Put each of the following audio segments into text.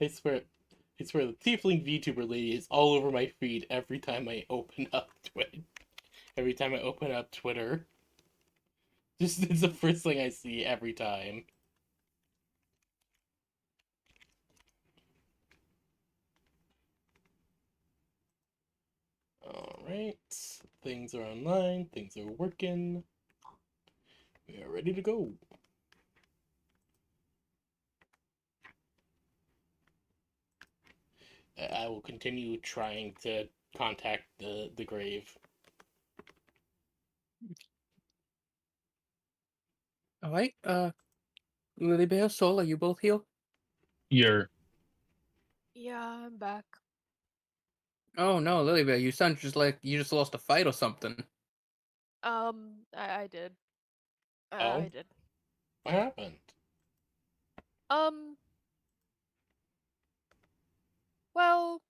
I swear, I swear, the tiefling VTuber lady is all over my feed every time I open up Twitter. Every time I open up Twitter, just it's the first thing I see every time. All right, things are online. Things are working. We are ready to go. I will continue trying to contact the grave. Alright, Lily Bear, Soul, are you both here? You're Yeah, I'm back. Oh no, Lily Bear, you sound just like you just lost a fight or something. I did. Oh, I did. what happened? Um, well,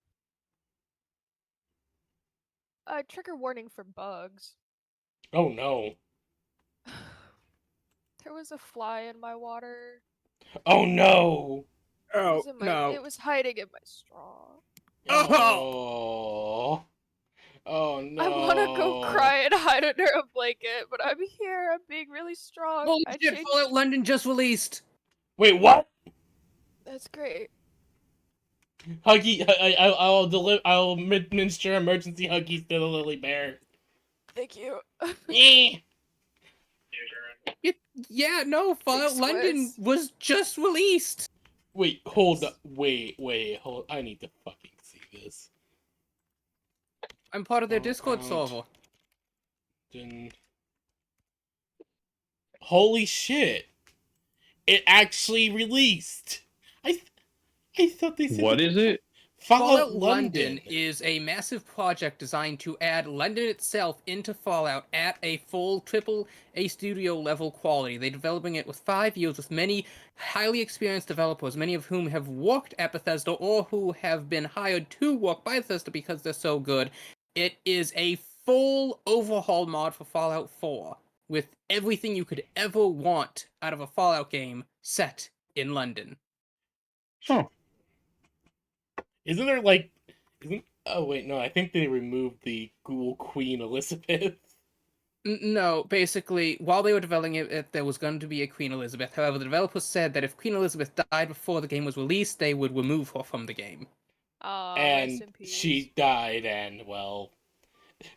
trigger warning for bugs. Oh no. There was a fly in my water. Oh no. It Oh was in my. no. It was hiding in my straw. Oh! Oh. Oh I wanna go no. cry and hide under a blanket, but I'm here. I'm being really strong. Holy I shit, changed. Fallout London just released! Wait, what? That's great. Huggy, I'll deliver. I'll administer emergency huggies to the Lily Bear. Thank you. Eh. Yeah, no, Fallout London squiz. was just released! Wait, hold up. Wait, hold. I need to fucking see this. I'm part of their Discord server. Then... Holy shit! It actually released. I thought they said what is it? Fallout London London is a massive project designed to add London itself into Fallout at a full AAA studio level quality. They're developing it with 5 years with many highly experienced developers, many of whom have worked at Bethesda or who have been hired to work by Bethesda because they're so good. It is a full overhaul mod for Fallout 4 with everything you could ever want out of a Fallout game set in London. Huh. Isn't there like? Isn't? Oh wait, no. I think they removed the Ghoul Queen Elizabeth. No, basically, while they were developing it, there was going to be a Queen Elizabeth. However, the developers said that if Queen Elizabeth died before the game was released, they would remove her from the game. Rest And in peace. she died, and well,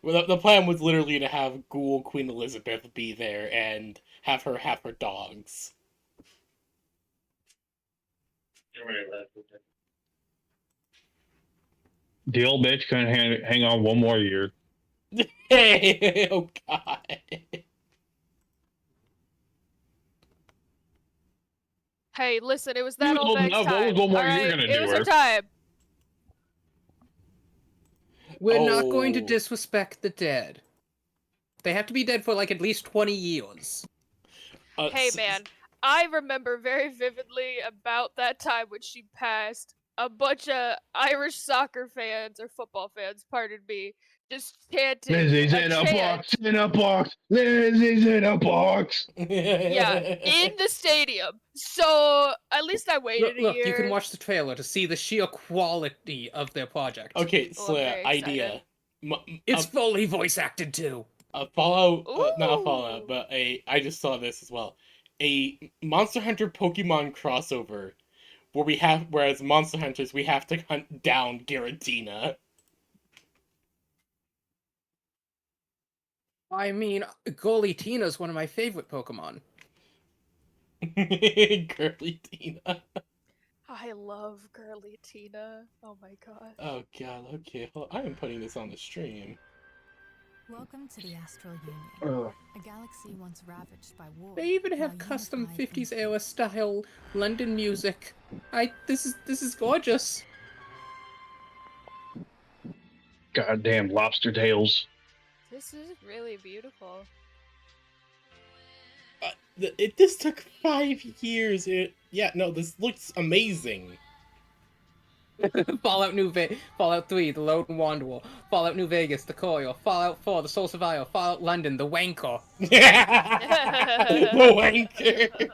the plan was literally to have Ghoul Queen Elizabeth be there and have her dogs. The old bitch couldn't hang on one more year. Hey, oh god. Hey, listen, it was that old Old bag's enough, what time. was one more you're Alright? gonna It do was her her? time. We're not going to Oh. disrespect the dead. They have to be dead for like at least 20 years. Hey, man. I remember very vividly about that time when she passed. A bunch of Irish soccer fans, or football fans, pardon me, just chanting Lizzie's a in a chant. box, in a box. Lizzie's in a box. Yeah, in the stadium. So, at least I waited a Look, you can year. watch the trailer to see the sheer quality of their project. Okay, Oh, I'm Slayer, very idea. It's fully voice acted too. A Fallout, not a Fallout, Ooh. but I just saw this as well. A Monster Hunter Pokemon crossover where whereas Monster Hunters, we have to hunt down Giratina. I mean, Goalie Tina's one of my favorite Pokemon. Girly Tina. I love girly Tina. Oh my god. Oh god, okay. I am putting this on the stream. Welcome to the Astral Union, a galaxy once ravaged by war. They even have now custom unified 50s in era peace. style London music. This is gorgeous. Goddamn lobster tails. This is really beautiful. This took 5 years. This looks amazing. Fallout Fallout 3, The Lone Wanderer, Fallout New Vegas, The Coil, Fallout 4, The Soul Survivor, Fallout London, The Wanker. The wanker.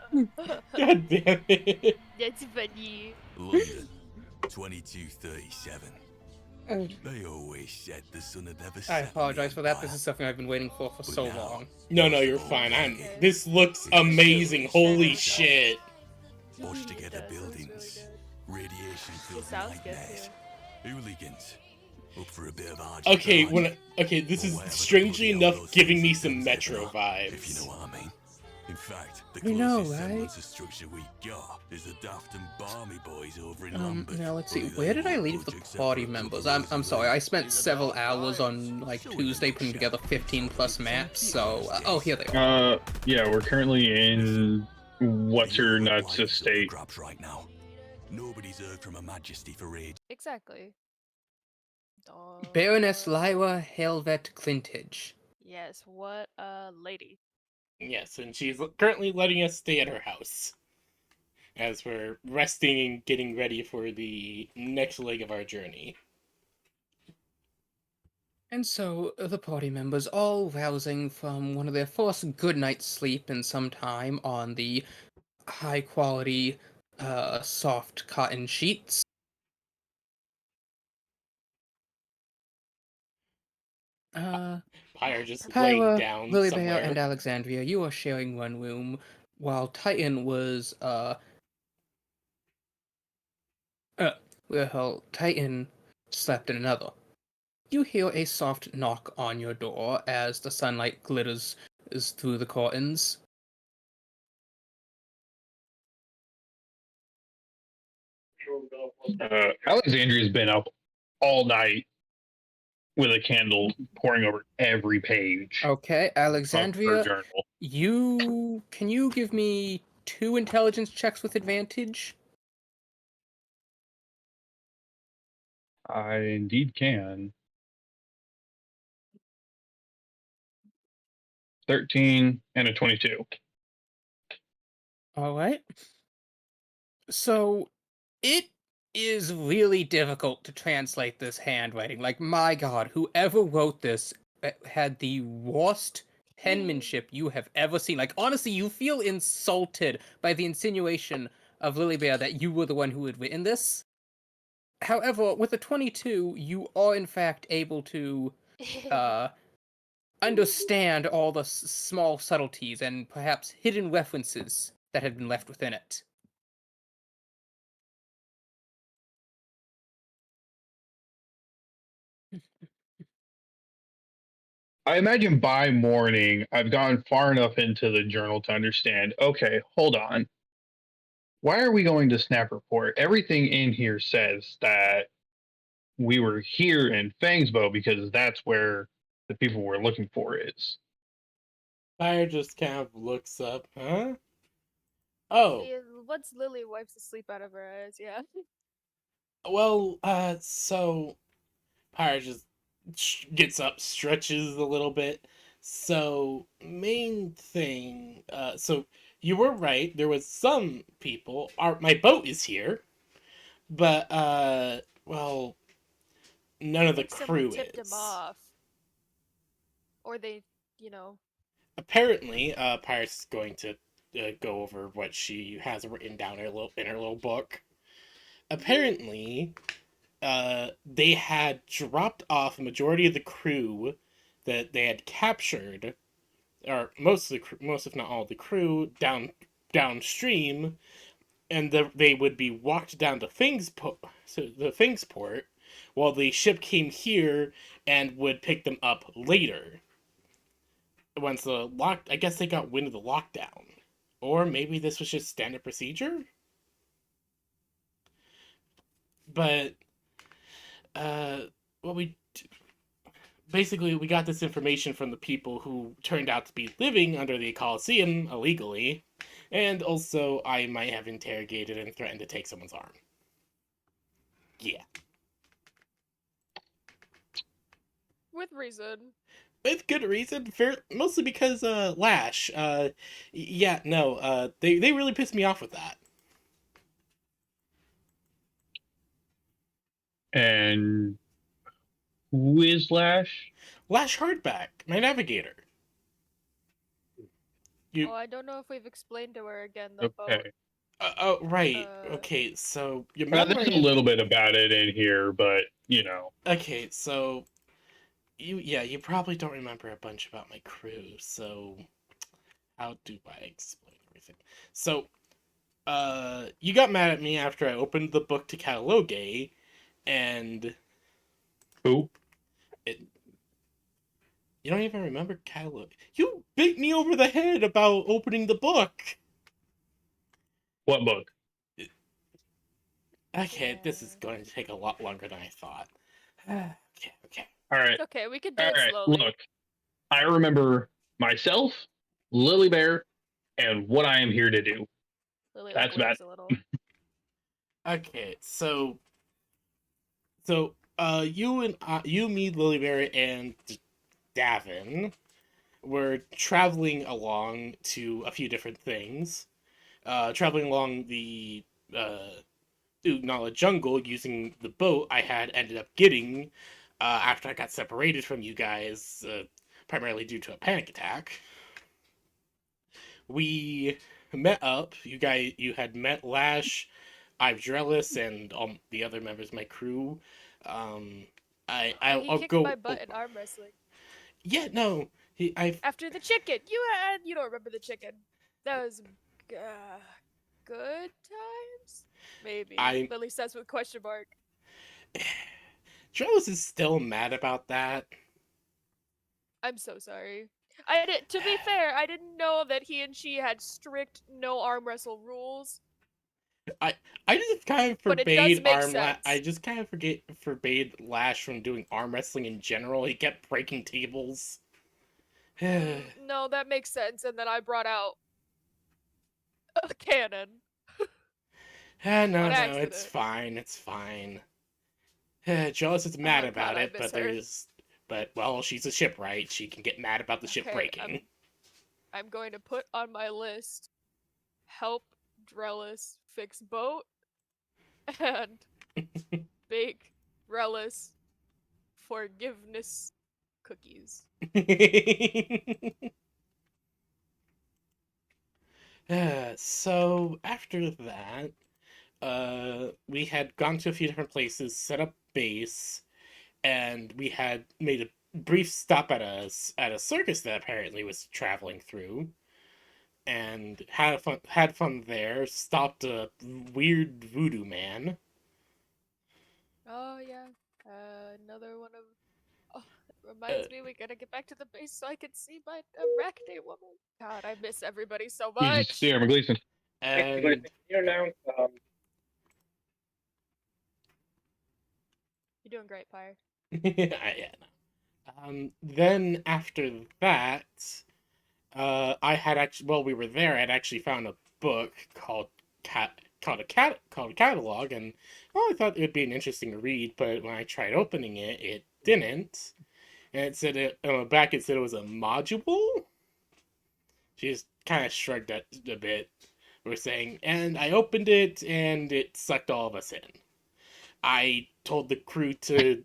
God damn it. That's funny. London, 2237. Oh, They always said the sun had never I set on the apologize for that. This Empire. is something I've been waiting for But so now, long. No, most you're of all fine. they This looks is the amazing. stories Holy themselves. shit. Washed It together does, it looks really buildings, good. radiation-filled It sounds good, nightmares, hooligans, up for a bit of Okay, argy-bargy. this Or is whatever the strangely bloody hell enough those giving things me in some Dun's Metro Heaven are, if you know vibes. what I mean. In fact, the I know, closest right? semblance of structure we got is the daft and balmy boys over in Lambeth. Now let's see. Only Where they did I won't leave the budge except party for a couple members? of I'm rosy sorry. I lads. spent several hours on like So in a Tuesday putting nutshell, together 15 plus maps. So oh, here they are. Yeah, we're currently in what's The her Europe nuts life is up for estate. grabs right now. Nobody's heard from Her Majesty for ages. Exactly. Baroness Lyra Helvet Clintage. Yes, what a lady. Yes, and she's currently letting us stay at her house as we're resting and getting ready for the next leg of our journey. And so the party members, all rousing from one of their first good night's sleep in some time on the high quality, soft cotton sheets. Pyre just laying Pyra, down Lilybell, and somewhere. Alexandria, you are sharing one room, while Titan was, Titan slept in another. You hear a soft knock on your door as the sunlight glitters through the curtains. Alexandria's been up all night with a candle pouring over every page Okay, of her Alexandria, journal. can you give me 2 intelligence checks with advantage? I indeed can. 13 and a 22. All right. So it is really difficult to translate this handwriting. Like, my God, whoever wrote this had the worst penmanship you have ever seen. Like, honestly, you feel insulted by the insinuation of Lilybear that you were the one who had written this. However, with a 22, you are in fact able to understand all the small subtleties and perhaps hidden references that have been left within it. I imagine by morning, I've gotten far enough into the journal to understand okay, hold on. Why are we going to Snaperport? Everything in here says that we were here in Fangsbow because that's where the people we're looking for is. Pyre just kind of looks up, huh? Oh, Yeah, once Lily wipes the sleep out of her eyes, yeah. well, so Pyre just gets up, stretches a little bit. So, main thing, so you were right. There was some people. My boat is here, but well, none of the Like someone crew tipped him is. off. Or they, you know. Apparently, Pyre's going to go over what she has written down in her little book. Apparently, they had dropped off a majority of the crew that they had captured, or most of the most if not all of the crew downstream, and they would be walked down to Fingsport, while the ship came here and would pick them up later. Once I guess they got wind of the lockdown, or maybe this was just standard procedure. But what we basically we got this information from the people who turned out to be living under the Coliseum illegally, and also I might have interrogated and threatened to take someone's arm. Yeah. With reason. With good reason, mostly because Lash. Yeah, no, they really pissed me off with that. And who is Lash? Lash Hardback, my navigator. Oh, I don't know if we've explained to her again the boat. Okay. Oh, right. Uh, Okay, so your There's a memory. little bit about it in here, but you know. Okay, so you probably don't remember a bunch about my crew. So how do I explain everything? So, you got mad at me after I opened the book to Catalogue, and Who? it. You don't even remember Catalogue. You beat me over the head about opening the book. What book? Okay, this is yeah. going to take a lot longer than I thought. Okay, okay. All right. It's okay. We can do All it right. slowly. Look, I remember myself, Lily Bear, and what I am here to do. Lily like That's about waves a little. Okay, you, me, Lilyberry, and Davin were traveling along to a few different things. Traveling along the Ugnala jungle using the boat I had ended up getting after I got separated from you guys, primarily due to a panic attack. We met up. You had met Lash, Ivdrelis, and the other members of my crew. Um, Yeah, he I'll kicked my go. butt in arm wrestling. Yeah, no, I. After the chicken. You don't remember the chicken. That was good times? Maybe. I At least that's with question mark. Drelis is still mad about that. I'm so sorry. To be fair, I didn't know that he and she had strict no arm wrestle rules, I just kind of but it does forbade make sense. I just kind of forbade Lash from doing arm wrestling in general. He kept breaking tables. No, that makes sense. And then I brought out a cannon No, on no, it's accident. fine. It's fine. Jealous is mad Oh god, about I it, miss her. but well, she's a shipwright. She can get mad about the ship Okay, breaking. I'm going to put on my list help Drellis fix boat and bake Drellis forgiveness cookies. So after that, we had gone to a few different places, set up base, and we had made a brief stop at a circus that apparently was traveling through, and had fun there. Stopped a weird voodoo man. Oh yeah, another one of. Oh, that Uh, reminds me, we gotta get back to the base so I can see my arachne woman. God, I miss everybody so You just see much. Armor Gleason. and You announce You're doing great, Pyre. yeah. Then after that, I had actually while we were there, I'd actually found a book called a catalog, and well, I thought it would be an interesting read. But when I tried opening it, it didn't, and it said on the back it said it was a module. She just kind of shrugged at a bit. We're saying, and I opened it, and it sucked all of us in. I told the crew to,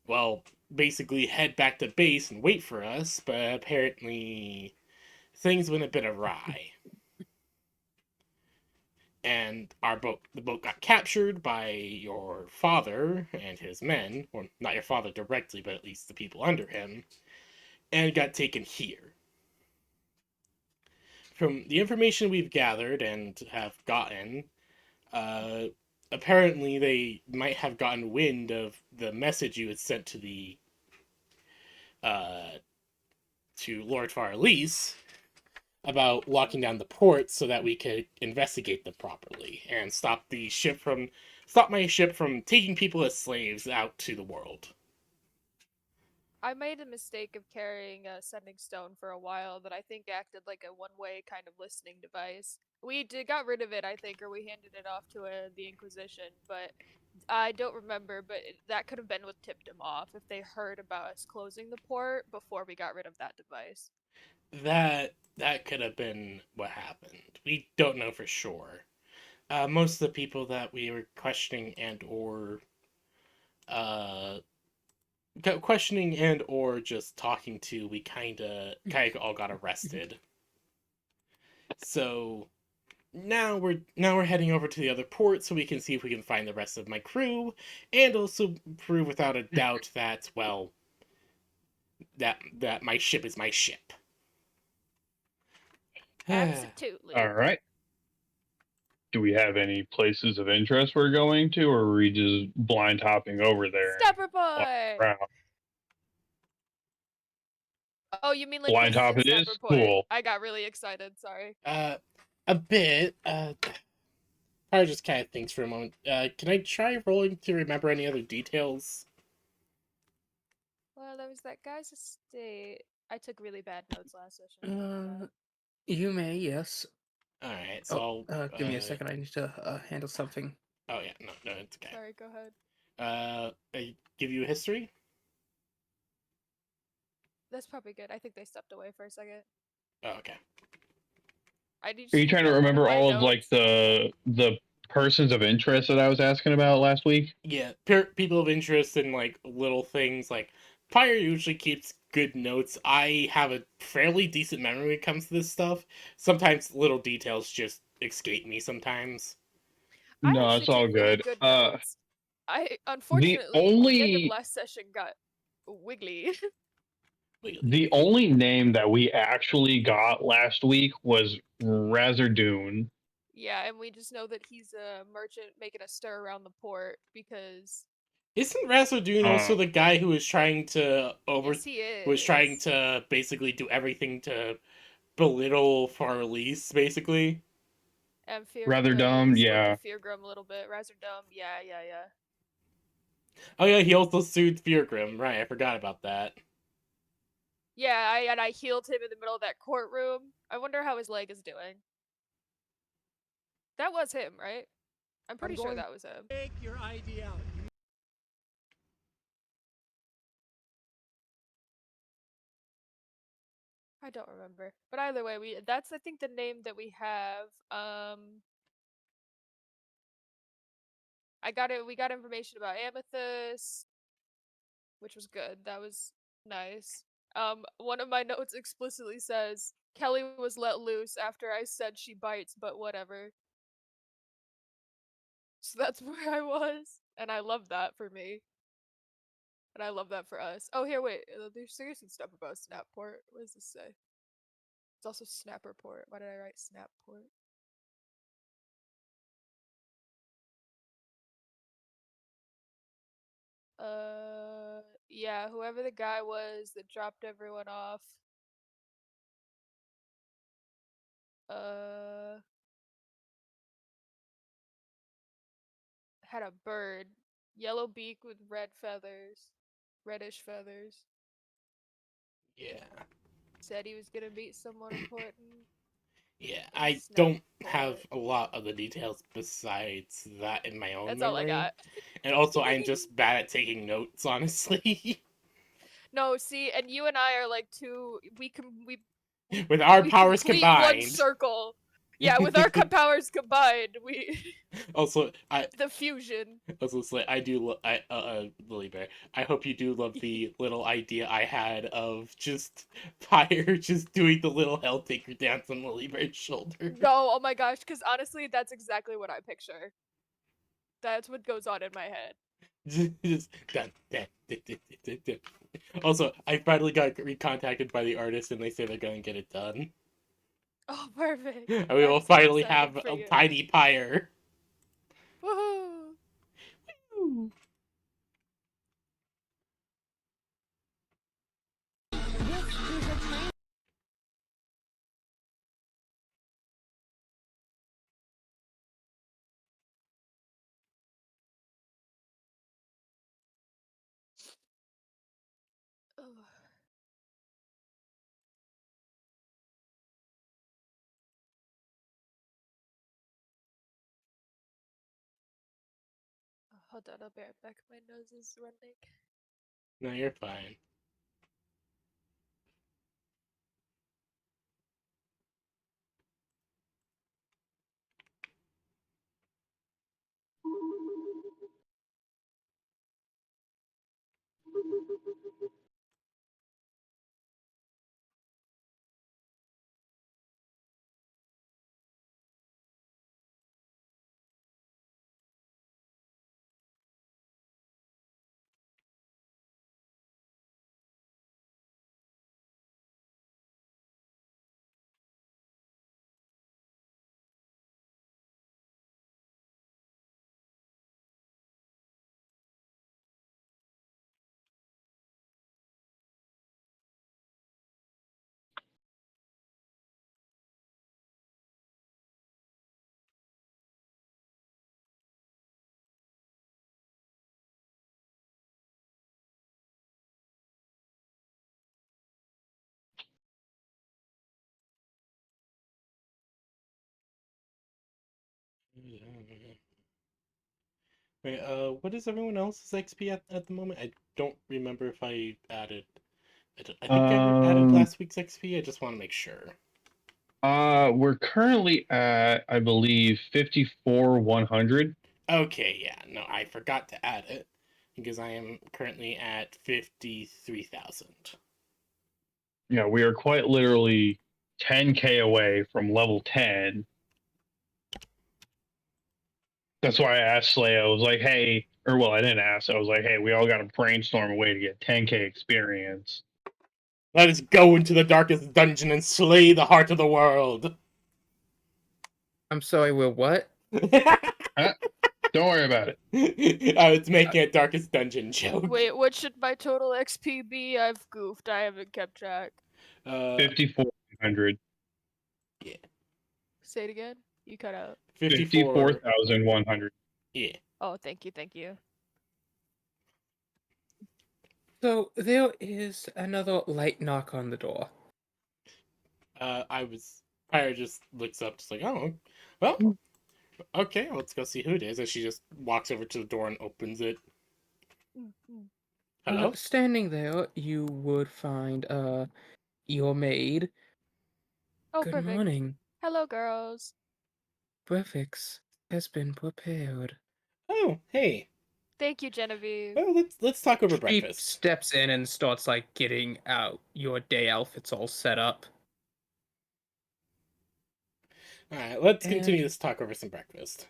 well, basically head back to base and wait for us, but apparently things went a bit awry. And the boat got captured by your father and his men, or not your father directly, but at least the people under him, and got taken here. From the information we've gathered and have gotten, uh, apparently they might have gotten wind of the message you had sent uh, to Lord Farlise about locking down the port so that we could investigate them properly and stop my ship from taking people as slaves out to the world. I made a mistake of carrying a sending stone for a while that I think acted like a one-way kind of listening device. Got rid of it, I think, or we handed it off to the Inquisition, but I don't remember. But that could have been what tipped them off if they heard about us closing the port before we got rid of that device. That could have been what happened. We don't know for sure. Most of the people that we were uh, questioning and or just talking to, we kind of all got arrested. So now we're heading over to the other port so we can see if we can find the rest of my crew, and also prove without a doubt that, well, that my ship is my ship. Absolutely. All right. Do we have any places of interest we're going to, or are we just blind hopping over there and flying Snaperport! around? Oh, you mean like Blind places in hop it is? Snaperport? Cool. I got really excited, sorry. A bit. Power just kind of thinks for a moment. Can I try rolling to remember any other details? Well, there was that guy's estate. I took really bad notes last session. You may, yes. Alright, Oh, so I'll, give me a second. I need to handle something. Oh yeah, no, it's okay. Sorry, go ahead. I give you a history? That's probably good. I think they stepped away for a second. Oh, okay. I need Are you trying to one of remember my all of like notes. the persons of interest that I was asking about last week? Yeah, people of interest in like little things. Like Pyre usually keeps good notes. I have a fairly decent memory when it comes to this stuff. Sometimes little details just escape me sometimes. I No, actually it's all took really good. good notes. I The unfortunately the end of only last session got wiggly. the only name that we actually got last week was Razordoon. Yeah, and we just know that he's a merchant making a stir around the port because Isn't Razodune also the guy who was trying to yes, he was trying is. to basically do everything to belittle Farlise, basically? And Rather he dumb, spoke to yeah. Feargrim a little bit. Razordum, yeah. Oh yeah, he also sued Feargrim. Right, I forgot about that. Yeah, I healed him in the middle of that courtroom. I wonder how his leg is doing. That was him, right? I'm pretty sure that was him. Take your ID out. I don't remember. But either way, that's I think the name that we have. We got information about Amethyst, which was good. That was nice. One of my notes explicitly says Kelly was let loose after I said she bites, but whatever. So that's where I was, and I love that for me. And I love that for us. Oh, here, wait. There's seriously stuff about Snapport. What does this say? It's also Snaperport. Why did I write Snapport? Yeah, whoever the guy was that dropped everyone off. Uh, had a bird. Yellow beak with red feathers. Reddish feathers. Yeah. Said he was gonna meet someone important. Yeah, In I don't have Snapport. a lot of the details besides that in my own That's all I memory. got. And also, I'm just bad at taking notes, honestly. No, see, and you and I are like two. With our We powers complete one combined. circle. Yeah, with our powers combined, we Also, the fusion. also say I do. Lily Bear. I hope you do love the little idea I had of just Pyre just doing the little Helltaker dance on Lily Bear's shoulder. No, oh my gosh, because honestly, that's exactly what I picture. That's what goes on in my head. Just dun, dun, dun, dun, dun, dun. Also, I finally got recontacted by the artist, and they say they're gonna get it done. Oh, perfect. And we will I'm so finally excited have for a you. tiny Pyre. Woohoo! Ugh. Hold on, I'll be right back. My nose is running. No, you're fine. Wait, what is everyone else's XP at the moment? I don't remember if I added. I think I added Um, last week's XP. I just want to make sure. we're currently at, I believe, 54,100. Okay, yeah, no, I forgot to add it because I am currently at 53,000. Yeah, we are quite literally 10K away from level 10. That's why I asked Slay. I was like, hey, or well, I didn't ask. I was like, hey, we all got to brainstorm a way to get 10K experience. Let us go into the darkest dungeon and slay the heart of the world. I'm sorry, we're what? Huh? Don't worry about it. I was making a darkest dungeon joke. Wait, what should my total XP be? I've goofed. I haven't kept track. 54,100. Yeah. Say it again. You cut out. 54. 54,100. Yeah. Oh, thank you, thank you. So there is another light knock on the door. Pyre just looks up, just like, oh, well, okay, let's go see who it is. And she just walks over to the door and opens it. Hello? Standing there, you would find your maid. Oh, Good perfect. morning. Hello, girls. Breakfast has been prepared. Oh, hey. Thank you, Genevieve. Well, let's talk over She breakfast. steps in and starts like getting out your day outfits all set up. All right, let's continue And- this talk over some breakfast.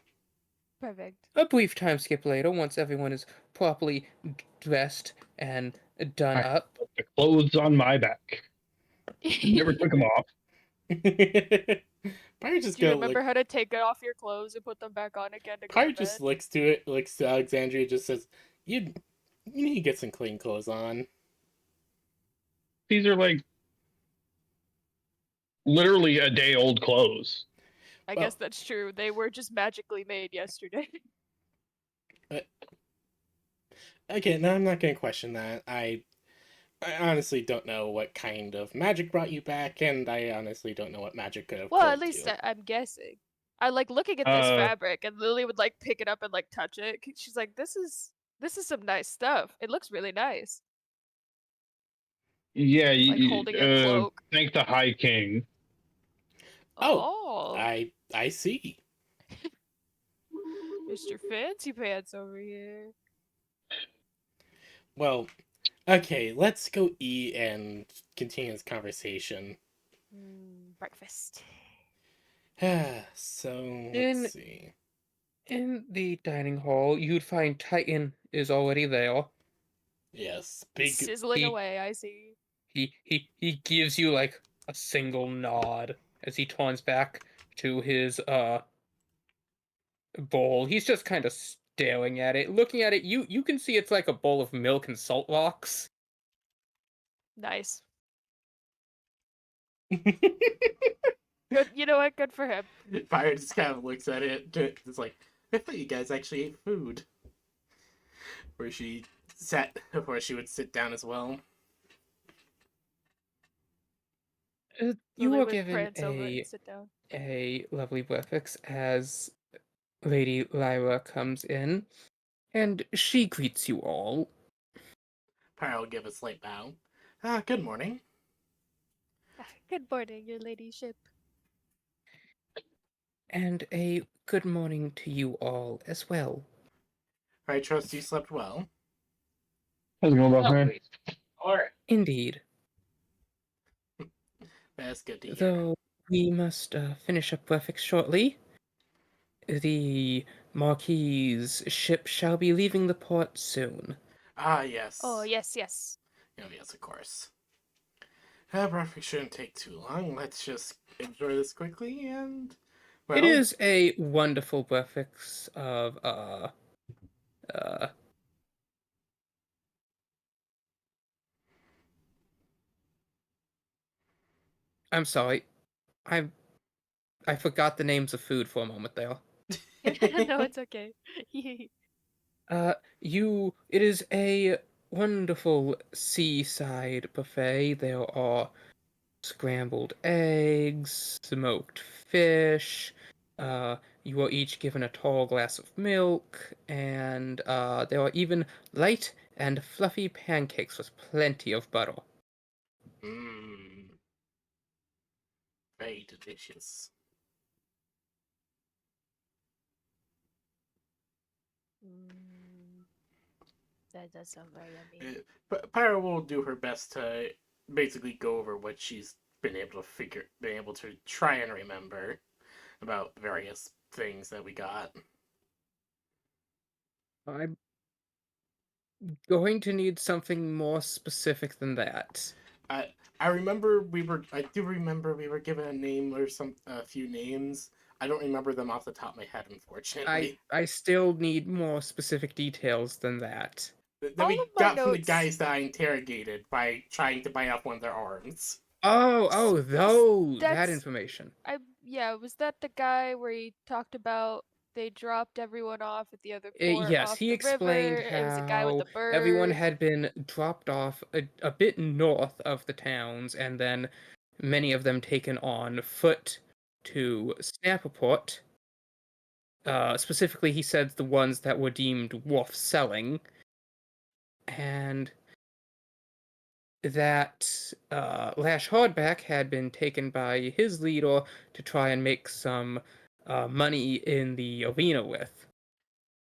Perfect. A brief time skip later, once everyone is properly dressed and done I- up. The clothes on my back. Never took them off. Pyre just Do you go remember like how to take off your clothes and put them back on again to go Pyre to just bed? looks to it, looks to Alexandria, just says, "You need to get some clean clothes on." These are like literally a day old clothes. I Well- guess that's true. They were just magically made yesterday. Okay, no, I'm not gonna question that. I honestly don't know what kind of magic brought you back, and I honestly don't know what magic could have Well, at cloaked least you. I'm guessing. I like looking at this Uh, fabric, and Lily would like pick it up and like touch it. She's like, this is some nice stuff. It looks really nice." Yeah, Like holding your cloak. thank the High King. Oh, Oh, I see. Mr. Fancy Pants over here. Well, okay, let's go eat and continue this conversation. Breakfast. So In- let's see. In the dining hall, you'd find Titan is already there. Yes, big. Sizzling he- away, I see. He gives you like a single nod as he turns back to his bowl. He's just kind of staring at it, looking at it. You can see it's like a bowl of milk and salt rocks. Nice. Good. You know what? Good for him. Fire just kind of looks at it. It's like, I thought you guys actually ate food. Where she would sit down as well. You Lily were would given prance over and sit down. a lovely breakfast as Lady Lyra comes in, and she greets you all. Pyre will give a slight bow. Good morning. Good morning, your ladyship. And a good morning to you all as well. I trust you slept well. How's it going, boss man? Indeed. That's good to hear. Though we must finish up breakfast shortly. The Marquis's ship shall be leaving the port soon. Ah, yes. Oh, yes, yes. Oh, yes, of course. Breakfast shouldn't take too long. Let's just enjoy this quickly and. Well, It is a wonderful breakfast of I'm sorry. I forgot the names of food for a moment there. No, it's okay. It is a wonderful seaside buffet. There are scrambled eggs, smoked fish, You were each given a tall glass of milk, and there were even light and fluffy pancakes with plenty of butter. Mmm. Very delicious. That does sound very yummy. But Pyra will do her best to basically go over what she's been able to try and remember about various things that we got. I'm going to need something more specific than that. I do remember we were given a name or a few names. I don't remember them off the top of my head, unfortunately. I still need more specific details than that. That All we of my got from the notes- guys that I interrogated by trying to bite off one of their arms. That That's- information. was that the guy where he talked about they dropped everyone off at the other port Yes, off he the explained river? It was the guy with how the bird. everyone had been dropped off a bit north of the towns, and then many of them taken on foot to Snaperport. Specifically, he said the ones that were deemed worth selling, and that Lash Hardback had been taken by his leader to try and make some money in the arena with.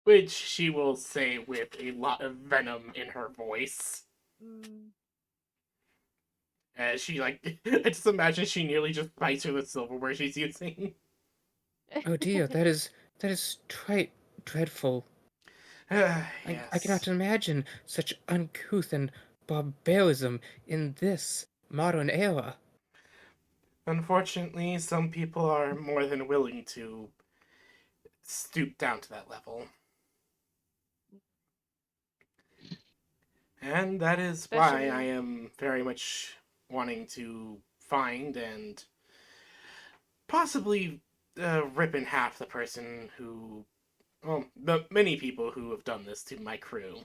Which she will say with a lot of venom in her voice. She I just imagine she nearly just bites her the silverware she's using. Oh dear, that is dreadful. Yes. I cannot imagine such uncouth and barbarism in this modern era. Unfortunately, some people are more than willing to stoop down to that level. And that is why I am very much wanting to find and possibly rip in half the person who, well, the many people who have done this to my crew.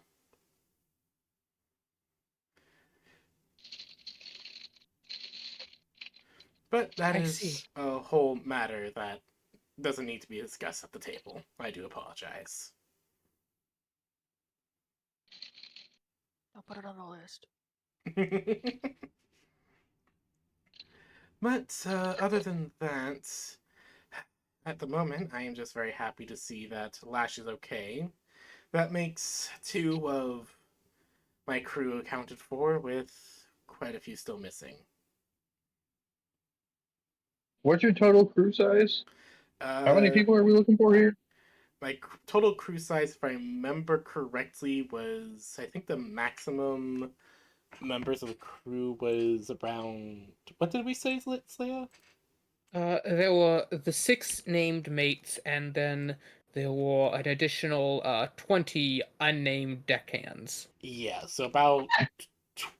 But that I is see. a whole matter that doesn't need to be discussed at the table. I do apologize. I'll put it on the list. But other than that, at the moment, I am just very happy to see that Lash is okay. That makes 2 of my crew accounted for, with quite a few still missing. What's your total crew size? How many Uh, people are we looking for here? my total crew size, if I remember correctly, was I think the maximum members of the crew was around. What did we say, Slaya? There were the 6 named mates, and then there were an additional 20 unnamed deckhands. Yeah, so about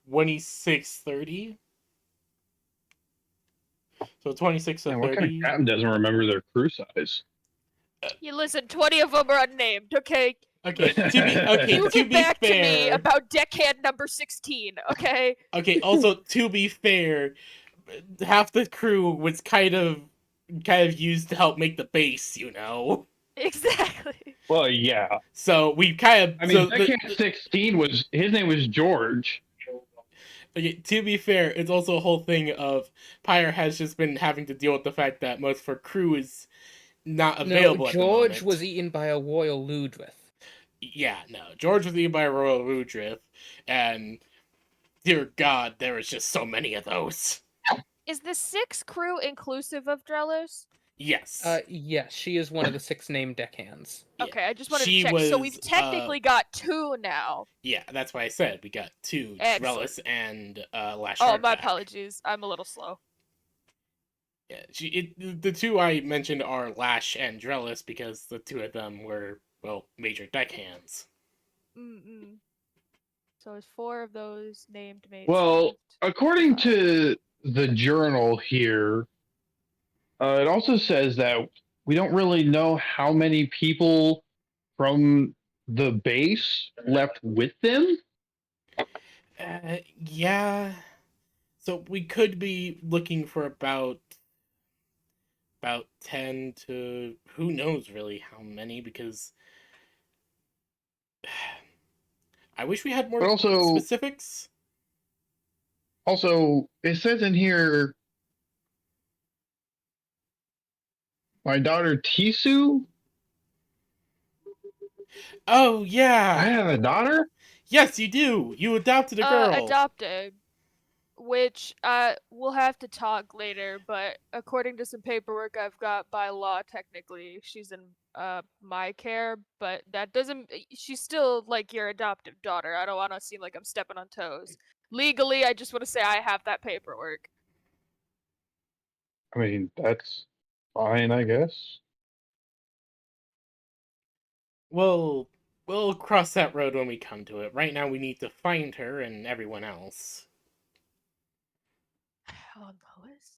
26, 30. So 26 to Man, what kind of 30. captain doesn't remember their crew size? You listen, 20 of them are unnamed, okay? Okay, You to get be back to me fair. about deckhand number 16, okay? Okay, also to be fair, half the crew was kind of used to help make the base, you know. Exactly. Well, yeah. So we kind of. I mean, Deckhand 16 was his name was George. Okay, to be fair, it's also a whole thing of Pyre has just been having to deal with the fact that most of her crew is not available at the moment. George was eaten by a royal Ludrith. Yeah, no. George was eaten by a royal Ludrith, and dear God, there was just so many of those. Is the 6 crew inclusive of Drellos? Yes. Yes, she is one of the 6 named deckhands. Yeah. Okay, I just wanted She to check. So was, we've technically got 2 now. Yeah, that's why I said we got 2, Excellent. Drellis and Lash Oh, Hardback. my apologies. I'm a little slow. Yeah, the 2 I mentioned are Lash and Drellis because the 2 of them were, well, major deckhands. So it's 4 of those named mates. Well, left. according to the journal here, it also says that we don't really know how many people from the base left with them. Yeah. So we could be looking for about about 10 to who knows really how many, because I wish we had more But specifics. also, it says in here, my daughter Tisu. Oh, I yeah. have a daughter. Yes, you do. You adopted a girl. Adopted, which we'll have to talk later, but according to some paperwork I've got by law, technically she's in my care, but that doesn't. She's still like your adoptive daughter. I don't want to seem like I'm stepping on toes. Legally, I just want to say I have that paperwork. I mean, that's fine, I guess. Well, we'll cross that road when we come to it. Right now, we need to find her and everyone else. On the list?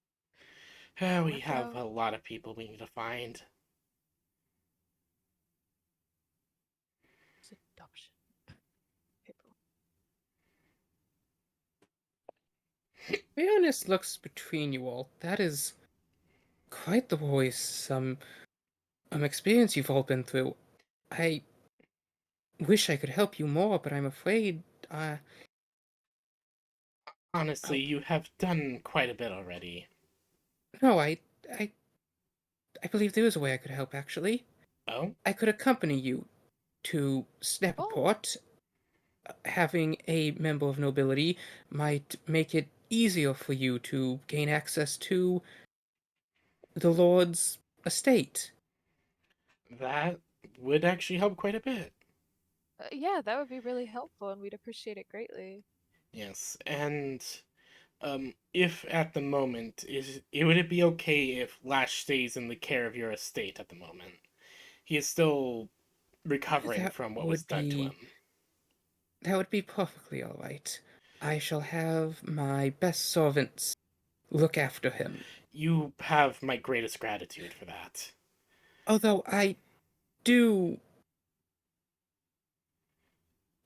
We What have the- a lot of people we need to find. It's adoption. Paperwork. Miowne looks between you all. That is quite the voice, experience you've all been through. I wish I could help you more, but I'm afraid, Honestly, you have done quite a bit already. no, I believe there is a way I could help, actually. Oh? I could accompany you to Oh. Snaperport. Having a member of nobility might make it easier for you to gain access to the Lord's estate. That would actually help quite a bit. Yeah, that would be really helpful, and we'd appreciate it greatly. Yes, and if at the moment would it be okay if Lash stays in the care of your estate at the moment? He is still recovering That from what was would done to be him. that would be perfectly all right. I shall have my best servants look after him. You have my greatest gratitude for that. Although I do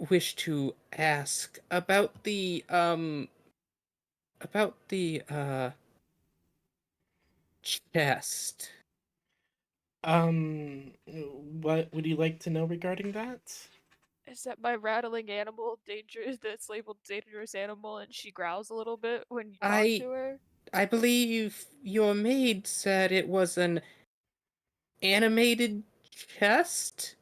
wish to ask about the chest. What would you like to know regarding that? Is that my rattling animal dangerous? That's labeled dangerous animal, and she growls a little bit when you talk to her. I believe your maid said it was an animated chest?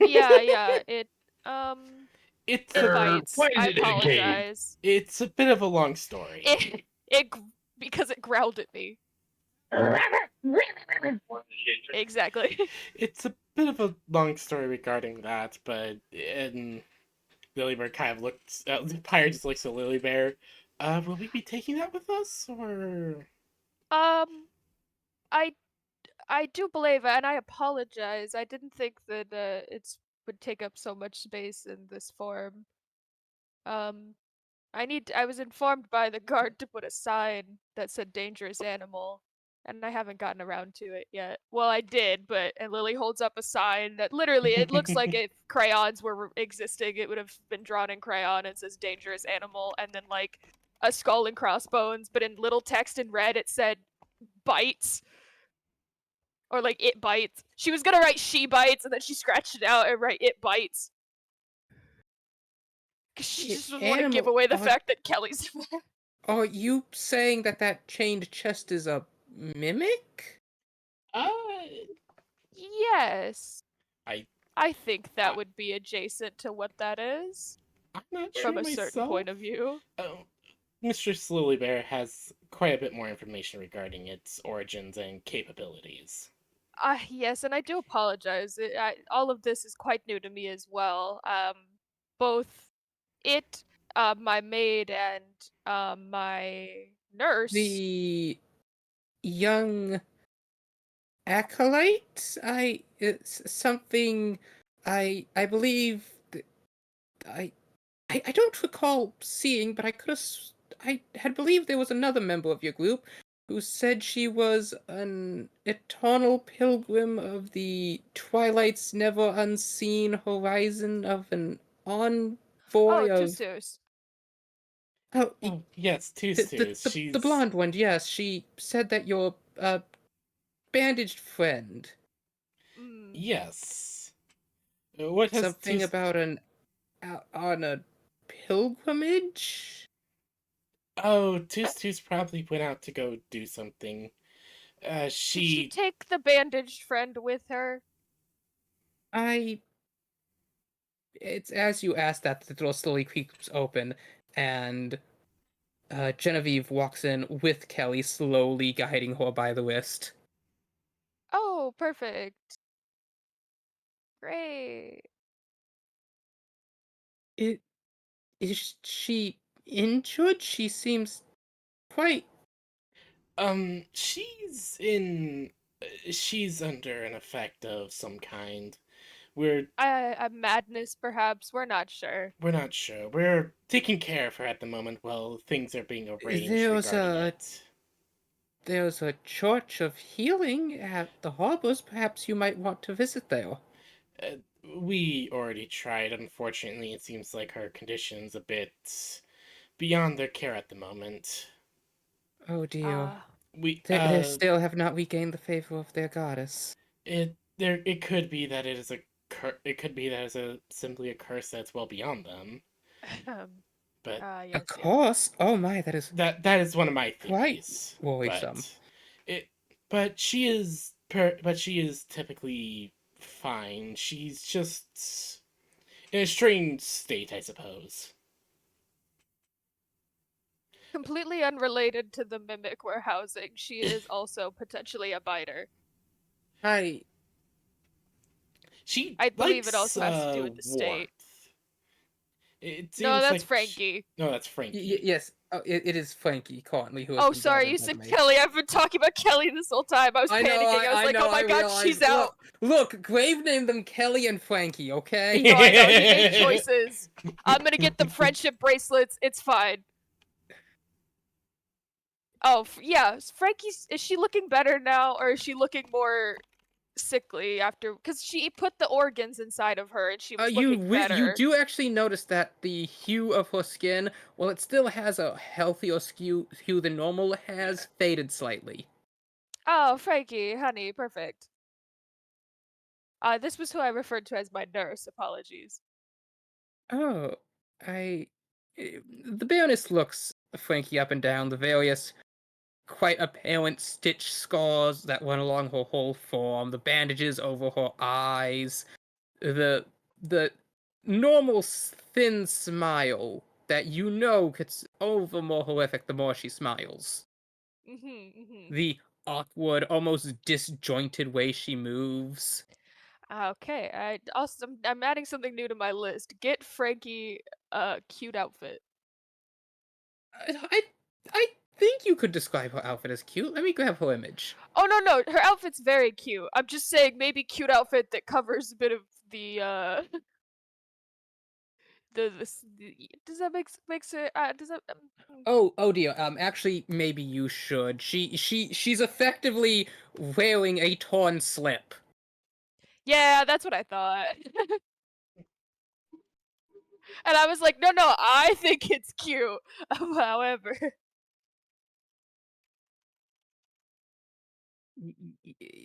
Yeah. It's It a bites. Why is I it in a cave? apologize. it's a bit of a long story. Because it growled at me. Exactly. It's a bit of a long story regarding that, but and Lilybear kind of looks. The pirate just looks at Lilybear. Will we be taking that with us, or? Um, I I do believe, and I apologize. I didn't think that it's would take up so much space in this form. Um, I was informed by the guard to put a sign that said dangerous animal, and I haven't gotten around to it yet. Well, I did, but and Lily holds up a sign that literally it looks like if crayons were existing, it would have been drawn in crayon and says dangerous animal, and then like a skull and crossbones, but in little text in red it said bites. Or like it bites. She was gonna write she bites and then she scratched it out and write it bites. Cause she just doesn't want to give away the fact that Kelly's there. Are you saying that chained chest is a mimic? Uh, Yes. I I think that I- would be adjacent to what that is. I'm not sure From a certain myself. point of view. Oh, Mistress Lilybear has quite a bit more information regarding its origins and capabilities. Yes, and I do apologize. All of this is quite new to me as well. Both it, my maid, and my nurse. The young acolyte? It's something I believe I I don't recall seeing, but I had believed there was another member of your group who said she was an eternal pilgrim of the Twilight's never unseen horizon of an envoy Oh, of Tustus. oh Oh, yes, the Tustus. the She's blonde one. Yes, she said that your bandaged friend. Mm. Yes. What has Something Tus- about on a pilgrimage? Oh, Tus probably went out to go do something. Did she She take the bandaged friend with her? It's as you ask that the door slowly creaks open, and Genevieve walks in with Kelly, slowly guiding her by the wrist. Oh, perfect. Great. Is she injured? She seems quite. she's under an effect of some kind. We're A madness, perhaps. We're not sure. we're not sure. We're taking care of her at the moment while things are being arranged There's regarding a it. there's a church of healing at the harbors. Perhaps you might want to visit there. Uh, we already tried. Unfortunately, it seems like her condition's a bit beyond their care at the moment. Oh dear. We They still have not regained the favor of their goddess. it could be that it could be that it's simply a curse that's well beyond them. But yes, Of course. Oh my, that is that is one of my quite theories. worrisome. But she is typically fine. She's just in a strange state, I suppose. Completely unrelated to the mimic we're housing, she is also potentially a biter. I I believe it also has to do with the state. It seems No, that's like Frankie. No, that's Frankie. yes, it is Frankie currently who has Oh, been sorry, bothered you by said the maid. Kelly. I've been talking about Kelly this whole time. I was panicking. I was like, oh my god, realized. she's out. Look, Grave named them Kelly and Frankie, okay? No, I know, he made choices. I'm gonna get them friendship bracelets. It's fine. Oh, yeah, is she looking better now, or is she looking more sickly after? Because she put the organs inside of her, and she was looking better. You do actually notice that the hue of her skin, while it still has a healthier hue than normal, has faded slightly. Oh, Frankie, honey, perfect. This was who I referred to as my nurse. Apologies. Oh, the Baroness looks Frankie up and down the various quite apparent stitch scars that run along her whole form, the bandages over her eyes, the normal thin smile that you know gets over more horrific the more she smiles. The awkward, almost disjointed way she moves. Okay, I'm adding something new to my list. Get Frankie a cute outfit. I think you could describe her outfit as cute. Let me grab her image. Oh no, her outfit's very cute. I'm just saying maybe cute outfit that covers a bit of the does that make it does that Oh dear. Actually, maybe you should. She's effectively wearing a torn slip. Yeah, that's what I thought. And I was like, no, I think it's cute. However,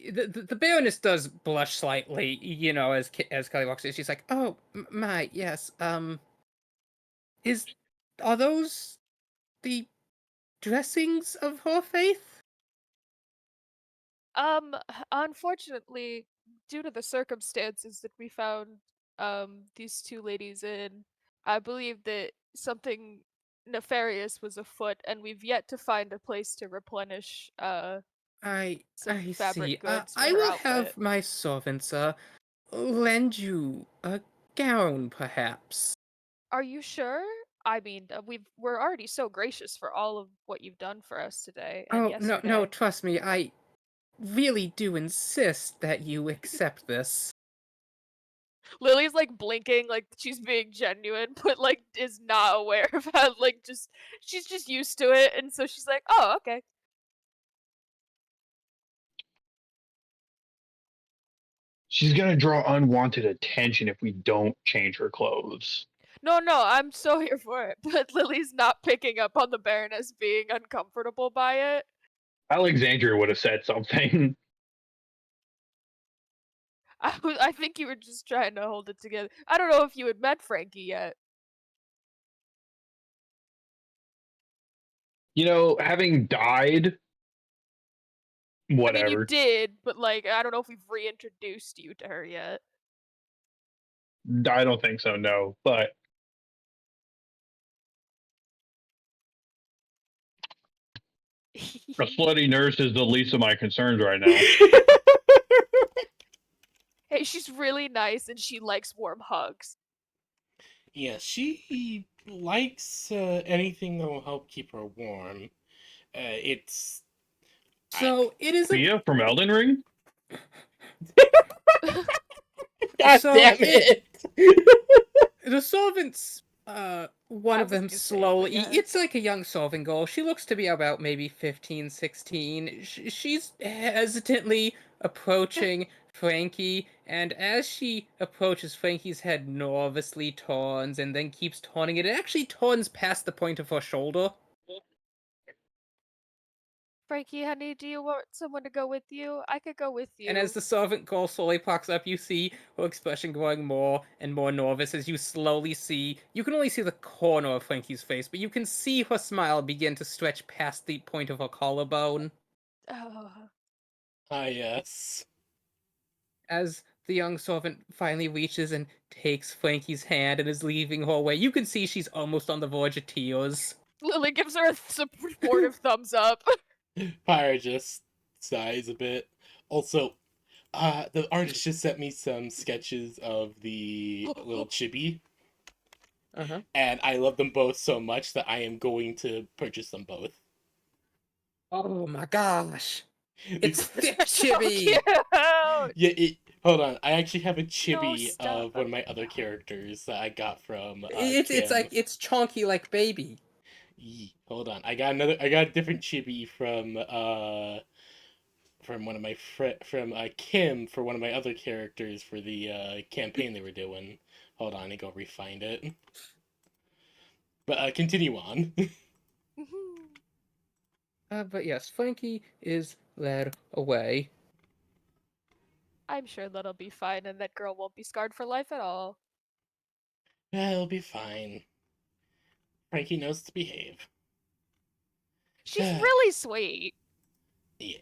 The Baroness does blush slightly, you know, as Kelly walks in. She's like, "Oh my, yes. Are those the dressings of her faith?" unfortunately, due to the circumstances that we found these two ladies in, I believe that something nefarious was afoot, and we've yet to find a place to replenish I some see. fabric goods for I her will outfit. have my servants lend you a gown, perhaps. Are you sure? I mean, we're already so gracious for all of what you've done for us today and Oh yesterday. no, trust me. I really do insist that you accept this. Lily's like blinking, like she's being genuine, but like is not aware of how she's just used to it, and so she's like, oh, okay. She's gonna draw unwanted attention if we don't change her clothes. No, I'm so here for it. But Lily's not picking up on the Baroness being uncomfortable by it. Alexandria would have said something. I think you were just trying to hold it together. I don't know if you had met Frankie yet. You know, having died, I mean, you whatever. did, but like, I don't know if we've reintroduced you to her yet. I don't think so, no. But a slutty nurse is the least of my concerns right now. Hey, she's really nice and she likes warm hugs. Yeah, she likes anything that will help keep her warm. It's So it is a Thea from Elden Ring? God So damn it- it! the solvents. One I of was them gonna say, but slowly. yes. It's like a young solving girl. She looks to be about maybe 15, 16. She's hesitantly approaching Frankie, and as she approaches, Frankie's head nervously turns and then keeps turning it. It actually turns past the point of her shoulder. Frankie, honey, do you want someone to go with you? I could go with you. And as the servant girl slowly pops up, you see her expression growing more and more nervous as you slowly see. You can only see the corner of Frankie's face, but you can see her smile begin to stretch past the point of her collarbone. Oh. Ah, yes. As the young servant finally reaches and takes Frankie's hand and is leaving her away, you can see she's almost on the verge of tears. Lily gives her a supportive thumbs up. Pyra just sighs a bit. Also, the artist just sent me some sketches of the little chibi, Uh-huh. and I love them both so much that I am going to purchase them both. Oh my gosh! It's thick They're so chibi! cute. Yeah, hold on. I actually have a chibi stop. of one of my other characters that I got from It's Kim. like it's chunky like baby. Hold on. I got a different chibi from one of my from Kim for one of my other characters for the campaign they were doing. Hold on, I go refind it. But continue on. But yes, Frankie is led away. I'm sure that'll be fine and that girl won't be scarred for life at all. It'll be fine. Frankie knows to behave. She's really sweet. Yeah.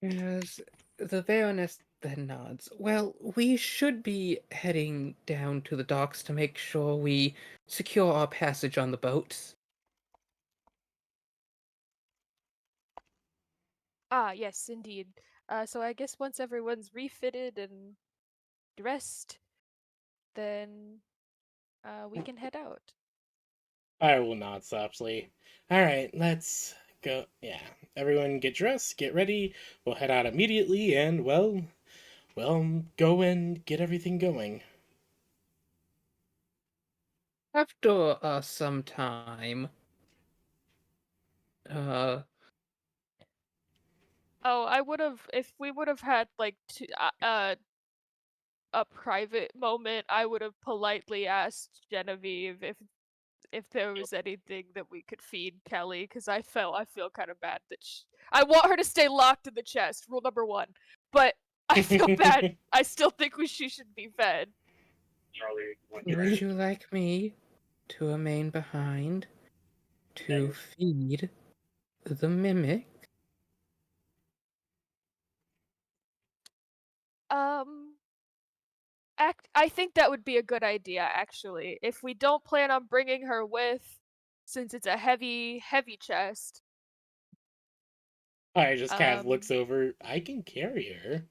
As the Baroness then nods. Well, we should be heading down to the docks to make sure we secure our passage on the boats. Ah, yes, indeed. So I guess once everyone's refitted and dressed, then we can head out. I will nod softly. Alright, let's go. Yeah. Everyone get dressed, get ready. We'll head out immediately and, well, go and get everything going. After some time, Oh, I would have if we would have had like a private moment. I would have politely asked Genevieve if there was anything that we could feed Kelly because I feel kind of bad that I want her to stay locked in the chest. Rule number 1, but I feel bad. I still think she should be fed. would you like me to remain behind to feed the mimic? I think that would be a good idea, actually. If we don't plan on bringing her with, since it's a heavy, heavy chest. I just kind of looks over. I can carry her.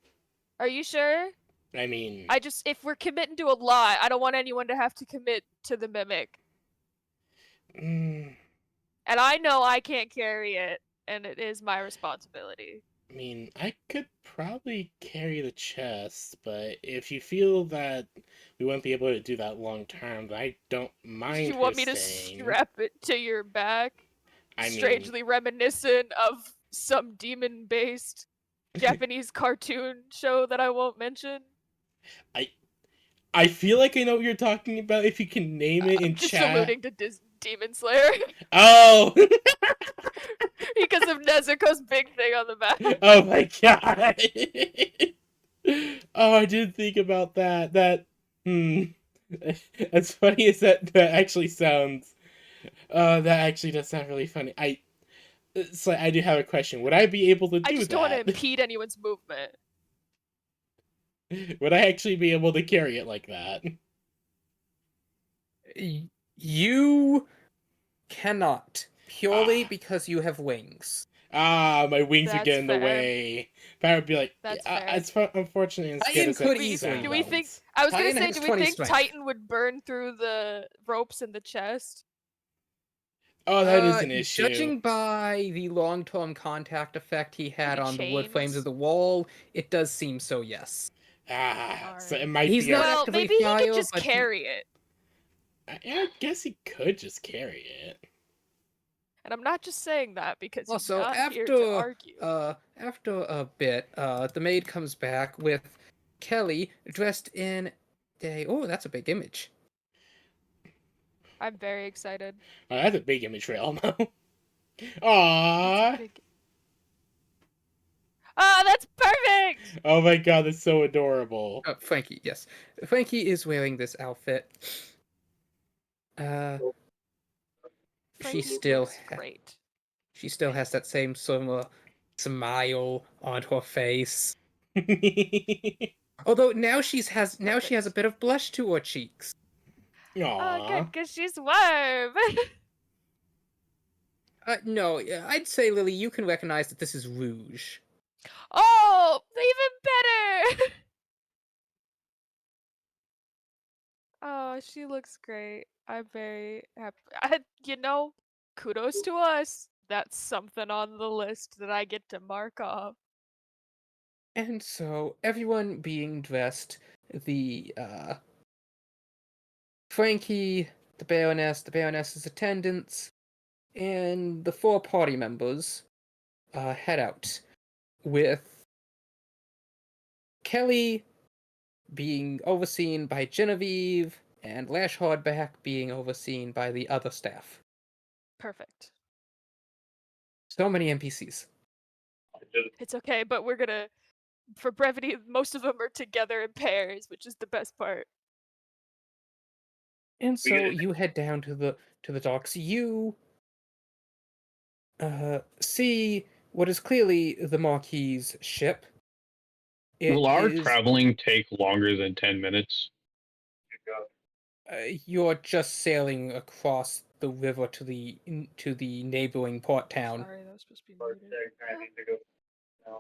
Are you sure? I mean, If we're committing to a lot, I don't want anyone to have to commit to the mimic. mm, And I know I can't carry it, and it is my responsibility. I mean, I could probably carry the chest, but if you feel that we won't be able to do that long term, I don't mind. You want her me to staying. strap it to your back? I mean, Strangely reminiscent of some demon-based Japanese cartoon show that I won't mention. I feel like I know what you're talking about. If you can name it in Just chat. alluding to Demon Slayer. Oh. Because because of Nezuko's big thing on the map. Oh my god! Oh, I didn't think about that. As funny as that actually sounds. That actually does sound really funny. So I do have a question. Would I be able to do I just don't want to that? impede anyone's movement. Would I actually be able to carry it like that? You cannot, purely Ah. because you have wings. My wings would That's get in the fair. way. But would be like, That's it's unfortunate as good Titan as could that easily Do we though. think? sounds. I was gonna Titan say, has do we 20 think strength. Titan would burn through the ropes in the chest? Oh, that is an issue. Judging by the long-term contact effect he had Maybe on the wood frames chains? of the wall, it does seem so, yes. So it Alright. might He's be. not Well, actively maybe he fire, could just but carry it. I guess he could just carry it. And I'm not just saying that because he's Also, not here to argue. after a bit, the maid comes back with Kelly dressed in oh, that's a big image. I'm very excited. Oh, that's a big image for Elmo. That's Aww. big. Ah, that's perfect! Oh my god, that's so adorable. Frankie, yes. Frankie is wearing this outfit. Frankie She still looks great. She still has that same sort smile on her face. Although now she has a bit of blush to her cheeks. Oh, Aww. good, because she's warm. No, I'd say, Lily, you can recognize that this is rouge. Oh, even better! Oh, she looks great. I'm very happy. Kudos to us. That's something on the list that I get to mark off. And so, everyone being dressed, the, Frankie, the Baroness's attendants, and the 4 party members, head out, with Kelly being overseen by Genevieve, and Lash Hardback being overseen by the other staff. Perfect. So many NPCs. It's okay, but we're gonna, for brevity, most of them are together in pairs, which is the best part. And so you head down to the docks. You see what is clearly the Marquis's ship. Will our is traveling take longer than 10 minutes? You're just sailing across the river to the neighboring port town. Sorry, that was supposed to be muted.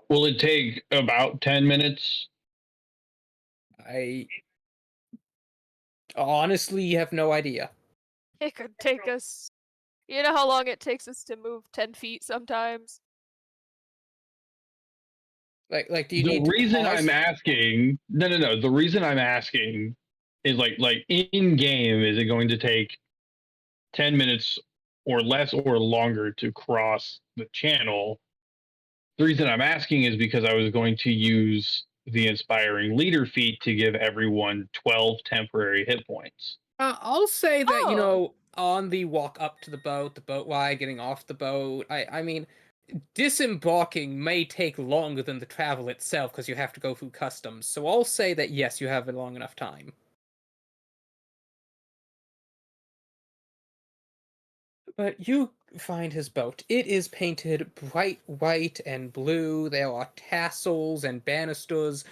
Will it take about 10 minutes? I honestly have no idea. It could take us. You know how long it takes us to move 10 feet sometimes? Like, do you The need to reason pause? I'm asking, no. The reason I'm asking is like in game, is it going to take 10 minutes or less or longer to cross the channel? The reason I'm asking is because I was going to use the inspiring leader feat to give everyone 12 temporary hit points. I'll say that, Oh. on the walk up to the boat ride, getting off the boat, I mean, disembarking may take longer than the travel itself because you have to go through customs. So I'll say that yes, you have a long enough time. But you find his boat. It is painted bright white and blue. There are tassels and banisters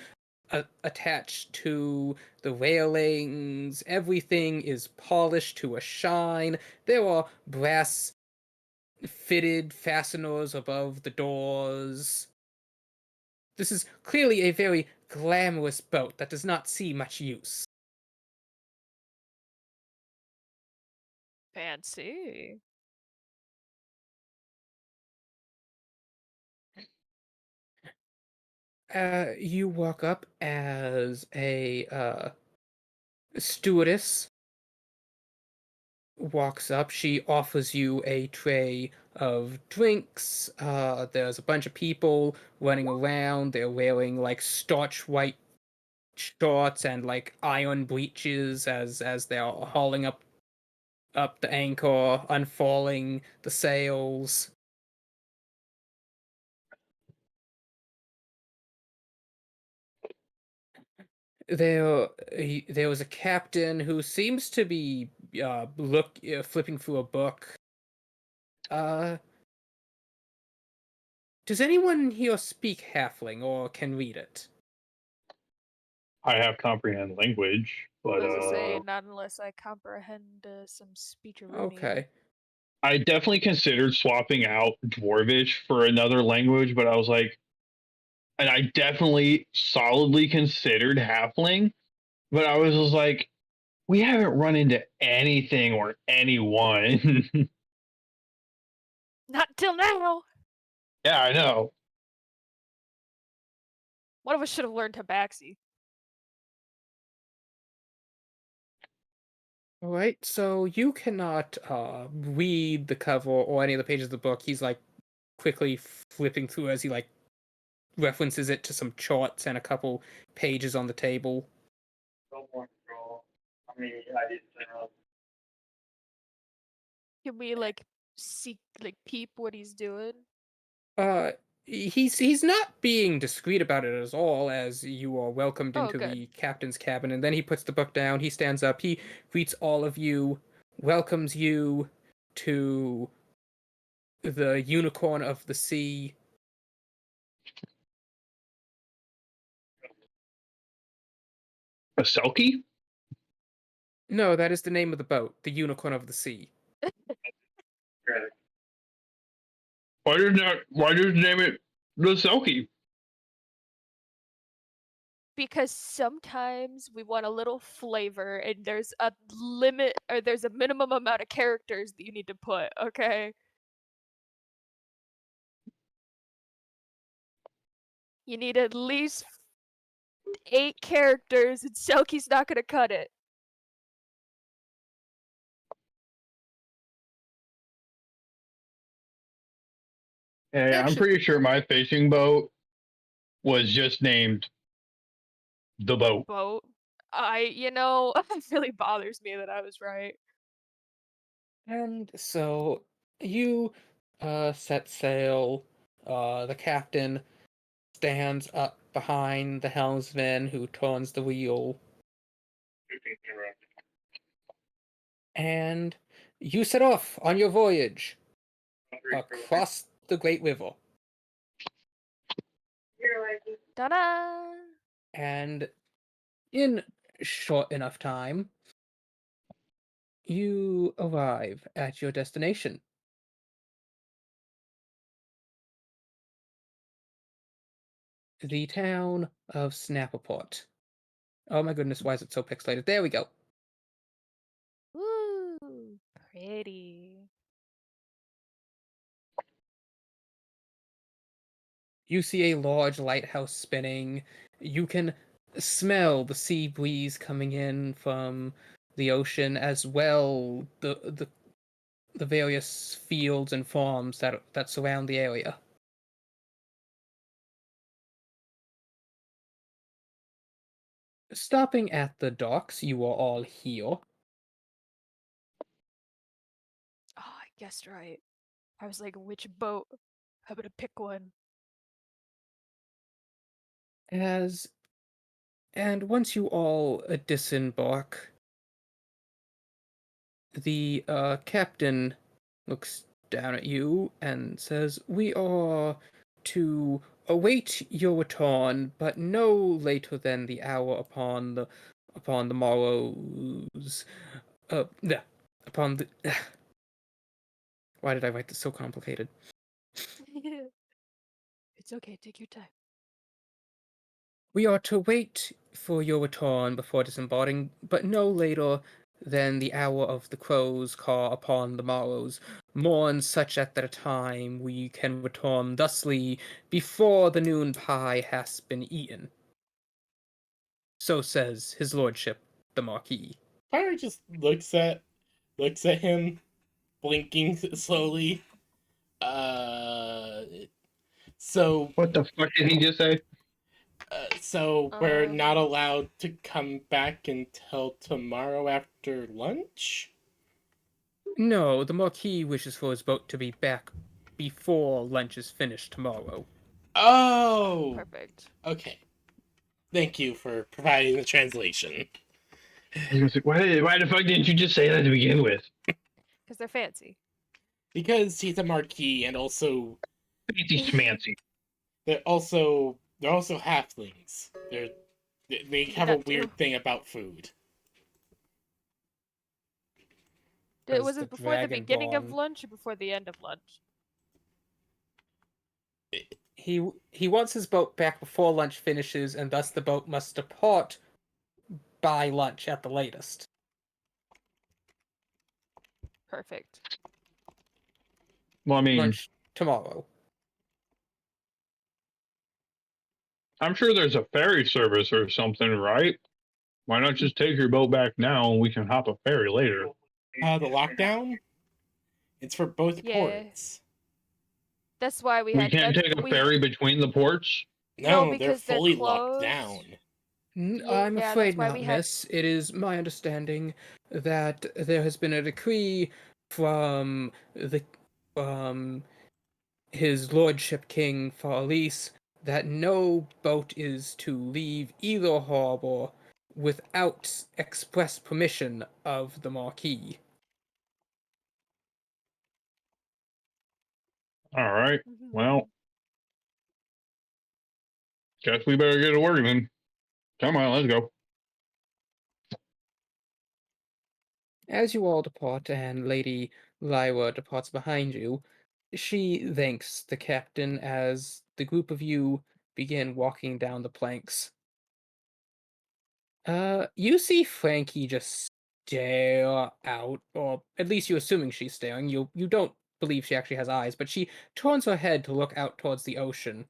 attached to the railings. Everything is polished to a shine. There are brass fitted fasteners above the doors. This is clearly a very glamorous boat that does not see much use. Fancy. You walk up as a stewardess walks up. She offers you a tray of drinks. There's a bunch of people running around. They're wearing like starch white shorts and like iron breeches as they're hauling up the anchor, unfurling the sails. there was a captain who seems to be flipping through a book. Does anyone here speak Halfling or can read it? I have comprehend language, but As I say, not unless I comprehend some speecheroonie. Okay. I definitely considered swapping out Dwarvish for another language, but I was like, and I definitely solidly considered Halfling, but I was just like, we haven't run into anything or anyone. Not till now. Yeah, I know. One of us should have learned Tabaxi. All right, so you cannot read the cover or any of the pages of the book. He's like quickly flipping through as he like references it to some charts and a couple pages on the table. Can we like peep what he's doing? He's not being discreet about it at all, as you are welcomed Oh, into good. the captain's cabin, and then he puts the book down, he stands up, he greets all of you, welcomes you to the Unicorn of the Sea. A Selkie? No, that is the name of the boat, the Unicorn of the Sea. Why did you name it the Selkie? Because sometimes we want a little flavor and there's a limit or there's a minimum amount of characters that you need to put, okay? You need at least 8 characters and Selkie's not gonna cut it. Hey, I'm Actually, pretty sure my fishing boat was just named the boat. Boat. it really bothers me that I was right. and so you set sail. The captain stands up behind the helmsman who turns the wheel, and you set off on your voyage across the Great River. Ta-da! And in short enough time, you arrive at your destination. The town of Snaperport. Oh my goodness, why is it so pixelated? There we go. Woo! Pretty. You see a large lighthouse spinning. You can smell the sea breeze coming in from the ocean, as well the various fields and farms that surround the area. Stopping at the docks, you are all here. Oh, I guessed right. I was like, which boat? I'm gonna pick one. And once you all disembark, the captain looks down at you and says, "We are to await your return, but no later than the hour upon the morrow's yeah, upon the why did I write this so complicated? It's okay, take your time. We are to wait for your return before disembarking, but no later than the hour of the crow's caw upon the morrow's morn, such at that time we can return thusly before the noon pie has been eaten. So says his lordship, the Marquis. Pyro just looks at him, blinking slowly. Uh, so What the fuck did he just say? so we're not allowed to come back until tomorrow after lunch? No, the Marquis wishes for his boat to be back before lunch is finished tomorrow. Oh, Perfect. okay. Thank you for providing the translation. I was gonna say, why the fuck didn't you just say that to begin with? Because they're fancy. Because he's a marquis, and also Fancy schmancy. they're also halflings. They have a That weird too. thing about food. Was it before the beginning of lunch or before the end of lunch? He wants his boat back before lunch finishes, and thus the boat must depart by lunch at the latest. Perfect. Well, I mean, Lunch tomorrow. I'm sure there's a ferry service or something, right? Why not just take your boat back now and we can hop a ferry later? The lockdown? It's for both Yeah. ports. That's why we We had. can't take a ferry between the ports? No, No, they're because they're fully locked closed. down. I'm Yeah, afraid that's why not, we had- miss. It is my understanding that there has been a decree from the his lordship King Farlise that no boat is to leave either harbor without express permission of the Marquis. All right. Mhm. Well, guess we better get to work then. Come on, let's go. As you all depart and Lady Lyra departs behind you, she thanks the captain as the group of you begin walking down the planks. You see Frankie just stare out, or at least you're assuming she's staring. You don't believe she actually has eyes, but she turns her head to look out towards the ocean.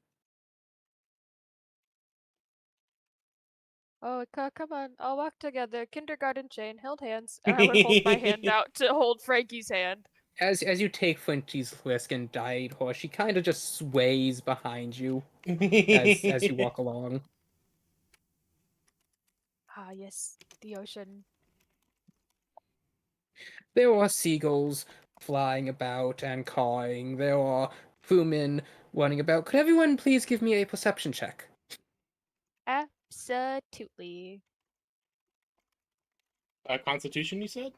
Oh, come on. I'll walk together. Kindergarten chain, held hands. And I would hold my hand out to hold Frankie's hand. As you take Frankie's risk and guide her, she kind of just sways behind you as you walk along. Ah, yes, the ocean. There are seagulls flying about and cawing. There are crewmen running about. Could everyone please give me a perception check? Absolutely. Constitution, you said?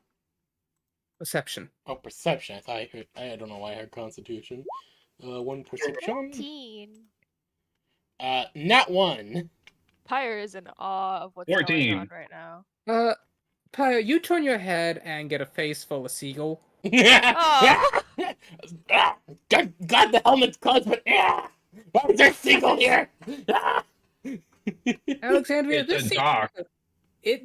Perception. Oh, perception. I don't know why I heard constitution. One perception. 14. Not one. Pyre is in awe of what's 14. going on right now. Pyre, you turn your head and get a face full of seagull. Oh. God, the helmet's closed, but why is there a seagull here? Alexandria, It's this a seems dock.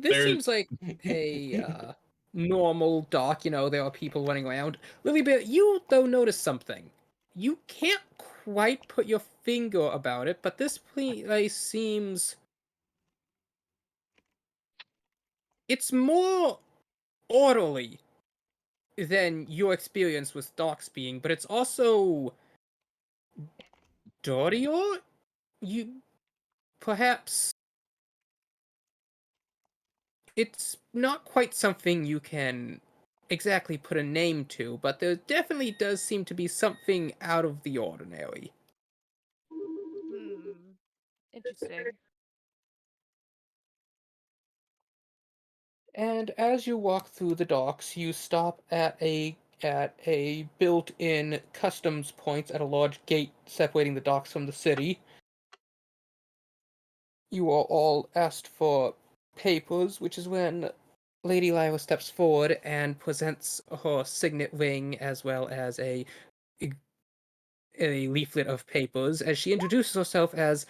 seems like a normal dock. You know, there are people running around. Lily Bear, you though notice something. You can't quite put your finger about it, but this place seems. It's more orderly than your experience with docks being, but it's also dirtier. You perhaps it's not quite something you can exactly put a name to, but there definitely does seem to be something out of the ordinary. Interesting. And as you walk through the docks, you stop at a built-in customs point at a large gate separating the docks from the city. You are all asked for papers, which is when Lady Lyra steps forward and presents her signet ring as well as a leaflet of papers as she introduces herself as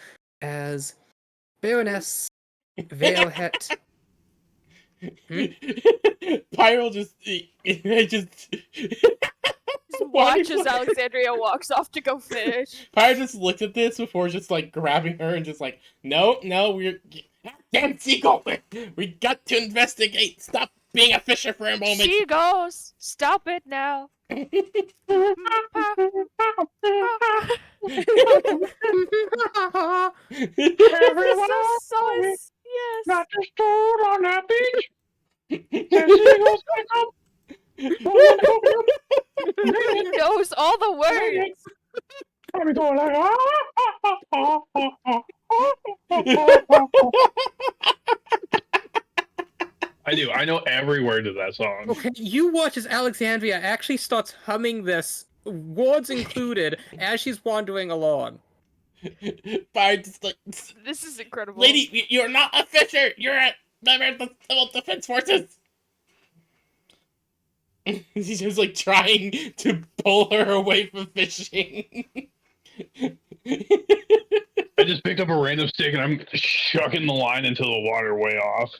Baroness Valehet. Pyro just Watches Alexandria walks off to go fish. Pyro just looked at this before just like grabbing her and just like, no, we're damn seagull. We got to investigate. Stop being a fisher for a moment. She goes. Stop it now. Yes. Not just stood on that beach. The seagulls gonna come. He knows all the words. I'll be going like, I do. I know every word of that song. Okay, you watch as Alexandria actually starts humming this, words included, as she's wandering along. Bard just like, This is incredible. lady, you're not a fisher. You're a member of the Civil Defense Forces. He's just like trying to pull her away from fishing. I just picked up a random stick and I'm shucking the line until the water way off.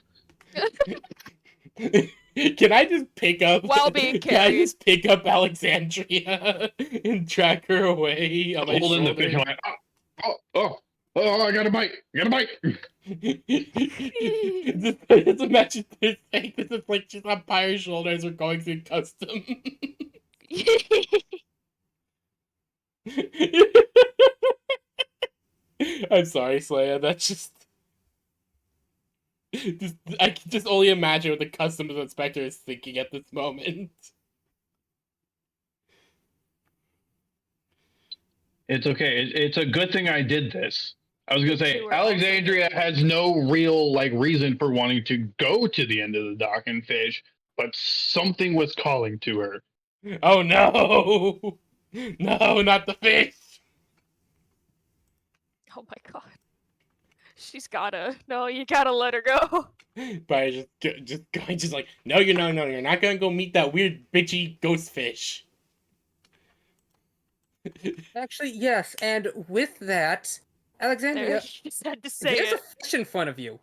Can I just pick up? While being Can I carried. just pick up Alexandria and drag her away on my Holding the shoulder? fishing line. Oh, I got a bite. I got a bite. Just imagine this thing. This is like she's on Pyre's shoulders. We're going through custom. I'm sorry, Slaya. That's I can just only imagine what the customs inspector is thinking at this moment. It's okay. It's a good thing I did this. I was gonna say You were also Alexandria has no real reason for wanting to go to the end of the dock and fish, but something was calling to her. Oh no! No, not the fish! Oh my god. She's gotta. No, you gotta let her go. But just going, just like, no, you're not gonna go meet that weird bitchy ghost fish. Actually, yes, and with that, There, Alexandria, she just had to say there's it. a fish in front of you.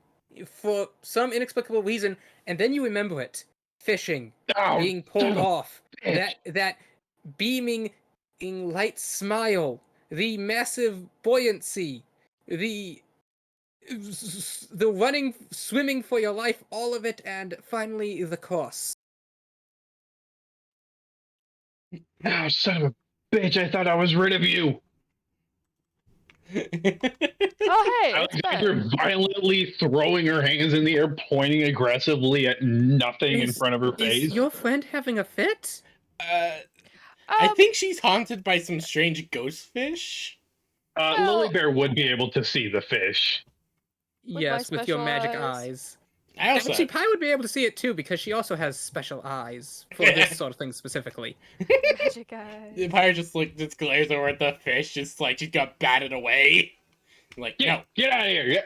For some inexplicable reason, and then you remember it. Fishing. Oh, Being pulled off. bitch. That beaming light smile. The massive buoyancy. The running, swimming for your life, all of it, and finally the course. Oh, son of a bitch! I thought I was rid of you. Oh hey, it's Ben. Alexandra violently throwing her hands in the air, pointing aggressively at nothing in front of her face. Is your friend having a fit? I think she's haunted by some strange ghost fish. Well- Lily Bear would be able to see the fish. With Yes, my with your special magic eyes. eyes. I also Actually, Pi would be able to see it too because she also has special eyes for this sort of thing specifically. Magic eyes. the Pyre just glares over at the fish, just like she's got batted away. Like, no. Get out of here!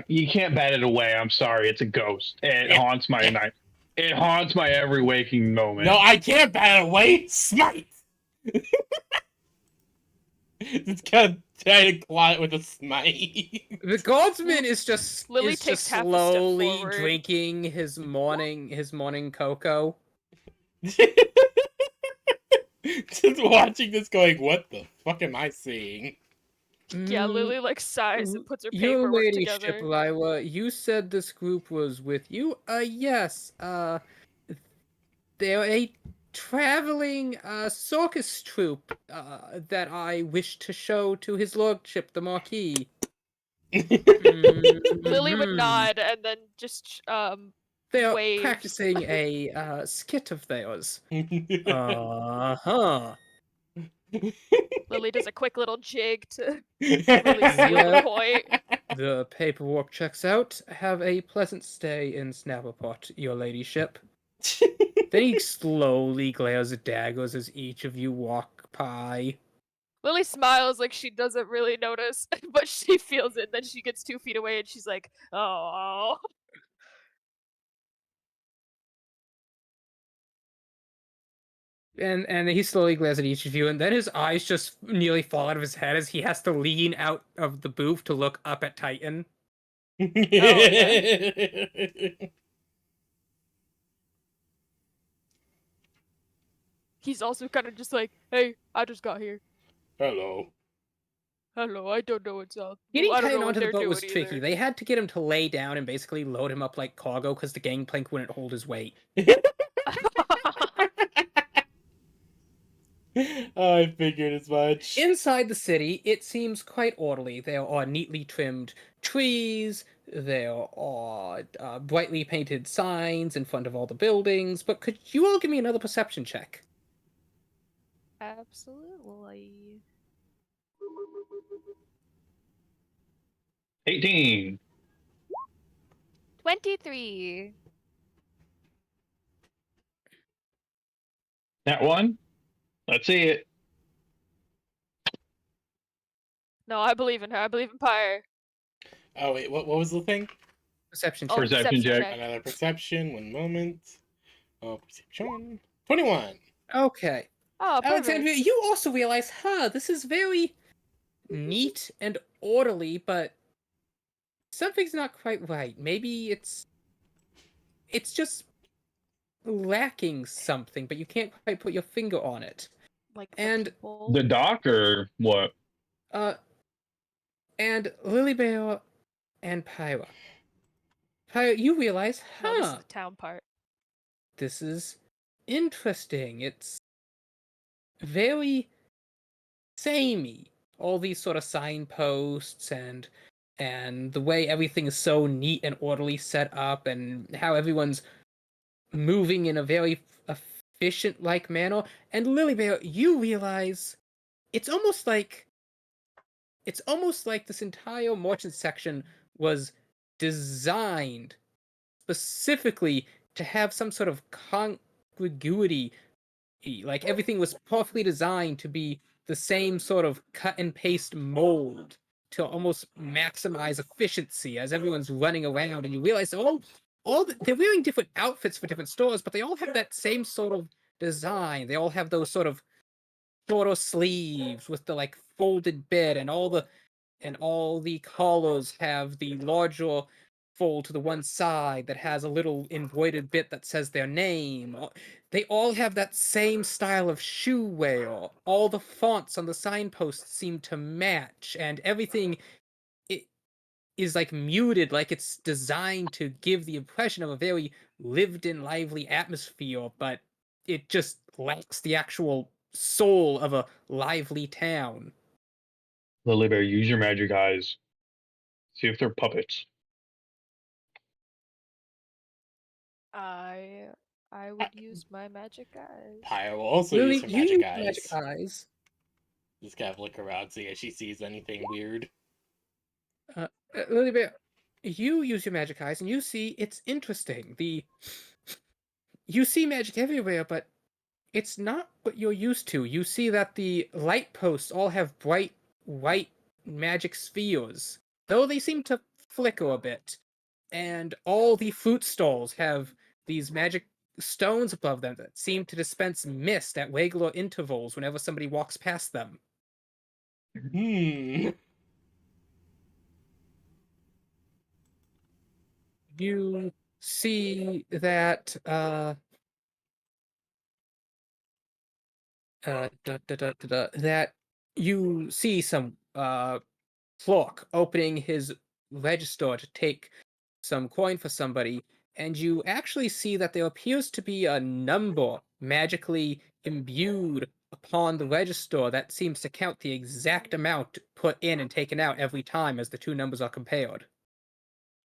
You can't bat it away. I'm sorry. It's a ghost. It haunts my night. It haunts my every waking moment. No, I can't bat it away! Smite! Just kind of try to claw it with a smite. The guardsman is just Lily is takes just half a step slowly forward. drinking his morning cocoa. Just watching this going, what the fuck am I seeing? Yeah, Lily like sighs and puts her Your paperwork ladyship, together. Lila, you said this group was with you? Yes. They're a traveling circus troupe that I wish to show to his lordship, the Marquis. Lily would nod and then just They're waves. practicing a skit of theirs. Uh-huh. Lily does a quick little jig to really seal the point. The paperwork checks out. Have a pleasant stay in Snaperport, your ladyship. Then he slowly glares at daggers as each of you walk by. Lily smiles like she doesn't really notice, but she feels it. Then she gets 2 feet away and she's like, "Oh." And he slowly glares at each of you, and then his eyes just nearly fall out of his head as he has to lean out of the booth to look up at Titan. He's also kind of just like, "Hey, I just got here. Hello. Hello, I don't know what's up. Getting I don't Titan know what onto the they're boat doing was tricky. either." They had to get him to lay down and basically load him up like cargo because the gangplank wouldn't hold his weight. I figured as much. Inside the city, it seems quite orderly. There are neatly trimmed trees, there are brightly painted signs in front of all the buildings, but could you all give me another perception check? Absolutely. 18. 23. That one? Let's see it. No, I believe in her. I believe in Pyre. Oh wait, what was the thing? Perception Oh, check. Perception check. Another perception. 1 moment. Oh, perception. 21. Okay. Oh, Alexandria, perfect. you also realize, this is very neat and orderly, but something's not quite right. Maybe it's just lacking something, but you can't quite put your finger on it. Like the And people. The dock or what? And Lilybell and Pyra. Pyra, you realize, No, this is the town part. this is interesting. It's very samey. All these sort of signposts and the way everything is so neat and orderly set up, and how everyone's moving in a very efficient like manner. And Lilybell, you realize it's almost like this entire merchant section was designed specifically to have some sort of congruity. Like everything was perfectly designed to be the same sort of cut and paste mold to almost maximize efficiency as everyone's running around, and you realize they're wearing different outfits for different stores, but they all have that same sort of design. They all have those sort of shorter sleeves with the like folded bit, and all the collars have the larger fold to the one side that has a little embroidered bit that says their name. They all have that same style of shoe wear. All the fonts on the signposts seem to match, and everything is like muted, like it's designed to give the impression of a very lived in, lively atmosphere, but it just lacks the actual soul of a lively town. Lilybell, use your magic eyes. See if they're puppets. I would use my magic eyes. Pyre will also Lily, use her you magic use eyes. magic eyes. Just gotta look around, see if she sees anything weird. Lily, you use your magic eyes, and you see it's interesting. You see magic everywhere, but it's not what you're used to. You see that the light posts all have bright white magic spheres, though they seem to flicker a bit. And all the fruit stalls have these magic stones above them that seem to dispense mist at regular intervals whenever somebody walks past them. Hmm. You see that that you see some clerk opening his register to take some coin for somebody, and you actually see that there appears to be a number magically imbued upon the register that seems to count the exact amount put in and taken out every time as the two numbers are compared.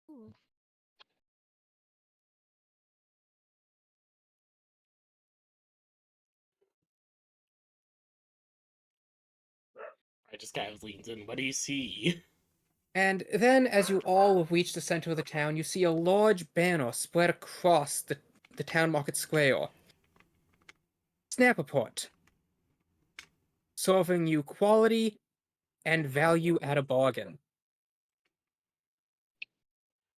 Hmm. I just kind of leans in. What do you see? And then, as you all reach the center of the town, you see a large banner spread across the town market square. Snaperport. Serving you quality and value at a bargain.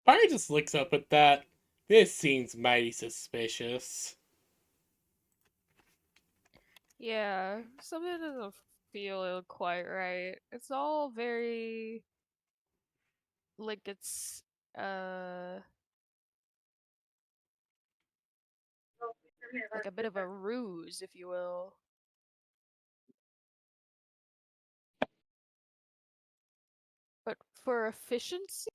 Pyre just looks up at that. This seems mighty suspicious. Yeah, something doesn't feel quite right. It's all very like it's like a bit of a ruse, if you will. But for efficiency,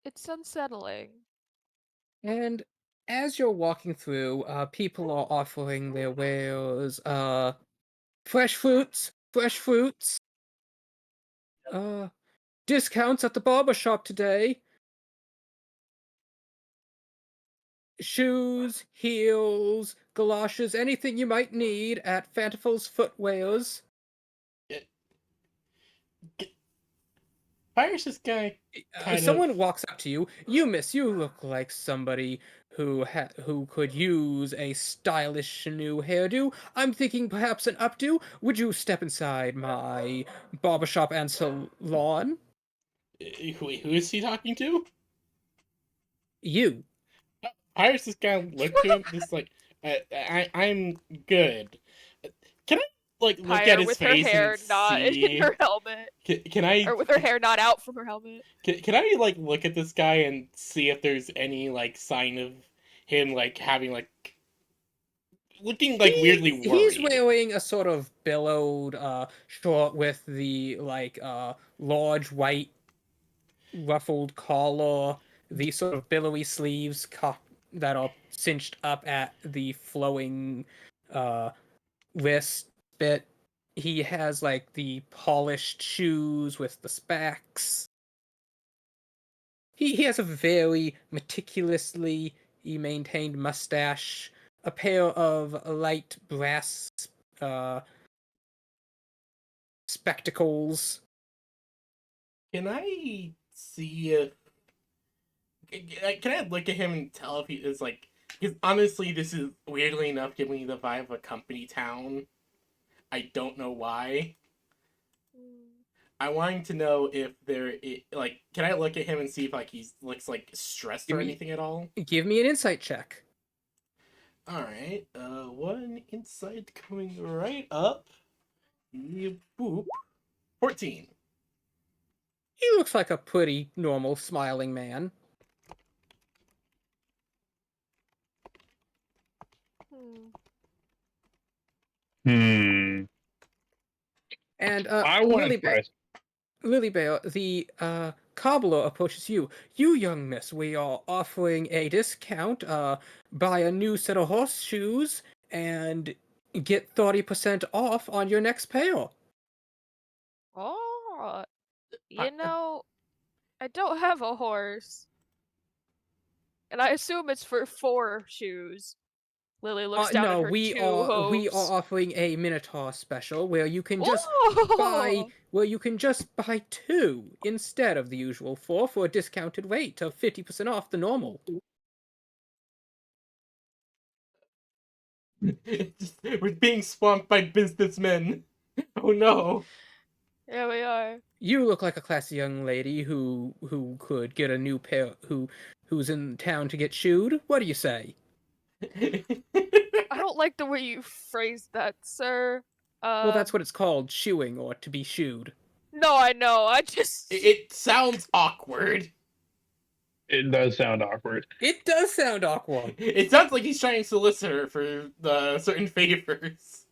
it's unsettling. And as you're walking through, people are offering their wares. Fresh fruits. Uh, discounts at the barber shop today. shoes, heels, galoshes, anything you might need at Fantiful's Footwears. Why is this guy Someone walks up to you. You, miss, you look like somebody who could use a stylish new hairdo. I'm thinking perhaps an updo. Would you step inside my barbershop and salon? who is he talking to? You. Why does this guy look to him just like I'm good? Can I look Pyre at his with face her hair and not see? in her helmet, Can I or with her hair not out from her helmet? can I look at this guy and see if there's any sign of him having looking weirdly worried? He's wearing a sort of billowed short with the large white ruffled collar, the sort of billowy sleeves that are cinched up at the flowing wrist bit. He has the polished shoes with the specs. He has a very meticulously maintained mustache, a pair of light brass spectacles. Can I see if can I look at him and tell if he is because honestly this is weirdly enough giving me the vibe of a company town. I don't know why. I wanted to know if can I look at him and see if he looks stressed or anything at all? Give me an insight check. Alright, one insight coming right up. Boop. 14. He looks like a pretty normal smiling man. Hmm. And I want to try. Lilybear, the cobbler approaches you. You, young miss, we are offering a discount. Buy a new set of horseshoes and get 30% off on your next pair. Oh, you know, I don't have a horse. And I assume it's for 4 shoes. Lily looks down at her we 2 are hooves. offering a Minotaur special where you can just buy 2 instead of the usual 4 for a discounted rate of 50% off the normal. We're being swamped by businessmen. Oh no. Yeah, we are. You look like a classy young lady who could get a new pair who's in town to get shoed. What do you say? I don't like the way you phrased that, sir. Well, that's what it's called, shoeing or to be shoed. No, I know. I just It sounds awkward. It does sound awkward. It does sound awkward. It sounds like he's trying to solicit her for certain favors.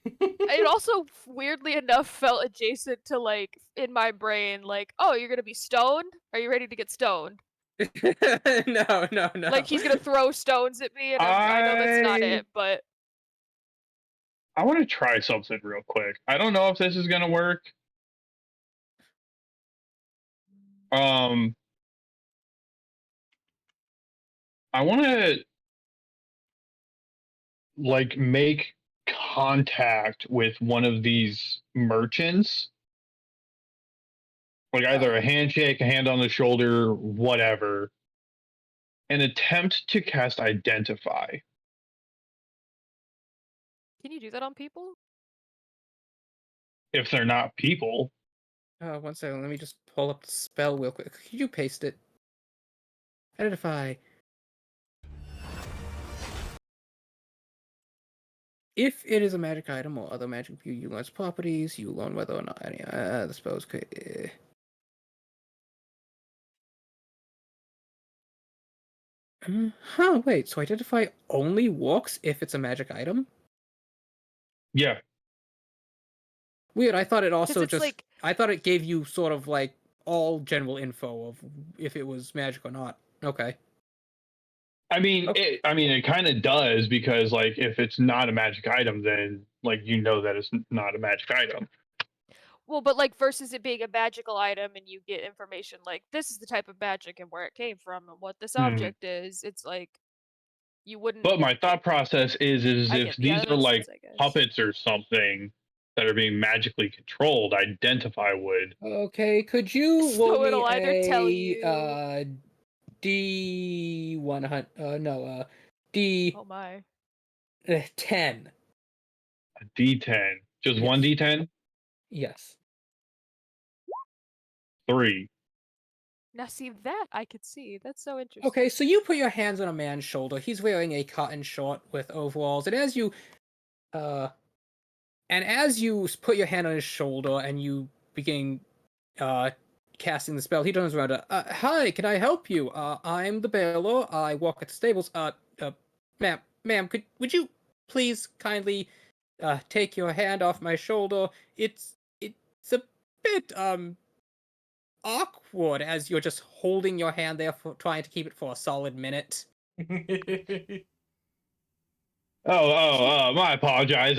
It also weirdly enough felt adjacent to in my brain oh, you're gonna be stoned? Are you ready to get stoned? No. Like he's gonna throw stones at me, and I know that's not it, but I want to try something real quick. I don't know if this is gonna work. I want to make contact with one of these merchants, either a handshake, a hand on the shoulder, whatever, and attempt to cast Identify. Can you do that on people? If they're not people. 1 second, let me just pull up the spell real quick. Could you paste it? Identify. If it is a magic item or other magic you utilize properties, you learn whether or not any the spells could. Wait, so Identify only works if it's a magic item? Yeah. Weird, I thought it also just I thought it gave you sort of all general info of if it was magic or not. Okay. I mean, Okay. It kind of does because, if it's not a magic item, then you know that it's not a magic item. Well, but like versus it being a magical item and you get information like this is the type of magic and where it came from and what this object is. It's like you wouldn't. But my thought process is I if get yeah, these that are makes like sense, I guess. puppets or something that are being magically controlled, Identify would. Okay, could you So roll me it'll either tell a you. D100? No, D10. Oh my. A D10. Just one Yes. D10? Yes. 3. Now see that I could see. That's so interesting. Okay, so you put your hands on a man's shoulder. He's wearing a cotton short with overalls, and as you put your hand on his shoulder and you begin casting the spell, he turns around. Hi, can I help you? I'm the bailiff. I walk at the stables. Ma'am, would you please kindly take your hand off my shoulder? It's a bit awkward as you're just holding your hand there for trying to keep it for a solid minute. My apologies.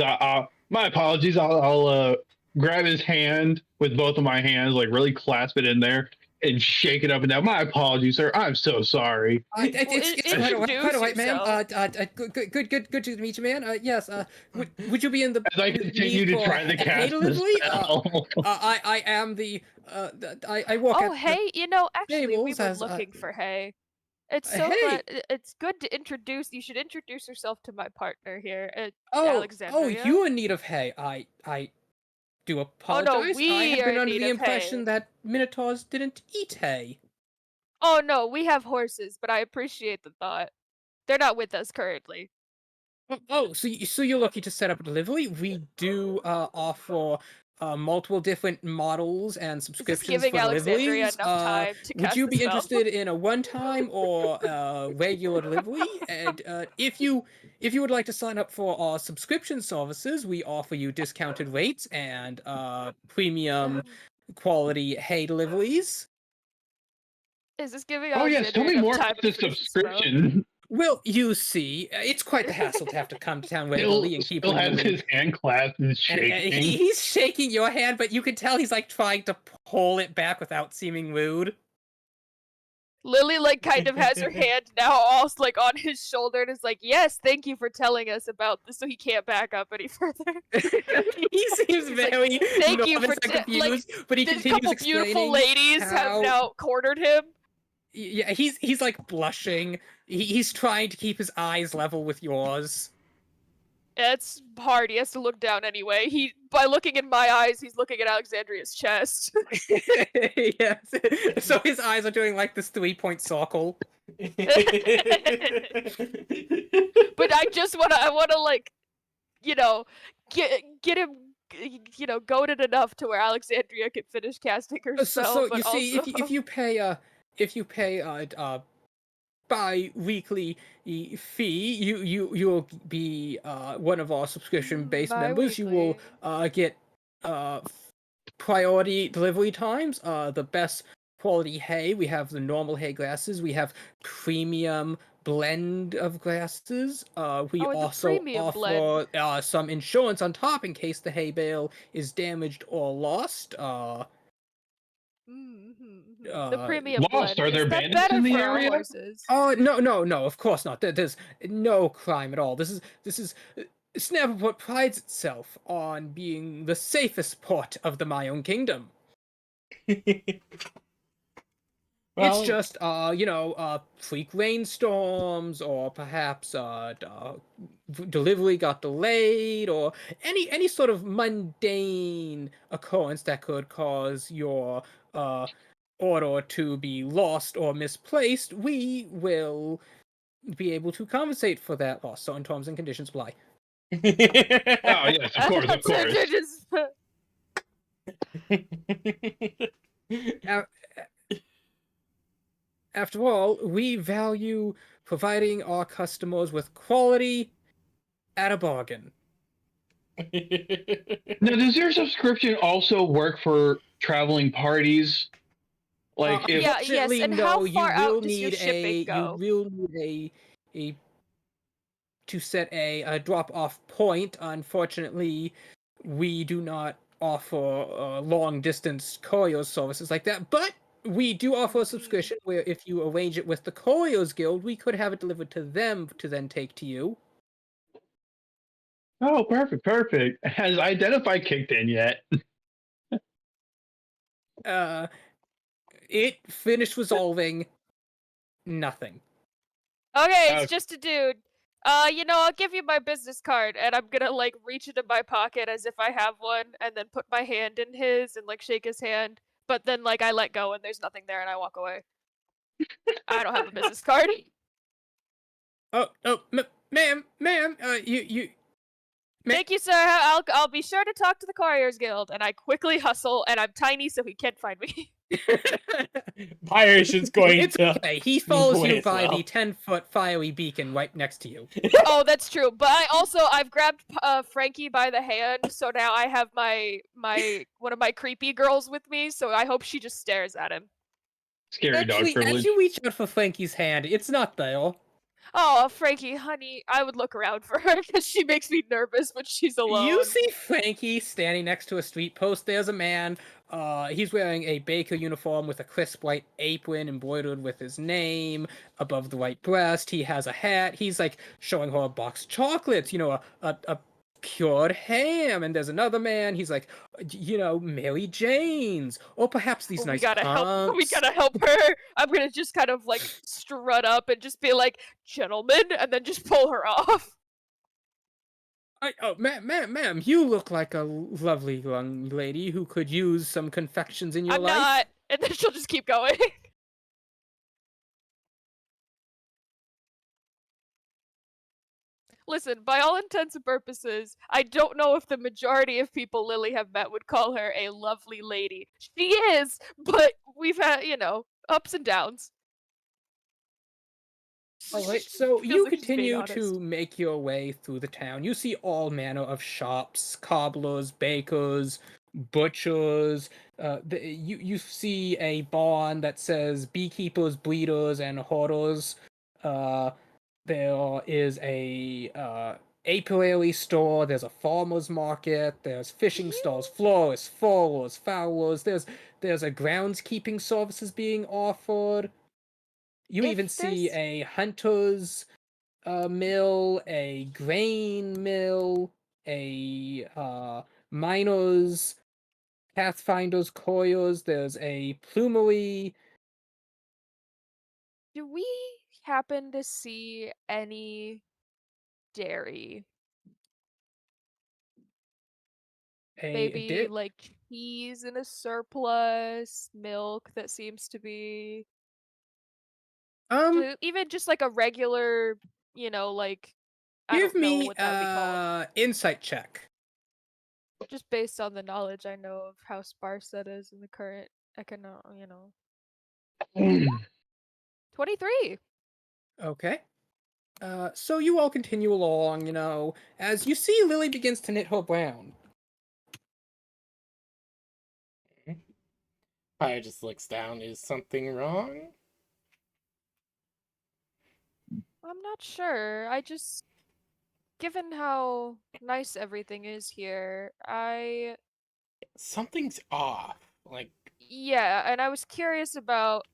My apologies. I'll grab his hand with both of my hands, like really clasp it in there and shake it up and down. My apologies, sir. I'm so sorry. It's quite all right, ma'am. Good to meet you, man. Yes. Would you be in the? As I continue to try to cast the spell. I am the. I walk. Oh, hey, actually, we were as, looking for Hay. It's so Hey! it's good to introduce. You should introduce yourself to my partner here, Oh, Alexandria. you're in need of hay. I do apologize. Oh no, we I had are been in under need the of impression hay. that minotaurs didn't eat hay. Oh no, we have horses, but I appreciate the thought. They're not with us currently. So you're lucky to set up a delivery. We do offer multiple different models and Just subscriptions giving for Alexandria deliveries. enough time to Would cast you the be spell. interested in a one-time or regular delivery? And if you would like to sign up for our subscription services, we offer you discounted rates and premium quality hay deliveries. Is this giving Oh Alexandria yes, tell me enough more time about to the finish the spell? subscription. Well, you see, it's quite the hassle to have to come to town regularly and keep Still has renewing. his hand clasped and And shaking. he's shaking your hand, but you can tell he's like trying to pull it back without seeming rude. Lily like kind of has her hand now also like on his shoulder and is like, "Yes, thank you for telling us about this," so he can't back up any further. He seems He's like, very "Thank you nervous for and confused, but he There's a continues couple explaining beautiful ladies how... have now cornered him. Yeah, he's like blushing. He's trying to keep his eyes level with yours. Yeah, it's hard. He has to look down anyway. By looking in my eyes, he's looking at Alexandria's chest. Yes. So his eyes are doing like this 3-point circle. But I wanna like, get him, goaded enough to where Alexandria can finish casting her spell. So but you see, also... if you pay bi-weekly fee, you'll be one of our subscription-based members. You will get priority delivery times, the best quality hay. We have the normal hay grasses. We have premium blend of grasses. We also offer some insurance on top in case the hay bale is damaged or lost. The premium Lost. blend. Are there Is that bandits better in the for our area? horses? Oh no, of course not. There's no crime at all. This is Snaperport prides itself on being the safest port of the Miowne Kingdom. It's just freak rainstorms, or perhaps delivery got delayed, or any sort of mundane occurrence that could cause your order to be lost or misplaced. We will be able to compensate for that loss. So, in terms and conditions apply. Oh yes, of course. After all, we value providing our customers with quality at a bargain. Now, does your subscription also work for traveling parties? Like, yes. And how far out does your shipping go? You will need a to set a drop-off point. Unfortunately, we do not offer long distance courier services like that, but we do offer a subscription where if you arrange it with the Couriers Guild, we could have it delivered to them to then take to you. Oh, perfect, perfect. Has Identify kicked in yet? It finished resolving nothing. Okay, it's Okay. just a dude. I'll give you my business card, and I'm gonna like reach into my pocket as if I have one, and then put my hand in his and like shake his hand. But then like I let go, and there's nothing there, and I walk away. I don't have a business card. Ma'am, you, Thank you, sir. I'll be sure to talk to the Couriers Guild, and I quickly hustle, and I'm tiny, so he can't find me. Piration's going it's to. okay. He follows away you as by well. the 10-foot fiery beacon right next to you. Oh, that's true. But I've grabbed Frankie by the hand, so now I have my one of my creepy girls with me. So I hope she just stares at him. Scary dog Actually, privilege. as you reach out for Frankie's hand, it's not there. Oh, Frankie, honey, I would look around for her because she makes me nervous when she's alone. You see Frankie standing next to a street post. There's a man. He's wearing a baker uniform with a crisp white apron embroidered with his name above the right breast. He has a hat. He's like showing her a box of chocolates, a cured ham. And there's another man. He's like, Mary Jane's, or perhaps these nice We gotta pumps. help her. I'm gonna just kind of like strut up and just be like, gentlemen, and then just pull her off. Ma'am, you look like a lovely young lady who could use some confections in your I'm life. not. And then she'll just keep going. Listen, by all intents and purposes, I don't know if the majority of people Lily have met would call her a lovely lady. She is, but we've had, ups and downs. All right, so Feels you like she's being continue honest. to make your way through the town. You see all manner of shops, cobblers, bakers, butchers. You see a barn that says beekeepers, breeders, and hoarders. There is a apiary store. There's a farmer's market. There's fishing stalls, florists, furrowers, fowlers. There's a groundskeeping services being offered. You If even see there's- a hunter's mill, a grain mill, a miner's, pathfinder's coils. There's a plumery. Do we happen to see any dairy? Maybe like cheese in a surplus, milk that seems to be even just like a regular, like I Give don't know me what that would be called. insight check. Just based on the knowledge I know of how sparse that is in the current 23. Okay. So you all continue along, as you see Lily begins to knit her brow. Fire just looks down. Is something wrong? I'm not sure. Given how nice everything is here, Something's off. Like, yeah, and I was curious about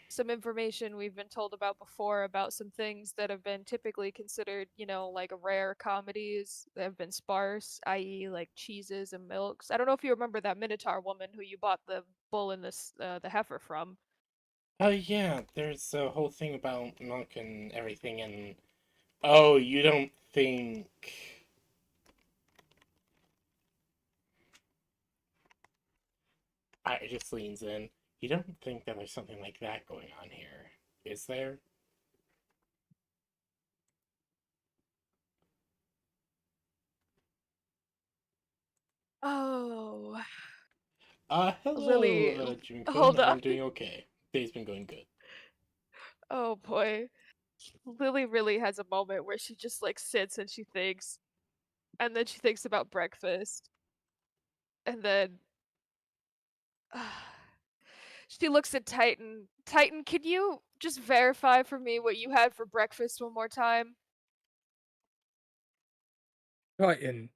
some information we've been told about before about some things that have been typically considered, like rare comedies that have been sparse, i.e., like cheeses and milks. I don't know if you remember that Minotaur woman who you bought the bull and the heifer from. oh yeah, there's a whole thing about milk and everything, and oh, you don't think. I just leans in. You don't think that there's something like that going on here, is there? Oh, Hello, Lily, June-kun. hold on. I'm doing okay. Day's been going good. Oh boy. Lily really has a moment where she just like sits and she thinks, and then she thinks about breakfast, and then she looks at Titan. Titan, can you just verify for me what you had for breakfast one more time? Titan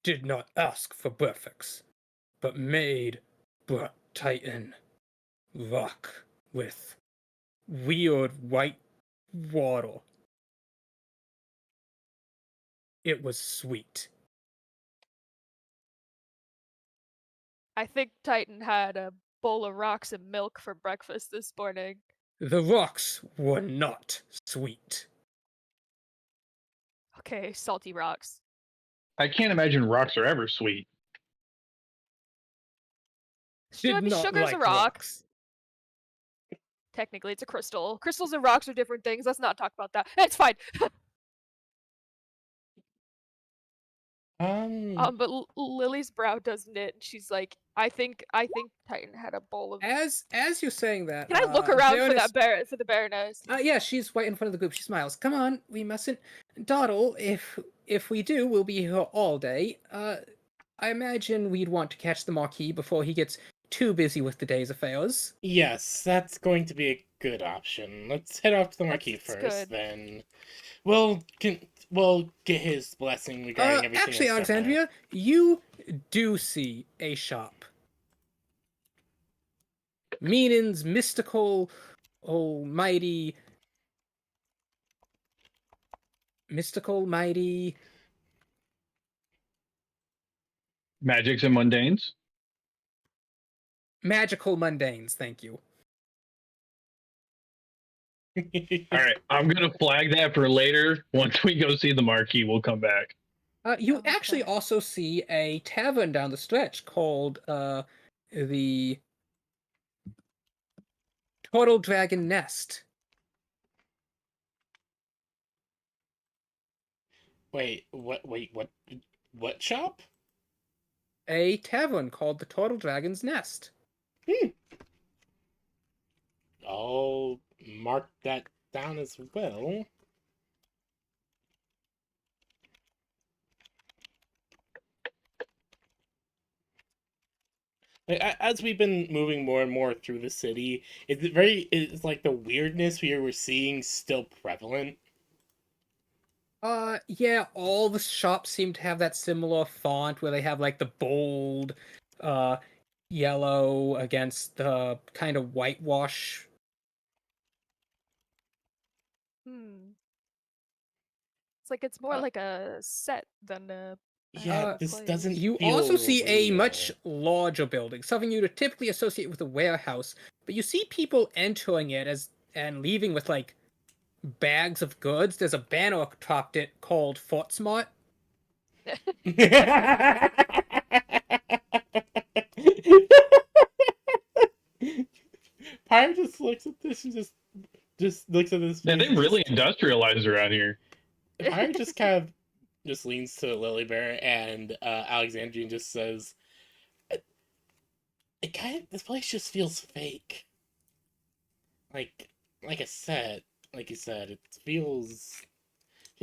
did not ask for breakfast. but made but Titan rock with weird white water. It was sweet. I think Titan had a bowl of rocks and milk for breakfast this morning. The rocks were not sweet. Okay, salty rocks. I can't imagine rocks are ever sweet. Did not Sugar's like a rock. rocks. Technically, it's a crystal. Crystals and rocks are different things. Let's not talk about that. It's fine. But Lily's brow does knit, and she's like, I think Titan had a bowl of. As you're saying that, Can I look around for Baroness- that for the Baroness? yeah, she's right in front of the group. She smiles. Come on, we mustn't dawdle. If we do, we'll be here all day. I imagine we'd want to catch the Marquis before he gets too busy with the day's affairs. Yes, that's going to be a good option. Let's head off to the Marquis That's first, good. then we'll get his blessing regarding everything. Actually, that's happening. Alexandria, you do see a shop. Meaning's mystical, mighty, Magics and mundanes. magical mundanes. Thank you. All right, I'm gonna flag that for later. Once we go see the Marquis, we'll come back. You Okay. actually also see a tavern down the stretch called the Turtle Dragon Nest. Wait, what? Wait, what? What shop? A tavern called the Turtle Dragon's Nest. I'll mark that down as well. As we've been moving more and more through the city, it's like the weirdness we're seeing still prevalent. Yeah, all the shops seem to have that similar font where they have like the bold, yellow against the kind of whitewash. It's like it's more like a set than a. Yeah, this place. doesn't. You feel also see a real. much larger building, something you would typically associate with a warehouse, but you see people entering it and leaving with like bags of goods. There's a banner atop it called Fort Smart. Pyre just looks at this and just looks at this. Yeah, they really industrialized around here. Pyre just kind of just leans to Lily Bear and Alexandrian just says, this place just feels fake. Like I said, like you said, it feels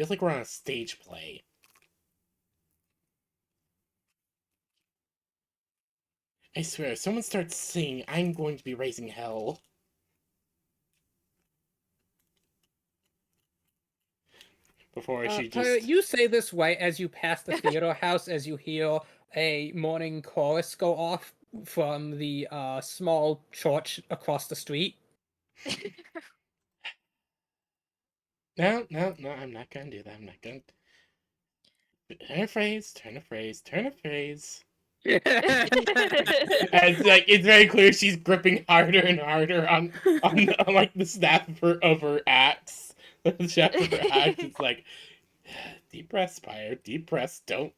like we're on a stage play. I swear, if someone starts singing, I'm going to be raising hell. Before she just... You say this right as you pass the theater house, as you hear a morning chorus go off from the small church across the street. No, I'm not gonna do that. I'm not gonna... Turn a phrase. And it's very clear she's gripping harder and harder on like the staff of her axe. The shaft of her axe. It's like, deep breaths, Pyre. Deep breaths. Do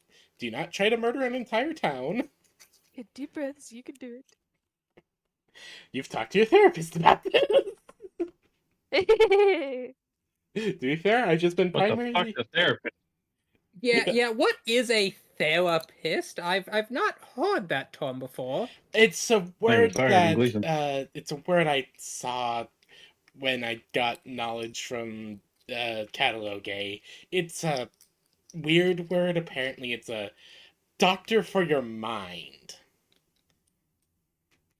not try to murder an entire town. Get deep breaths. You can do it. You've talked to your therapist about this. To be fair, I've just been What primarily... the fuck, the therapist? Yeah. What is a therapist? I've not heard that term before. It's a word Byron Gleason. it's a word I saw when I got knowledge from Catalogue. It's a weird word. Apparently, it's a doctor for your mind.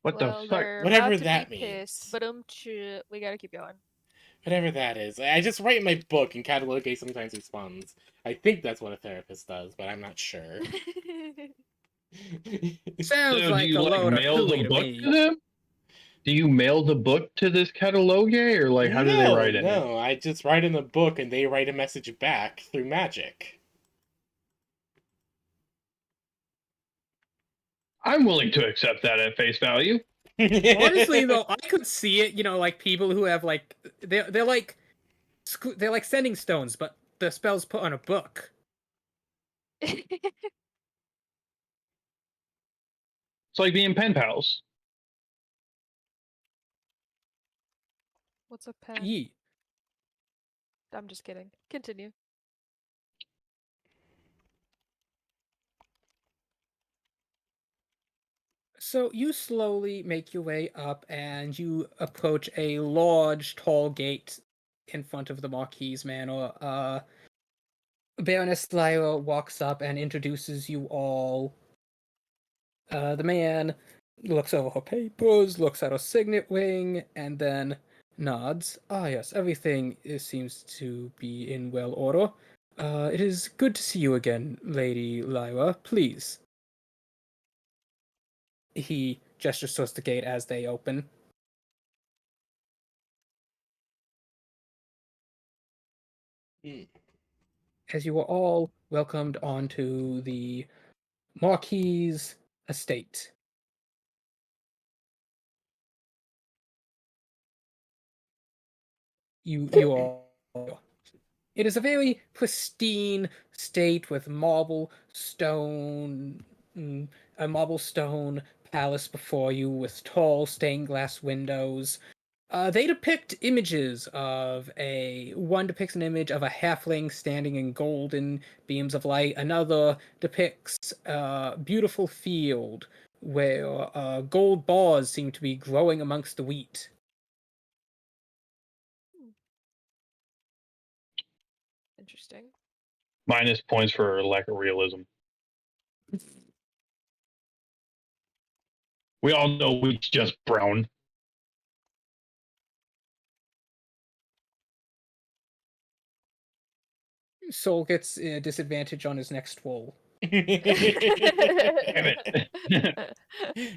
What the fuck? they're Whatever about to that be means. pissed, but we gotta keep going. Whatever that is. I just write in my book, and Catalogue sometimes responds. I think that's what a therapist does, but I'm not sure. Sounds So like do you a like load of mail hooey the to book me. to them? Do you mail the book to this catalogue, or like how do they write it? No, I just write in the book and they write a message back through magic. I'm willing to accept that at face value. Honestly, though, I could see it. Like people who have like they're like sending stones, but the spell's put on a book. It's like being pen pals. What's a pen? Yee. I'm just kidding. Continue. So you slowly make your way up, and you approach a large, tall gate in front of the Marquis Manor. Baroness Lyra walks up and introduces you all. The man looks over her papers, looks at her signet ring, and then nods. Ah, yes, everything seems to be in well order. It is good to see you again, Lady Lyra. Please. He gestures towards the gate as they open. As you are all welcomed onto the Marquis' estate. You all. It is a very pristine state with a marble stone palace before you with tall stained glass windows. They depict images of one depicts an image of a halfling standing in golden beams of light. Another depicts a beautiful field where gold bars seem to be growing amongst the wheat. Interesting. Minus points for lack of realism. We all know wheat's just brown. Soul gets a disadvantage on his next roll. Damn it.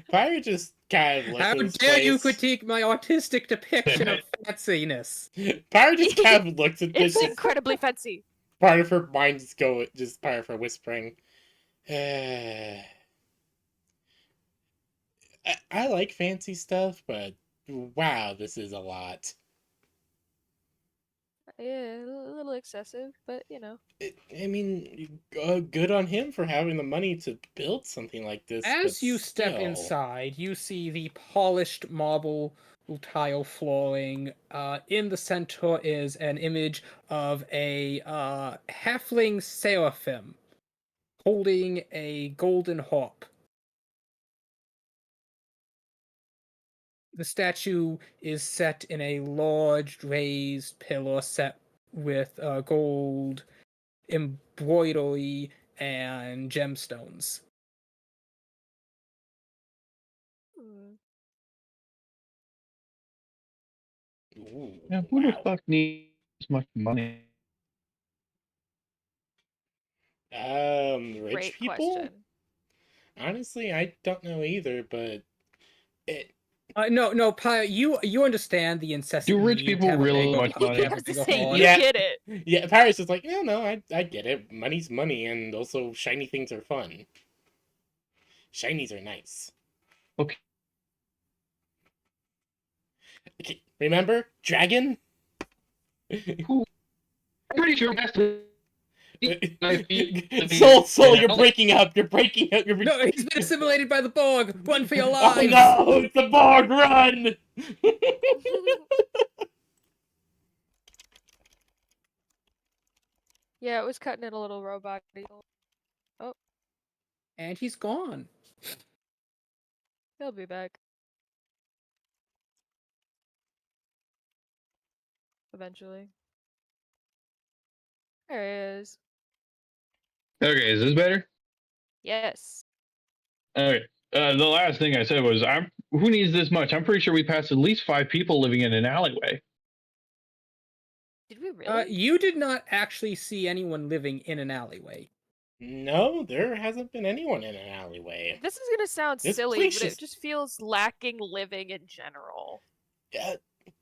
Pirate just kind of looks How at this dare you place. critique my artistic depiction of fanciness? Pirate just kind of looks at this. It's incredibly fancy. Part of her mind just part of her whispering. I like fancy stuff, but wow, this is a lot. Yeah, a little excessive, but you know. I mean, good on him for having the money to build something like this. As you step still. inside, you see the polished marble tile flooring. In the center is an image of a halfling seraphim holding a golden harp. The statue is set in a large raised pillar set with gold embroidery and gemstones. Hmm. Ooh, Yeah, who the wow. fuck needs much money? Rich Great people? question. Honestly, I don't know either, but No, Pyre, you understand the incessant Do rich need people to have a really bigger, much money? to have I a was to bigger say, heart. you Yeah. get it. yeah, Pirate's just like, no, I get it. Money's money, and also shiny things are fun. Shinies are nice. Okay. Okay, remember Dragon? Who? I'm pretty sure that's the. Soul, you're breaking up. You're breaking up. You're No, he's been assimilated by the Borg. Run for your Oh lives! no! It's the Borg! Run! Yeah, it was cutting it a little robot. Oh, And he's gone. he'll be back. Eventually. There he is. Okay, is this better? Yes. Okay. The last thing I said was, who needs this much? I'm pretty sure we passed at least 5 people living in an alleyway. Did we really? You did not actually see anyone living in an alleyway. No, there hasn't been anyone in an alleyway. This is gonna sound This silly, place but it just- just feels lacking living in general. Yeah,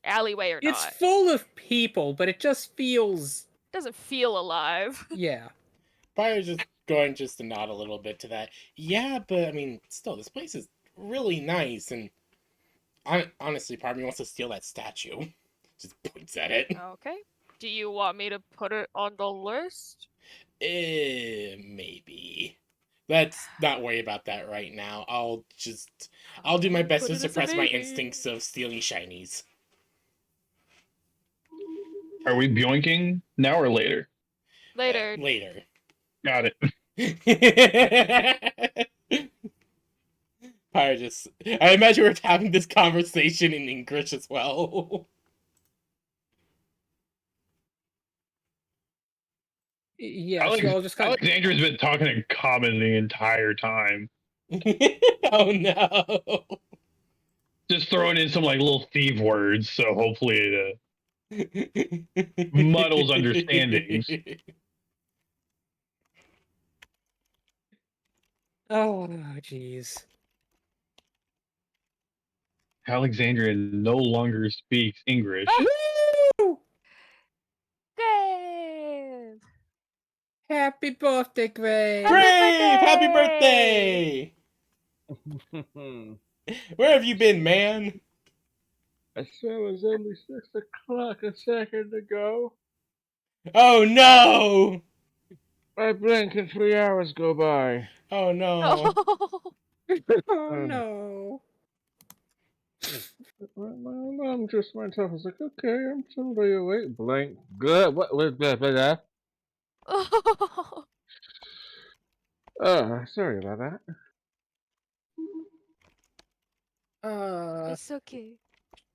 Alleyway or It's not. full of people, but it just feels, It doesn't feel alive. yeah. Fire's just going just to nod a little bit to that. Yeah, but I mean, still, this place is really nice, and honestly, part of me wants to steal that statue. Just points at it. Okay. Do you want me to put it on the list? Maybe. Let's not worry about that right now. I'll do my best Put to it as a suppress my maybe. instincts of stealing shinies. Are we boinking now or later? Later. Later. Got it. I imagine we're having this conversation in English as well. Yeah, so I'll just kind of... Alexandra's been talking in common the entire time. Oh no. Just throwing in some like little thief words, so hopefully it muddles understandings. Oh, jeez. Alexandria no longer speaks English. Woo! Yay! Happy birthday, Gray! Brave! Happy birthday! birthday! Where have you been, man? I said it was only 6 o'clock a second ago. Oh no! I blink and 3 hours go by. Oh no. Oh no. My alarm just went off. I was like, okay, I'm totally awake. Blink. Good. What was that? Sorry about that. It's okay.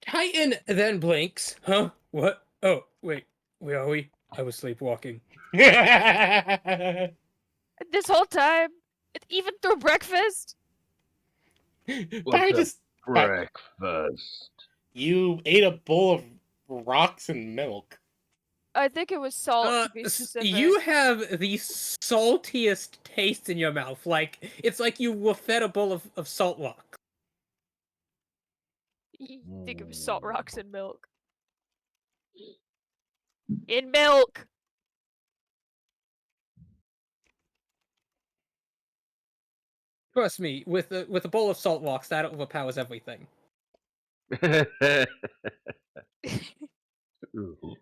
Titan then blinks. Huh? What? Oh, wait. Where are we? I was sleepwalking. This whole time, even through breakfast. Fire just Breakfast. You ate a bowl of rocks and milk. I think it was salt to be specific. You have the saltiest taste in your mouth. Like, it's like you were fed a bowl of salt rock. You think it was salt rocks and milk. In milk. Trust me, with a bowl of salt rocks, that overpowers everything. Ooh.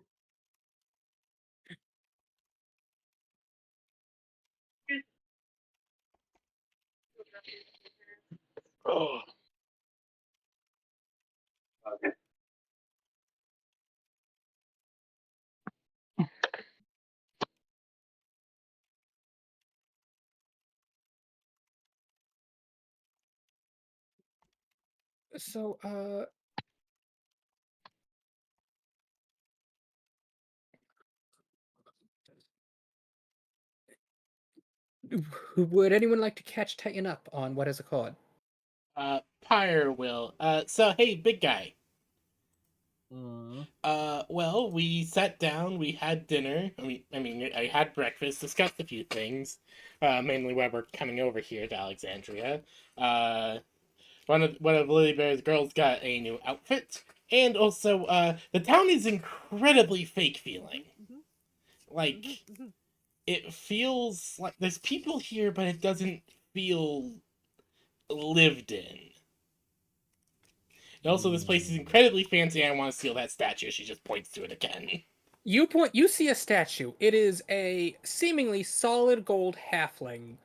Oh. So, would anyone like to catch Titan up on what is occurred? Pyre will. So hey, big guy. Mm. Well, we sat down, we had dinner. I had breakfast, discussed a few things. Mainly why we're coming over here to Alexandria. One of Lily Bear's girls got a new outfit, and also, the town is incredibly fake feeling. Like, it feels like there's people here, but it doesn't feel lived in. And also, this place is incredibly fancy, and I want to steal that statue. She just points to it again. You see a statue. It is a seemingly solid gold halfling,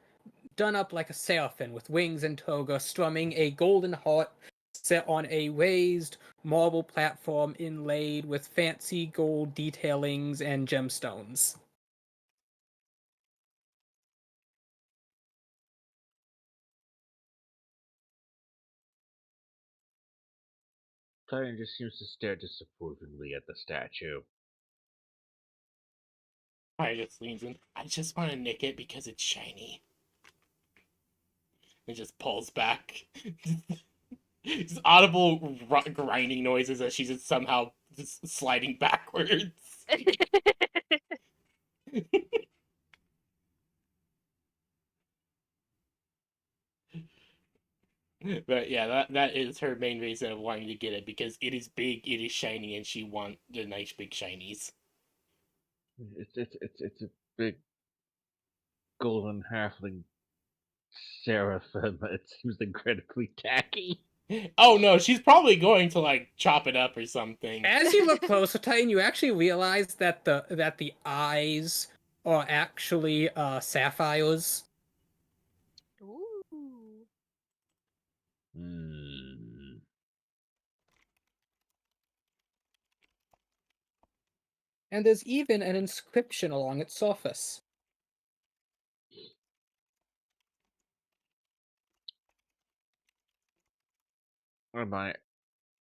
done up like a seraphim with wings and toga, strumming a golden harp set on a raised marble platform inlaid with fancy gold detailings and gemstones. Titan just seems to stare disapprovingly at the statue. I just leans in. I just want to nick it because it's shiny. And just pulls back. Just audible grinding noises as she's just somehow just sliding backwards. But yeah, that is her main reason of wanting to get it, because it is big, it is shiny, and she wants the nice big shinies. It's a big golden halfling seraphim. It seems incredibly tacky. Oh no, she's probably going to like chop it up or something. As you look closer, Titan, you actually realize that the eyes are actually sapphires. Ooh. Hmm. And there's even an inscription along its surface. Am I?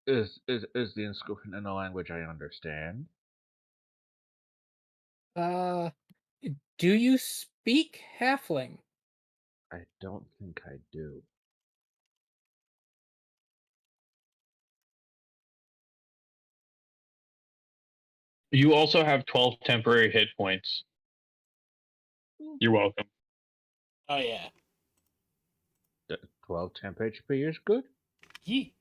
Is the inscription in a language I understand? Uh, do you speak Halfling? I don't think I do. You also have 12 temporary hit points. You're welcome. Oh yeah. 12 temp HP is good. Yee.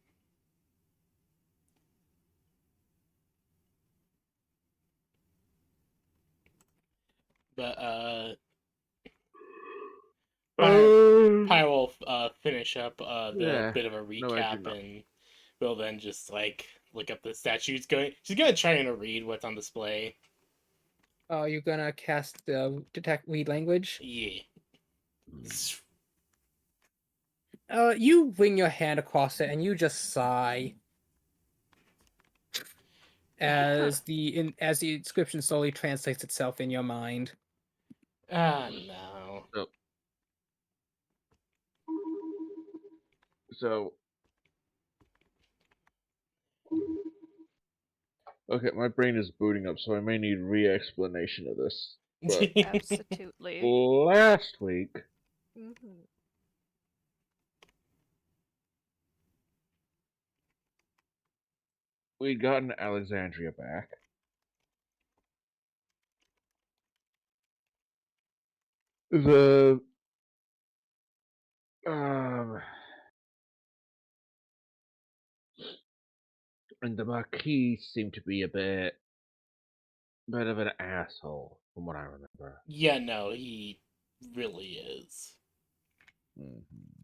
But Pyre will finish up the Yeah. bit of a No, I do recap, not. and will then just like look up the statues. She's gonna try and read what's on display. Oh, you're gonna cast the detect read language? Yeah. You wring your hand across it and you just sigh as as the inscription slowly translates itself in your mind. Ah no. So, okay, my brain is booting up, so I may need re-explanation of this. But Absolutely. last week, Mm-hmm. we'd gotten Alexandria back. The and the Marquis seemed to be a bit of an asshole, from what I remember. Yeah, no, he really is. Mm-hmm.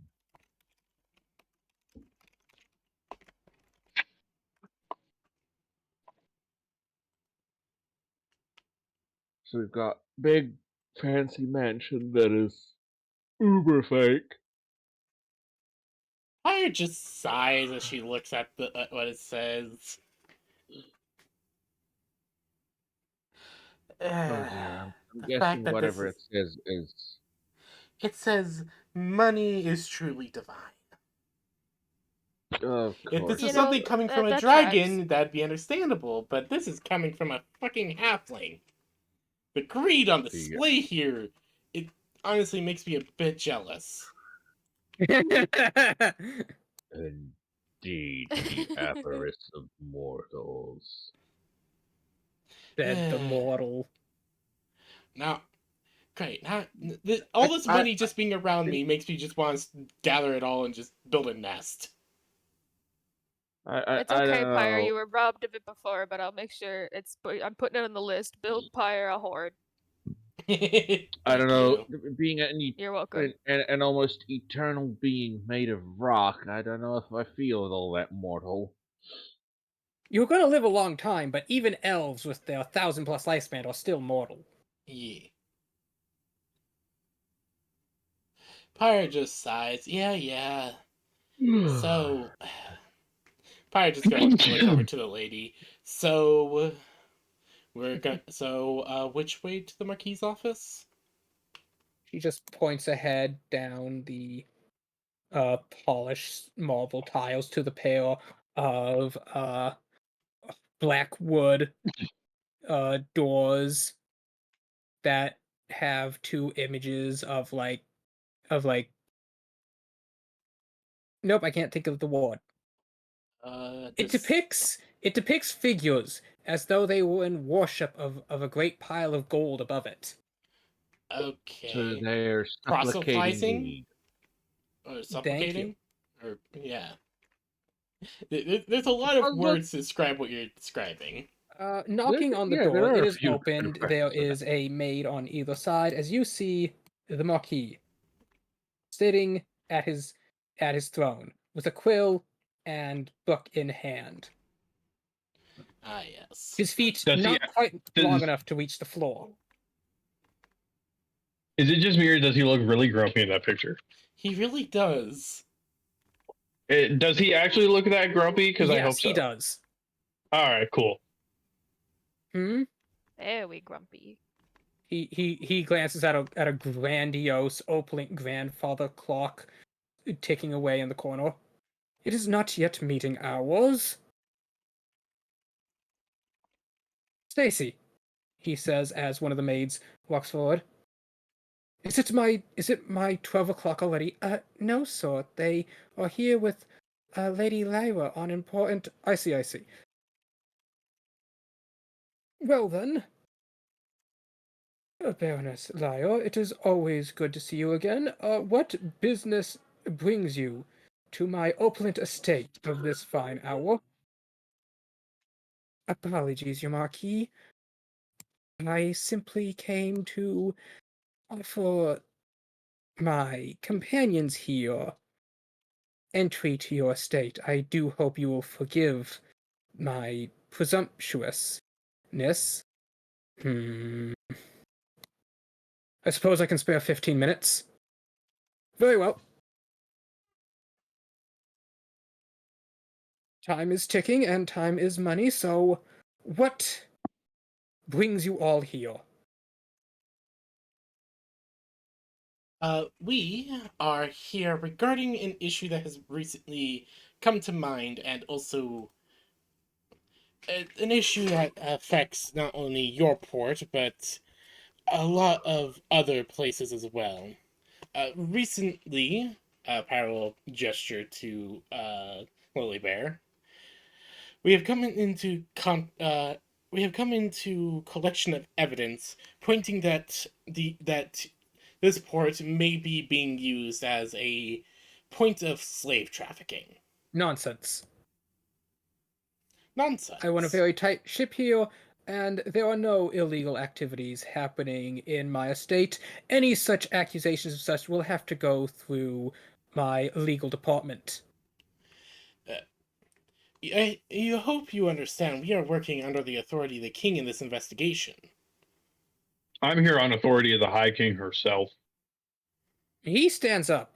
So we've got big fancy mansion that is uber fake. Pyre just sighs as she looks at the what it says. Oh dear, I'm The fact guessing that this whatever is, it says is. it says money is truly divine. Of If this course. is You know, something coming from a that tracks. dragon, that'd be understandable, but this is coming from a fucking halfling. The greed on display here, it honestly makes me a bit jealous. Indeed, the avarice of mortals. Said the mortal. Now, great. Now, all this money just being around me makes me just want to gather it all and just build a nest. It's okay, Pyre. You were robbed of it before, but I'll make sure I'm putting it on the list. Build Pyre a horde. I don't know. Being You're welcome. an almost eternal being made of rock, I don't know if I feel all that mortal. You're gonna live a long time, but even elves with their 1,000+ lifespan are still mortal. Yeah. Pyre just sighs. Yeah. So, Pyre just goes to look over to the lady. So, which way to the Marquis' office? She just points ahead down the polished marble tiles to the pair of black wood doors that have two images of nope, I can't think of the word. It depicts figures as though they were in worship of a great pile of gold above it. Okay. So they're supplicating Proselytizing? need. Or Thank you. supplicating? Or yeah. There's a lot of Look, words to describe what you're describing. Knocking on the yeah, there door, are it a is few opened. different There questions. is a maid on either side. As you see, the Marquis sitting at his throne with a quill and book in hand. Ah, yes. His feet Does he? not quite long Does, enough to reach the floor. is it just me or does he look really grumpy in that picture? He really does. Does he actually look that grumpy? Because I Yes, hope he so. does. All right, cool. Hmm. Very grumpy. He glances at a grandiose opulent grandfather clock ticking away in the corner. It is not yet meeting hours. Stacy, he says as one of the maids walks forward. Is it my 12 o'clock already? No, sir. They are here with Lady Lyra on important. I see. Well then, Baroness Lyra, it is always good to see you again. What business brings you to my opulent estate of this fine hour? Apologies, your Marquis. I simply came to offer my companions here entry to your estate. I do hope you will forgive my presumptuousness. Hmm. I suppose I can spare 15 minutes. Very well. Time is ticking and time is money, so what brings you all here? We are here regarding an issue that has recently come to mind, and also an issue that affects not only your port, but a lot of other places as well. Recently, parallel gesture to Lily Bear, we have come into we have come into collection of evidence pointing that this port may be being used as a point of slave trafficking. Nonsense. Nonsense. I run a very tight ship here, and there are no illegal activities happening in my estate. Any such accusations of such will have to go through my legal department. You hope you understand we are working under the authority of the king in this investigation. I'm here on authority of the High King herself. He stands up.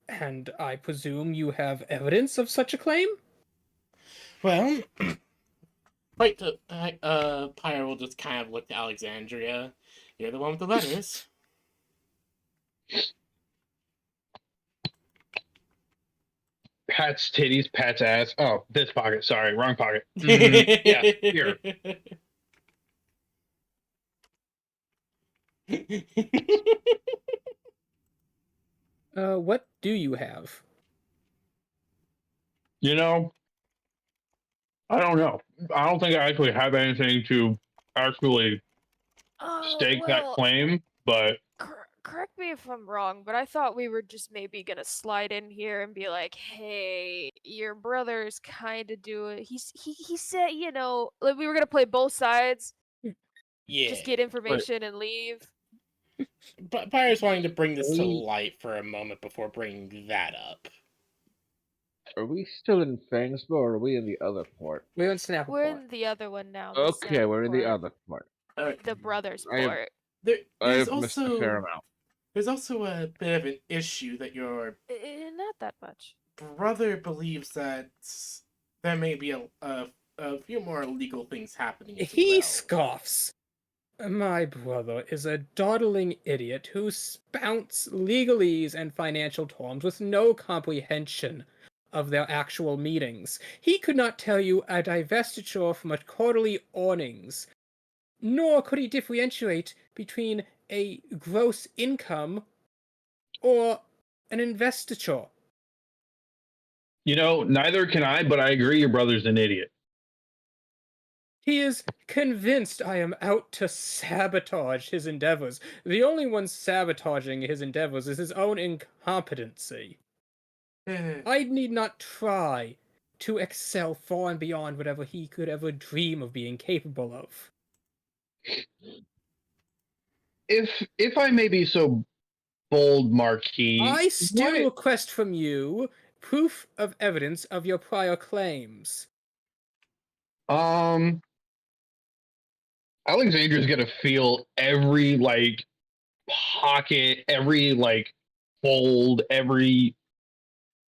And I presume you have evidence of such a claim? Well, right to Pyre will just kind of look to Alexandria. You're the one with the letters. Pat's titties, Pat's ass. Oh, this pocket. Sorry, wrong pocket. Yeah, here. What do you have? You know, I don't know. I don't think I actually have anything to actually stake that Well, claim, but correct me if I'm wrong, but I thought we were just maybe gonna slide in here and be like, "Hey, your brother's kind of doing." He said, like we were gonna play both sides, Yeah. just get information and leave. But Pyre's wanting to bring this to We- light for a moment before bringing that up. Are we still in Fangsbo or are we in the other port? We're in Snaperport. We're in the other one now. The Okay, we're in the Snaperport, other port. the brothers I have- port. There's I've missed a fair also amount. there's also a bit of an issue that your Not that much. brother believes that there may be a few more illegal things happening as He well. scoffs. My brother is a dawdling idiot who spouts legalese and financial terms with no comprehension of their actual meanings. He could not tell you a divestiture from a quarterly earnings, nor could he differentiate between a gross income or an investiture. you know, neither can I, but I agree your brother's an idiot. He is convinced I am out to sabotage his endeavors. The only one sabotaging his endeavors is his own incompetency. I need not try to excel far and beyond whatever he could ever dream of being capable of. If I may be so bold, Marquis, I still what request from you proof of evidence of your prior claims. um Alexandra's gonna feel every like pocket, every like fold, every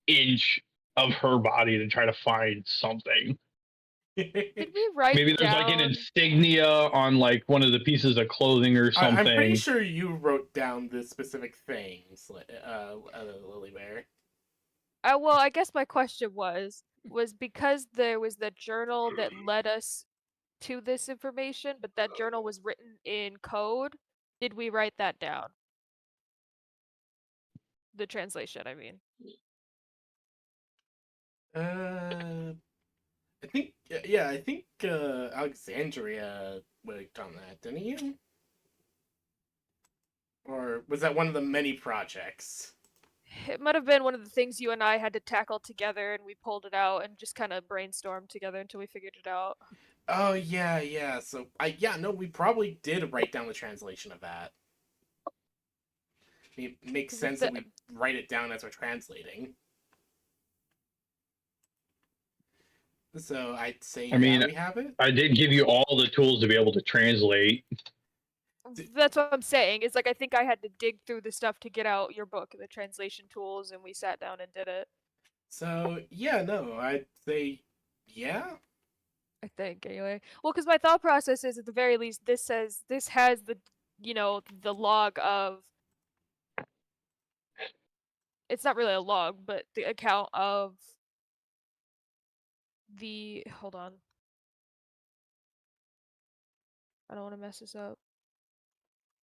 inch of her body to try to find something. Did we write Maybe there's like an down? insignia on like one of the pieces of clothing or I'm pretty something. sure you wrote down the specific things, Lily Bear. Well, I guess my question was because there was the journal that led us to this information, but that journal was written in code. Did we write that down? The translation, I mean. I think, yeah, I think Alexandria worked on that, didn't you? Or was that one of the many projects? It might have been one of the things you and I had to tackle together, and we pulled it out and just kind of brainstormed together until we figured it out. Oh yeah, yeah. So no, we probably did write down the translation of that. It makes 'Cause if sense the that we write it down as we're translating. So I'd say, I yeah, mean, we have it. I did give you all the tools to be able to translate. That's what I'm saying. It's like I think I had to dig through the stuff to get out your book, the translation tools, and we sat down and did it. So yeah, no, I'd say, yeah. I think anyway. Well, because my thought process is at the very least this has the the log of it's not really a log, but the account of the hold on. I don't want to mess this up.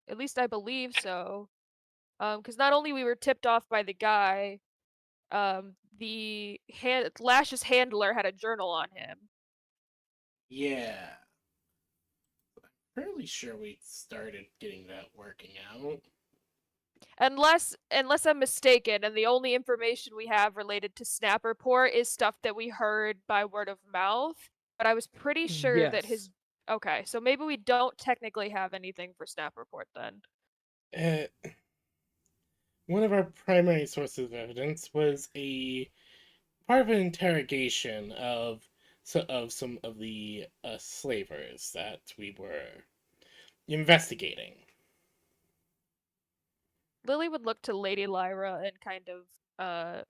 At least I believe so. Because not only we were tipped off by the guy, the Lash's handler had a journal on him. Yeah. Fairly sure we started getting that working out. Unless I'm mistaken, and the only information we have related to Snaperport is stuff that we heard by word of mouth. But I was pretty sure that Yes. his okay, so maybe we don't technically have anything for Snaperport then. One of our primary sources of evidence was a part of an interrogation of some of the slavers that we were investigating. Lily would look to Lady Lyra and kind of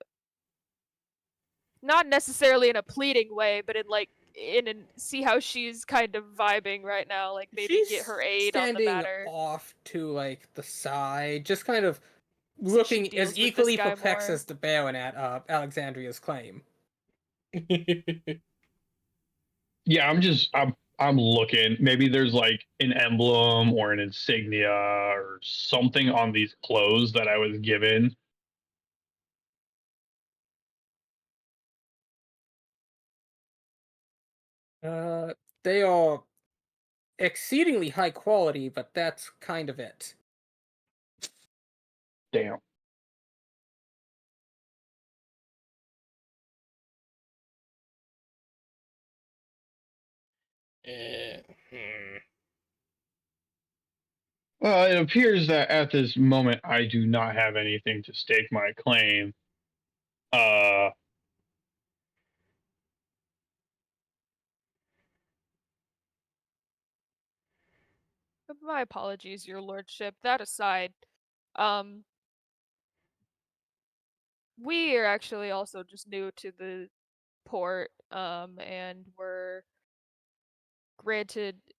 not necessarily in a pleading way, but in like see how she's kind of vibing right now, like maybe get She's her aid on the standing matter. off to like the side, just kind of So she looking as deals with this equally guy perplexed more. as the Baron at Alexandria's claim. Yeah, I'm looking. Maybe there's like an emblem or an insignia or something on these clothes that I was given. Uh, they are exceedingly high quality, but that's kind of it. Damn. uh, hmm. Well, it appears that at this moment I do not have anything to stake my claim. Uh, My apologies, your lordship. That aside, um, we are actually also just new to the port, and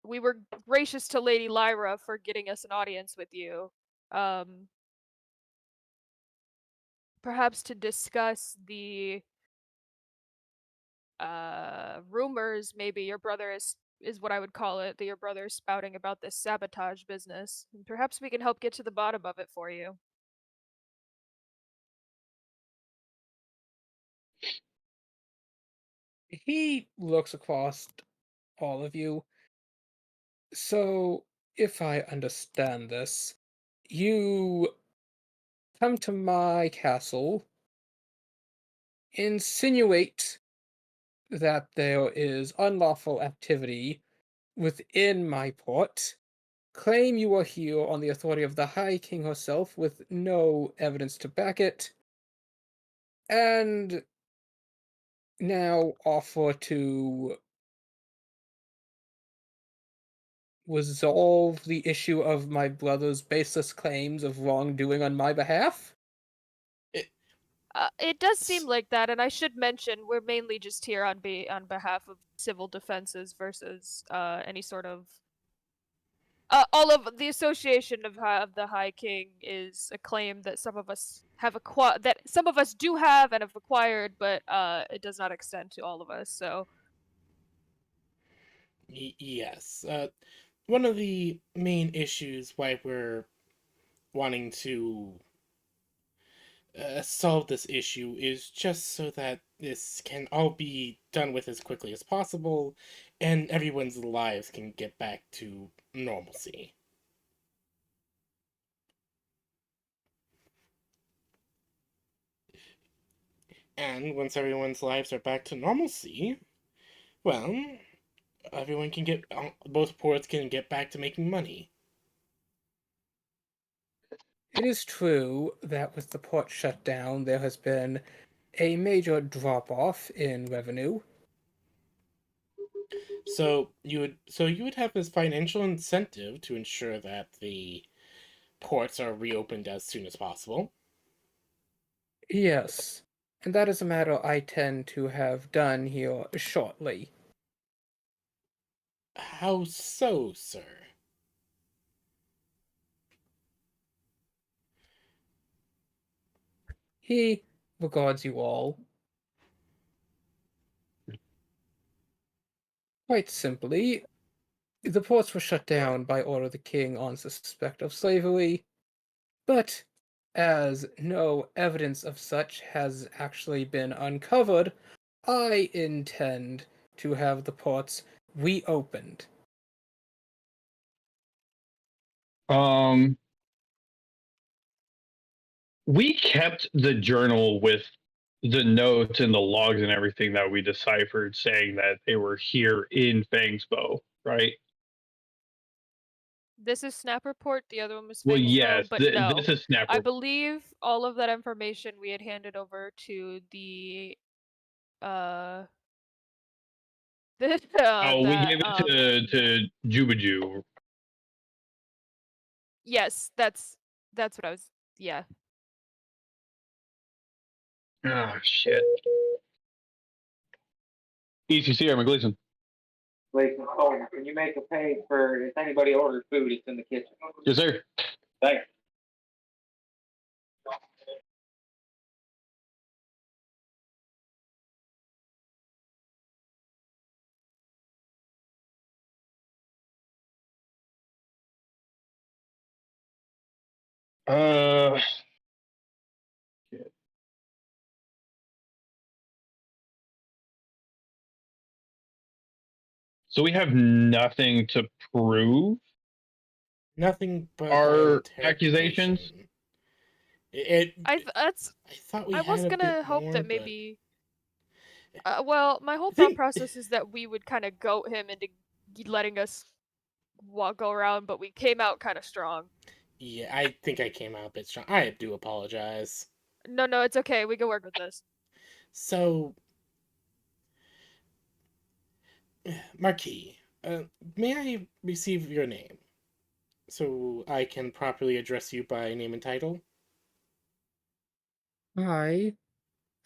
we were gracious to Lady Lyra for getting us an audience with you. Um, Perhaps to discuss the rumors maybe your brother is what I would call it, that your brother is spouting about this sabotage business. And perhaps we can help get to the bottom of it for you. He looks across all of you. So, if I understand this, you come to my castle insinuate that there is unlawful activity within my port, claim you are here on the authority of the High King herself with no evidence to back it, and now offer to resolve the issue of my brother's baseless claims of wrongdoing on my behalf? It does seem like that, and I should mention we're mainly just here on behalf of civil defenses versus any sort of. All of the association of the High King is a claim that some of us do have and have acquired, but it does not extend to all of us. So Yes. One of the main issues why we're wanting to solve this issue is just so that this can all be done with as quickly as possible and everyone's lives can get back to normalcy. And once everyone's lives are back to normalcy, well, everyone can get, both ports can get back to making money. It is true that with the port shut down, there has been a major drop off in revenue. So you would have this financial incentive to ensure that the ports are reopened as soon as possible. Yes, and that is a matter I tend to have done here shortly. How so, sir? He regards you all. Quite simply, the ports were shut down by order of the king on suspect of slavery, but as no evidence of such has actually been uncovered, I intend to have the ports reopened. We kept the journal with the notes and the logs and everything that we deciphered saying that they were here in Fangsbo, right? this is Snaperport. The other one was Well, Fangsville, yes, but no. this is I Snapper. believe all of that information we had handed over to the uh Oh, we that gave it to Jubaju. yes, that's what I was yeah. Oh shit. ECC, I'm Gleason. Gleason, oh, can you make a page for if anybody orders food, it's in the kitchen. Yes, sir. Thanks. Uh, so we have nothing to prove Nothing but our interpretation. accusations. I thought we I had was a gonna bit hope more, that but maybe well, my whole I thought think process is that we would kind of goat him into letting us go around, but we came out kind of strong. yeah, I think I came out a bit strong. I do apologize. No, it's okay. We can work with this. So, Marquis, may I receive your name so I can properly address you by name and title? I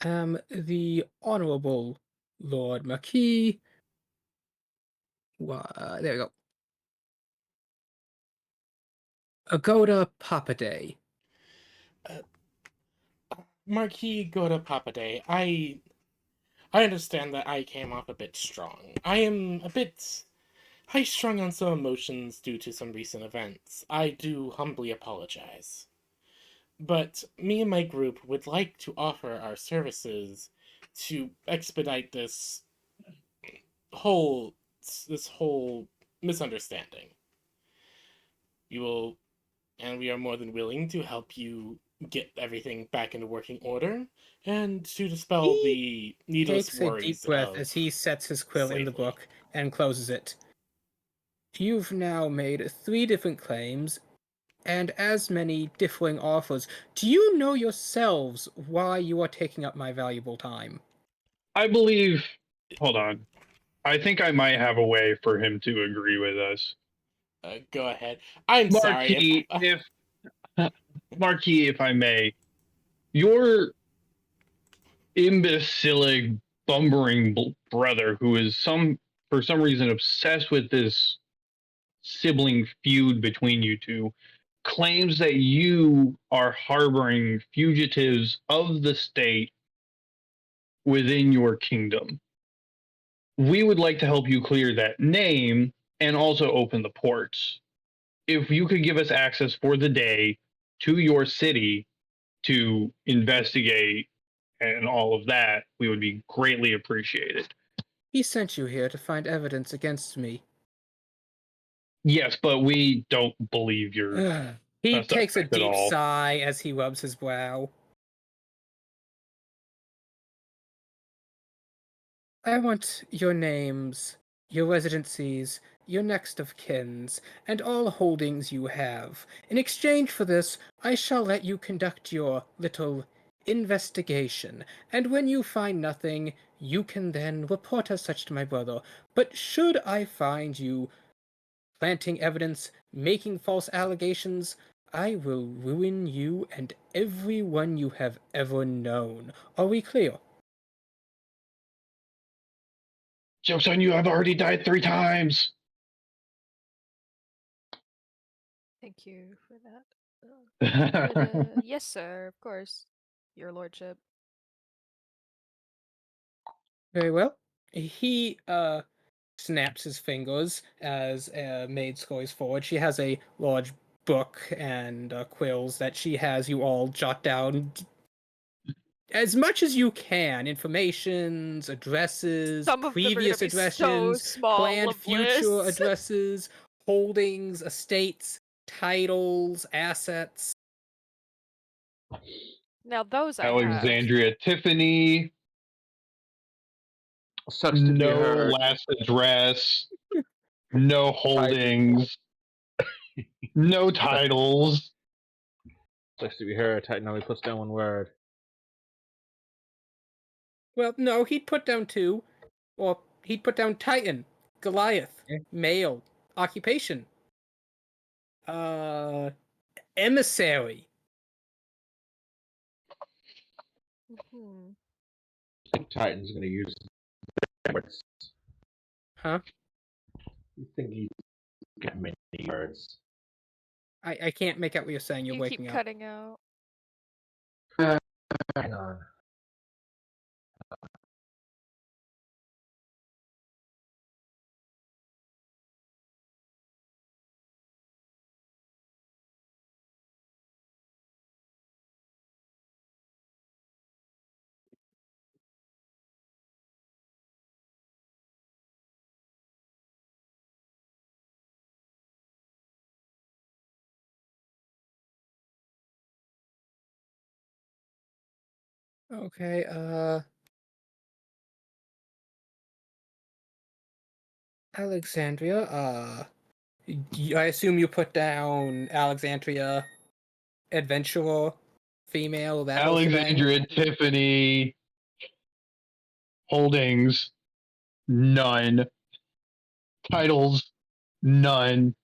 am the Honorable Lord Marquis. There we go. Agoda Papaday. Marquis Goda Papaday, I understand that I came off a bit strong. I am a bit high strung on some emotions due to some recent events. I do humbly apologize. But me and my group would like to offer our services to expedite whole this whole misunderstanding. You will, and we are more than willing to help you get everything back into working order and to dispel He the needless takes a deep worries breath of as he sets his quill in the slavery. book and closes it. You've now made 3 different claims and as many differing offers. Do you know yourselves why you are taking up my valuable time? I believe. Hold on. I think I might have a way for him to agree with us. Go ahead. I'm sorry Marquis, Marquis, if I may, your imbecilic, bumbling brother, who is for some reason obsessed with this sibling feud between you two, claims that you are harboring fugitives of the state within your kingdom. We would like to help you clear that name and also open the ports. If you could give us access for the day to your city to investigate and all of that, we would be greatly appreciated. He sent you here to find evidence against me. Yes, but we don't believe you're He a takes a suspect at deep all. sigh as he rubs his brow. I want your names, your residencies, your next of kins, and all holdings you have. In exchange for this, I shall let you conduct your little investigation, and when you find nothing, you can then report as such to my brother. But should I find you planting evidence, making false allegations, I will ruin you and everyone you have ever known. Are we clear? Joke's on you, I've already died 3 times. Thank you for that. But, yes, sir, of course, your lordship. Very well. He snaps his fingers as maid scurries forward. She has a large book and quills that she has you all jot down as much as you can, informations, addresses, Some of them are gonna previous be so addresses, small planned of future lists. addresses, holdings, estates, titles, assets. Now those I have. Alexandria Tiffany, Sucks to be no her. last address, no holdings, no titles. Sucks to be her. Titan only puts down one word. Well, no, he'd put down 2. Or he'd put down Titan, Goliath, Yeah. male, occupation, emissary. Hmm. I think Titan's going to use words. Huh? You think he's got many words? I can't make out what you're saying. You're You waking keep up. cutting out. Hang on. Okay, Alexandria, I assume you put down Alexandria, adventurer, female, that whole shebang? Alexandria Tiffany, holdings, none. Titles, none.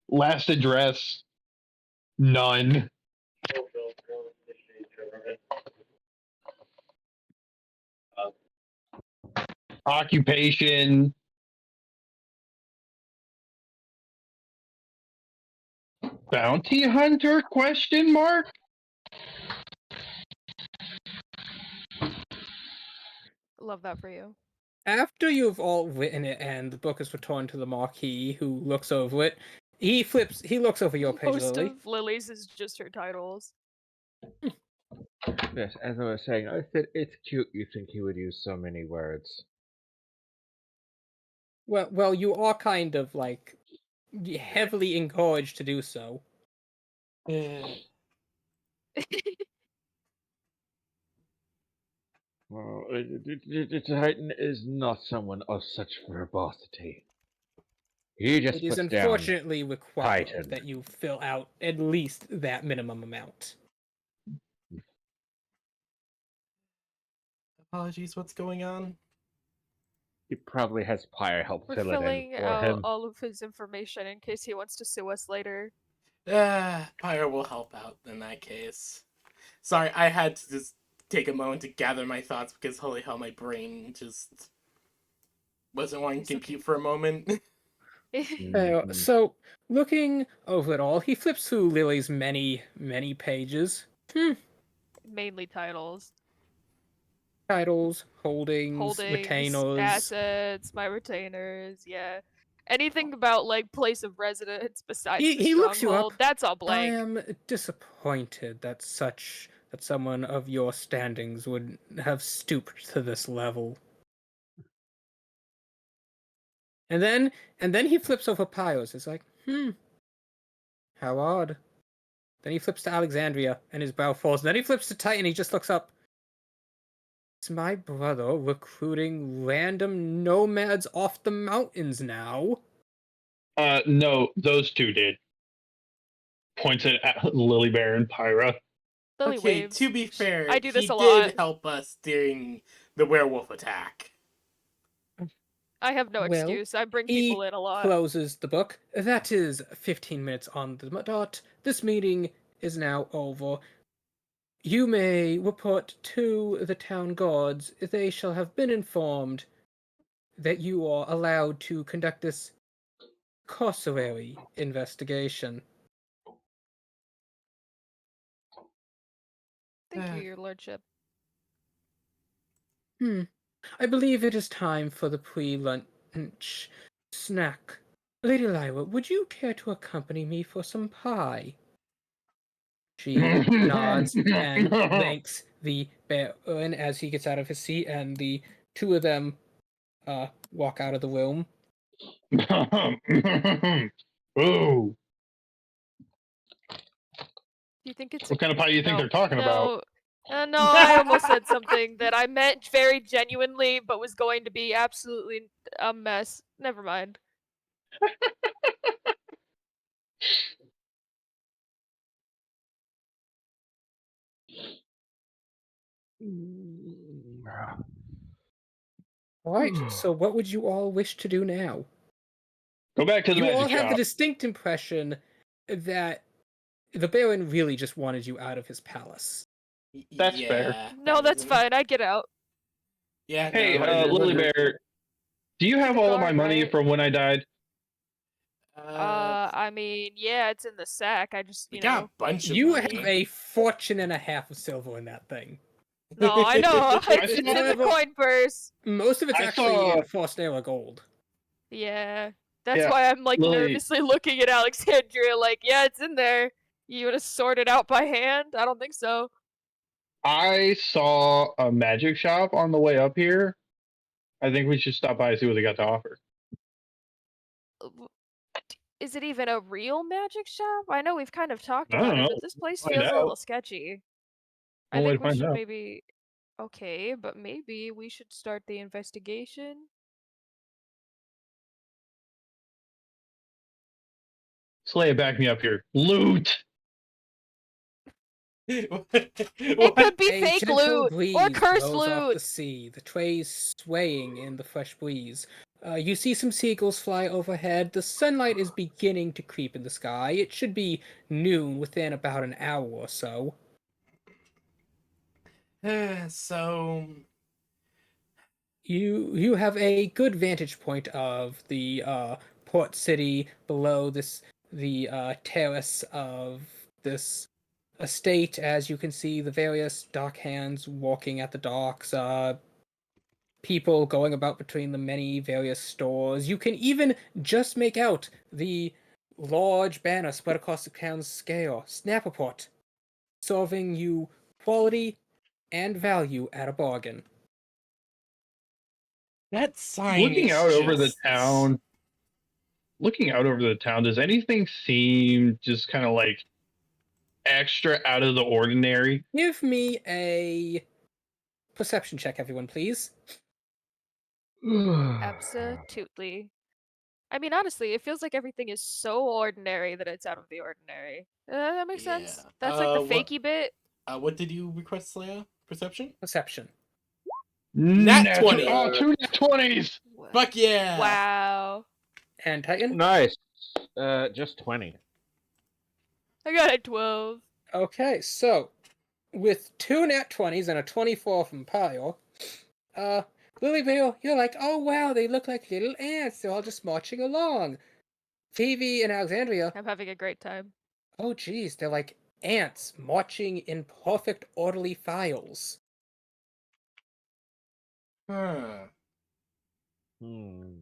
Last address, none. Occupation, bounty hunter, question mark? Love that for you. After you've all written it and the book is returned to the Marquis, who looks over it, he looks over your page, Most Lily. of Lily's is just her titles. Yes, as I was saying, I said it's cute you think he would use so many words. Well, you are kind of, like, heavily encouraged to do so. Well, the Titan is not someone of such verbosity. He just It is puts down unfortunately required Titan. that you fill out at least that minimum amount. Apologies, what's going on? He probably has Pyre help We're fill it in filling for out him. all of his information in case he wants to sue us later. Pyre will help out in that case. Sorry, I had to just take a moment to gather my thoughts because holy hell, my brain just wasn't wanting to compute for a moment. Mhm. So, looking over it all, he flips through Lily's many, many pages. Mainly titles. Titles, holdings, Holdings, retainers. assets, my retainers, yeah. Anything about, like, place of residence besides the He looks you up. stronghold, that's all I blank. am disappointed that someone of your standings would have stooped to this level. And then he flips over Pios. It's like, how odd. Then he flips to Alexandria, and his brow falls. And then he flips to Titan. He just looks up. Is my brother recruiting random nomads off the mountains now? No, those two did. Points at Lily Bear and Pyra. Lily Okay, waves. to be fair, I do this he a lot. did help us during the werewolf attack. I have no Well, excuse. I bring he people in a lot. closes the book. That is 15 minutes on the dot. This meeting is now over. You may report to the town guards. They shall have been informed that you are allowed to conduct this cursory investigation. Thank you, your lordship. I believe it is time for the pre-lunch snack. Lady Lyra, would you care to accompany me for some pie? She nods and thanks the Baron as he gets out of his seat, and the two of them walk out of the room. Ooh, Do you think it's what kind of pie do you think no, they're talking about? No, I almost said something that I meant very genuinely, but was going to be absolutely a mess. Never mind. All right, so what would you all wish to do now? Go back to the You all magic have the shop. distinct impression that the Baron really just wanted you out of his palace. That's fair. No, that's fine. I get out. Yeah, Hey, no, Lily Bear, do you have the all of my guard, money right? from when I died? I mean, yeah, it's in the sack. I just, we you got know. a bunch of You money. have a fortune and a half of silver in that thing. No, I know. It's in the However, coin purse. most of it's I actually saw- Forstera gold. Yeah. That's Yeah, why I'm like Lily- nervously looking at Alexandria like, yeah, it's in there. You would have sorted out by hand? I don't think so. I saw a magic shop on the way up here. I think we should stop by and see what they got to offer. Is it even a real magic shop? I know we've kind of talked I don't about it, know. but this place Find feels a out. little sketchy. I One way think to we find should out. maybe. Okay, but maybe we should start the investigation. Slay, back me up here. Loot! It could be A fake gentle loot breeze or cursed blows off the loot. sea, the trays swaying in the fresh breeze. You see some seagulls fly overhead. The sunlight is beginning to creep in the sky. It should be noon within about an hour or so. So, You have a good vantage point of the port city below the terrace of this estate. As you can see, the various dock hands walking at the docks, people going about between the many various stores. You can even just make out the large banner spread across the town's scale, Snaperport, serving you quality and value at a bargain. that sign Looking is out over the just- town. Looking out over the town, does anything seem just kind of like extra out of the ordinary? Give me a perception check, everyone, please. Absolutely. I mean, honestly, it feels like everything is so ordinary that it's out of the ordinary. That makes sense. Yeah. That's like the What? fakey bit. What did you request, Leia? Perception? Perception. Nat 20. Oh, 2 nat 20s! Fuck yeah! Wow. And Titan? Nice. Just 20. I got a 12. Okay, so with 2 nat 20s and a 24 from Pyle, Lily Bear, you're like, oh wow, they look like little ants. They're all just marching along. Phoebe and Alexandria, I'm having a great time. oh geez, they're like ants marching in perfect orderly files. Huh. Hmm.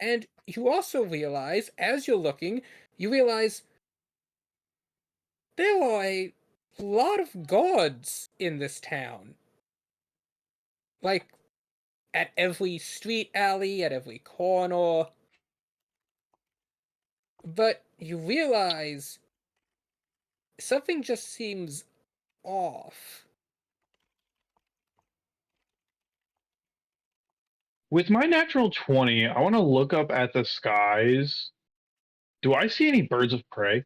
And you also realize, as you're looking, you realize there are a lot of guards in this town. Like, at every street alley, at every corner. But you realize something just seems off. With my natural 20, I want to look up at the skies. Do I see any birds of prey?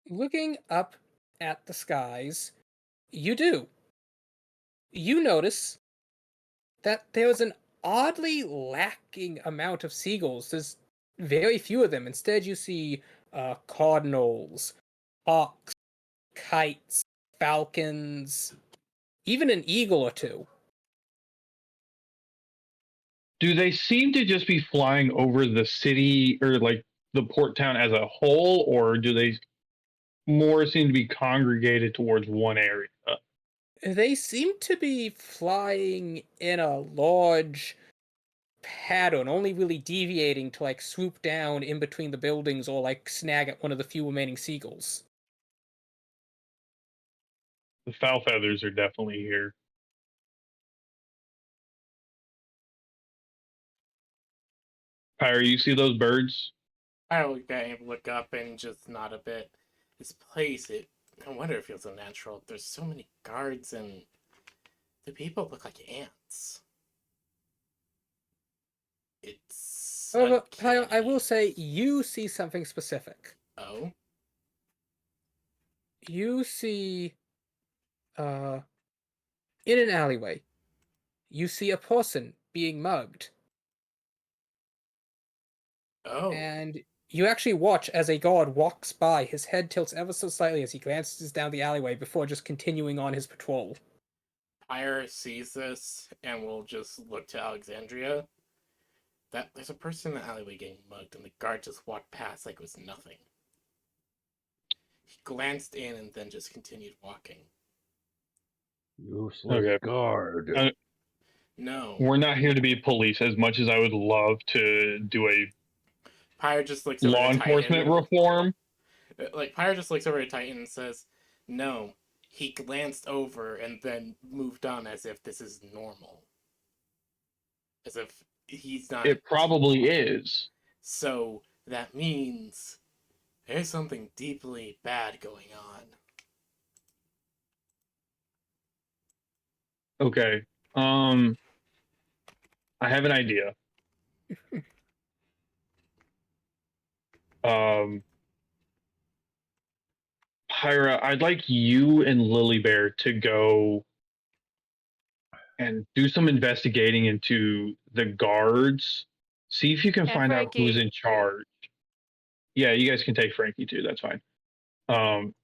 Looking up at the skies, you do. You notice that there's an oddly lacking amount of seagulls. There's very few of them. Instead, you see cardinals, hawks, kites, falcons, even an eagle or two. Do they seem to just be flying over the city or like the port town as a whole, or do they more seem to be congregated towards one area? They seem to be flying in a large pattern, only really deviating to like swoop down in between the buildings or like snag at one of the few remaining seagulls. The foul feathers are definitely here. Pyre, you see those birds? I look up and just nod a bit. This place, no wonder it feels so natural. There's so many guards and the people look like ants. It's However, Kyle, I uncanny. will say you see something specific. Oh? You see, in an alleyway, you see a person being mugged. Oh. And you actually watch as a guard walks by. His head tilts ever so slightly as he glances down the alleyway before just continuing on his patrol. Pyre sees this and will just look to Alexandria. There's a person in the alleyway getting mugged, and the guard just walked past like it was nothing. He glanced in and then just continued walking. Useless Okay. guard. No. We're not here to be police as much as I would love to do a Pyre just looks over law to enforcement Titan. reform. Pyre just looks over at Titan and says, no. He glanced over and then moved on as if this is normal. As if he's not. It probably is. So that means there's something deeply bad going on. Okay. I have an idea. Pyra, I'd like you and Lily Bear to go and do some investigating into the guards. See if you can And find out who's Frankie. in charge. Yeah, you guys can take Frankie too. That's fine.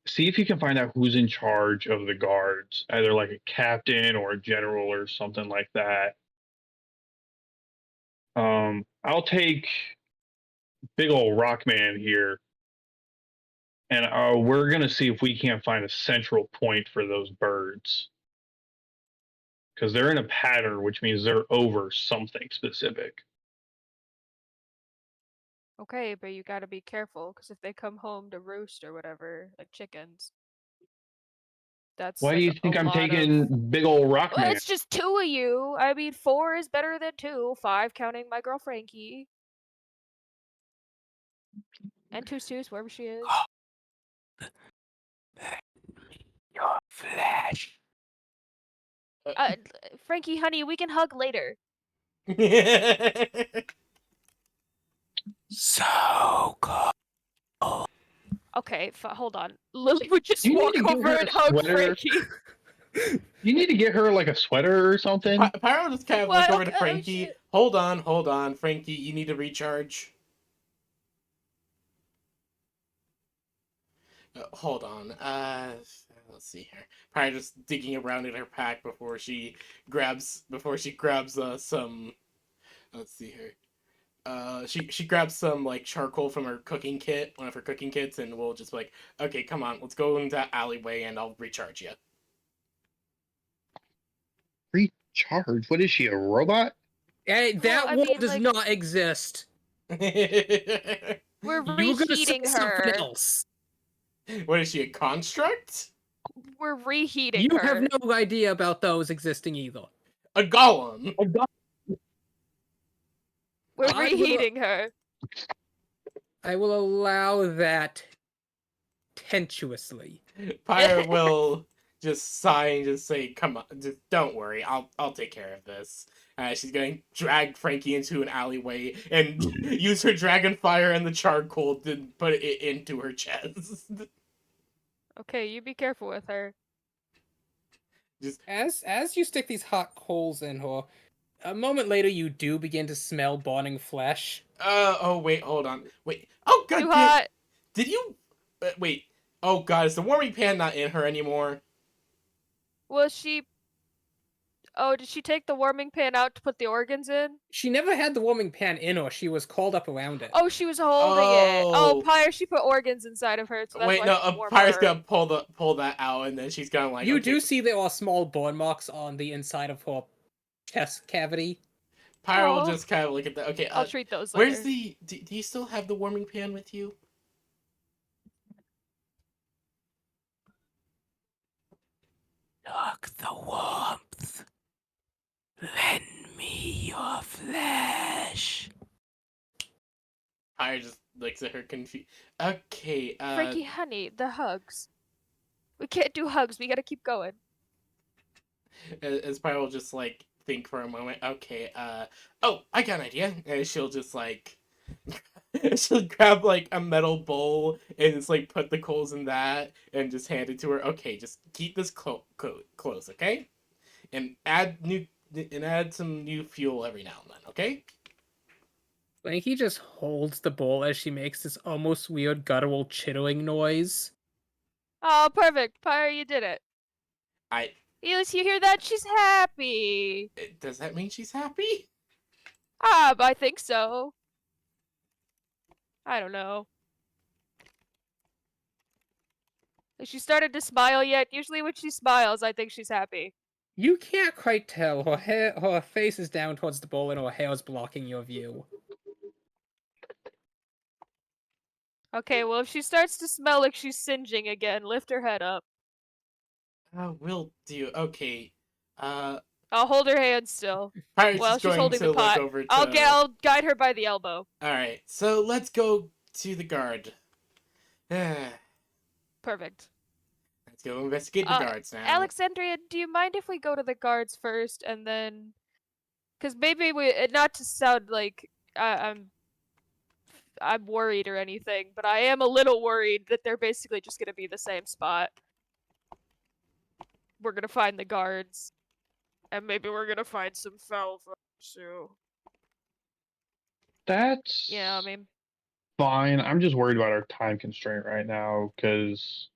See if you can find out who's in charge of the guards, either like a captain or a general or something like that. I'll take big old Rockman here, and we're gonna see if we can't find a central point for those birds, because they're in a pattern, which means they're over something specific. Okay, but you gotta be careful, because if they come home to roost or whatever, like chickens, that's Why do like you think a I'm lot taking of... big old Well, Rockman? it's just 2 of you. I mean, 4 is better than 2. 5 counting my girl Frankie. And Tus Tus, wherever she is. flesh. Frankie, honey, we can hug later. So cold. Okay, hold on. Lily would just You need walk to get over her and a hug sweater. Frankie. You need to get her like a sweater or something. Pyro just kind of What? look over to Okay, oh, Frankie. shit. Hold on, Frankie. You need to recharge. Hold on. Let's see here. Pyro just digging around in her pack before she grabs some. Let's see here. She grabs some like charcoal from her cooking kit, one of her cooking kits, and we'll just be like, okay, come on, let's go into that alleyway and I'll recharge you. Recharge? What is she, a robot? Hey, that I wall mean, does like- not exist. We're You were gonna say reheating something her. else. What is she, a construct? We're reheating You her. have no idea about those existing either. A golem. We're I will- reheating her. I will allow that tentuously. Pyre will just sigh and just say, "Come on, just don't worry. I'll take care of this." She's going to drag Frankie into an alleyway and use her dragon fire and the charcoal to put it into her chest. Okay, you be careful with her. Just As you stick these hot coals in her, a moment later you do begin to smell burning flesh. oh wait, hold on, wait. Oh god, Too hot. did you? Wait. Oh god, is the warming pan not in her anymore? Was she? Oh, did she take the warming pan out to put the organs in? She never had the warming pan in her, she was called up around it. Oh, she was holding it. Oh. Oh, Pyre, she put organs inside of her, so that's Wait, why no. she's warmer. Pyre's gonna pull that out, and then she's gonna like. You okay. do see there are small burn marks on the inside of her chest cavity. Pyre will Oh. just kind of look at that. Okay, I'll treat those where's later. do you still have the warming pan with you? Look the warmth. Lend me your flesh. Pyre just looks at her confused. Okay, Frankie, honey, the hugs. We can't do hugs. We gotta keep going. as Pyre will just like think for a moment. Okay, oh, I got an idea. And she'll just like, she'll grab like a metal bowl and just like put the coals in that and just hand it to her. Okay, just keep this close, okay? And add some new fuel every now and then, okay? Like he just holds the bowl as she makes this almost weird guttural chittering noise. Oh, perfect. Pyre, you did it. I You hear that? She's happy. does that mean she's happy? I think so. I don't know. Has she started to smile yet? Usually when she smiles, I think she's happy. You can't quite tell. Her face is down towards the bowl and her hair is blocking your view. Okay, well, if she starts to smell like she's singeing again, lift her head up. Will do. Okay. I'll hold her hand still. Pyre's Well, just she's going holding to the look pot. over to. I'll guide her by the elbow. All right, so let's go to the guard. Let's Perfect. go investigate the guards now. Alexandria, do you mind if we go to the guards first and then? Because maybe not to sound like I'm worried or anything, but I am a little worried that they're basically just gonna be the same spot. We're gonna find the guards, and maybe we're gonna find some foul too. That's Yeah, I mean, fine. I'm just worried about our time constraint right now because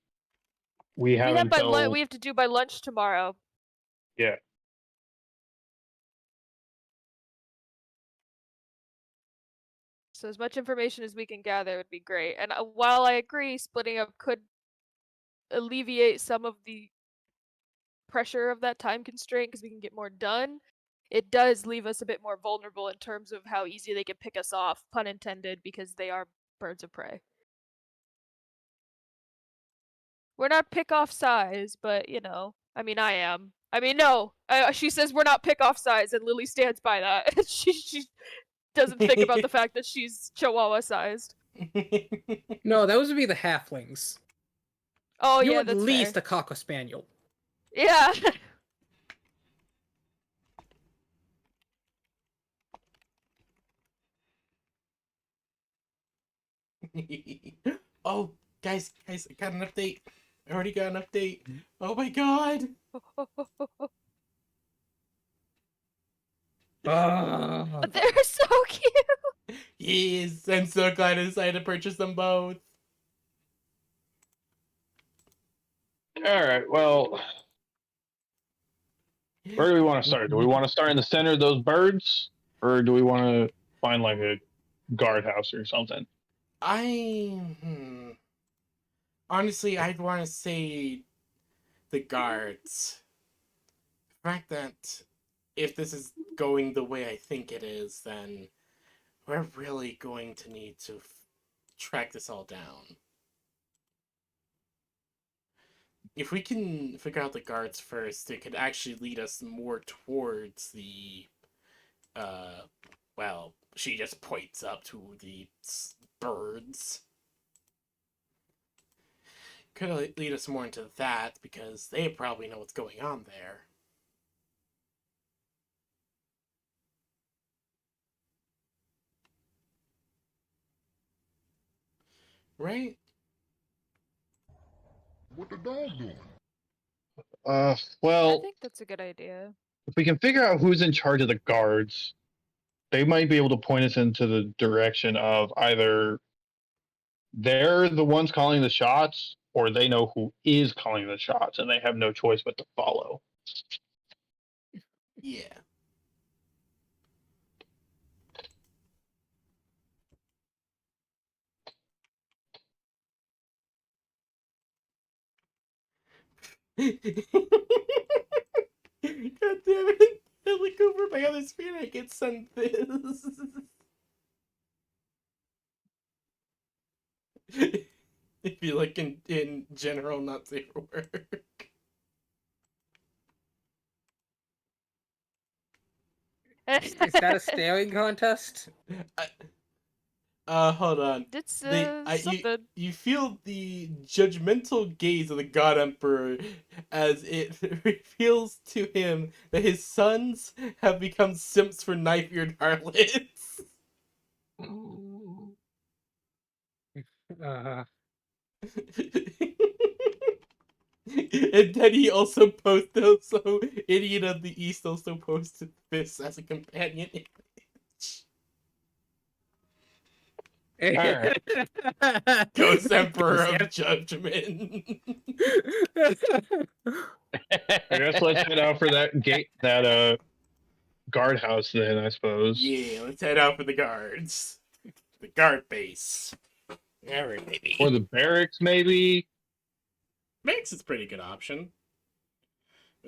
we have until we have to do by lunch tomorrow. yeah. So as much information as we can gather would be great. And while I agree, splitting up could alleviate some of the pressure of that time constraint because we can get more done, it does leave us a bit more vulnerable in terms of how easy they can pick us off, pun intended, because they are birds of prey. We're not pick-off size, but, you know, I mean, I am. I mean, no, she says we're not pick-off size, and Lily stands by that. she doesn't think about the fact that she's Chihuahua-sized. No, those would be the halflings. Oh, You're yeah, at that's least fair. a cocker spaniel. Yeah. Oh, guys, I got an update. I already got an update. Oh my god. Ah. They're so cute. Yes, I'm so glad I decided to purchase them both. All right. Well, where do we want to start? Do we want to start in the center of those birds, or do we want to find like a guardhouse or something? Honestly, I'd want to say the guards. The fact that if this is going the way I think it is, then we're really going to need to track this all down. If we can figure out the guards first, it could actually lead us more towards the, well, she just points up to the birds. Could lead us more into that, because they probably know what's going on there. Right? What the dog doing? I Well, think that's a good idea. if we can figure out who's in charge of the guards, they might be able to point us into the direction of either they're the ones calling the shots, or they know who is calling the shots, and they have no choice but to follow. Yeah. God damn it. I look over my other screen and I get sent this. I feel like in general not safe for work. Is that a staring contest? Hold on. It's You, something. you feel the judgmental gaze of the God Emperor as it reveals to him that his sons have become simps for knife-eared harlots. Uh, And then he also posted, so Idiot of the East also posted this as a companion image. Alright. Ghost Emperor of Judgment. I guess let's head out for that gate, that guardhouse. Then I suppose. Yeah, let's head out for the guards. The guard base. Alright, maybe. Or the barracks, maybe. Max is a pretty good option.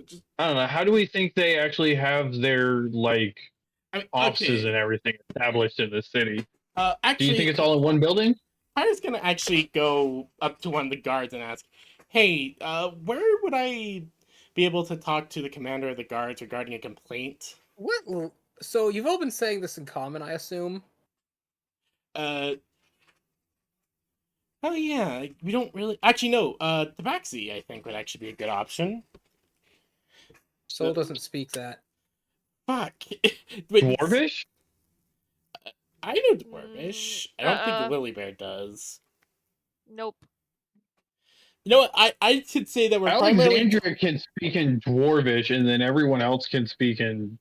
Just, I don't know. How do we think they actually have their like I mean, offices okay. and everything established in the city? Do you Actually, think it's all in one building? I was gonna actually go up to one of the guards and ask, "Hey, where would I be able to talk to the commander of the guards regarding a complaint?" what? So you've all been saying this in common, I assume. Uh, oh yeah, we don't really. Actually, no. Tabaxi, I think, would actually be a good option. Soul doesn't speak that. Fuck. But Dwarvish? I know Dwarvish. I don't think Lilybear does. Nope. You know what? I should say that we're primarily. Alexandria can speak in Dwarvish, and then everyone else can speak in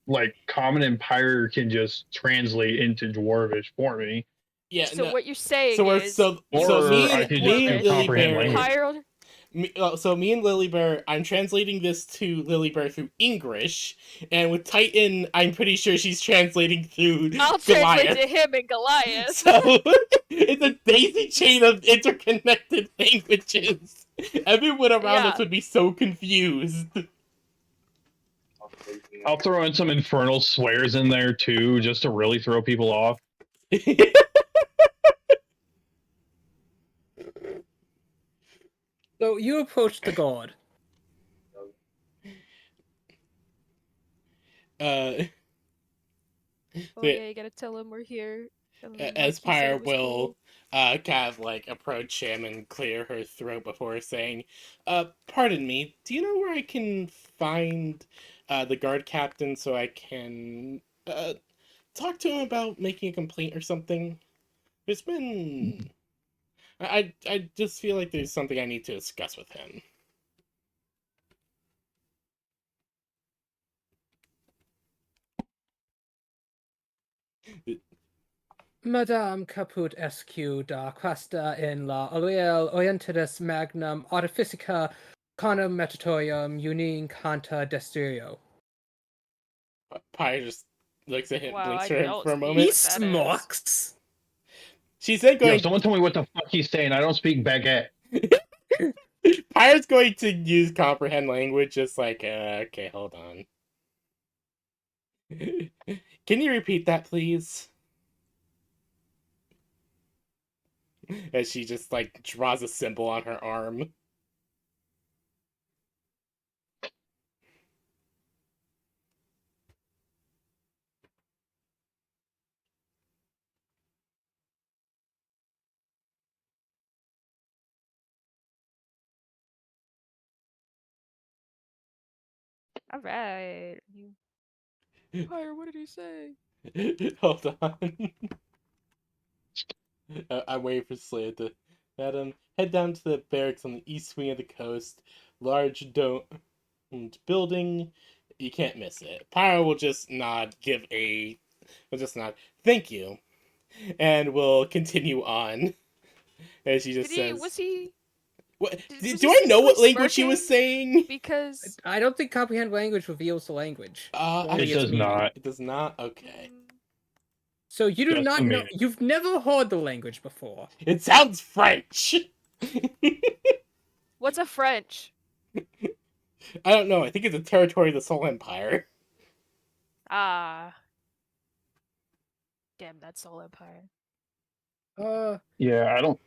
like Common and Pyre can just translate into Dwarvish for me. Yeah. So No. what you're saying So we're is so Or me I and could me just and do comprehend Lilybear. language. So me and Lilybear, I'm translating this to Lilybear through English, and with Titan, I'm pretty sure she's translating through I'll Goliath. translate to him and Goliath. So it's a daisy chain of interconnected languages. Everyone around us would be so confused. I'll throw in some infernal swears in there too, just to really throw people off. So you approach the guard. Oh yeah, you gotta tell him we're here. As Like you said, Pyre it was will cool. kind of like approach him and clear her throat before saying, pardon me, do you know where I can find the guard captain so I can talk to him about making a complaint or something? There's been I just feel like there's something I need to discuss with him. Madame caput esque da quasta in la aliel orientidis magnum artificica conum metatorium uning canta desterio. Pyre just looks at him, Wow, blinks I for him don't for a speak moment. He what that is. smocks. She's then Yo, going. someone tell me what the fuck he's saying. I don't speak baguette. Pyre's going to use comprehend language, just like, okay, hold on. Can you repeat that, please? As she just like draws a symbol on her arm. All right. Pyre, what did he say? Hold on. I'm waiting for Slayer to head down to the barracks on the east wing of the coast. Large domed building. You can't miss it. Pyro will just nod, will just nod. Thank you. And we'll continue on. And she just says, Was he? What? Was Do he I know what secretly language she was smirking? saying? Because I don't think comprehend language reveals the language. Only It its does meaning. not. It does not? Okay. So you do Just not the know. meaning. You've never heard the language before. It sounds French! what's a French? I don't know. I think it's a territory of the Soul Empire. Ah. Damn that Soul Empire. Yeah, I don't.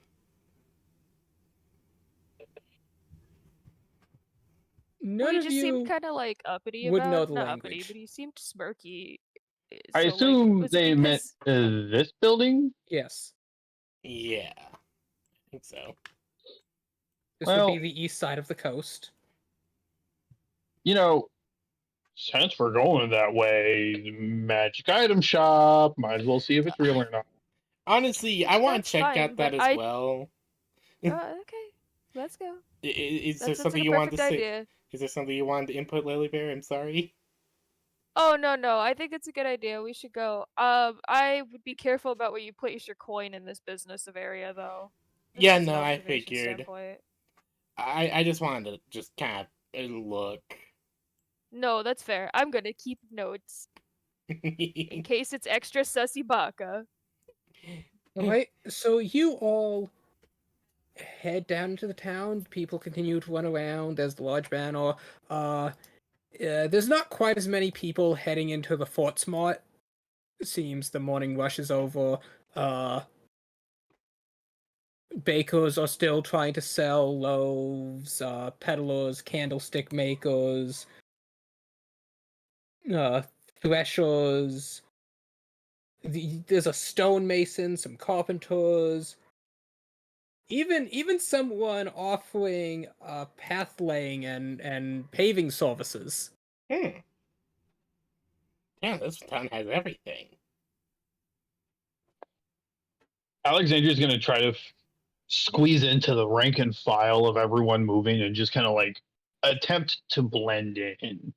None He of just seemed you kind of like uppity would know about, the not uppity, language. but he seemed smirky. I So like, assume was it they meant because this building. Yes. Yeah, I think so. This would be Well, the east side of the coast. you know, since we're going that way, magic item shop. Might as well see if it's real or not. Honestly, I want that's to check fine, out but that as well. okay, let's go. Is there That's something like a you want to perfect say? idea. Is there something you wanted to input, Lily Bear? I'm sorry. Oh no, I think it's a good idea. We should go. I would be careful about where you place your coin in this business of area, though. Just Yeah, as an no, I observation figured. standpoint. I just wanted to just kind of look. No, that's fair. I'm gonna keep notes in case it's extra sussy baka. Alright, so you all head down into the town. People continue to run around. There's the large banner. There's not quite as many people heading into the Fort Smart. It seems the morning rush is over. Bakers are still trying to sell loaves. Peddlers, candlestick makers, threshers. There's a stonemason, some carpenters. Even someone offering path laying and paving services. Hmm. Damn, this town has everything. Alexandria's going to try to squeeze into the rank and file of everyone moving and just kind of like attempt to blend in.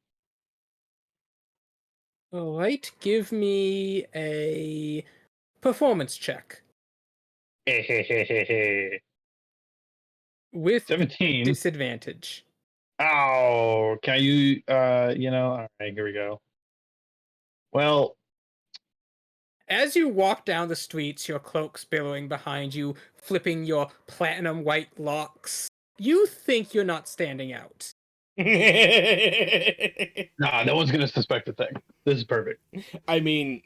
All right, give me a performance check with 17. disadvantage. Oh, can you, all right, here we go. Well, As you walk down the streets, your cloaks billowing behind you, flipping your platinum white locks, you think you're not standing out. nah, no one's going to suspect a thing. This is perfect. I mean,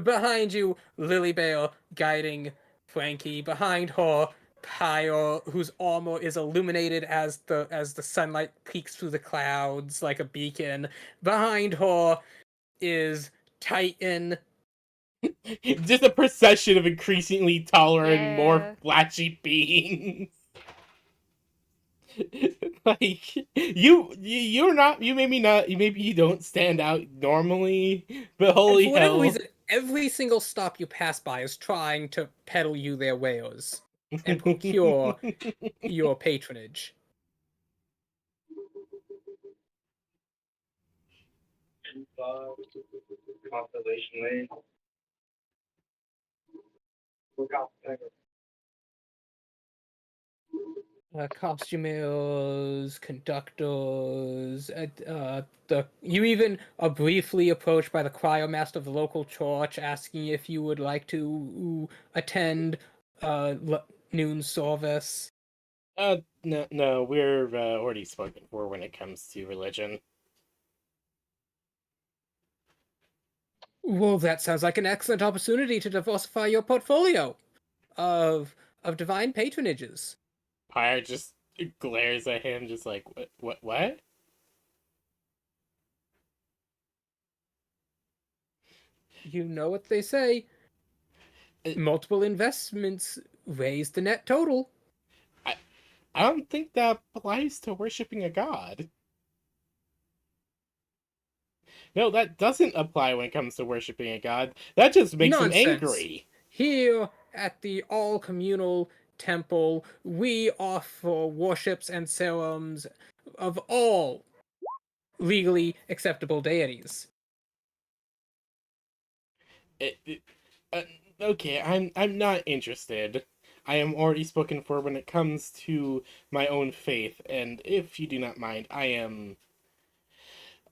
Behind you, Lily Bale guiding Frankie. Behind her, Pyre, whose armor is illuminated as the sunlight peeks through the clouds like a beacon. Behind her is Titan, Just a procession of increasingly taller and more Yeah. flashy beings. Like you're not you maybe you don't stand out normally, but And holy for whatever hell. reason, every single stop you pass by is trying to peddle you their wares and procure your patronage. Constellation Lane. Look out. Costumers, conductors, you even are briefly approached by the choir master of the local church asking if you would like to attend noon service. No, we're already spoken for when it comes to religion. Well, that sounds like an excellent opportunity to diversify your portfolio of divine patronages. Pyre just glares at him, just like, what? You know what they say. Multiple investments raise the net total. I don't think that applies to worshiping a god. No, that doesn't apply when it comes to worshiping a god. That just makes him angry. Here at the all-communal temple, we offer worships and ceremonies of all legally acceptable deities. Uh, okay, I'm not interested. I am already spoken for when it comes to my own faith, and if you do not mind, I am.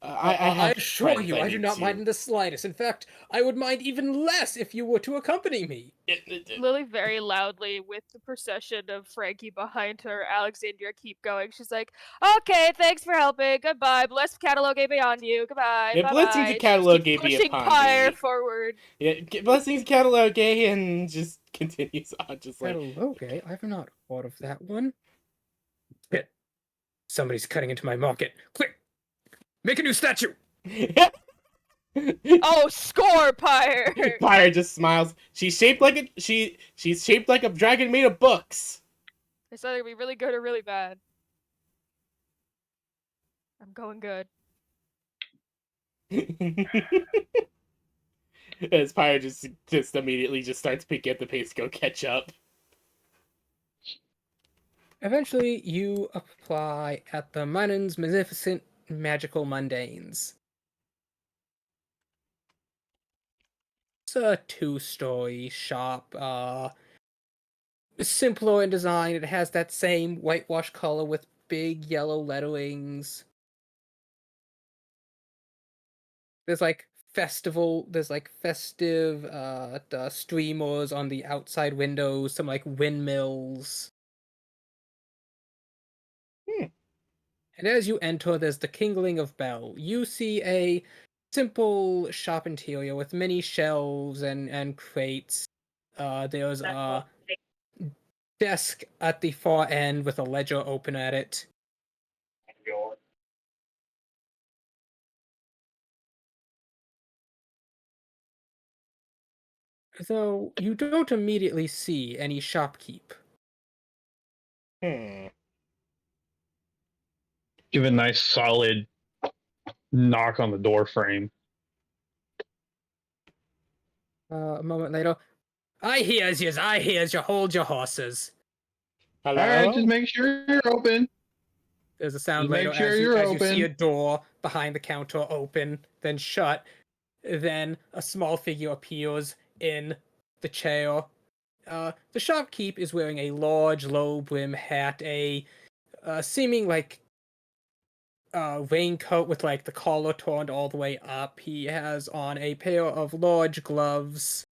I have assure friends you, I do need not mind to. in the slightest. In fact, I would mind even less if you were to accompany me. Lily very loudly with the procession of Frankie behind her. Alexandria keep going. She's like, "Okay, thanks for helping. Goodbye. Blessed catalogue beyond you. Goodbye. Yeah, Bye blessings bye." of She just catalog keeps be pushing upon Pyre thee. forward. Yeah, blessings catalog, and just continues on, just like. Catalogue? I've not thought of that one. Shit. Somebody's cutting into my market. Quick! Make a new statue! Oh, score, Pyre! Pyre just smiles. She's shaped like she's shaped like a dragon made of books. It's either gonna be really good or really bad. I'm going good. As Pyre just immediately just starts picking up the pace to go catch up. Eventually, you apply at the Minon's Magnificent Magical Mundanes. It's a two-story shop. Simpler in design. It has that same whitewash color with big yellow letterings. There's like festive streamers on the outside windows, some like windmills. And as you enter, there's the kindling of bell. You see a simple shop interior with many shelves and crates. There's a desk at the far end with a ledger open at it. Though you don't immediately see any shopkeep. Hmm. Give a nice solid knock on the door frame. A moment later, I hears yous, hold your horses. Hello? All right, just make sure you're open. There's a sound Just later make sure as you're you see a open. door behind the counter open, then shut. Then a small figure appears in the chair. The shopkeep is wearing a large, low-brim hat, a seeming like raincoat with like the collar turned all the way up. He has on a pair of large gloves.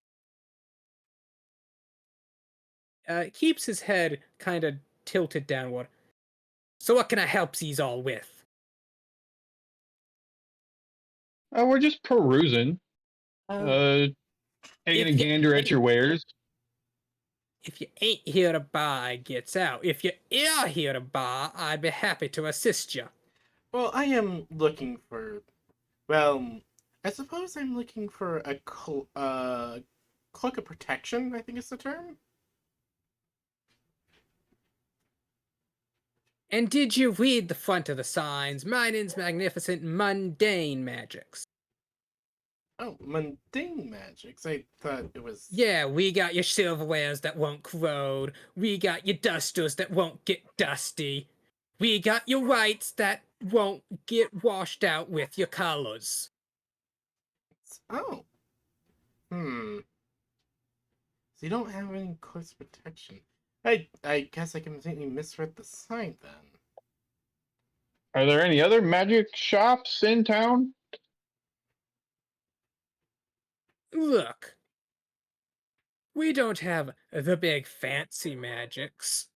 Keeps his head kind of tilted downward. So what can I help these all with? Oh, we're just perusing. Taking a gander at your wares. If you ain't here to buy, gets out. If you are here to buy, I'd be happy to assist you. Well, I am looking for. Well, I suppose I'm looking for a cloak of protection, I think is the term. And did you read the front of the signs? Mining's magnificent mundane magics. Oh, mundane magics. I thought it was. Yeah, we got your silverwares that won't corrode. We got your dusters that won't get dusty. We got your whites that won't get washed out with your colors. Oh. Hmm. So you don't have any close protection. I guess I completely misread the sign then. Are there any other magic shops in town? Look, we don't have the big fancy magics,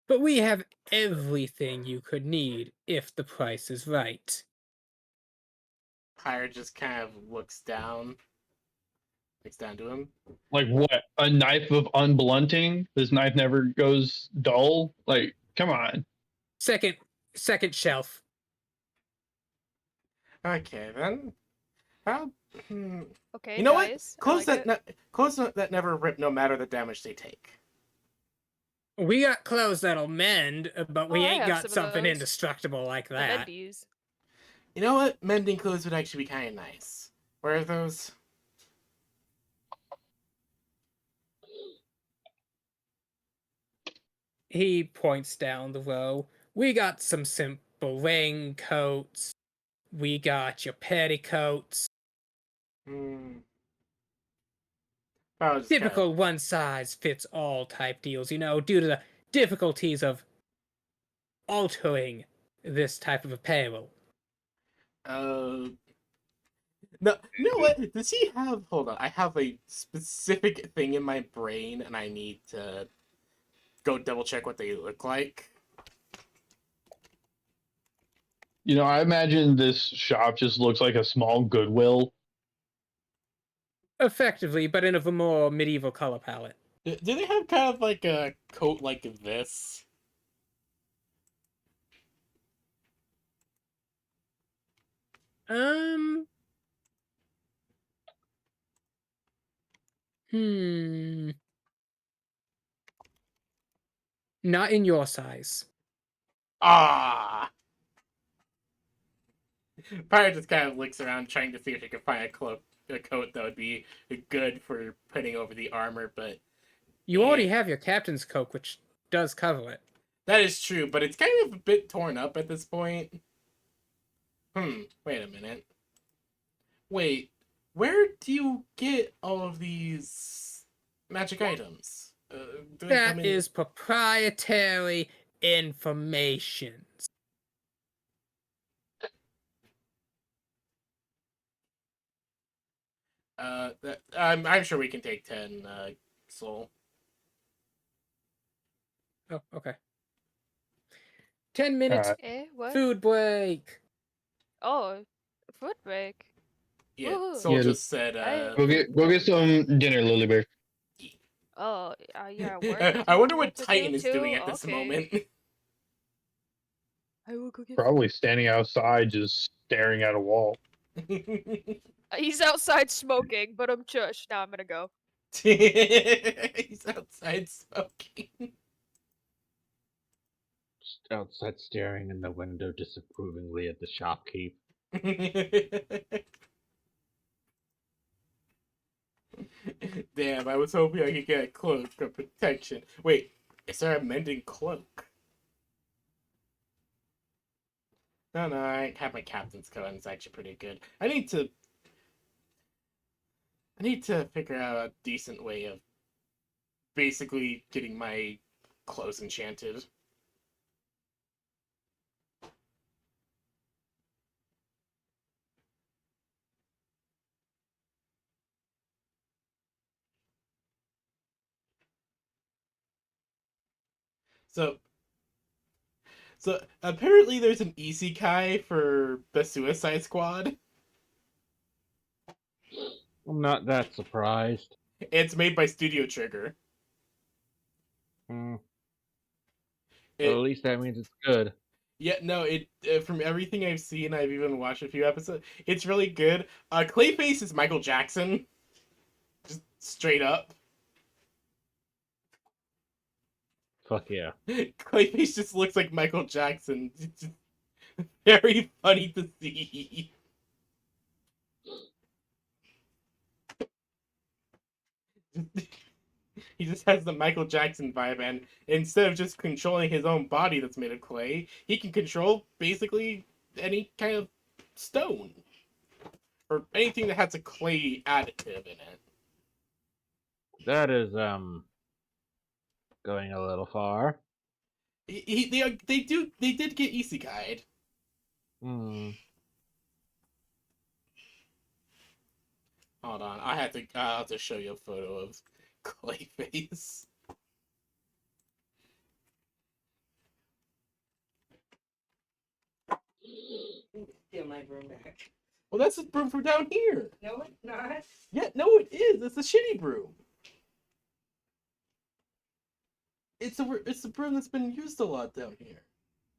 but we have everything you could need if the price is right. Pyre just kind of looks down to him. Like what? A knife of unblunting? This knife never goes dull? Like, come on. Second shelf. Okay then. How? Okay, You know guys. what? Clothes I like it. clothes that never rip, no matter the damage they take. We got clothes that'll mend, but we Oh, I ain't have got some of something those. indestructible like The that. Mendies. You know what? Mending clothes would actually be kind of nice. Where are those? He points down the row. We got some simple raincoats. We got your petticoats. Hmm. I was just Typical one size fits all type deals, you know, due to the difficulties of altering this type of apparel. No, you know what? Does he have? Hold on, I have a specific thing in my brain, and I need to go double check what they look like. You know, I imagine this shop just looks like a small Goodwill. Effectively, but in a more medieval color palette. Do they have kind of like a coat like this? Not in your size. Ah! Pirate just kind of looks around, trying to see if he can find a coat that would be good for putting over the armor, but You already have your captain's coat, which does cover it. that is true. But it's kind of a bit torn up at this point. Wait a minute. Wait, where do you get all of these magic items? Do they come That in... is proprietary information. I'm sure we can take 10 soul. Oh, okay. 10 minutes. What? Food break. Oh, food break. Yeah, Woohoo. Soul Yeah, just said, Go get some dinner, Lily Bear. Oh, you're at work. I wonder what to Titan do is too? doing at this Okay. moment. I will go get. Probably standing outside just staring at a wall. He's outside smoking, but I'm chush. Now I'm gonna go. He's outside smoking. Just outside staring in the window disapprovingly at the shopkeep. Damn, I was hoping I could get a cloak of protection. Wait, is there a mending cloak? No, I have my captain's coat and it's actually pretty good. I need to figure out a decent way of basically getting my clothes enchanted. So apparently there's an isekai for the Suicide Squad. I'm not that surprised. It's made by Studio Trigger. Well, at least that means it's good. Yeah, no, it from everything I've seen, I've even watched a few episodes. It's really good. Clayface is Michael Jackson, just straight up. Fuck yeah. Clayface just looks like Michael Jackson. It's just very funny to see. He just has the Michael Jackson vibe, and instead of just controlling his own body that's made of clay, he can control basically any kind of stone or anything that has a clay additive in it. That is going a little far. They did get isekai'd. Hmm. Hold on, I'll have to show you a photo of Clayface. Steal my broom back. Well, that's the broom from down here. No, it's not. Yeah, no, it is. It's a shitty broom. It's the broom that's been used a lot down here.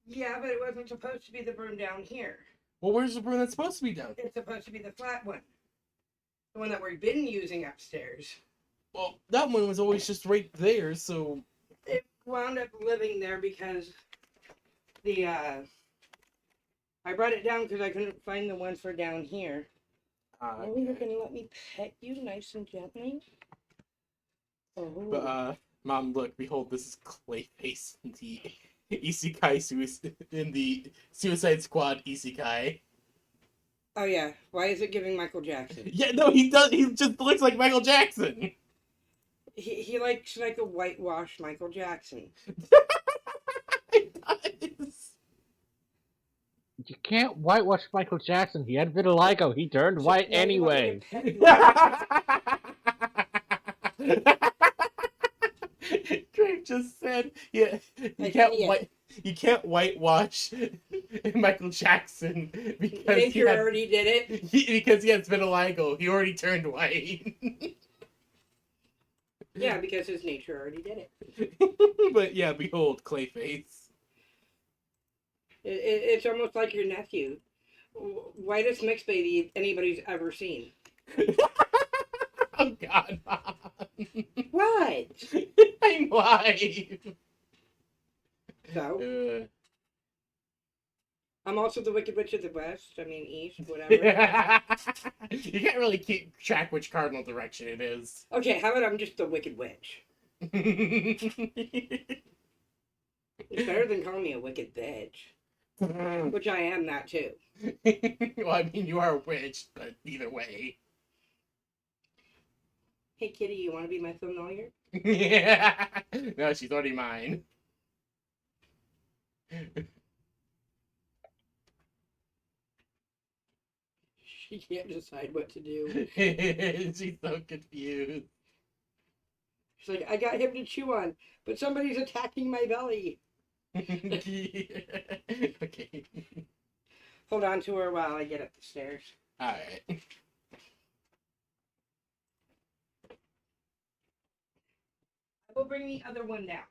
Yeah, but it wasn't supposed to be the broom down here. Well, where's the broom that's supposed to be down here? It's supposed to be the flat one. The one that we've been using upstairs. Well, that one was always just right there, so... It wound up living there because I brought it down because I couldn't find the one for down here. Maybe you're gonna let me pet you nice and gently? Oh. But, Mom, look, behold, this is Clayface in the Isekai in the Suicide Squad Isekai. Oh yeah, why is it giving Michael Jackson? Yeah, no, he does. He just looks like Michael Jackson. He likes like a whitewashed Michael Jackson. He does. You can't whitewash Michael Jackson. He had vitiligo. He turned white Now you want me anyway. to pet you? Drake just said, "Yeah, I can't. you can't whitewash Michael Jackson because Nature already did it. because he has vitiligo. He already turned white." Yeah, because his nature already did it. But yeah, behold, Clayface. It's almost like your nephew. Whitest mixed baby anybody's ever seen. Oh God, Mom. What? I'm live. So? I'm also the Wicked Witch of the West. I mean, East, whatever. You can't really keep track which cardinal direction it is. Okay, how about I'm just the Wicked Witch? It's better than calling me a wicked bitch. Which I am that too. Well, I mean, you are a witch, but either way. Hey kitty, you want to be my familiar? Yeah. No, she's already mine. She can't decide what to do. She's so confused. She's like, I got him to chew on, but somebody's attacking my belly. Okay. Hold on to her while I get up the stairs. Alright. I will bring the other one down.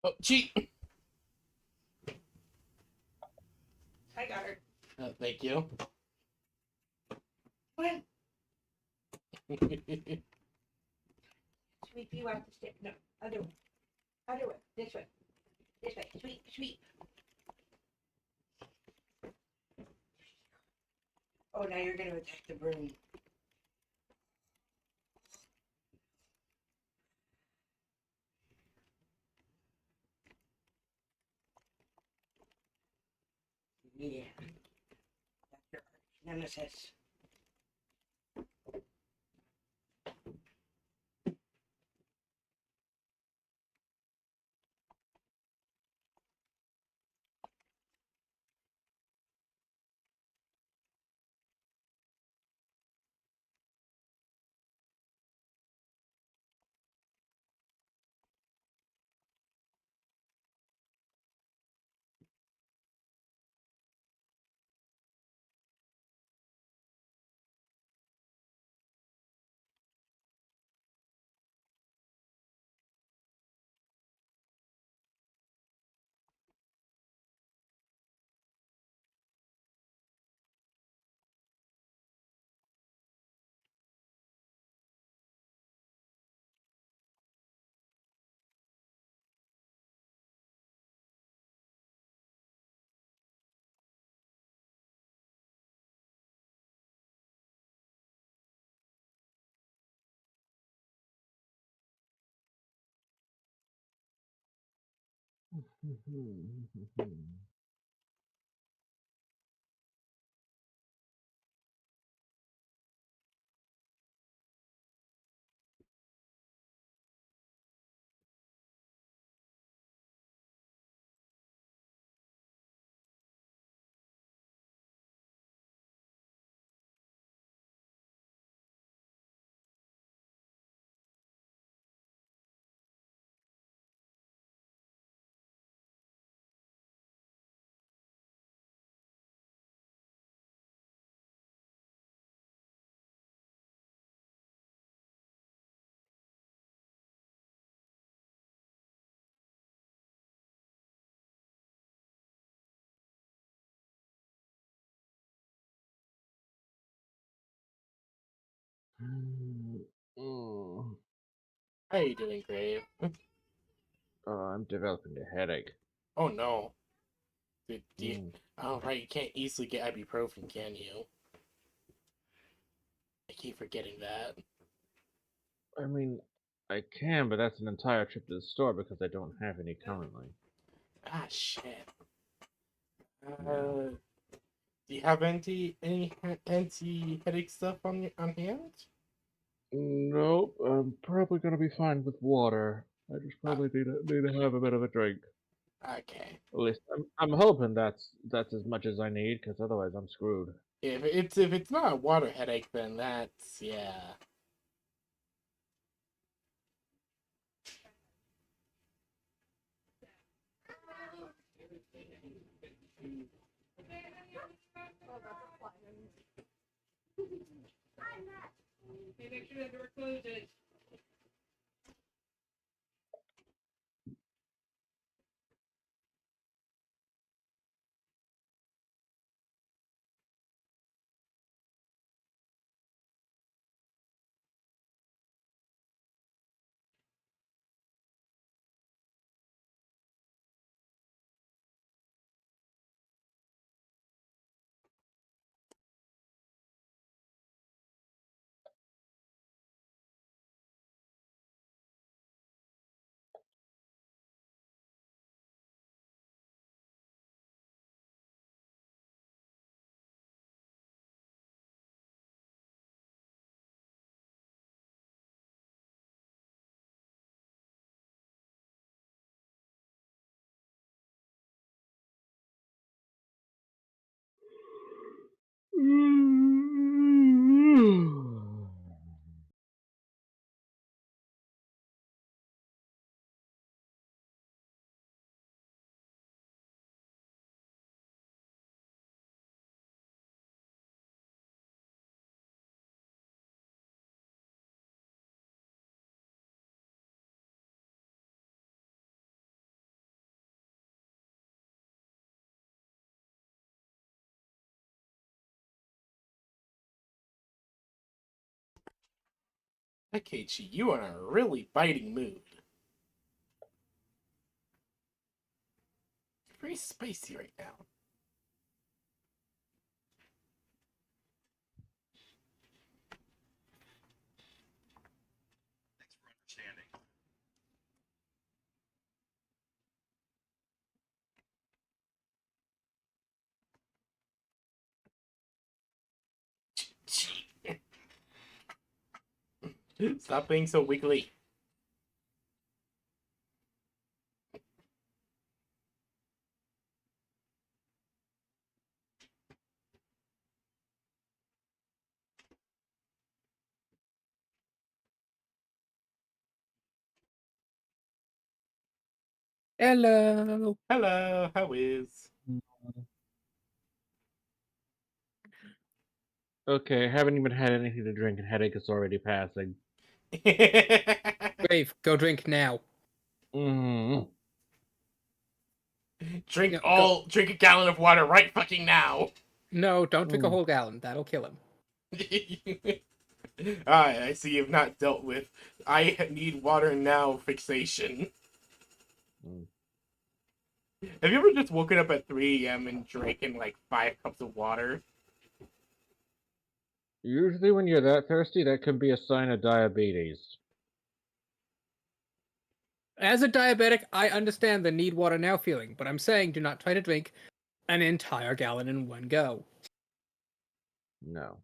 Oh, cheat! I got her. Thank you. What? Sweep you out the stick. No, I'll do it. I'll do it. This way. This way. Sweep, sweep. Oh, now you're gonna attack the broom. Yeah. That's your arch nemesis. Mm. How are you doing, Grave? I'm developing a headache. Oh no. Do you... Mm. Oh, right, you can't easily get ibuprofen, can you? I keep forgetting that. I mean, I can, but that's an entire trip to the store because I don't have any currently. Ah, shit. Do you have any anti-headache stuff on hand? Nope, I'm probably gonna be fine with water. I just probably need to have a bit of a drink. Okay. At least I'm hoping that's as much as I need, because otherwise I'm screwed. If it's not a water headache, then that's yeah. Make sure the door closes. Takechi, you are in a really biting mood. You're very spicy right now. Thanks for understanding. Stop being so wiggly. Hello. Hello, how is? Okay, haven't even had anything to drink and headache is already passing. Grave, go drink now. Drink No, go. drink a gallon of water right fucking now. No, don't drink a whole gallon. That'll kill him. I see you've not dealt with I need water now fixation. Have you ever just woken up at 3 a.m. and drinking like 5 cups of water? Usually when you're that thirsty, that could be a sign of diabetes. As a diabetic, I understand the need water now feeling, but I'm saying do not try to drink an entire gallon in one go. No.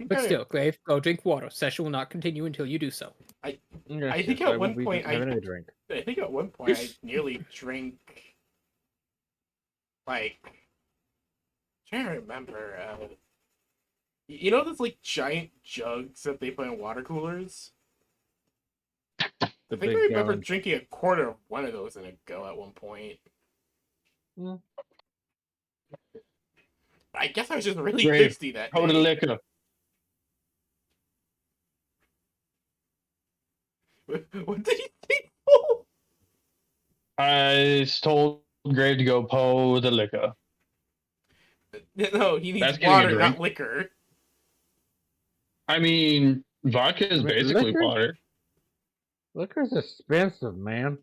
But still, Grave, go drink water. Session will not continue until you do so. I Yes, think yes, at one point having a drink. I think at one point I nearly drank like trying to remember. You know those like giant jugs that they put in water coolers? I think I remember drinking a quarter of one of those in a go at one point. I guess I was just really thirsty that day. Hold the liquor. What did he think? I told Grave to go pour the liquor. No, he needs That's getting a water, drink. not liquor. I mean, vodka is basically water. Liquor's expensive, man.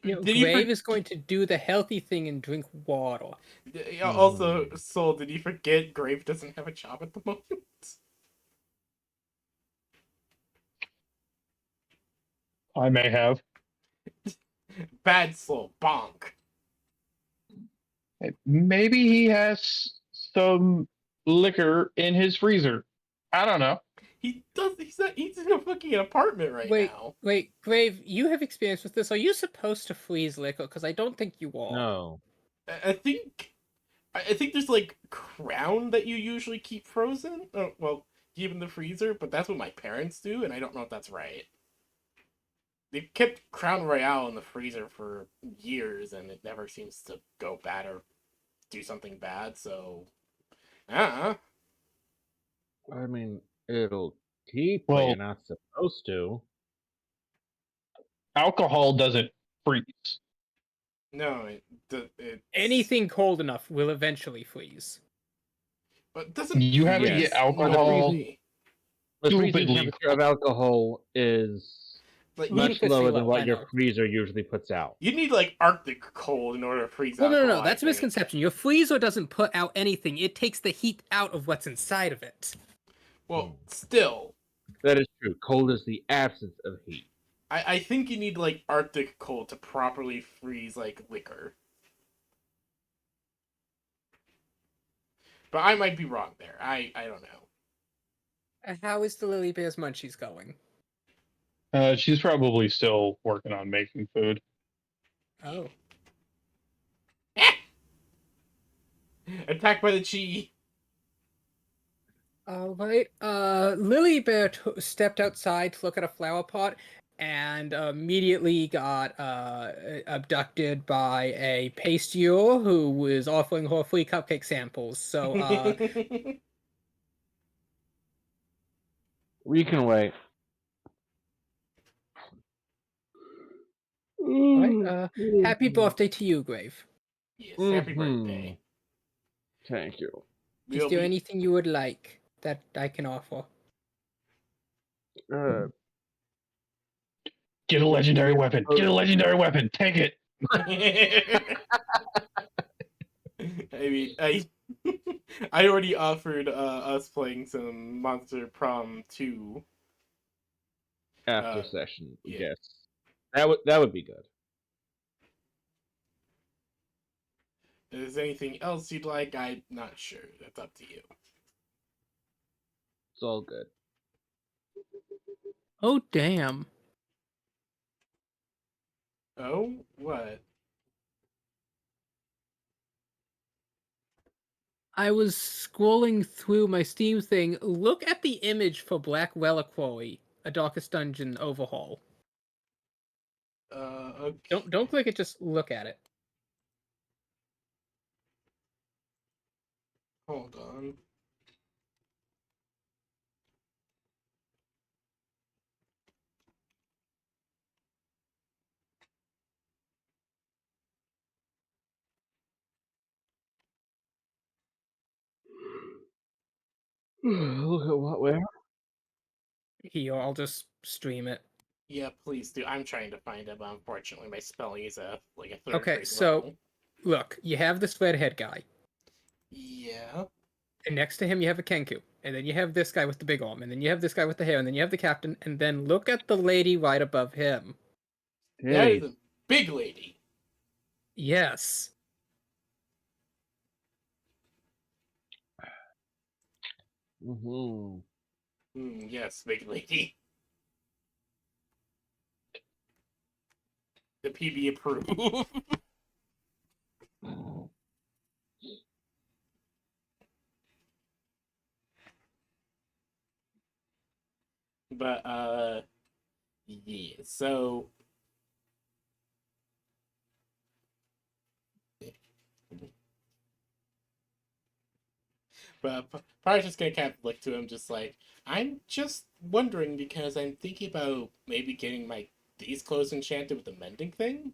Grave is going to do the healthy thing and drink water. Also, Soul, did you forget Grave doesn't have a job at the moment? I may have. Bad Soul, bonk. Maybe he has some liquor in his freezer. I don't know. He does. He's in a fucking apartment right now. Wait, Grave, you have experience with this. Are you supposed to freeze liquor? Because I don't think you are. No. I think there's like Crown that you usually keep frozen. Oh, well, keep in the freezer, but that's what my parents do, and I don't know if that's right. They've kept Crown Royale in the freezer for years, and it never seems to go bad or do something bad. So, I mean, it'll keep, but you're not supposed to. Alcohol doesn't freeze. No, anything cold enough will eventually freeze. But doesn't you have to get alcohol? The freezing temperature of alcohol is much lower than what your freezer usually puts out. You need like Arctic cold in order to freeze Well, alcohol. no, that's a misconception. Your freezer doesn't put out anything. It takes the heat out of what's inside of it. Well, still. That is true. Cold is the absence of heat. I think you need like Arctic cold to properly freeze like liquor. But I might be wrong there. I don't know. How is the Lily Bear's munchies going? She's probably still working on making food. Oh. Attacked by the chi. All right. Lily Bear stepped outside to look at a flower pot and immediately got abducted by a pastry-er who was offering her free cupcake samples. So, we can wait. Right, happy birthday to you, Grave. Yes, happy birthday. Thank you. Is there anything you would like that I can offer? Get a legendary weapon. Get a legendary weapon. Take it. I mean, I already offered us playing some Monster Prom 2. After session, yeah. yes. That would be good. Is there anything else you'd like? I'm not sure. That's up to you. It's all good. Oh, damn. Oh, what? I was scrolling through my Steam thing. Look at the image for Black Reliquary, a Darkest Dungeon overhaul. Okay. Don't click it, just look at it. Hold on. Look at what where? Here, I'll just stream it. Yeah, please do. I'm trying to find it, but unfortunately my spelling is a third Okay, grade so level. look, you have this redhead guy, Yeah. and next to him you have a Kenku, and then you have this guy with the big arm, and then you have this guy with the hair, and then you have the captain, and then look at the lady right above him. That is a big lady. Yes. Yes, big lady. The PB approved. But yeah, so but probably just gonna kind of look to him just like, I'm just wondering because I'm thinking about maybe getting these clothes enchanted with the mending thing.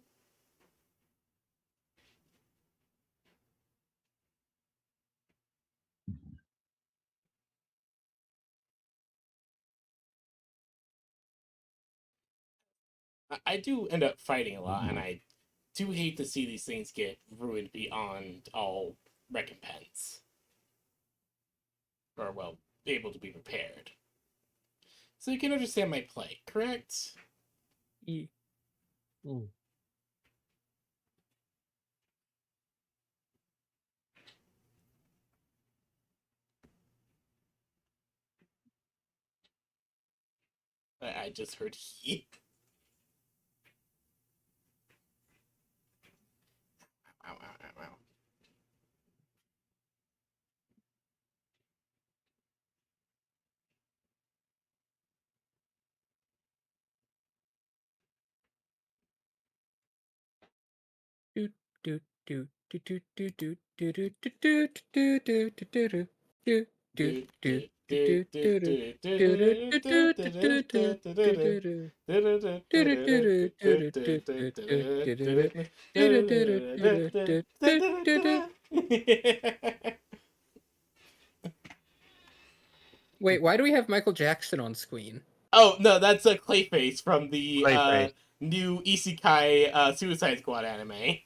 I do end up fighting a lot, and I do hate to see these things get ruined beyond all recompense. Or, well, able to be repaired. So you can understand my plight, correct? I just heard he. Ow, ow, ow, ow. Wait, why do we have Michael Jackson on screen? Oh no, that's a Clayface from the Clayface. new Isekai Suicide Squad anime.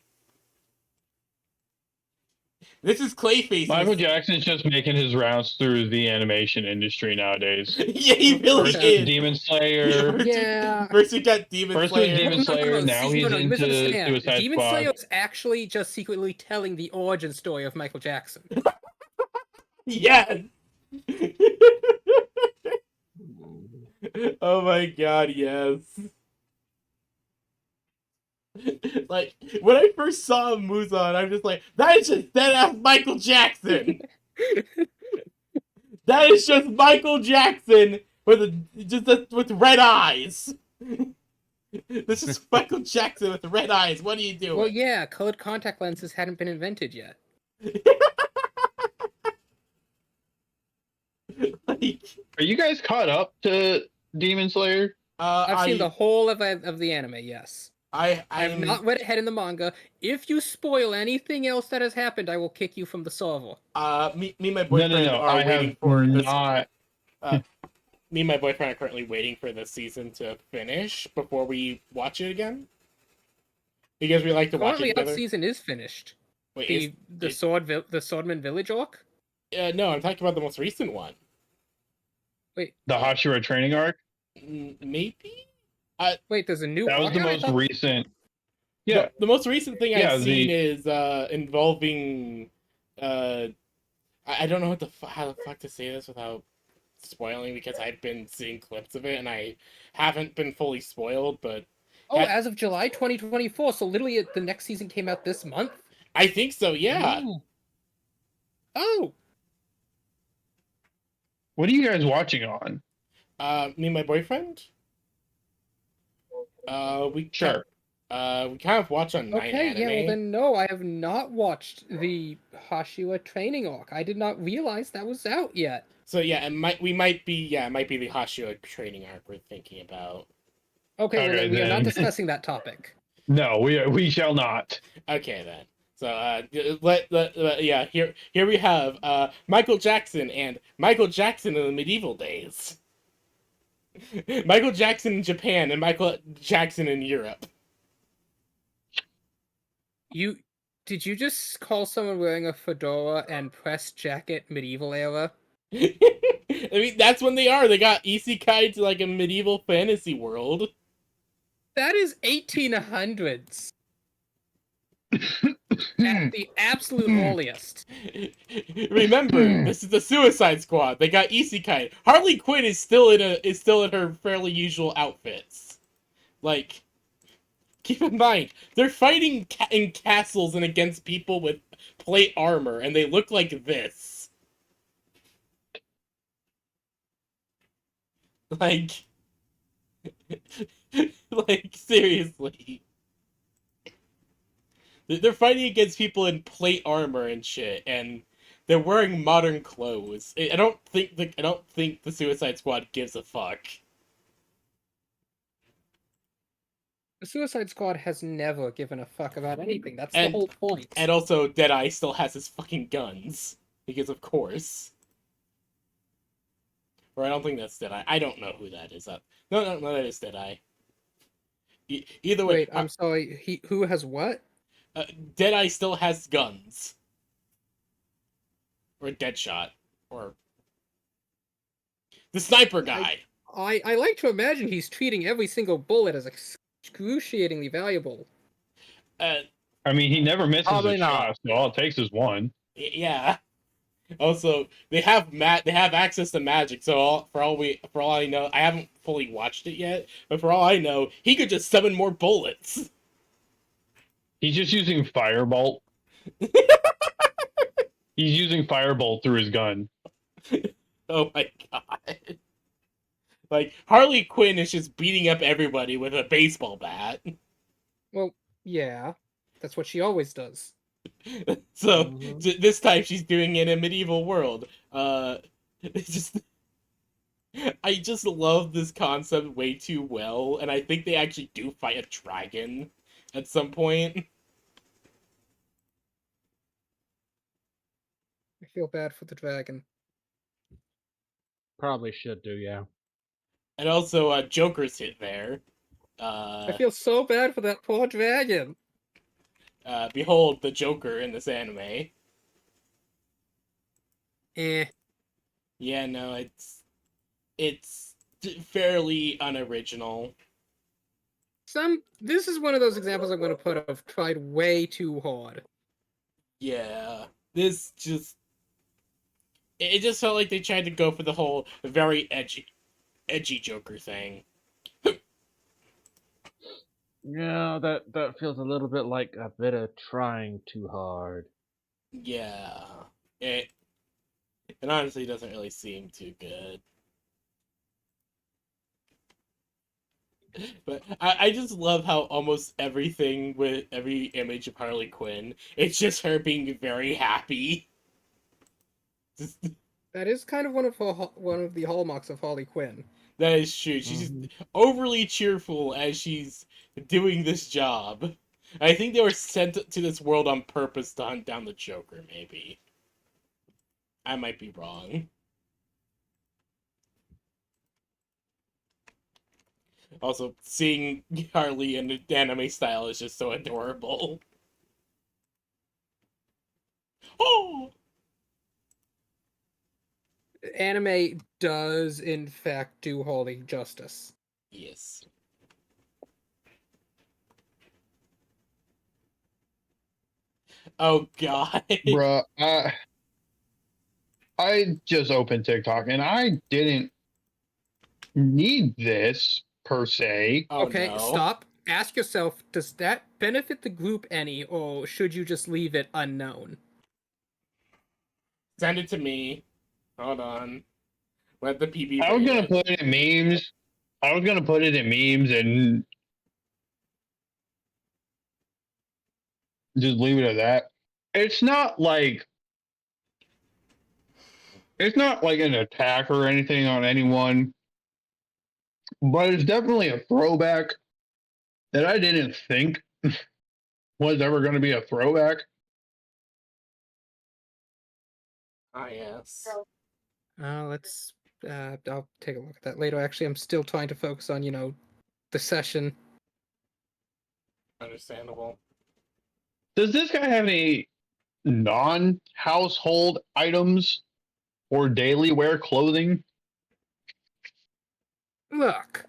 This is Clayface. Michael Jackson's just making his rounds through the animation industry nowadays. Yeah, he really First is. Demon Slayer. First we got Demon First Slayer. was Demon Slayer. Now he's you into misunderstand. Suicide Demon Squad. Slayer is actually just secretly telling the origin story of Michael Jackson. Yes. Oh my god, yes. Like, when I first saw Muzan, I'm just like, that is just dead-ass Michael Jackson! That is just Michael Jackson with with red eyes! This is Michael Jackson with red eyes, what are you doing? Well, yeah, colored contact lenses hadn't been invented yet. Like, are you guys caught up to Demon Slayer? I've seen the whole of the anime, yes. I have not read ahead in the manga. If you spoil anything else that has happened, I will kick you from the server. Me and my boyfriend No. are waiting for this. me and my boyfriend are currently waiting for the season to finish before we watch it again. Because we like to watch it Currently, that together. season is finished. Wait, The Swordman Village arc. no, I'm talking about the most recent one. Wait, The Hashira training arc. Maybe. wait. There's a new. That was arc the out? I most thought- recent. Yeah, The most recent thing Yeah, I've seen the- is involving. I don't know how the fuck to say this without spoiling, because I've been seeing clips of it and I haven't been fully spoiled, but Oh, as of July 2024. So literally, the next season came out this month. I think so. Yeah. Ooh. Oh, what are you guys watching on? Me and my boyfriend. We Sure. we kind of watch on 9 okay. Anime. Yeah. Well, then no, I have not watched the Hashira training arc. I did not realize that was out yet. So yeah, it might be the Hashio training arc we're thinking about. Okay. Well, Okay, then we are not then. discussing that topic. No, we shall not. Okay then. So yeah, here we have Michael Jackson and Michael Jackson in the medieval days. Michael Jackson in Japan and Michael Jackson in Europe. Did you just call someone wearing a fedora and press jacket medieval era? I mean, that's when they are. They got isekai to like a medieval fantasy world. That is 1800s. At the absolute earliest. Remember, this is the Suicide Squad. They got isekai. Harley Quinn is still in her fairly usual outfits. Like, keep in mind, they're fighting in castles and against people with plate armor, and they look like this. Like, like seriously. They're fighting against people in plate armor and shit, and they're wearing modern clothes. I don't think the Suicide Squad gives a fuck. The Suicide Squad has never given a fuck about anything. That's And- the whole point. And also, Deadeye still has his fucking guns, because of course. Or I don't think that's Deadeye. I don't know who that is. No, that is Deadeye. Either way, Wait, I'm sorry. Who has what? Deadeye still has guns. Or Deadshot. Or the sniper guy. I like to imagine he's treating every single bullet as excruciatingly valuable. I mean, he never misses Probably a not. shot, so all it takes is one. Yeah. Also, they have access to magic, so for all I know, I haven't fully watched it yet, but for all I know, he could just summon more bullets. He's just using Firebolt. He's using Firebolt through his gun. Oh my god. Like, Harley Quinn is just beating up everybody with a baseball bat. Well, yeah. That's what she always does. So, this time she's doing it in a medieval world. It's just... I just love this concept way too well, and I think they actually do fight a dragon at some point. I feel bad for the dragon. Probably should do, yeah. And also, Joker's hit there. I feel so bad for that poor dragon. Behold the Joker in this anime. Eh. Yeah, no, it's fairly unoriginal. This is one of those examples I'm going to put of tried way too hard. Yeah, this just... It just felt like they tried to go for the whole very edgy Joker thing. Yeah, that feels a little bit like a bit of trying too hard. Yeah, it honestly doesn't really seem too good. But I just love how almost everything with every image of Harley Quinn, it's just her being very happy. Just, That is kind of one of the hallmarks of Harley Quinn. that is true. She's just overly cheerful as she's doing this job. I think they were sent to this world on purpose to hunt down the Joker, maybe. I might be wrong. Also, seeing Harley in the anime style is just so adorable. Oh! Anime does, in fact, do Harley justice. Yes. Oh god. Bruh, I just opened TikTok and I didn't need this per se. Oh Okay, no. stop. Ask yourself, does that benefit the group any, or should you just leave it unknown? Send it to me. Hold on. Let the PB I was rate gonna it. put it in memes. I was gonna put it in memes and just leave it at that. It's not like an attack or anything on anyone, but it's definitely a throwback that I didn't think was ever going to be a throwback. Ah, yes. Let's. I'll take a look at that later. Actually, I'm still trying to focus on, the session. Understandable. Does this guy have any non-household items or daily wear clothing? Look,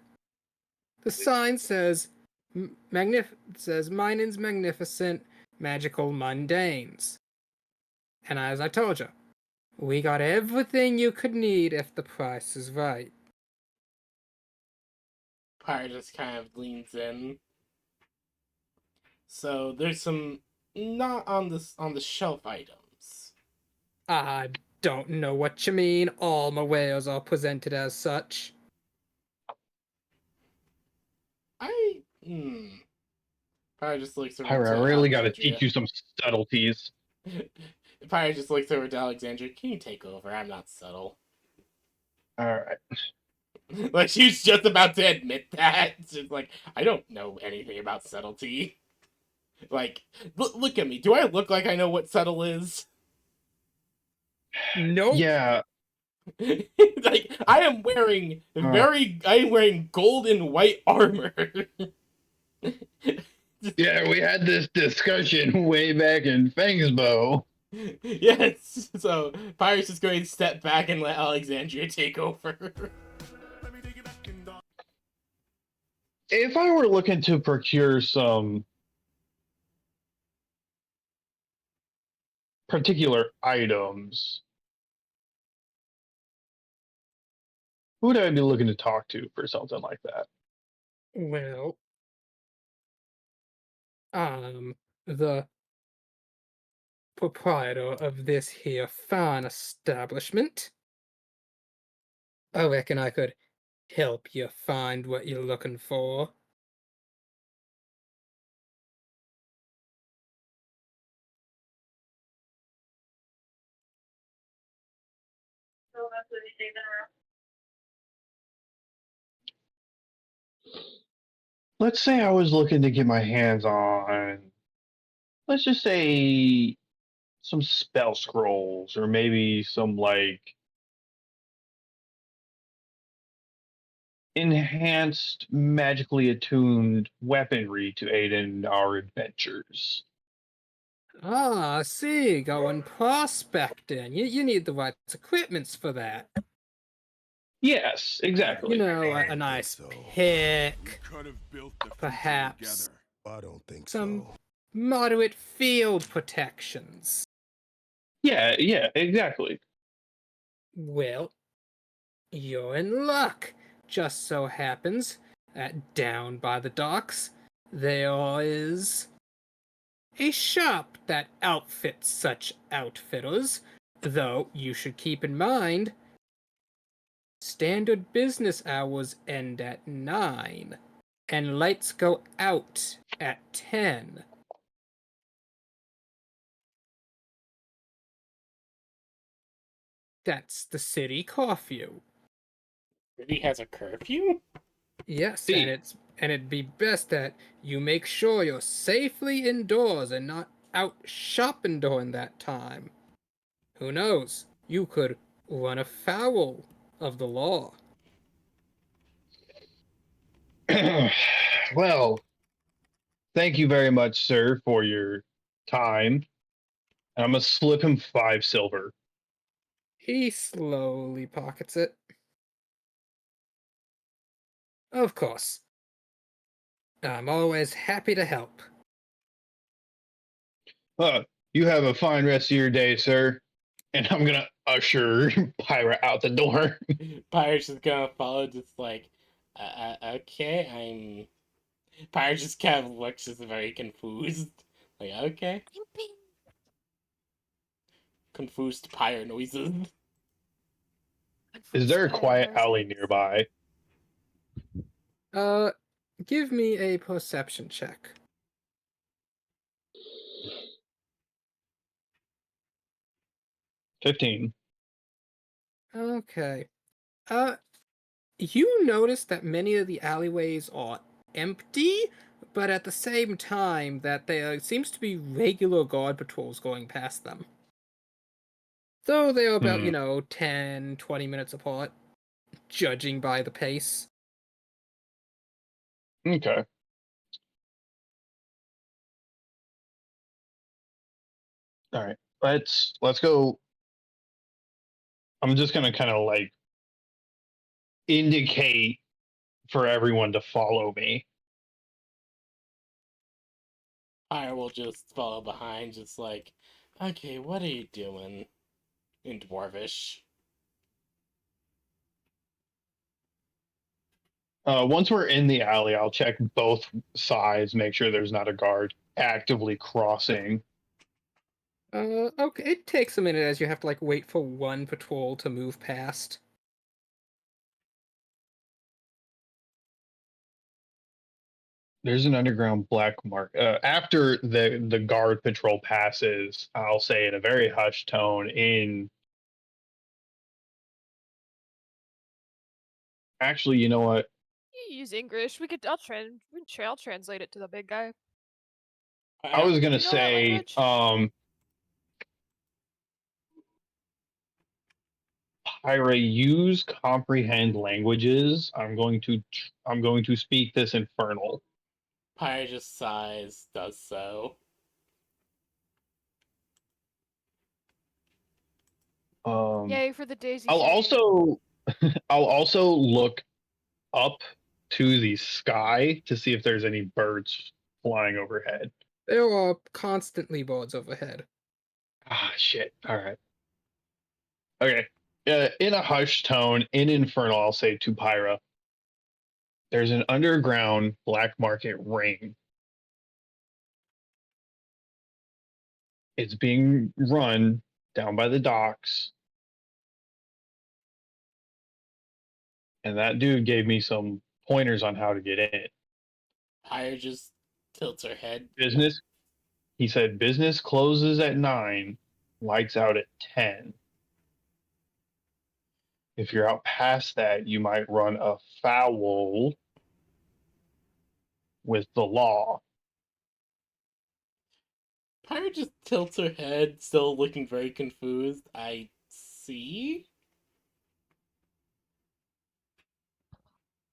the sign says, Mining's magnificent, magical mundanes. And as I told you, we got everything you could need if the price is right. Pyre just kind of leans in. So there's some not on the shelf items. I don't know what you mean. All my wares are presented as such. Pyre just looks over I to really got to Alexandria. teach you some subtleties. Pyre just looks over to Alexandria. Can you take over? I'm not subtle. All right. Like, she's just about to admit that. She's like, I don't know anything about subtlety. Like, look at me. Do I look like I know what subtle is? Nope. Yeah. Like, I am wearing gold and white armor. Yeah, we had this discussion way back in Fangsbow. Yes. So Pyre's just going to step back and let Alexandria take over. If I were looking to procure some particular items, who would I be looking to talk to for something like that? Well, the proprietor of this here fine establishment. I reckon I could help you find what you're looking for. Let's say I was looking to get my hands on, let's just say, some spell scrolls or maybe some like enhanced magically attuned weaponry to aid in our adventures. Ah, I see, going prospecting. You need the right equipments for that. Yes, exactly. A nice pick, perhaps I don't think some so. moderate field protections. Yeah, exactly. Well, you're in luck. Just so happens that down by the docks, there is a shop that outfits such outfitters, though you should keep in mind, standard business hours end at 9, and lights go out at 10. That's the city curfew. He has a curfew? Yes, See. and it'd be best that you make sure you're safely indoors and not out shopping during that time. Who knows? You could run afoul of the law. Well, thank you very much, sir, for your time. And I'm gonna slip him 5 silver. He slowly pockets it. Of course. I'm always happy to help. You have a fine rest of your day, sir. And I'm gonna usher Pyra out the door. Pyra's just gonna follow, just like, okay, Pyra just kind of looks just very confused. Like, okay. Confused Pyra noises. Is there a quiet Confused alley noises. nearby? Give me a perception check. 15. Okay. You notice that many of the alleyways are empty, but at the same time that there seems to be regular guard patrols going past them. Though they are about, 10, 20 minutes apart, judging by the pace. Okay. All right. Let's go. I'm just gonna kind of like indicate for everyone to follow me. Pyra will just follow behind, just like, okay, what are you doing? In Dwarvish. Once we're in the alley, I'll check both sides, make sure there's not a guard actively crossing. Okay, it takes a minute as you have to wait for one patrol to move past. There's an underground black mark. After the guard patrol passes, I'll say in a very hushed tone, actually, you know what? You use English. I'll translate it to the big guy. I was gonna You know that say, language? Pyra, use comprehend languages. I'm going to speak this infernal. Pyra just sighs, does so. Yay for the daisy I'll chain. also I'll also look up to the sky to see if there's any birds flying overhead. There are constantly birds overhead. Ah, shit. All right. Okay. In a hushed tone, in infernal, I'll say to Pyra, there's an underground black market ring. It's being run down by the docks. And that dude gave me some pointers on how to get in. Pyra just tilts her head. Business, he said, business closes at 9, lights out at 10. If you're out past that, you might run afoul with the law. Pyra just tilts her head, still looking very confused. I see.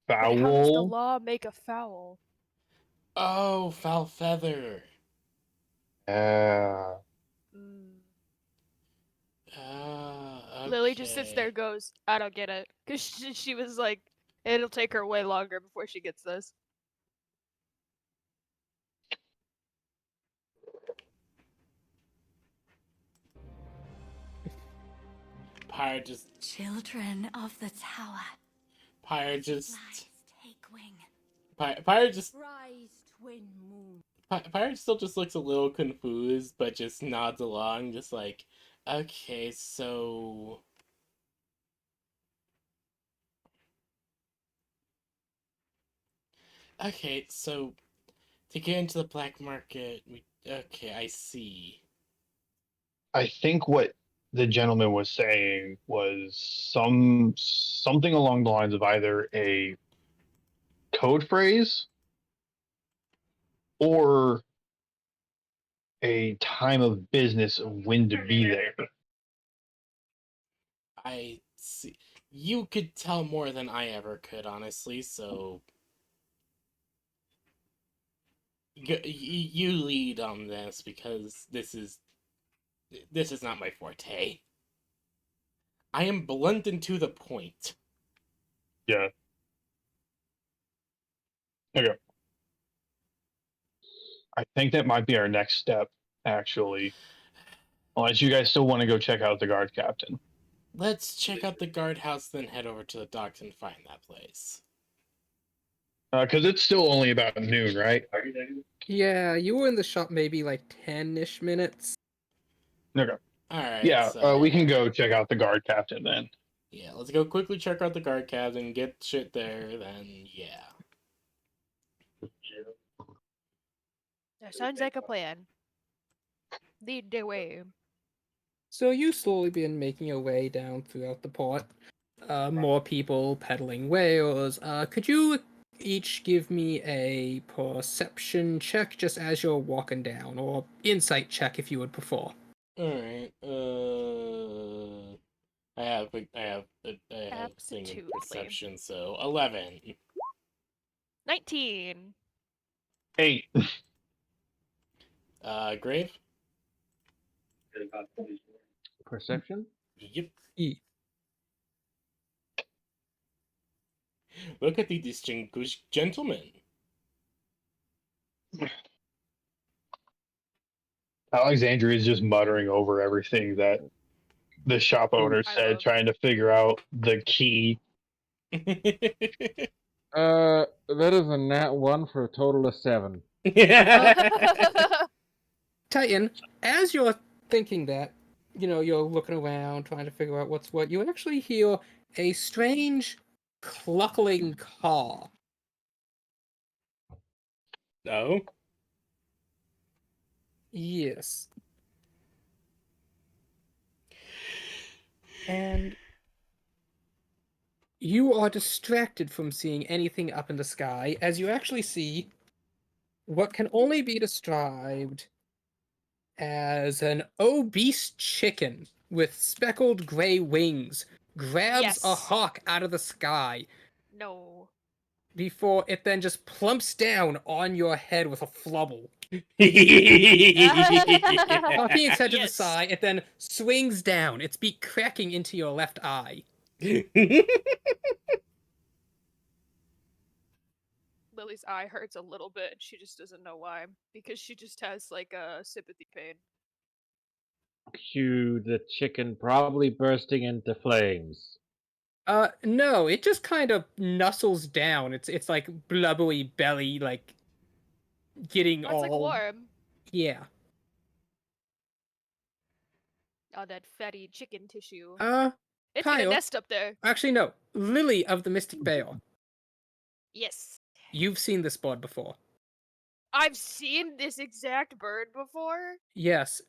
But how does the Foul. law make a foul? Oh, foul feather. Mm. Okay. Lily just sits there and goes, I don't get it. Because she was like, it'll take her way longer before she gets this. Pyra just. Children of the tower. Pyra just. Rise, take wing. Pyra just. Rise, twin moon. Pyra still just looks a little confused, but just nods along, just like, okay, so. Okay, so to get into the black market, okay, I see. I think what the gentleman was saying was something along the lines of either a code phrase or a time of business of when to be there. I see. You could tell more than I ever could, honestly, so You lead on this because this is not my forte. I am blunt and to the point. Yeah. Okay. I think that might be our next step, actually. Unless you guys still want to go check out the guard captain. Let's check out the guardhouse, then head over to the docks and find that place. Because it's still only about noon, right? Yeah, you were in the shop maybe like 10-ish minutes. Okay. Alright, Yeah, so... we can go check out the guard captain then. Yeah, let's go quickly check out the guard captain, get shit there, then yeah. That sounds like a plan. Lead the way. So you slowly begin making your way down throughout the port. More people peddling wares. Could you each give me a perception check just as you're walking down, or insight check if you would prefer? Alright, I have thing in Absolutely. perception, so 11. 19. 8. Grave? Perception? Yep. E. Look at the distinguished gentleman. Alexandria is just muttering over everything that the shop owner I said, love trying to figure out the key. That is a nat 1 for a total of 7. Titan, as you're thinking that, you're looking around trying to figure out what's what, you actually hear a strange cluckling caw. No? Yes. And you are distracted from seeing anything up in the sky as you actually see what can only be described as an obese chicken with speckled gray wings grabs Yes. a hawk out of the sky No. before it then just plumps down on your head with a flubble. Cocking its head to the Yes. side, it then swings down, its beak cracking into your left eye. Lily's eye hurts a little bit. She just doesn't know why. Because she just has like a sympathy pain. Cue the chicken probably bursting into flames. No, it just kind of nuzzles down. It's like blubbery belly, like getting Oh, it's like all warm. yeah. Oh, that fatty chicken tissue. It's Kyle, gonna nest up there. actually no, Lily of the Mystic Vale. Yes. You've seen this bird before. I've seen this exact bird before. Yes.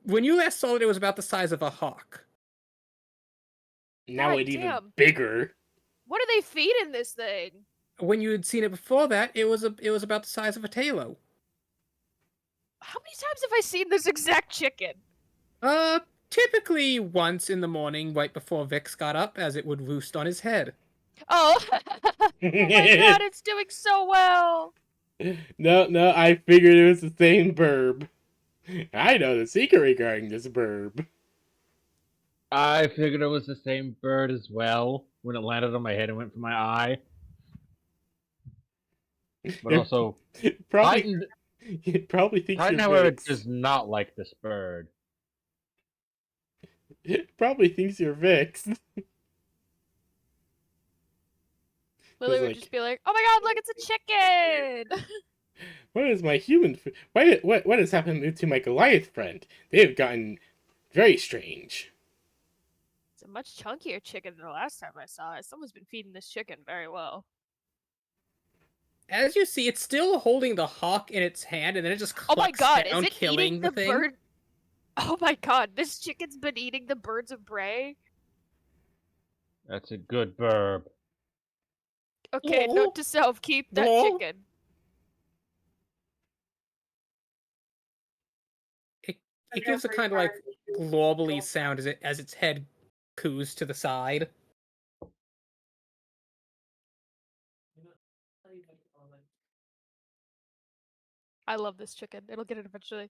When you last saw it, it was about the size of a hawk. Now God it's even damn. bigger. What are they feeding this thing? When you had seen it before that, it was about the size of a talo. How many times have I seen this exact chicken? Typically once in the morning, right before Vix got up, as it would roost on his head. Oh. Oh my god, it's doing so well. No, I figured it was the same burb. I know the secret regarding this burb. I figured it was the same bird as well when it landed on my head and went for my eye. But also, probably, Titan, it probably thinks Titan you're however, Vix. does not like this bird. It probably thinks you're Vix. Lily would like- just be like, "Oh my god, look, it's a chicken!" What is my human? What has happened to my Goliath friend? They have gotten very strange. It's a much chunkier chicken than the last time I saw it. Someone's been feeding this chicken very well. As you see, it's still holding the hawk in its hand, and then it just Oh my clucks god, down, is it killing eating the the thing. bird? Oh my god, this chicken's been eating the birds of prey? That's a good burb. Okay, Oh. note to self, keep that Oh. chicken. It gives a kind of like globally sound as its head coos to the side. I love this chicken. It'll get it eventually.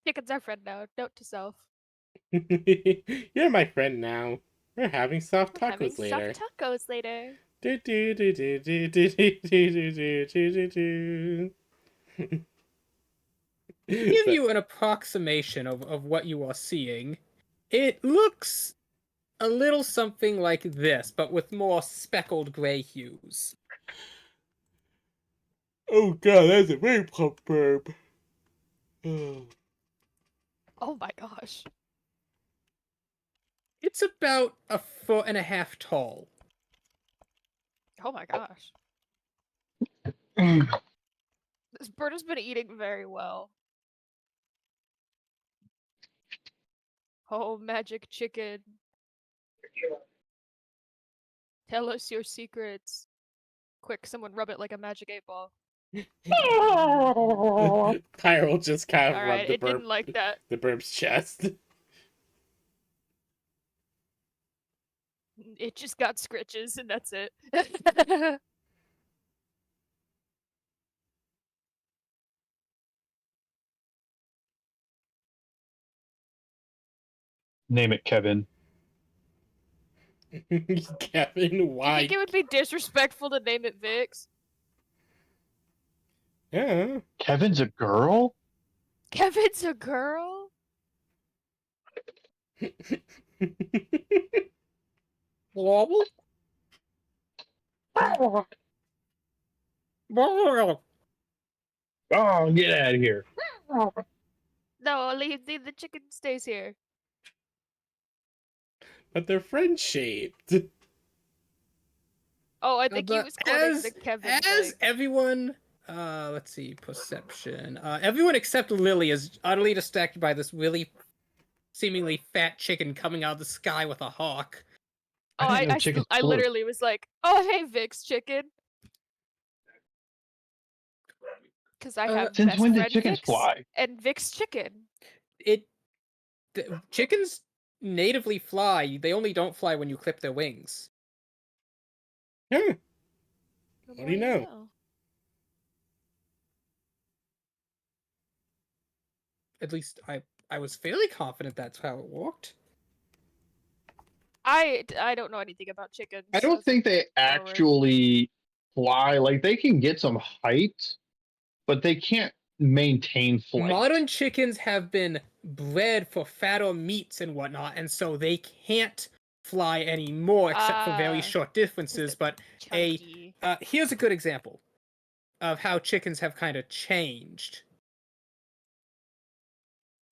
Chicken's our friend now. Note to self. You're my friend now. We're having soft We're having tacos later. soft tacos later. Do, do, do, do, do, do, do, do, do, do, do. Give you an approximation of what you are seeing. It looks a little something like this, but with more speckled gray hues. Oh god, that's a very plump burp. Oh. Oh my gosh. It's about 1.5 feet tall. Oh my gosh. This bird has been eating very well. Oh, magic chicken. Tell us your secrets. Quick, someone rub it like a magic 8-ball. Pyro just kind of Alright, rubbed the it burp, didn't like that. the burp's chest. It just got scritches, and that's it. Name it Kevin. Kevin, You why? think it would be disrespectful to name it Vix? Yeah. Kevin's a girl? Kevin's a girl? Wobble? Oh, get out of here. No, leave the chicken stays here. But they're friend-shaped. Oh, I think he But was quoting the Kevin as thing. everyone, let's see, perception. Everyone except Lily is utterly distracted by this really seemingly fat chicken coming out of the sky with a hawk. Oh, I literally was like, oh, hey, Vix chicken. Because I have Since best when did friend chickens Vix fly? and Vix chicken. Chickens natively fly. They only don't fly when you clip their wings. Yeah. The What do you more know? At least I was fairly confident that's how it worked. I don't know anything about chickens. I don't think they actually fly. Like, they can get some height, but they can't maintain flight. Modern chickens have been bred for fatter meats and whatnot, and so they can't fly anymore except for very short distances. But here's a good example of how chickens have kind of changed.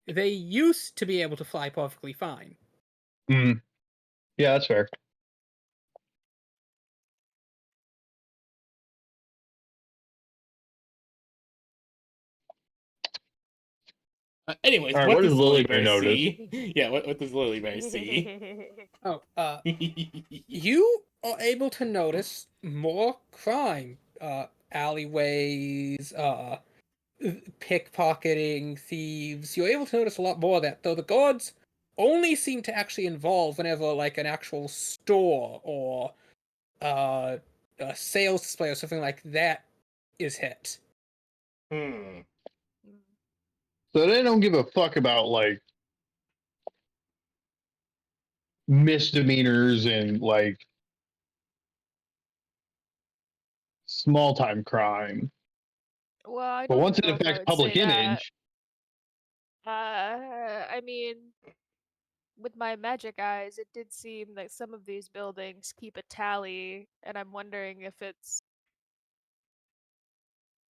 They used to be able to fly perfectly fine. Mm. Yeah, that's fair. Anyways, All right, what does Lily Bear notice? see? Yeah, what does Lily Bear see? Oh, you are able to notice more crime. Alleyways, pickpocketing, thieves. You're able to notice a lot more of that, though the guards only seem to actually involve whenever, like, an actual store or a sales display or something like that is hit. So they don't give a fuck about, like, misdemeanors and, like, small time crime. Well, I But don't once it know if I affects would public say that. image, I mean, with my magic eyes, it did seem that some of these buildings keep a tally, and I'm wondering if it's,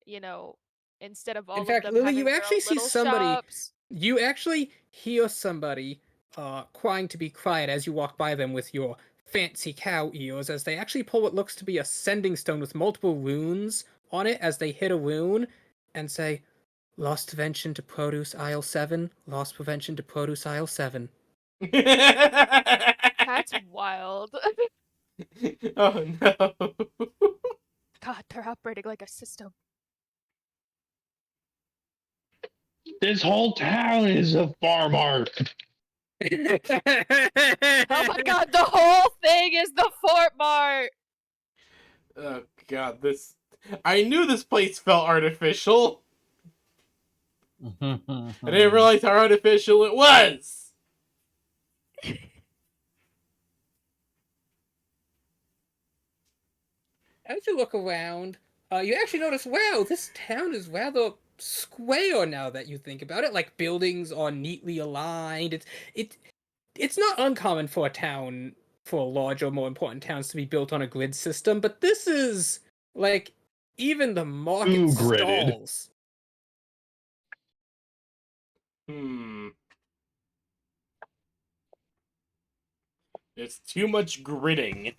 you know, instead of all In fact, of them Lily, having you their actually own see little somebody. shops. You actually hear somebody crying to be quiet as you walk by them with your fancy cow ears, as they actually pull what looks to be a sending stone with multiple runes on it as they hit a rune and say, "Lost prevention to produce aisle 7, lost prevention to produce aisle 7. That's wild. Oh no. God, they're operating like a system. this whole town is a farm art. Oh my god, the whole thing is the Fort Mart! Oh god, this... I knew this place felt artificial. I didn't realize how artificial it was. As you look around, you actually notice, wow, this town is rather square now that you think about it. Like, buildings are neatly aligned. It's not uncommon for larger, more important towns to be built on a grid system, but this is, like, even the market Too gridded. stalls. There's too much gridding.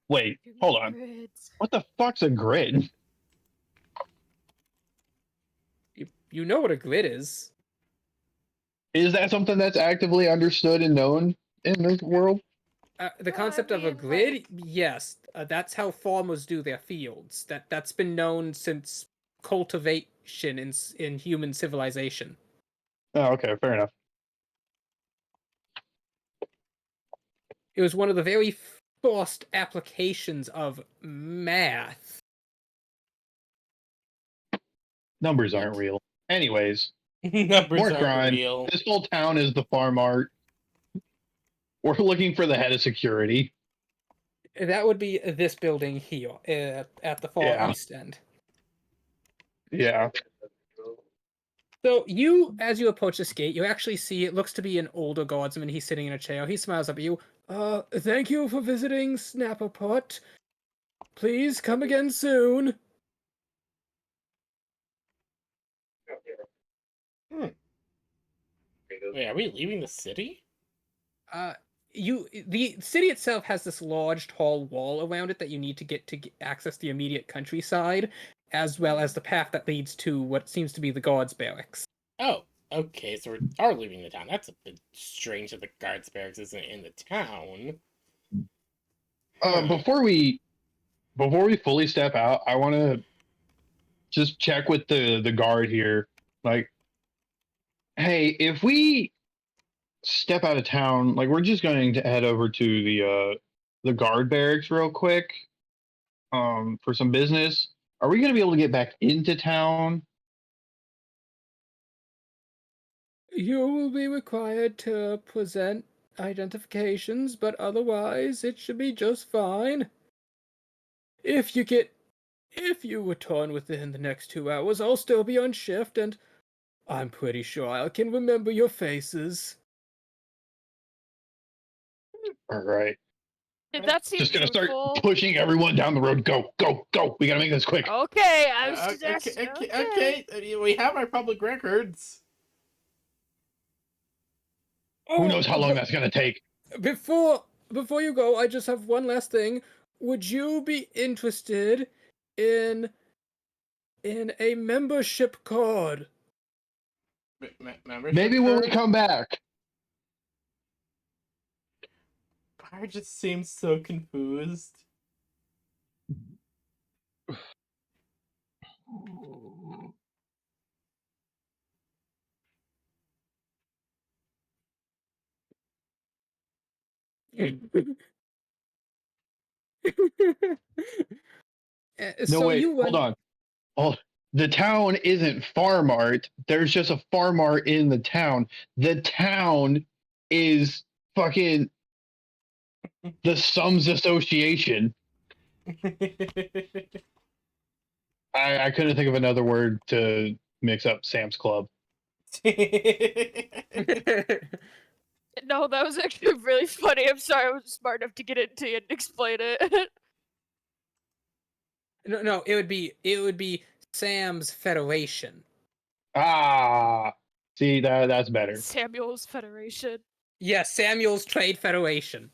Wait, hold on. What the fuck's a grid? You know what a grid is. Is that something that's actively understood and known in this world? The concept of a grid, yes, that's how farmers do their fields. That's been known since cultivation in human civilization. Oh, okay, fair enough. It was one of the very first applications of math. Numbers aren't real. Anyways, Numbers more aren't crime. real. This whole town is the farm art. We're looking for the head of security. That would be this building here at the far east end. Yeah. So as you approach this gate, you actually see it looks to be an older guardsman. He's sitting in a chair. He smiles up at you. Thank you for visiting Snaperport. Please come again soon. Wait, are we leaving the city? The city itself has this large, tall wall around it that you need to get access the immediate countryside, as well as the path that leads to what seems to be the guards' barracks. Oh, okay, so we are leaving the town. That's a bit strange that the guards' barracks isn't in the town. Before we fully step out, I want to just check with the guard here. Like, hey, if we step out of town, like, we're just going to head over to the guard barracks real quick, for some business. Are we going to be able to get back into town? You will be required to present identifications, but otherwise it should be just fine. If you return within the next 2 hours, I'll still be on shift, and I'm pretty sure I can remember your faces. All right. That seems Just gonna start truthful. pushing everyone down the road. Go, go, go! We gotta make this quick. Okay, I was just asking. Okay. I mean, we have our public records. Who knows how long that's gonna take? Before you go, I just have one last thing. Would you be interested in a membership card? Membership Maybe when we card? come back. Bar just seems so confused. No, So wait, you hold on. Oh, the town isn't farm art. There's just a farm art in the town. The town is fucking the Sums Association. I couldn't think of another word to mix up Sam's Club. No, that was actually really funny. I'm sorry I wasn't smart enough to get into it and explain it. No, it would be Sam's Federation. Ah, see that's better. Samuel's Federation. Yes, Samuel's Trade Federation.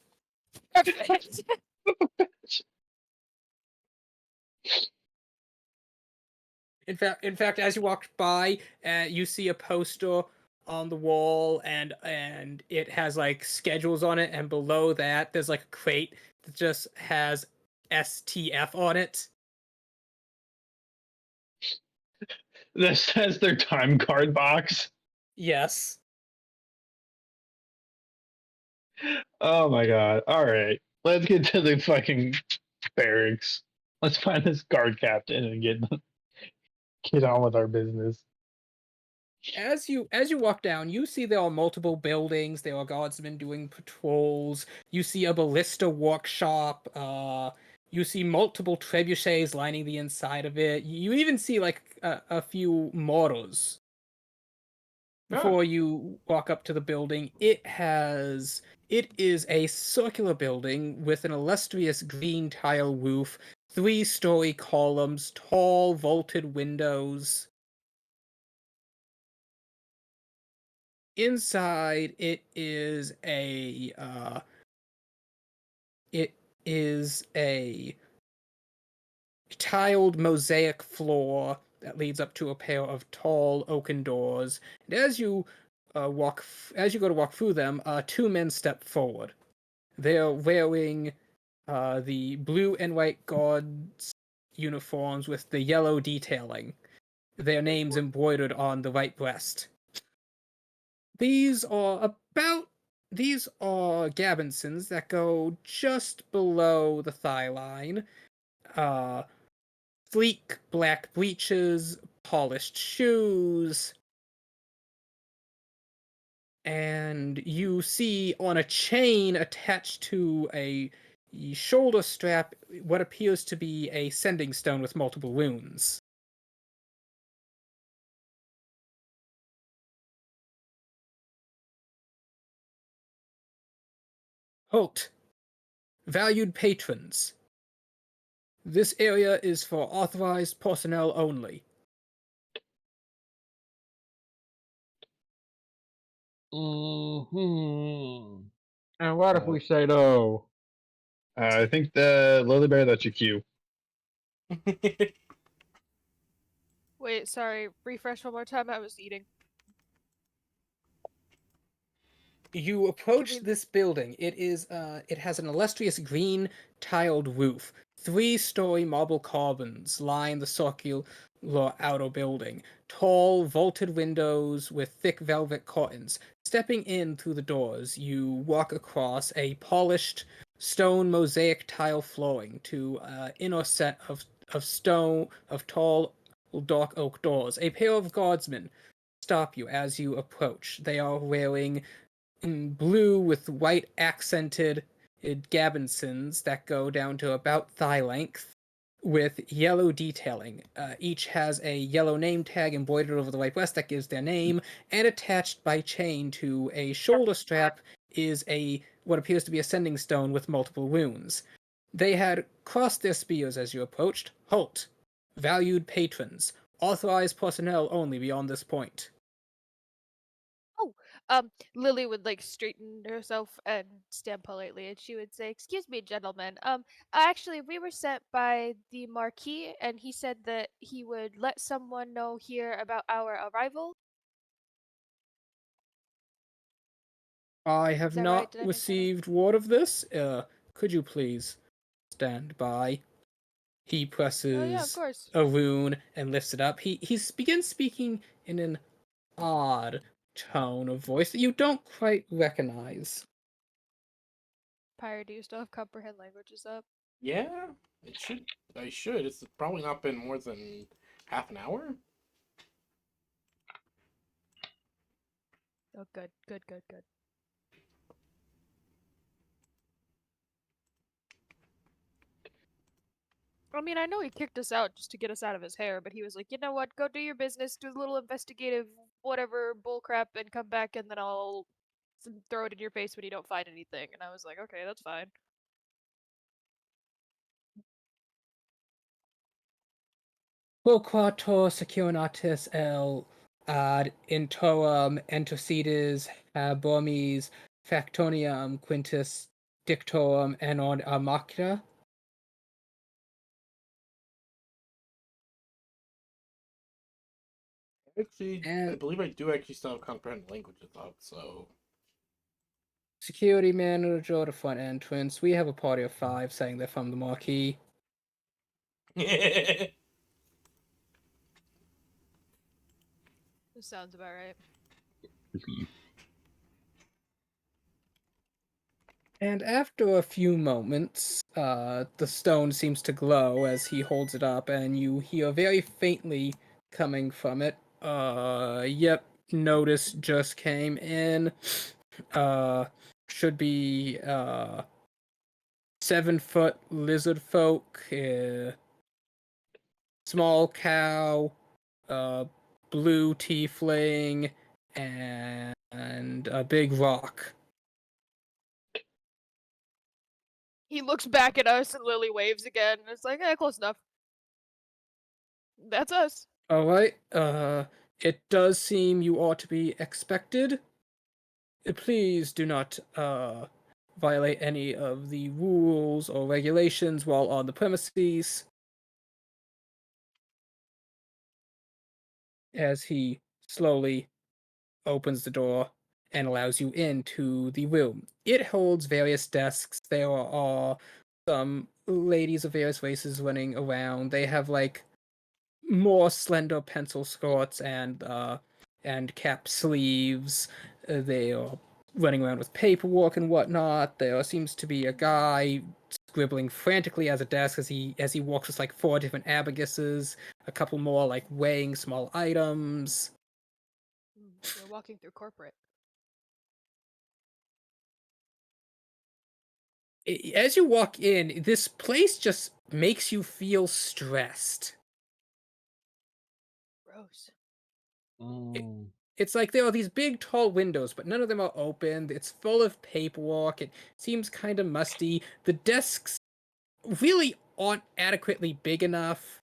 In fact, as you walk by, you see a poster on the wall, and it has like schedules on it, and below that, there's like a crate that just has STF on it. This says their time card box. Yes. Oh my god. All right. Let's get to the fucking barracks. Let's find this guard captain and get Get on with our business. As you walk down, you see there are multiple buildings. There are guardsmen doing patrols. You see a ballista workshop. You see multiple trebuchets lining the inside of it. You even see like a few mortars. Before you walk up to the building, it is a circular building with an illustrious green tile roof, 3-story columns, tall vaulted windows. Inside, it is a tiled mosaic floor that leads up to a pair of tall oaken doors. And as you go to walk through them, two men step forward. They're wearing the blue and white guards uniforms with the yellow detailing. Their names embroidered on the right breast. These are Gabinsons that go just below the thigh line. Sleek black breeches, polished shoes, and you see on a chain attached to a shoulder strap what appears to be a sending stone with multiple runes. Halt! Valued patrons. This area is for authorized personnel only. Mm-hmm. And what if we say no? I think the Lily Bear, that's your cue. Wait, sorry. Refresh one more time. I was eating. You approach this building. It has an illustrious green tiled roof. 3-story marble columns line the circular outer building. Tall, vaulted windows with thick velvet curtains. Stepping in through the doors, you walk across a polished stone mosaic tile flooring to inner set of tall dark oak doors. A pair of guardsmen stop you as you approach. They are wearing in blue with white accented gabinsons that go down to about thigh length with yellow detailing. Each has a yellow name tag embroidered over the right breast that gives their name, and attached by chain to a shoulder strap is what appears to be a sending stone with multiple runes. They had crossed their spears as you approached. Halt! Valued patrons. Authorized personnel only beyond this point. Lily would like straighten herself and stand politely, and she would say, "Excuse me, gentlemen. Actually, we were sent by the Marquis, and he said that he would let someone know here about our arrival." I have Is that right? not Did I make that up? received word of this. Could you please stand by? He Oh yeah, of presses course. a rune and lifts it up. He begins speaking in an odd tone of voice that you don't quite recognize. Pyre, do you still have comprehend languages up? Yeah, it should. I should. It's probably not been more than half an hour. Oh, good, good, good, good. I mean, I know he kicked us out just to get us out of his hair, but he was like, you know what? Go do your business, do a little investigative whatever bullcrap, and come back, and then I'll throw it in your face when you don't find anything. And I was like, okay, that's fine. Quoquator securitatis ad interim intercedes habomis factonium quintus dictorum enon amacta. Actually, I And believe I do actually still have comprehend languages up, so. security manager to front entrance. We have a party of 5 saying they're from the Marquis. This sounds about right. And after a few moments, the stone seems to glow as he holds it up, and you hear very faintly coming from it. Yep, notice just came in. Should be 7-foot lizard folk, small cow, blue tiefling, and a big rock. He looks back at us and Lily waves again. And it's like, close enough. That's us. Alright, it does seem you ought to be expected. Please do not, violate any of the rules or regulations while on the premises. As he slowly opens the door and allows you into the room. It holds various desks. There are some ladies of various races running around. They have like more slender pencil skirts and cap sleeves. They are running around with paperwork and whatnot. There seems to be a guy scribbling frantically at a desk as he walks with like 4 different abacuses, a couple more like weighing small items. We're walking through corporate. As you walk in, this place just makes you feel stressed. Gross. It's like there are these big, tall windows, but none of them are open. It's full of paperwork. It seems kind of musty. The desks really aren't adequately big enough.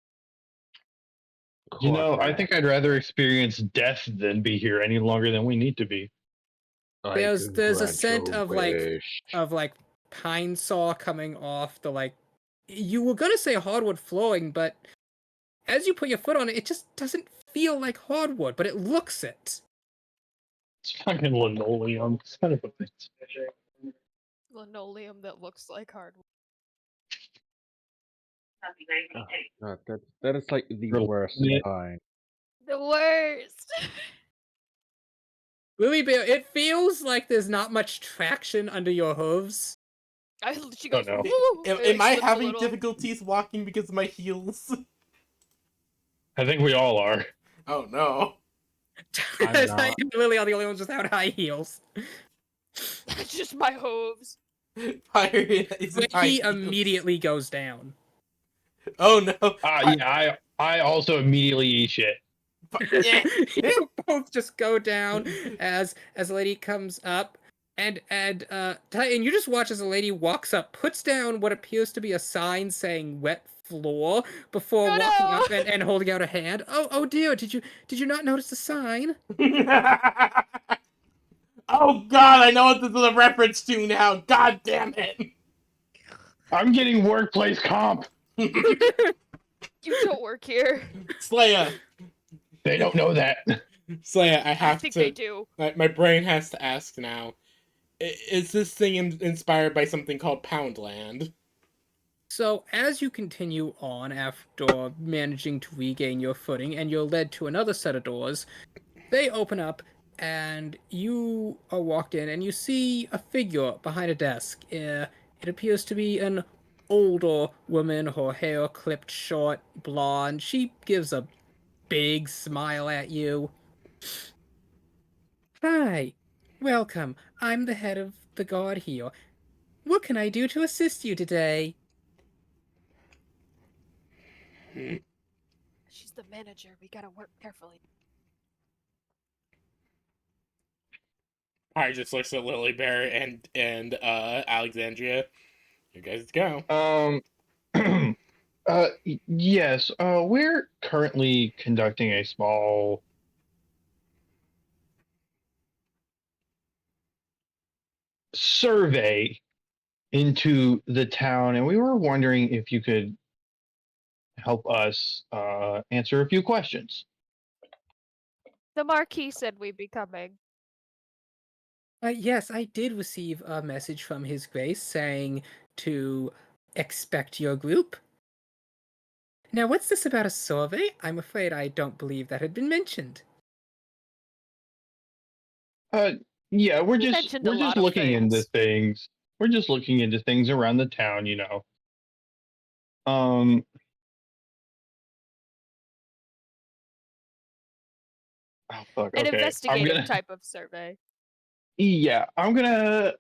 You know, I think I'd rather experience death than be here any longer than we need to be. There's a scent of like pine saw coming off the like. You were gonna say hardwood flooring, but as you put your foot on it, it just doesn't feel like hardwood, but it looks it. It's fucking linoleum. Son of a bitch. Linoleum that looks like hardwood. God, that is like the worst kind. The worst. Lily Bear, it feels like there's not much traction under your hooves. She goes, no. Am I having difficulties walking because of my heels? I think we all are. Oh no. Lily are the only ones without high heels. It's just my hooves. He immediately goes down. Oh no. Yeah, I also immediately eat shit. You both just go down as a lady comes up, and Titan, you just watch as a lady walks up, puts down what appears to be a sign saying "wet floor" before walking up and holding out a hand. Oh dear, did you not notice the sign? Oh god, I know what this is a reference to now. God damn it. I'm getting workplace comp. You don't work here. Slaya. They don't know that. Slaya, I think they do. My brain has to ask now. Is this thing inspired by something called Poundland? So, as you continue on after managing to regain your footing, and you're led to another set of doors, they open up, and you are walked in, and you see a figure behind a desk. It appears to be an older woman, her hair clipped short, blonde. She gives a big smile at you. Hi, welcome. I'm the head of the guard here. What can I do to assist you today? She's the manager. We gotta work carefully. I just looks at Lily Bear and Alexandria. You guys go. Yes. We're currently conducting a small survey into the town, and we were wondering if you could help us answer a few questions. The Marquis said we'd be coming. Yes, I did receive a message from His Grace saying to expect your group. Now, what's this about a survey? I'm afraid I don't believe that had been mentioned. Yeah, we're just looking into things. We're just looking into things around the town, you know. Oh fuck. An Okay. investigative type of survey. Yeah, I'm gonna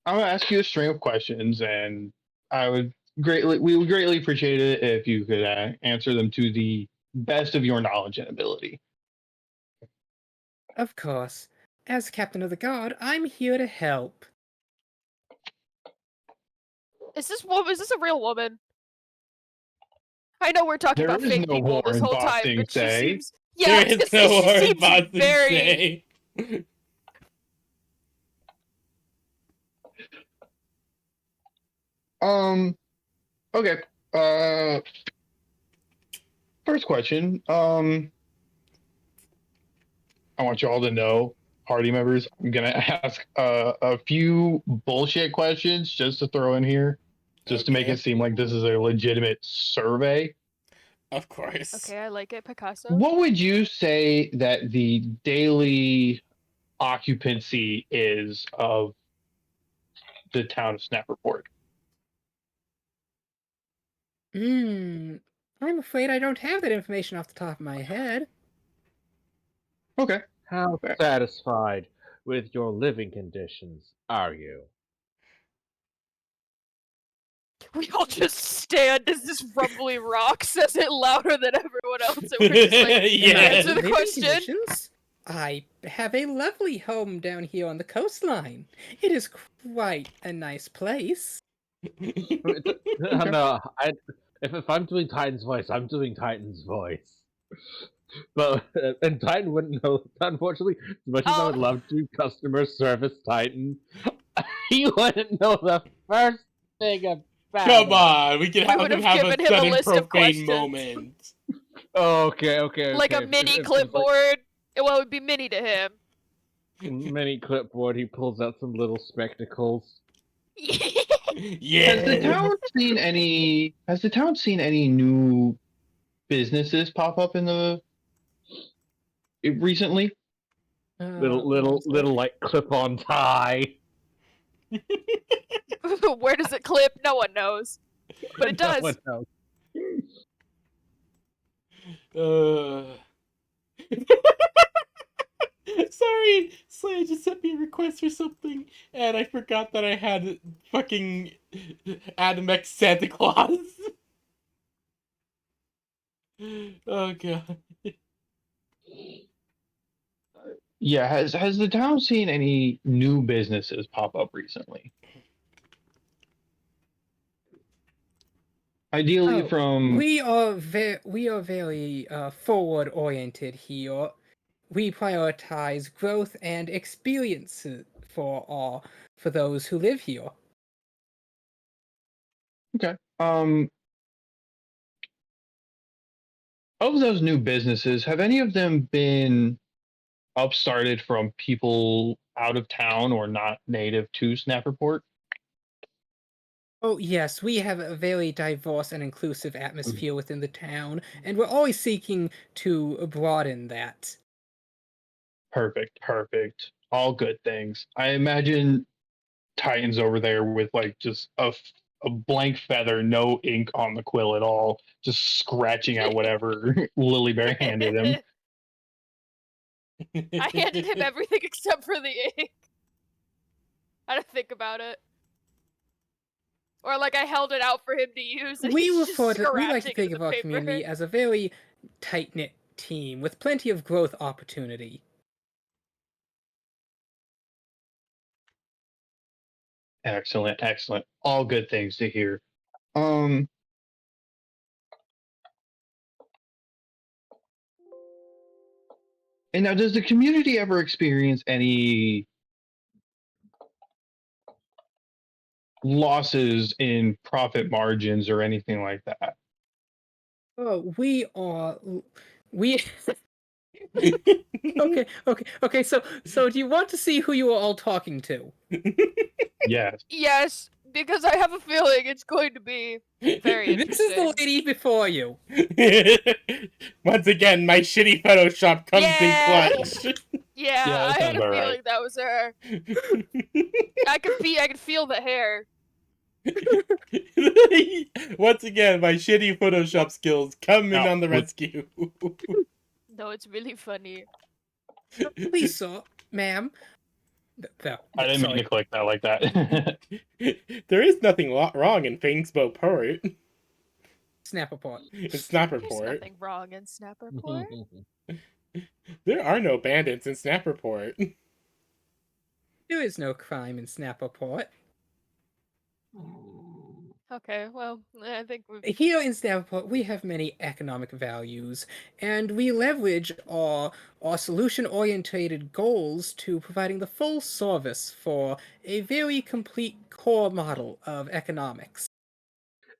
ask you a string of questions, and we would greatly appreciate it if you could answer them to the best of your knowledge and ability. Of course. As captain of the guard, I'm here to help. Is this a real woman? I know we're talking There about is fake no people this Warren whole time, Bossing but she say. seems. Yeah, There is no she Warren seems Bossing very. say. Okay. First question. I want you all to know, party members, I'm gonna ask a few bullshit questions just to throw in here, just to make Okay. it seem like this is a legitimate survey. Of course. Okay, I like it, Picasso. What would you say that the daily occupancy is of the town of Snaperport? I'm afraid I don't have that information off the top of my head. Okay. How Okay. satisfied with your living conditions are you? We all just stand as this rumbly rock says it louder than everyone else, and we're just like, Yes. answer the Living question. conditions? I have a lovely home down here on the coastline. It is quite a nice place. No, if I'm doing Titan's voice, I'm doing Titan's voice. But and Titan wouldn't know. Unfortunately, as much as I would love to customer service Titan, he wouldn't know the first thing about Come it. on, we can have him have a given him a sudden list of profane questions. moment. Okay. Like a mini clipboard. Well, it would be mini to him. Mini clipboard. He pulls out some little spectacles. Yeah. Has the town seen any new businesses pop up recently? Little like clip-on tie. Where does it clip? No one knows. But it does. No one knows. Sorry, Slay just sent me a request for something, and I forgot that I had fucking Adam X Santa Claus. Oh god. Yeah, has the town seen any new businesses pop up recently? Ideally, from we are very forward oriented here. We prioritize growth and experience for those who live here. okay. Of those new businesses, have any of them been upstarted from people out of town or not native to Snaperport? Oh yes, we have a very diverse and inclusive atmosphere within the town, and we're always seeking to broaden that. Perfect. All good things. I imagine Titan's over there with like just a blank feather, no ink on the quill at all, just scratching at whatever Lily Bear handed him. I handed him everything except for the ink. I didn't think about it. Or like I held it out for him to use, and We he's just like to scratching think at of the our paper. community as a very tight-knit team with plenty of growth opportunity. Excellent. All good things to hear. And now, does the community ever experience any losses in profit margins or anything like that? Oh, we okay. So do you want to see who you are all talking to? Yes. Yes, because I have a feeling it's going to be very interesting. This is the lady before you. Once again, my shitty Photoshop comes Yeah! in clutch. Yeah, Yeah, that I had sounds a about feeling right. that was her. I could feel the hair. Once again, my shitty Photoshop skills come in Now, on the rescue. No, it's really funny. Please, sir, ma'am. I didn't mean to click that like that. There is nothing wrong in Port. Snaperport. In There's Snaperport. nothing wrong in Snaperport. There are no bandits in Snaperport. There is no crime in Snaperport. Okay, well, I think we've... Here in Snaperport, we have many economic values, and we leverage our solution-orientated goals to providing the full service for a very complete core model of economics.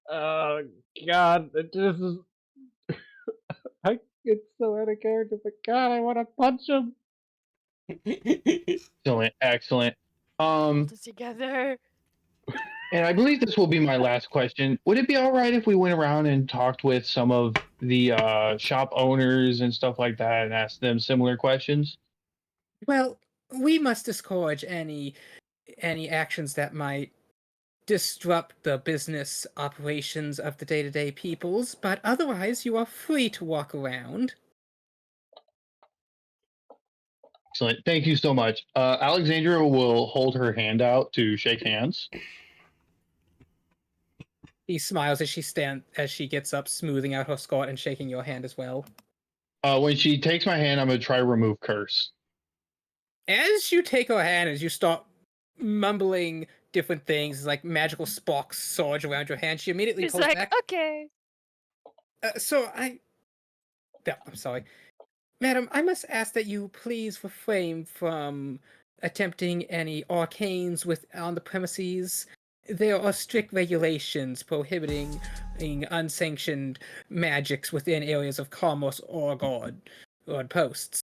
Oh God, this is. It's so out of character, but God, I want to punch him. Excellent. Hold it together. And I believe this will be my last question. Would it be all right if we went around and talked with some of the shop owners and stuff like that and asked them similar questions? Well, we must discourage any actions that might disrupt the business operations of the day-to-day peoples, but otherwise you are free to walk around. Excellent. Thank you so much. Alexandria will hold her hand out to shake hands. He smiles as she gets up, smoothing out her skirt and shaking your hand as well. When she takes my hand, I'm going to try to remove curse. As you take her hand, as you start mumbling different things, like magical sparks surge around your hand, she immediately He's pulls like, back. okay. I'm sorry. Madam, I must ask that you please refrain from attempting any arcanes on the premises. There are strict regulations prohibiting unsanctioned magics within areas of commerce or guard posts.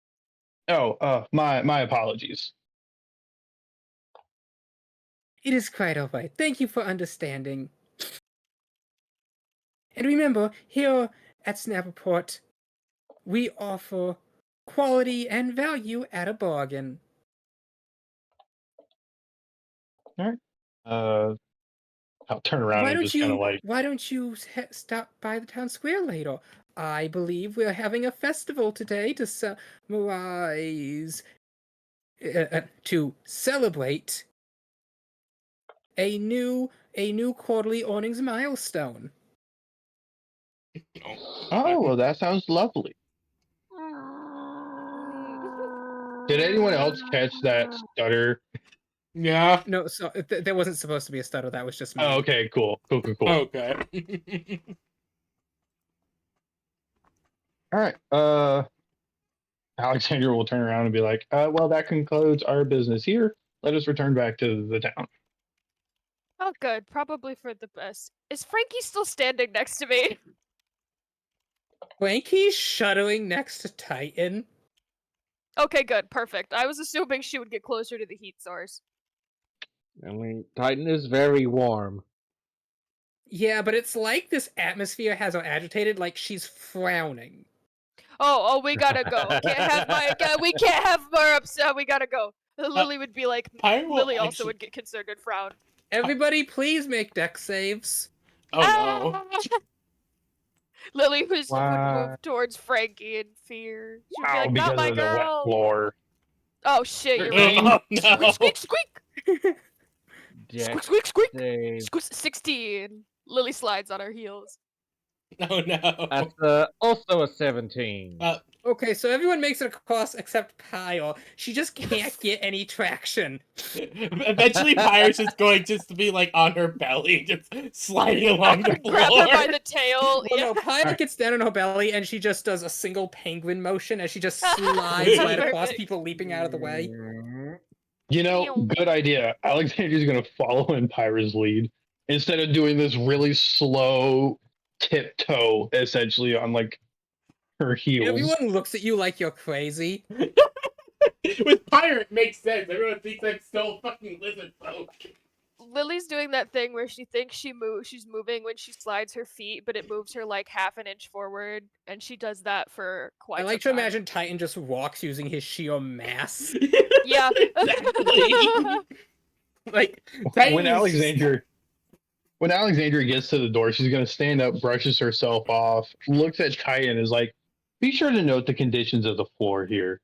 Oh, my apologies. It is quite all right. Thank you for understanding. And remember, here at Snaperport, we offer quality and value at a bargain. All right. I'll turn around and just kind of like... Why don't you stop by the town square later? I believe we're having a festival today to summarize... to celebrate a new quarterly earnings milestone. Oh, well, that sounds lovely. Did anyone else catch that stutter? Yeah. No, so there wasn't supposed to be a stutter. That was just me. Oh, okay, cool. Okay. All right. Alexander will turn around and be like, well, that concludes our business here. Let us return back to the town. Oh, good. Probably for the best. Is Frankie still standing next to me? Frankie's shuddering next to Titan. Okay, good. Perfect. I was assuming she would get closer to the heat source. I mean, Titan is very warm. Yeah, but it's like this atmosphere has her agitated, like she's frowning. Oh, we gotta go. We can't have more upset. We gotta go. Lily would be like, Lily also would get concerned and frown. Everybody, please make dex saves. Oh no. Lily would move towards Frankie in fear. She'd be like, not my girl. The wet floor. Oh shit, you're right. Oh, no. Squeak, squeak, squeak. Squeak, squeak, squeak. Save. Squeak, 16. Lily slides on her heels. Oh no. That's also a 17. Okay, so everyone makes it across except Kyle. She just can't get any traction. Eventually, Pyre's just going to be like on her belly, just sliding along the floor. Grab her by the tail. Well, no, Pyre gets down on her belly and she just does a single penguin motion as she just slides right across people leaping out of the way. You know, good idea. Alexander's going to follow in Pyra's lead instead of doing this really slow tiptoe, essentially, on like her heels. Everyone looks at you like you're crazy. With Pyre, it makes sense. Everyone thinks I'm still fucking lizard folk. Lily's doing that thing where she thinks she's moving when she slides her feet, but it moves her like half an inch forward, and she does that for quite some time. I like to imagine Titan just walks using his sheer mass. Yeah. Exactly. Like, when Alexandria gets to the door, she's going to stand up, brushes herself off, looks at Titan, and is like, be sure to note the conditions of the floor here.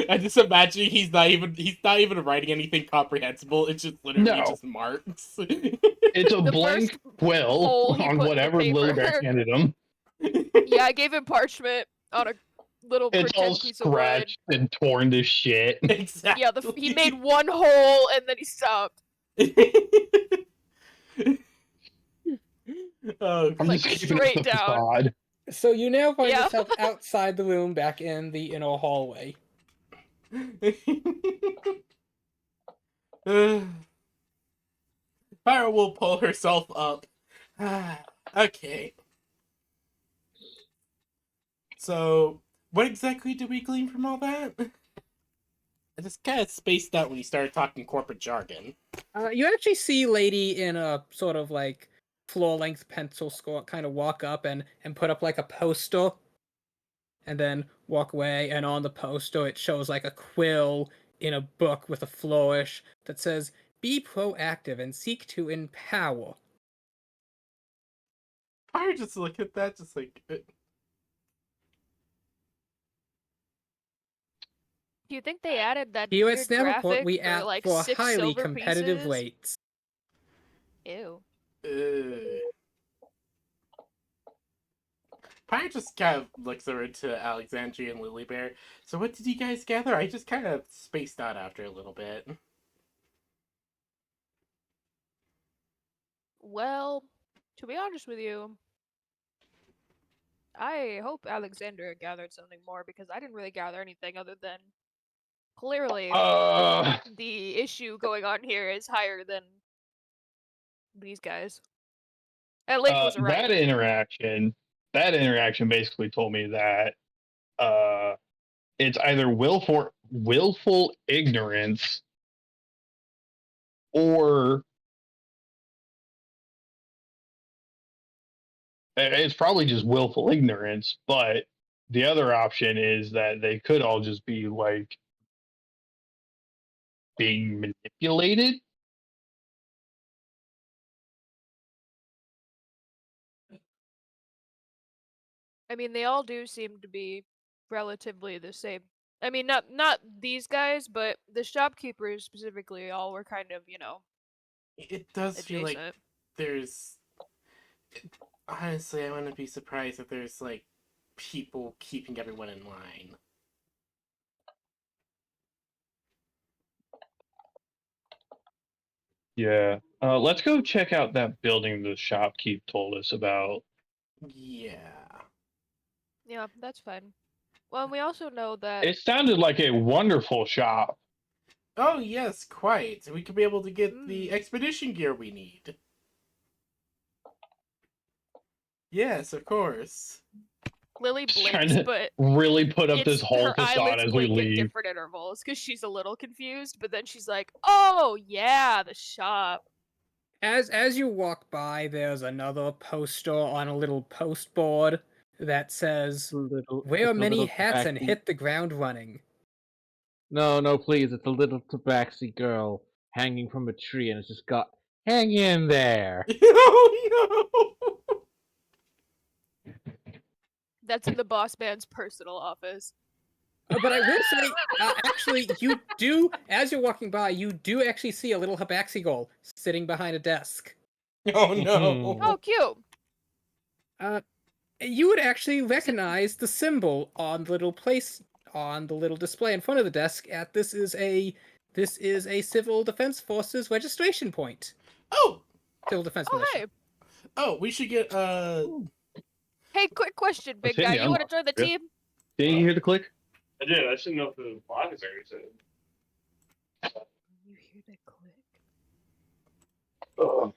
I just imagine he's not even writing anything comprehensible. It's just literally No. just marks. It's a The blank first quill hole he on put in the whatever Lilibert paper. handed him. Yeah, I gave him parchment on a little It's all pretend piece of wood. scratched and torn to shit. Exactly. Yeah, he made one hole and then he stopped. Oh, I'm Like, just keeping straight up the down. facade. So you now find Yeah. yourself outside the room, back in the inner hallway. Pyra will pull herself up. Okay. So, what exactly did we glean from all that? I just kind of spaced out when you started talking corporate jargon. You actually see lady in a sort of like floor-length pencil skirt kind of walk up and put up like a poster, and then walk away. And on the poster, it shows like a quill in a book with a flourish that says, "Be proactive and seek to empower." Pyra just look at that, just like. Do you think they added that Here at weird Snaperport, graphic we for ask like for 6 highly silver competitive pieces? rates. Ew. Pyra just kind of looks over to Alexandria and Lilybear. So what did you guys gather? I just kind of spaced out after a little bit. Well, to be honest with you, I hope Alexander gathered something more because I didn't really gather anything other than clearly the issue going on here is higher than these guys. And Link was right. That interaction basically told me that it's either willful ignorance or it's probably just willful ignorance, but the other option is that they could all just be like being manipulated. I mean, they all do seem to be relatively the same. I mean, not these guys, but the shopkeepers specifically all were kind of, It does adjacent. feel like there's... Honestly, I wouldn't be surprised if there's, like, people keeping everyone in line. Yeah. Let's go check out that building the shopkeep told us about. Yeah. Yeah, that's fine. Well, we also know that It sounded like a wonderful shop. Oh, yes, quite. We could be able to get the expedition gear we need. Yes, of course. Lily Trying blinks, to but really put up this whole her facade eyelids as we blink at leave. different intervals because she's a little confused. But then she's like, "Oh yeah, the shop." As you walk by, there's another poster on a little post board that says, "Wear many hats and hit the ground running." No, please. It's a little tabaxi girl hanging from a tree, and it's just got, "Hang in there." Oh no! That's in the boss man's personal office. But I will say, actually, you do, as you're walking by, you do actually see a little Habaxigal sitting behind a desk. Oh no! Oh, cute. You would actually recognize the symbol on the little display in front of the desk. This is a Civil Defense Forces registration point. Oh! Civil Defense Oh, Militia. hey. Oh, we should get, Hey, quick question, big Let's hit guy. the You want to unlock. join the Yeah. team? Didn't you hear the click? I did. I just didn't know if the block is already set. You hear the click? Ugh.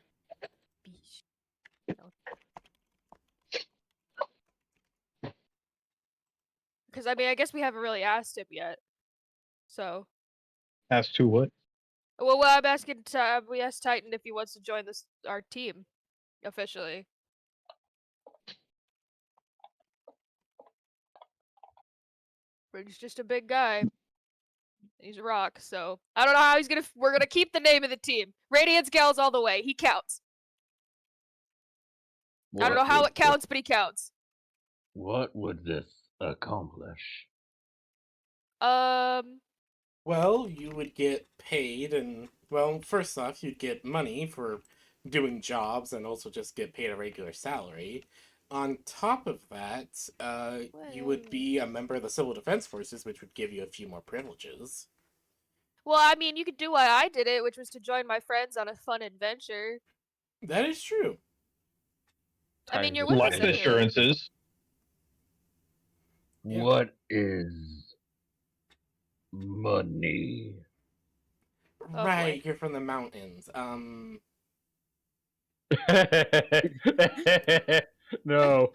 Because, I mean, I guess we haven't really asked him yet. So. As to what? Well, I'm asking. We asked Titan if he wants to join our team officially. But he's just a big guy. He's a rock, so I don't know how we're gonna keep the name of the team. Radiance Gals all the way. He counts. I don't know how it counts, but he counts. What would this accomplish? Well, you would get paid, and well, first off, you'd get money for doing jobs, and also just get paid a regular salary. On top of that, you would be a member of the Civil Defense Forces, which would give you a few more privileges. Well, I mean, you could do why I did it, which was to join my friends on a fun adventure. That is true. I mean, you're with Life us anyway. assurances. Yeah. What is money? Oh, Right, boy. you're from the mountains. No.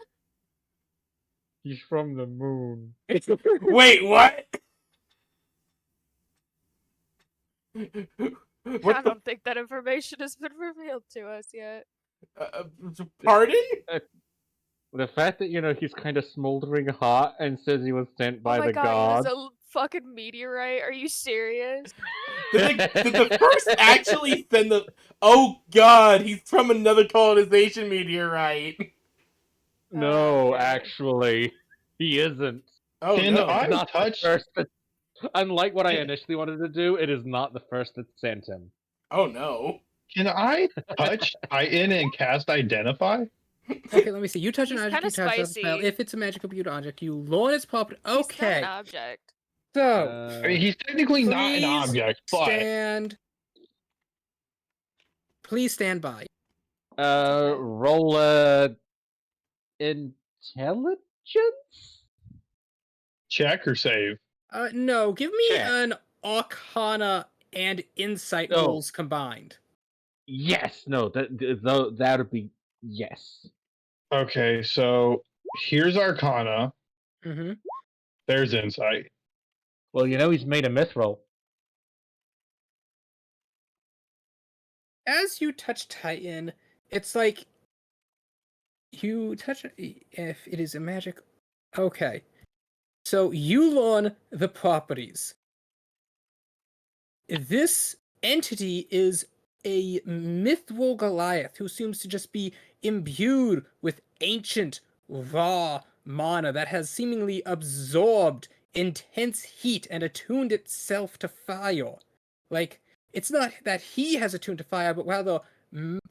He's from the moon. Wait, what? I don't think that information has been revealed to us yet. Pardon? The fact that, he's kind of smoldering hot and says he was sent by oh my the god, gods. he was a fucking meteorite? Are you serious? Did the first actually send the... Oh god, he's from another colonization meteorite. No, Okay. actually, he isn't. Oh Can no. I Not the touch? first that, unlike what I initially wanted to do, it is not the first that sent him. Oh no. Can I touch Titan and cast Identify? Okay, let me see. You touch an He's object, you kinda touch a spell. spicy. If it's a magical beauty object, you loan its property. He's not Okay, an object. so I mean, he's technically not an Please object, but please stand by. Roll a intelligence? check or save. No, give me Check. an Arcana and Insight Oh. rolls combined. Yes, no, that would be yes. Okay, so here's Arcana. Mm-hmm. There's Insight. Well, he's made a myth roll. As you touch Titan, it's like you touch if it is a magic. Okay, so you learn the properties. This entity is a mythical Goliath who seems to just be imbued with ancient raw mana that has seemingly absorbed intense heat and attuned itself to fire. Like, it's not that he has attuned to fire, but rather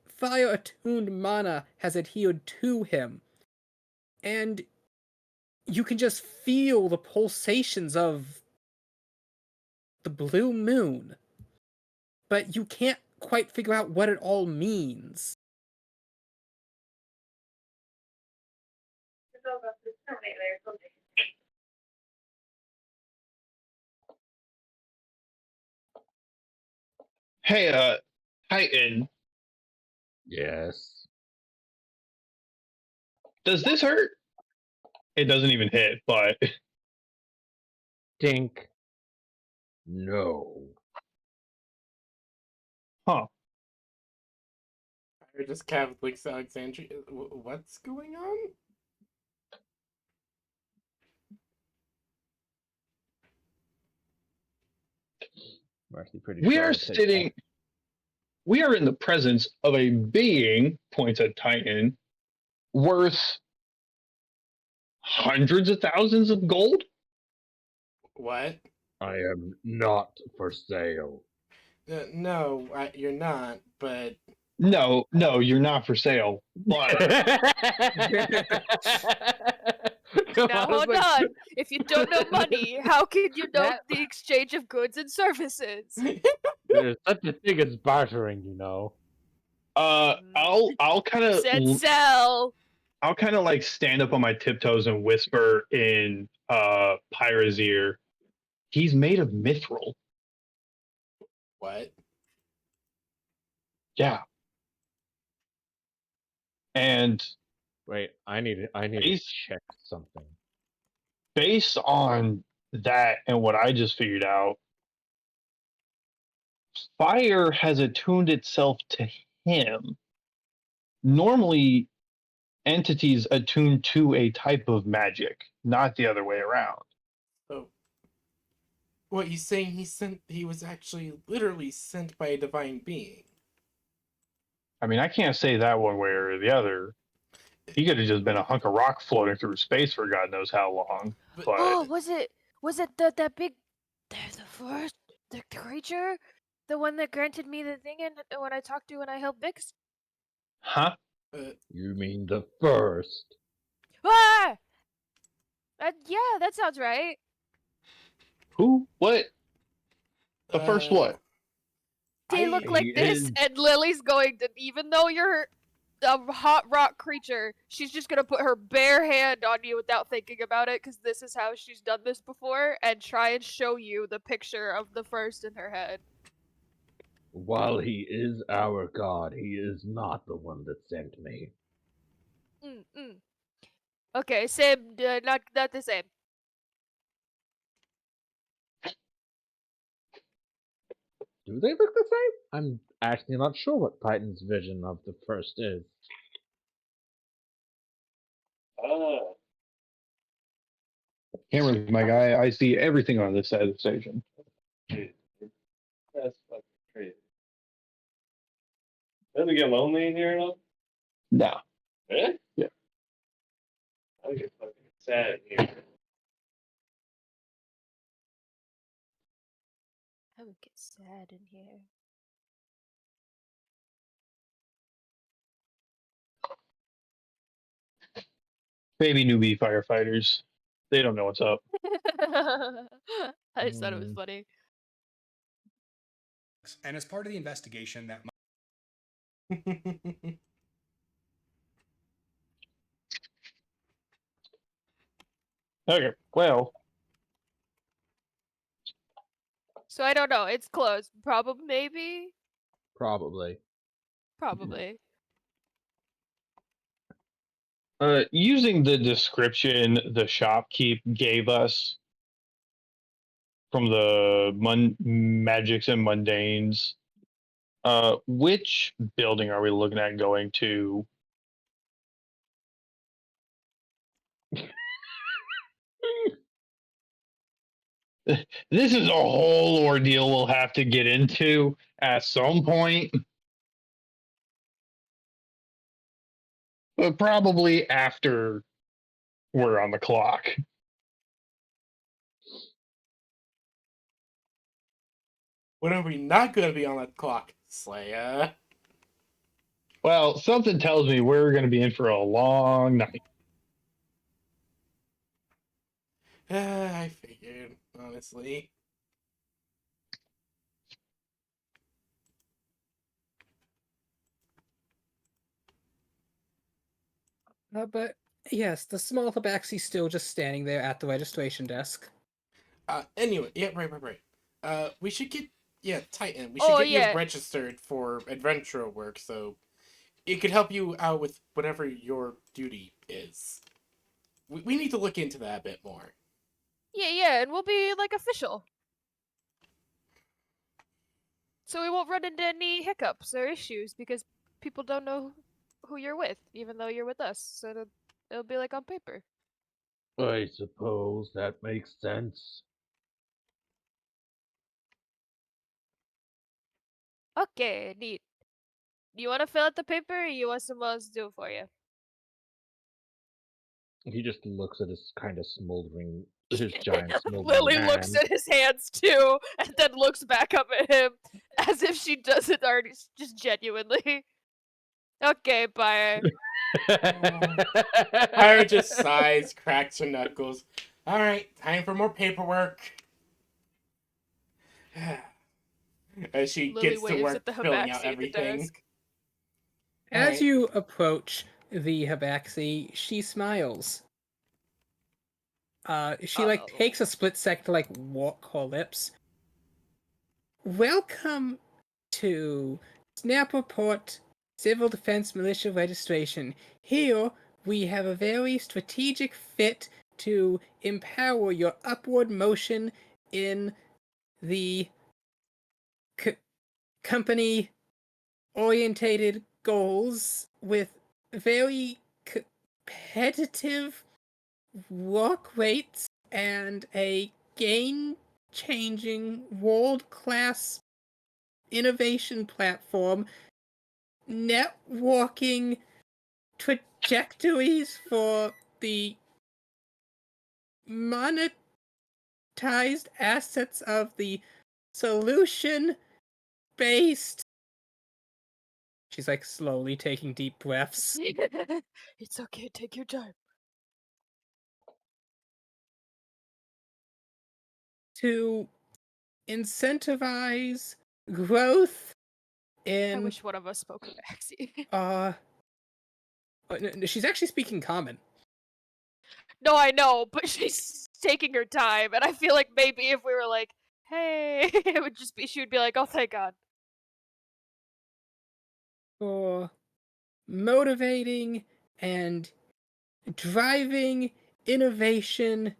fire attuned mana has adhered to him. And you can just feel the pulsations of the blue moon. But you can't quite figure out what it all means. Hey, Titan, Yes. does this hurt? It doesn't even hit, but Dink. No. huh. I just Catholic Alexandria. What's going on? I'm actually pretty We sure are I'd take sitting. We are in the presence of a being, points at Titan, worth hundreds of thousands of gold. What? that. I am not for sale. No, you're not, but... No, you're not for sale. But Now hold on. If you don't know money, how can you know That- the exchange of goods and services? There's such a thing as bartering, I'll kind Said of sell. I'll kind of like stand up on my tiptoes and whisper in Pyra's ear. He's made of mithril. What? Yeah. And Wait, I need to He's- check something. based on that and what I just figured out, fire has attuned itself to him. Normally, entities attune to a type of magic, not the other way around. Oh. What, he's saying he was actually literally sent by a divine being? I mean, I can't say that one way or the other. He could have just been a hunk of rock floating through space for God knows how long. But- But Oh, was it that big the first the creature? The one that granted me the thing and when I talked to when I helped Vix? huh? You mean the first? Ah! Yeah, that sounds right. Who? What? The first what? They look He like this, is- and Lily's going to, even though you're a hot rock creature, she's just gonna put her bare hand on you without thinking about it, because this is how she's done this before, and try and show you the picture of the first in her head. While he is our god, he is not the one that sent me. Okay, same, not the same. Do they look the same? I'm actually not sure what Titan's vision of the first is. Camera's my guy. I see everything on this side of the station. That's fucking crazy. Doesn't it get lonely in here at all? No. Eh? Yeah. I get fucking sad in here. I would get sad in here. Baby newbie firefighters. They don't know what's up. I just thought it was funny. And as part of the investigation, that Okay, well. So I don't know. It's closed. Probably, maybe. Probably. Probably. Using the description the shopkeep gave us from the magics and mundanes, which building are we looking at going to? This is a whole ordeal we'll have to get into at some point. But probably after we're on the clock. When are we not going to be on that clock, Slaya? Well, something tells me we're going to be in for a long night. I figured, honestly. But yes, the small tabaxi's still just standing there at the registration desk. Anyway, yeah, right. We should get, Titan. We should Oh, get yeah. you registered for adventure work, so it could help you out with whatever your duty is. We need to look into that a bit more. Yeah, and we'll be like official. So we won't run into any hiccups or issues because people don't know who you're with, even though you're with us. So it'll be like on paper. I suppose that makes sense. Okay, neat. You want to fill out the paper, or you want someone else to do it for you? He just looks at his kind of smoldering, his giant smoldering Lily hand. looks at his hands too, and then looks back up at him as if she doesn't already, just genuinely. Okay, bye. Pyra just sighs, cracks her knuckles. Alright, time for more paperwork. As she Lily gets to waves work at the filling out Habaxi at the everything. desk. As Alright. you approach the Habaxi, she smiles. She takes a split sec to walk her lips. Welcome to Snaperport Civil Defense Militia Registration. Here we have a very strategic fit to empower your upward motion in the company orientated goals with very competitive work rates and a game-changing world-class innovation platform, networking trajectories for the monetized assets of the solution-based. She's like slowly taking deep breaths. It's okay, take your time. To incentivize growth I in wish one of us spoke Maxi. she's actually speaking common. No, I know, but she's taking her time, and I feel like maybe if we were like, hey, it would just be, she would be like, oh, thank God. For motivating and driving innovation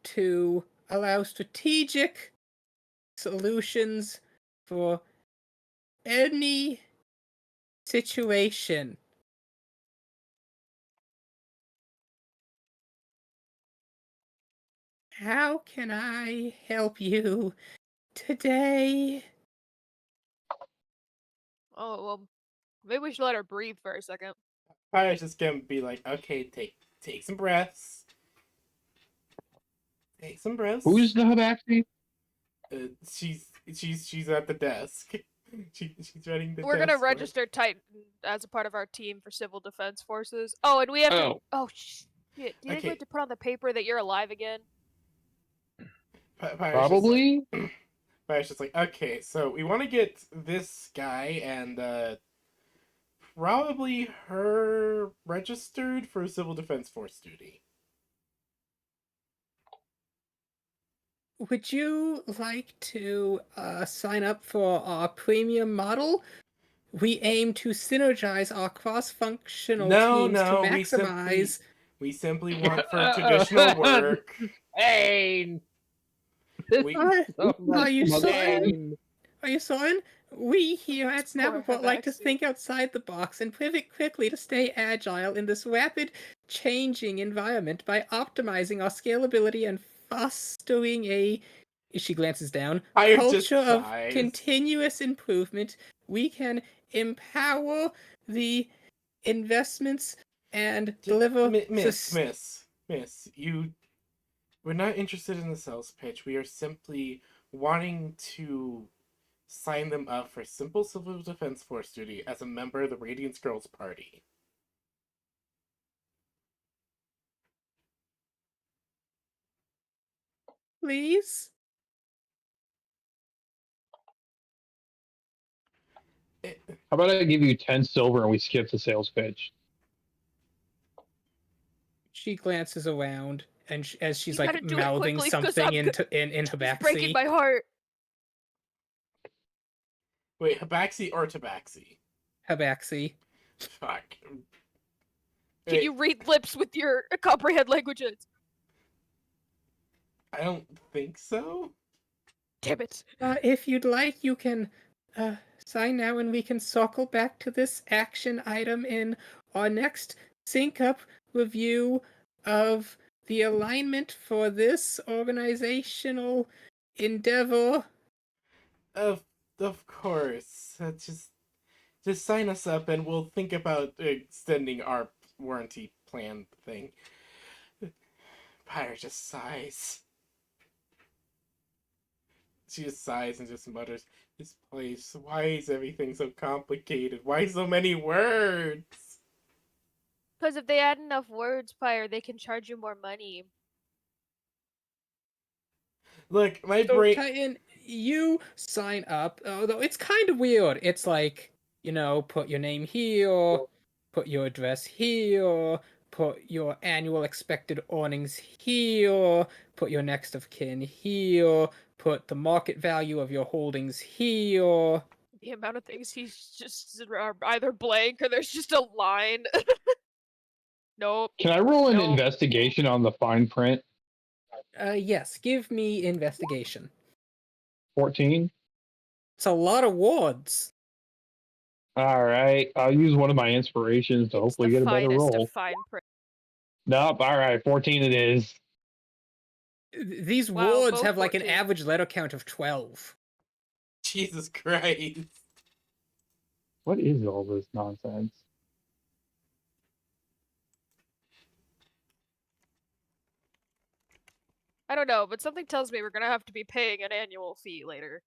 to allow strategic solutions for any situation. How can I help you today? Oh, well, maybe we should let her breathe for a second. Pyre's just gonna be like, okay, take some breaths. Take some breaths. Who's the Habaxi? She's at the desk. She's running the We're desk. gonna register Titan as a part of our team for Civil Defense Forces. Oh, and we have to. Oh shit! Do you think we have to put on the paper that you're alive again? Probably. Pyre's just like, okay, so we want to get this guy and probably her registered for Civil Defense Force duty. Would you like to sign up for our premium model? We aim to synergize our cross-functional teams to maximize. We simply want for traditional work. Pain. Are you certain? Are you certain? We here at Snaperport like to think outside the box and pivot quickly to stay agile in this rapid changing environment by optimizing our scalability and fostering a, she glances down, culture of continuous improvement. We can empower the investments and deliver... Miss, we're not interested in the sales pitch. We are simply wanting to sign them up for simple Civil Defense Force duty as a member of the Radiance Girls Party. Please? How about I give you 10 silver and we skip the sales pitch? She glances around, and as she's like do mouthing something in Habaxi. Breaking my heart. Wait, Habaxi or Tabaxi? Habaxi. Fuck. Can you read lips with your comprehend languages? I don't think so. Damn it. If you'd like, you can sign now and we can circle back to this action item in our next sync-up review of the alignment for this organizational endeavor. Of course. Just sign us up and we'll think about extending our warranty plan thing. Pyre just sighs. She just sighs and just mutters, this place, why is everything so complicated? Why so many words? Because if they add enough words, Pyre, they can charge you more money. Look, my so brain... Titan, you sign up, although it's kind of weird. It's like, you know, put your name here, put your address here, put your annual expected earnings here, put your next of kin here, put the market value of your holdings here. The amount of things he's just are either blank or there's just a line. Nope. Can I roll an investigation on the fine print? Yes, give me investigation. 14. It's a lot of words. All right, I'll use one of my inspirations to hopefully get a better roll. Of fine print. Nope. All right, 14 it is. These words have like 14. An average letter count of 12. Jesus Christ. What is all this nonsense? I don't know, but something tells me we're gonna have to be paying an annual fee later.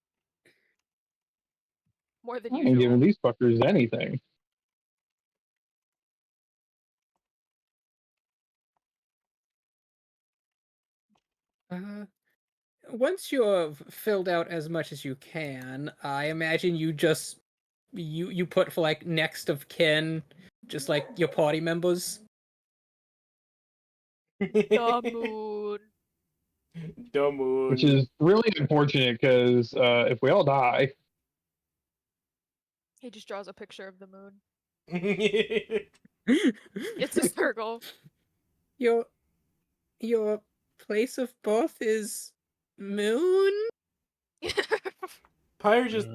More than I ain't giving usual. these fuckers anything. Once you've filled out as much as you can, I imagine you just you put for like next of kin, just like your party members. The moon. The moon. Which is really unfortunate because if we all die, He just draws a picture of the moon. It's It's a circle. Your place of birth is Moon? Pyre just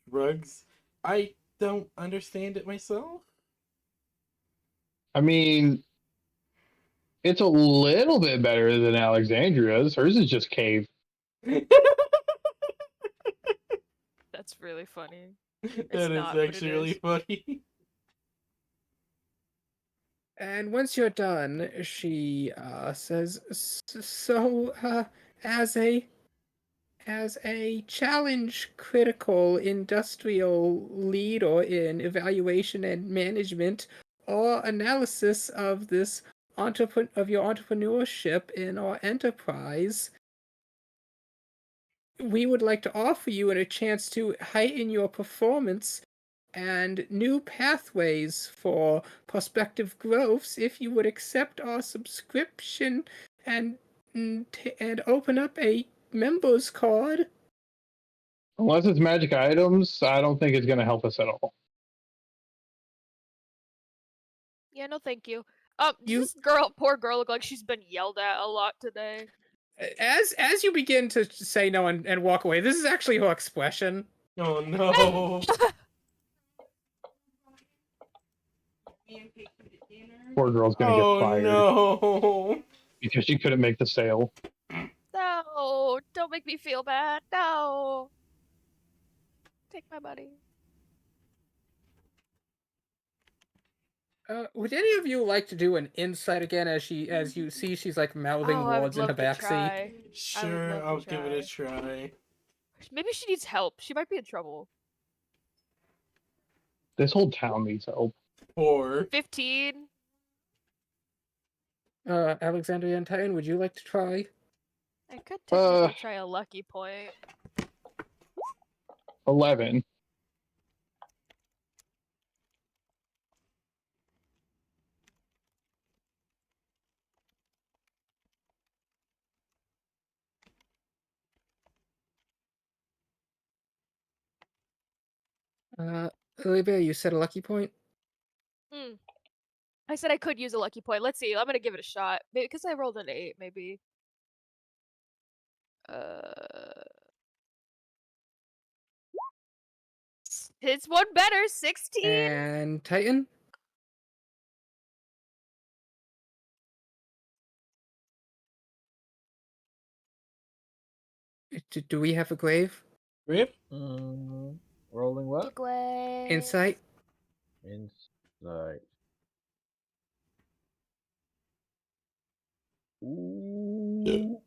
shrugs. I don't understand it myself. I mean, it's a little bit better than Alexandria's. Hers is just cave. That's really funny. That is not, but it actually really is. funny. And once you're done, she says, "So, as a challenge critical industrial leader in evaluation and management or analysis of this of your entrepreneurship in our enterprise, we would like to offer you a chance to heighten your performance and new pathways for prospective growths if you would accept our subscription and open up a members card." Unless it's magic items, I don't think it's going to help us at all. Yeah, no thank you. You- Does this poor girl look like she's been yelled at a lot today? As you begin to say no and walk away, this is actually her expression. Oh no. Poor girl's going to get fired no. because she couldn't make the sale. No, don't make me feel bad. No. Take my money. Would any of you like to do an insight again as you see she's like mouthing Oh, I would words in love her to backseat? try. Sure, love to I'll give it a try. try. Maybe she needs help. She might be in trouble. This whole town needs help. 4. 15. Alexandria and Titan, would you like to try? I could technically try a lucky point. 11. Olivia, you said a lucky point? I said I could use a lucky point. Let's see. I'm gonna give it a shot. Maybe because I rolled an 8, maybe. It's one better. 16. And Titan? Do we have a grave? Grave? Rolling what? Insight? Insight. Ooh.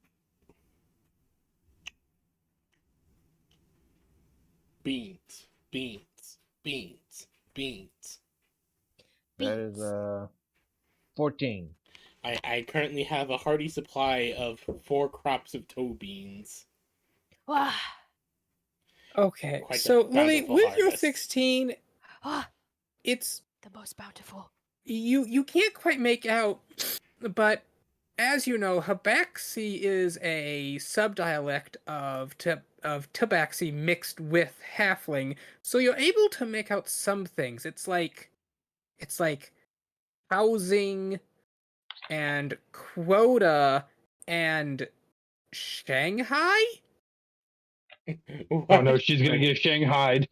Beans. Beans. Beans. Beans. That is 14. I currently have a hearty supply of 4 crops of toe beans. Wow. Okay, Quite so a Lily, bountiful with your harvest. 16, it's the most bountiful. You can't quite make out, but as you know, Habaxi is a subdialect of Tabaxi mixed with Halfling, so you're able to make out some things. It's like housing and quota and Shanghai? Oh no, she's going to get shanghaied.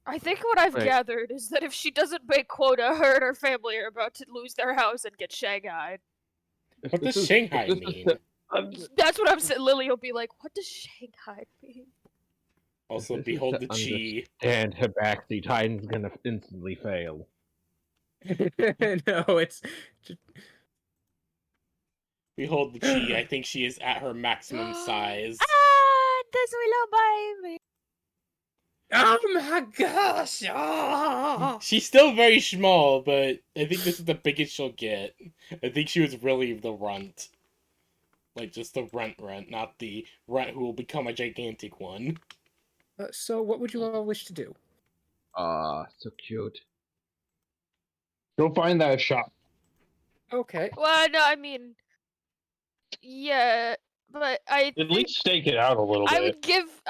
I think what I've Wait. gathered is that if she doesn't make quota, her and her family are about to lose their house and get shanghaied. What does Shanghai mean? That's what I'm saying. Lily will be like, "What does Shanghai mean?" Also, behold the chi. And Habaxi Titan's gonna instantly fail. No, it's Behold the chi. I think she is at her maximum size. This willow baby. Oh my gosh! Ah! She's still very small, but I think this is the biggest she'll get. I think she was really the runt. Like, just the runt, not the runt who will become a gigantic one. So, what would you all wish to do? So cute. Go find that shop. Okay. Well, no, I mean, yeah, but I At think least stake it out a little I bit. would give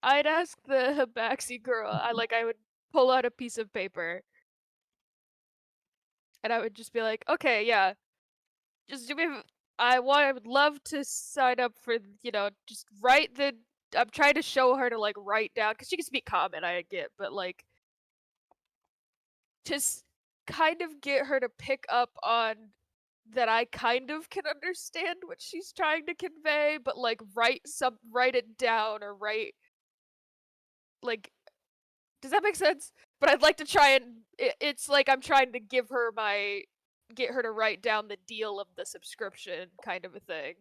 I'd ask the Habaxi girl. I would pull out a piece of paper, and I would just be like, okay, yeah, just do me. I would love to sign up for just write the. I'm trying to show her to like write down because she can speak common. I get, but like just kind of get her to pick up on that I kind of can understand what she's trying to convey, but like write it down or write like does that make sense? But I'd like to try and it's like I'm trying to get her to write down the deal of the subscription kind of a thing.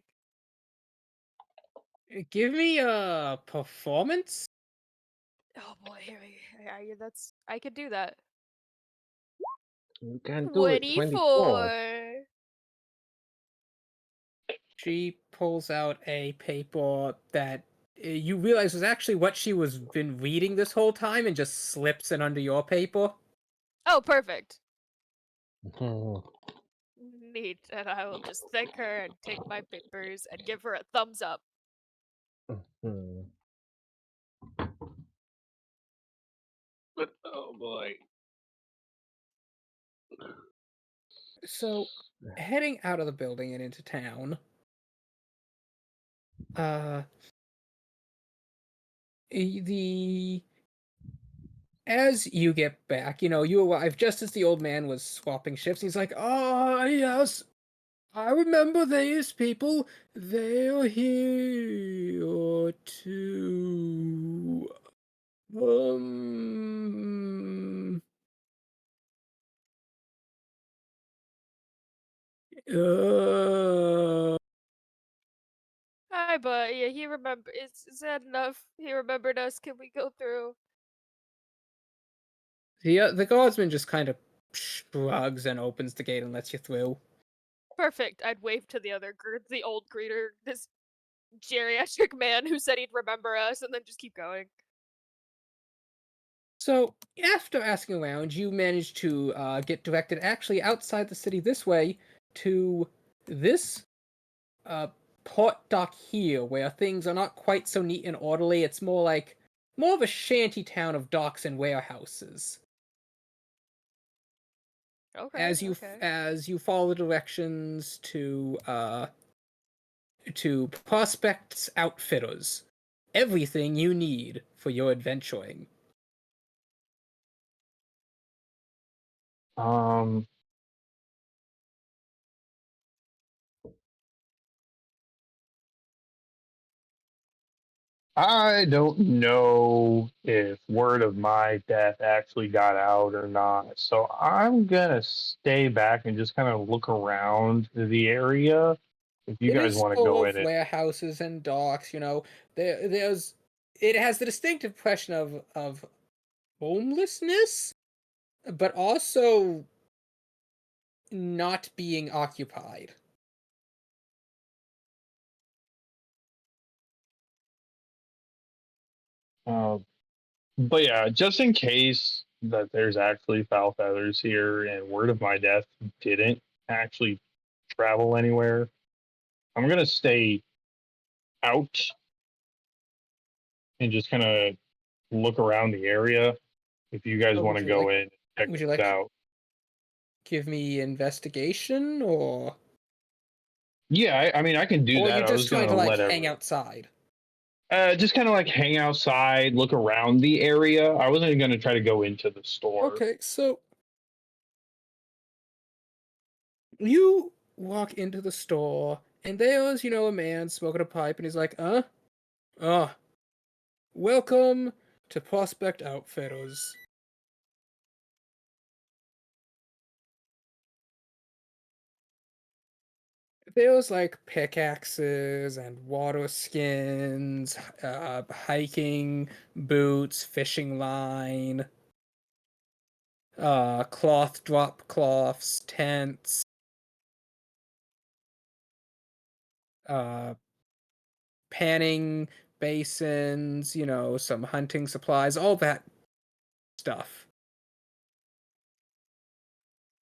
Give me a performance. Oh boy, I could do that. You can do it. 24. 24. She pulls out a paper that you realize was actually what she was been reading this whole time, and just slips it under your paper. Oh, perfect. Hmm. Neat. And I will just thank her and take my papers and give her a thumbs up. Hmm. Oh boy. So, heading out of the building and into town, the as you get back, you arrive just as the old man was swapping shifts. He's like, "Oh yes, I remember these people. They're here too." Um. Uh, Hi, but yeah, he remember. Is that enough? He remembered us. Can we go through? the guardsman just kind of shrugs and opens the gate and lets you through. Perfect. I'd wave to the old greeter, this geriatric man who said he'd remember us, and then just keep going. So, after asking around, you manage to get directed actually outside the city this way to this port dock here, where things are not quite so neat and orderly. It's more of a shanty town of docks and warehouses. Okay. As you follow the directions to Prospect's Outfitters, everything you need for your adventuring. I don't know if word of my death actually got out or not, so I'm gonna stay back and just kind of look around the area. If you It guys is want to full go of in it, warehouses and docks. There's it has the distinct impression of homelessness, but also not being occupied. uh, but yeah, just in case that there's actually foul feathers here and word of my death didn't actually travel anywhere, I'm gonna stay out and just kind of look around the area. If you guys Oh, want to go in and check would you things like out. give me investigation, or Yeah, I mean, I can do that. you're I was just trying gonna to let hang everyone. outside? Just kind of like hang outside, look around the area. I wasn't gonna try to go into the store. Okay, so you walk into the store, and there's, a man smoking a pipe, and he's like, welcome to Prospect Outfitters. There was like pickaxes and water skins, hiking boots, fishing line, cloth drop cloths, tents, panning basins, some hunting supplies, all that stuff.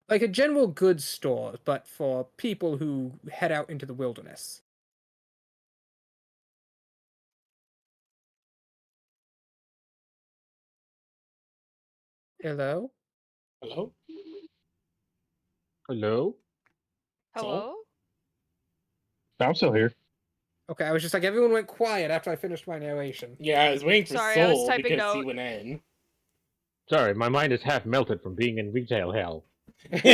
Like a general goods store, but for people who head out into the wilderness. Hello? Hello? Hello? Hello? I'm still here. Okay, I was just like, everyone went quiet after I finished my narration. Yeah, I was waiting for Sorry, I was Soul typing because he note. went in. Sorry, my mind is half melted from being in retail hell. How do you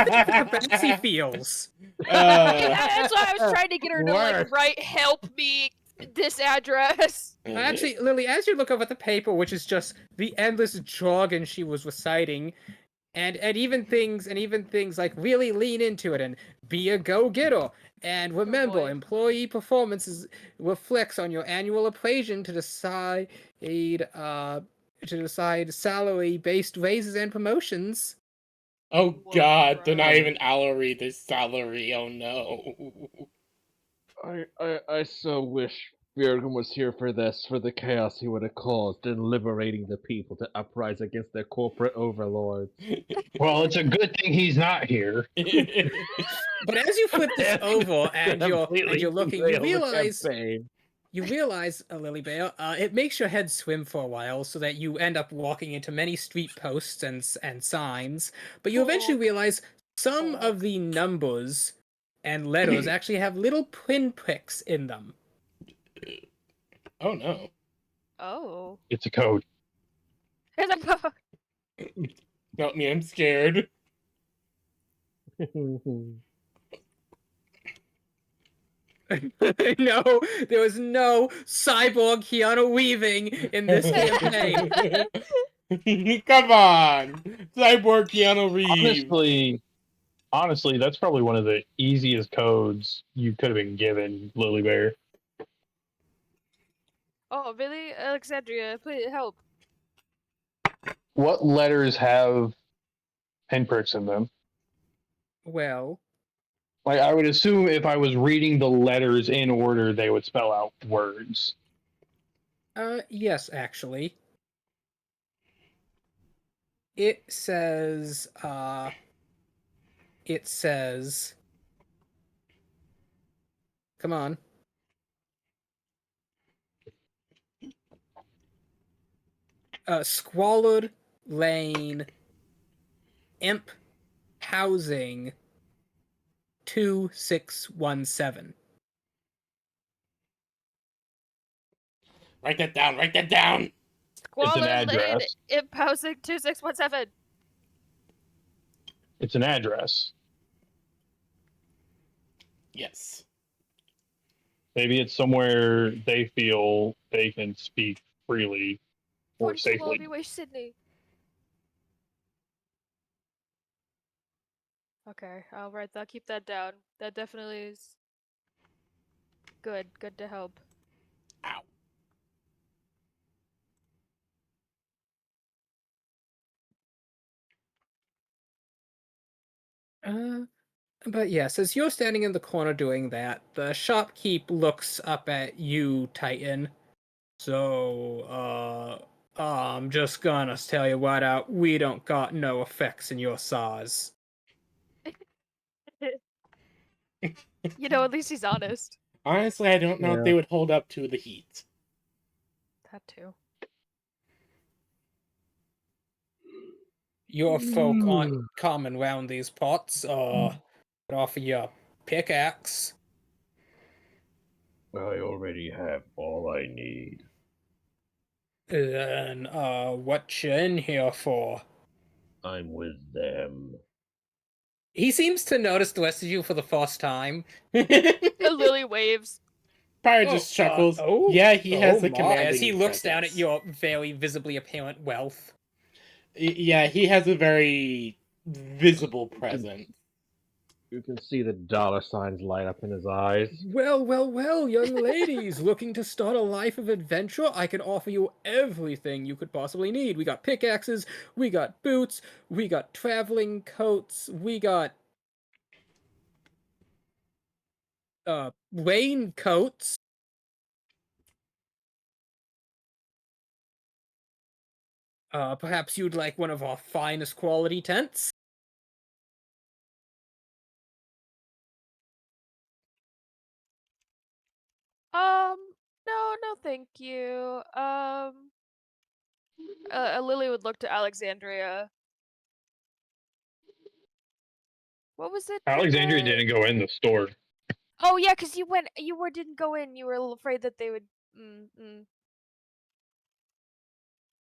think the Betsy feels? That's why I was trying to get her to Worse. write "help me" this address. Actually, Lily, as you look over the paper, which is just the endless jargon she was reciting, and even things like really lean into it and be a go-getter, and remember, boy. employee performance reflects on your annual appraisal to decide salary-based raises and promotions. Oh Whoa, god, they're not bro. even Allery, they're salary, oh no. I so wish Bjorgen was here for this, for the chaos he would have caused in liberating the people to uprise against their corporate overlords. Well, it's a good thing he's not here. But as you flip this over and you're looking, you realize, Lily Bear, it makes your head swim for a while, so that you end up walking into many street posts and signs. But you eventually realize some of the numbers and letters actually have little pinpricks in them. Oh no. Oh. It's a code. Here's a code. Help me, I'm scared. No, there was no cyborg Keanu Weaving in this campaign. Come on! Cyborg Keanu Reeves! Honestly, that's probably one of the easiest codes you could have been given, Lily Bear. Oh, really? Alexandria, please help. What letters have pinpricks in them? Well, Like, I would assume if I was reading the letters in order, they would spell out words. yes, actually. It says, come on. Squalid Lane, Imp Housing, 2617. Write that down, write that down! Squalor Lane, address. Imp Housing 2617. It's an address. Yes. Maybe it's somewhere they feel they can speak freely or 42 safely. Wallaby Way, Sydney. Okay, I'll write that. Keep that down. That definitely is good. Good to help. Ow. But yes, as you're standing in the corner doing that, the shopkeep looks up at you, Titan. So, I'm just gonna tell you right out, we don't got no effects in your size. At least he's honest. Honestly, I don't know if they would hold up to the heat. That too. Your folk aren't common round these parts. I'd offer you a pickaxe. I already have all I need. Then, what you in here for? I'm with them. He seems to notice the rest of you for the first time. Lily waves. Pyre just chuckles. Yeah, he has a commanding as he looks down at presence. your very visibly apparent wealth. Yeah, he has a very visible presence. You can see the dollar signs light up in his eyes. Well, well, well, young ladies, looking to start a life of adventure? I can offer you everything you could possibly need. We got pickaxes, we got boots, we got traveling coats, we got raincoats. Perhaps you'd like one of our finest quality tents? No, no, thank you. Lily would look to Alexandria. What was it? Alexandria didn't go in the store. Oh yeah, cause didn't go in. You were afraid that they would.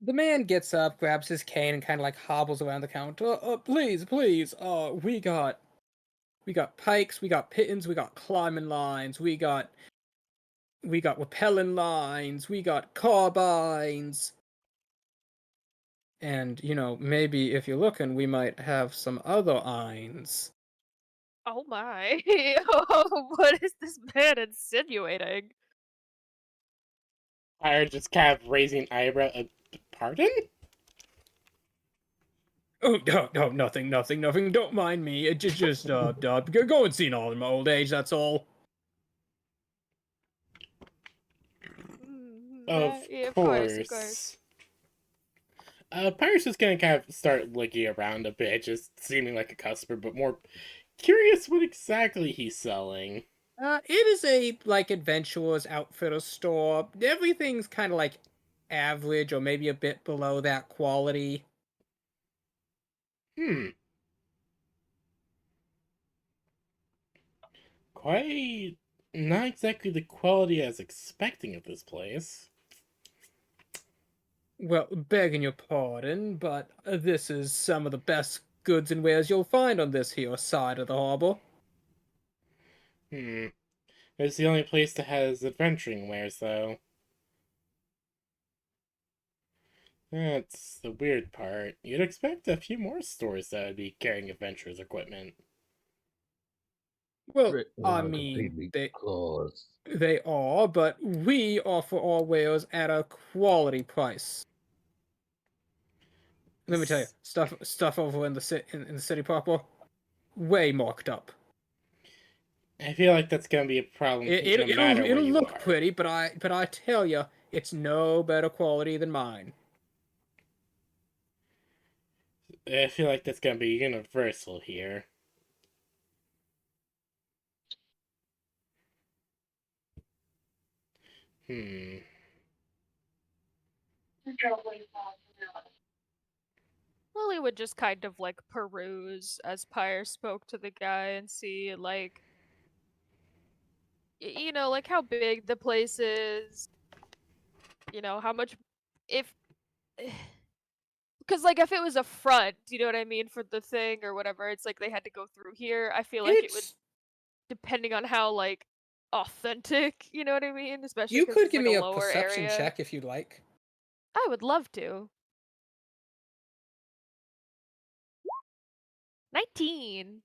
The man gets up, grabs his cane, and kind of like hobbles around the counter. Please, please. We got pikes, we got pittons, we got climbing lines, we got rappelling lines, we got carbines. And, you know, maybe if you're looking, we might have some other irons. Oh my! What is this man insinuating? Pyre just kind of raising eyebrow. Pardon? Oh, no, nothing. Don't mind me. Just go and see all in my old age, that's all. Of Yeah, course. of course. Pyre's just gonna kind of start looking around a bit, just seeming like a customer, but more curious what exactly he's selling. It is a, like, adventurer's outfitter store. Everything's kind of, like, average or maybe a bit below that quality. Quite not exactly the quality I was expecting of this place. Well, begging your pardon, but this is some of the best goods and wares you'll find on this here side of the harbor. It's the only place that has adventuring wares, though. That's the weird part. You'd expect a few more stores that would be carrying adventurers equipment. Well, I mean, they are, but we offer our wares at a quality price. Let me tell you, stuff over in the in the city proper, way marked up. I feel like that's gonna be a problem no matter where it'll you look are. pretty, but I tell you, it's no better quality than mine. I feel like that's gonna be universal here. Lily would just kind of like peruse as Pyre spoke to the guy and see like, you know, like how big the place is. You know, how much, if, because like if it was a front, you know what I mean, for the thing or whatever, it's like they had to go through here. I feel like it would, depending on how like authentic, you know what I mean, especially You because could it's give like me a a lower perception area. check if you'd like. I would love to. 19.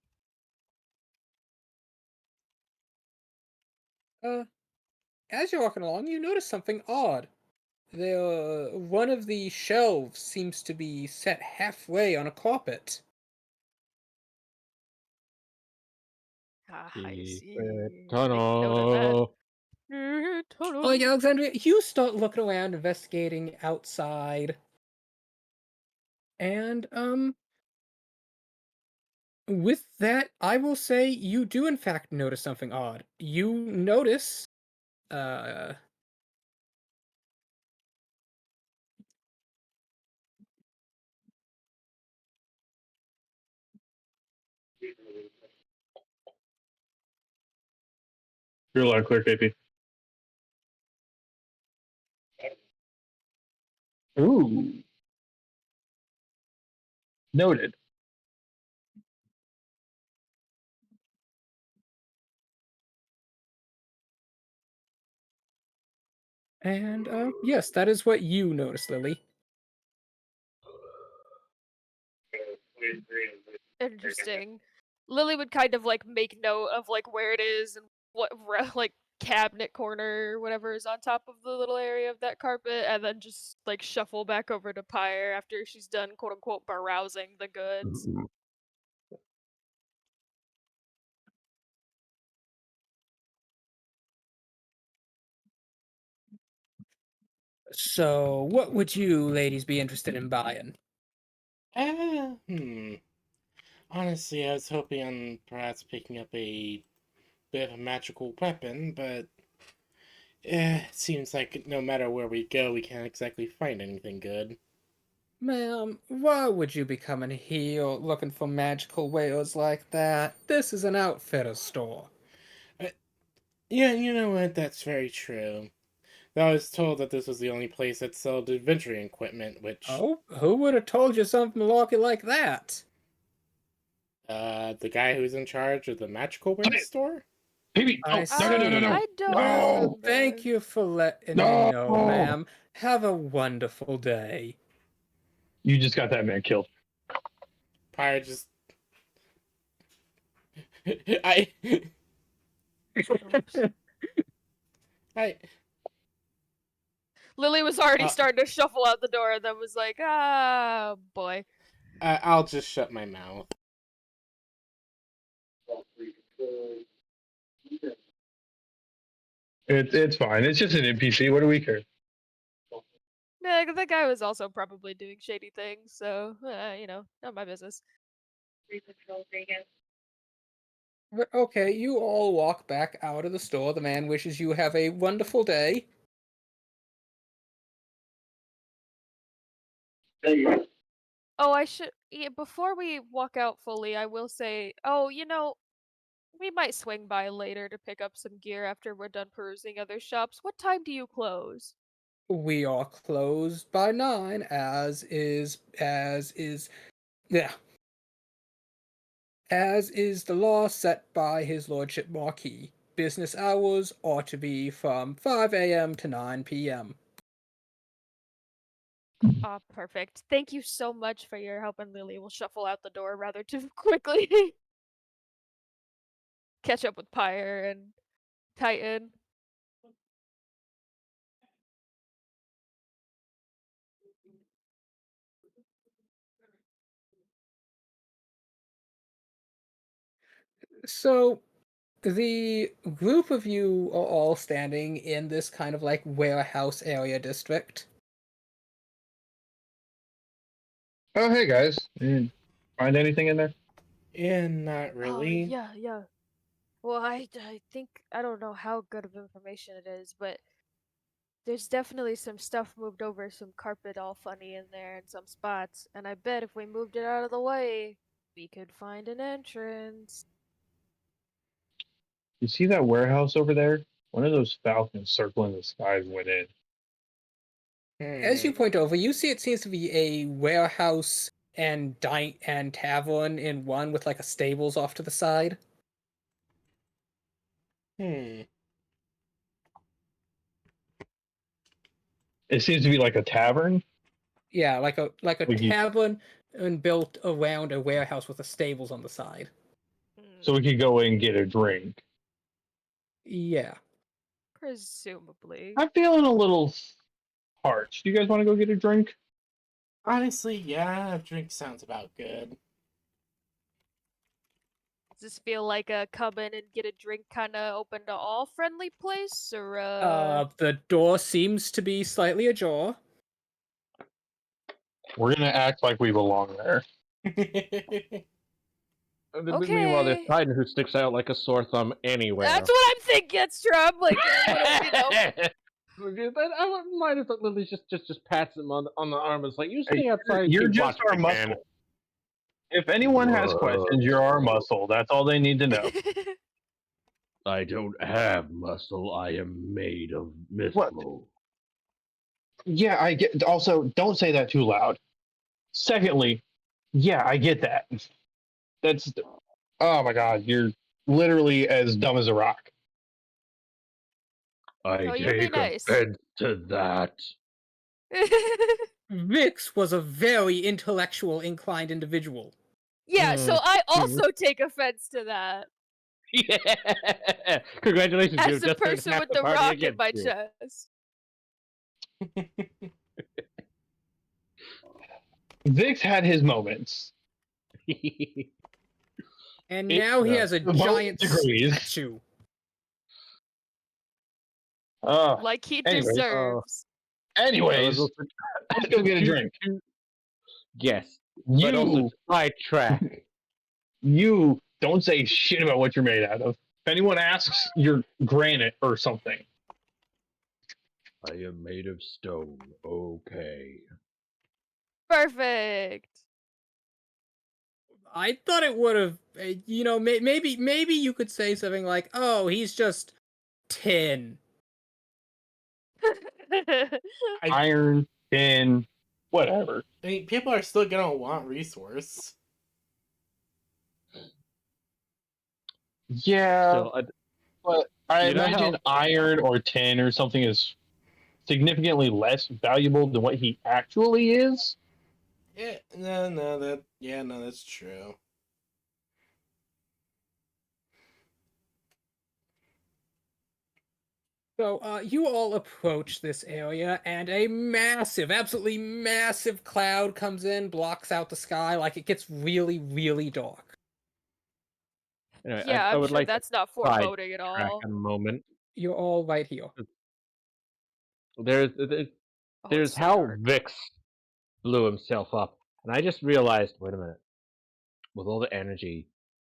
As you're walking along, you notice something odd. One of the shelves seems to be set halfway on a carpet. I see. Tunnel. Oh, yeah, Alexandria, you start looking around, investigating outside. And, with that, I will say you do in fact notice something odd. You notice, You're loud, clear, KP. Ooh. Noted. and, yes, that is what you notice, Lily. Interesting. Lily would kind of like make note of like where it is and what like cabinet corner or whatever is on top of the little area of that carpet, and then just like shuffle back over to Pyre after she's done quote unquote browsing the goods. So, what would you ladies be interested in buying? Hmm. Honestly, I was hoping on perhaps picking up a bit of a magical weapon, but it seems like no matter where we go, we can't exactly find anything good. Ma'am, why would you be coming here looking for magical wares like that? This is an outfitter store. Yeah, you know what? That's very true. Though I was told that this was the only place that sold adventuring equipment, which... Oh, who would have told you something malarkey like that? The guy who's in charge of the magical wares store? Baby, I no. I don't No. remember. Thank you for letting me No. know, ma'am. Have a wonderful day. You just got that man killed. Pyre just... I... I... Lily was already starting to shuffle out the door, and then was like, "Ah, boy." I'll just shut my mouth. It's fine. It's just an NPC. What do we care? Yeah, the guy was also probably doing shady things, so you know, not my business. Okay, you all walk back out of the store. The man wishes you have a wonderful day. Oh, I should. Yeah, before we walk out fully, I will say, oh, you know, we might swing by later to pick up some gear after we're done perusing other shops. What time do you close? We are closed by 9, yeah, as is the law set by His Lordship Marquis. Business hours ought to be from 5 a.m. to 9 p.m. Ah, perfect. Thank you so much for your help, and Lily will shuffle out the door rather too quickly. Catch up with Pyre and Titan. So, the group of you are all standing in this kind of like warehouse area district. Oh, hey guys. You find anything in there? Yeah, not Oh, really. yeah. Well, I think I don't know how good of information it is, but there's definitely some stuff moved over, some carpet all funny in there in some spots, and I bet if we moved it out of the way, we could find an entrance. You see that warehouse over there? One of those falcons circling the skies went in. As you point over, you see it seems to be a warehouse and tavern in one with like a stables off to the side. Hmm. It seems to be like a tavern. Yeah, like a We could- tavern and built around a warehouse with the stables on the side. So we could go in and get a drink. Yeah. Presumably. I'm feeling a little parched. Do you guys want to go get a drink? Honestly, yeah, a drink sounds about good. Does this feel like a come in and get a drink kind of open to all friendly place, or The door seems to be slightly ajar. We're gonna act like we belong there. Meanwhile, there's Okay. Titan who sticks out like a sore thumb anywhere. That's what I'm thinking. It's true. I'm like, you know. I might have thought Lily just pats him on the arm. It's like, you stay outside. You're and just watch our me, man." muscle. If anyone has questions, you're our muscle. That's all they need to know. I don't have muscle. I am made of missile. Yeah, I get. Also, don't say that too loud. Secondly, yeah, I get that. That's. Oh my God, you're literally as dumb as a rock. I Oh, you're take nice. offense to that. Vix was a very intellectual inclined individual. Yeah, so I also take offense to that. Yeah! Congratulations, As you've the just turned person half with the the party rock in against my you. chest. Vix had his moments. And It- now he has a Both giant degrees. statue. Like he anyways. deserves. Anyways, let's go get a drink. Yes, but also You, to sidetrack. you don't say shit about what you're made out of. If anyone asks, you're granite or something. I am made of stone. Okay. Perfect. I thought it would have, you know, maybe you could say something like, "Oh, he's just tin." Iron, tin, whatever. I mean, people are still gonna want resource. Yeah, Still, but I you know imagine how- iron or tin or something is significantly less valuable than what he actually is. Yeah, no, that's true. So, you all approach this area, and a massive, absolutely massive cloud comes in, blocks out the sky, like it gets really, really dark. Anyway, Yeah, I I'm would sure like that's to not foreboding at sidetrack all. a moment. You're all right here. There's Oh, there's it's so how dark. Vix blew himself up, and I just realized, wait a minute, with all the energy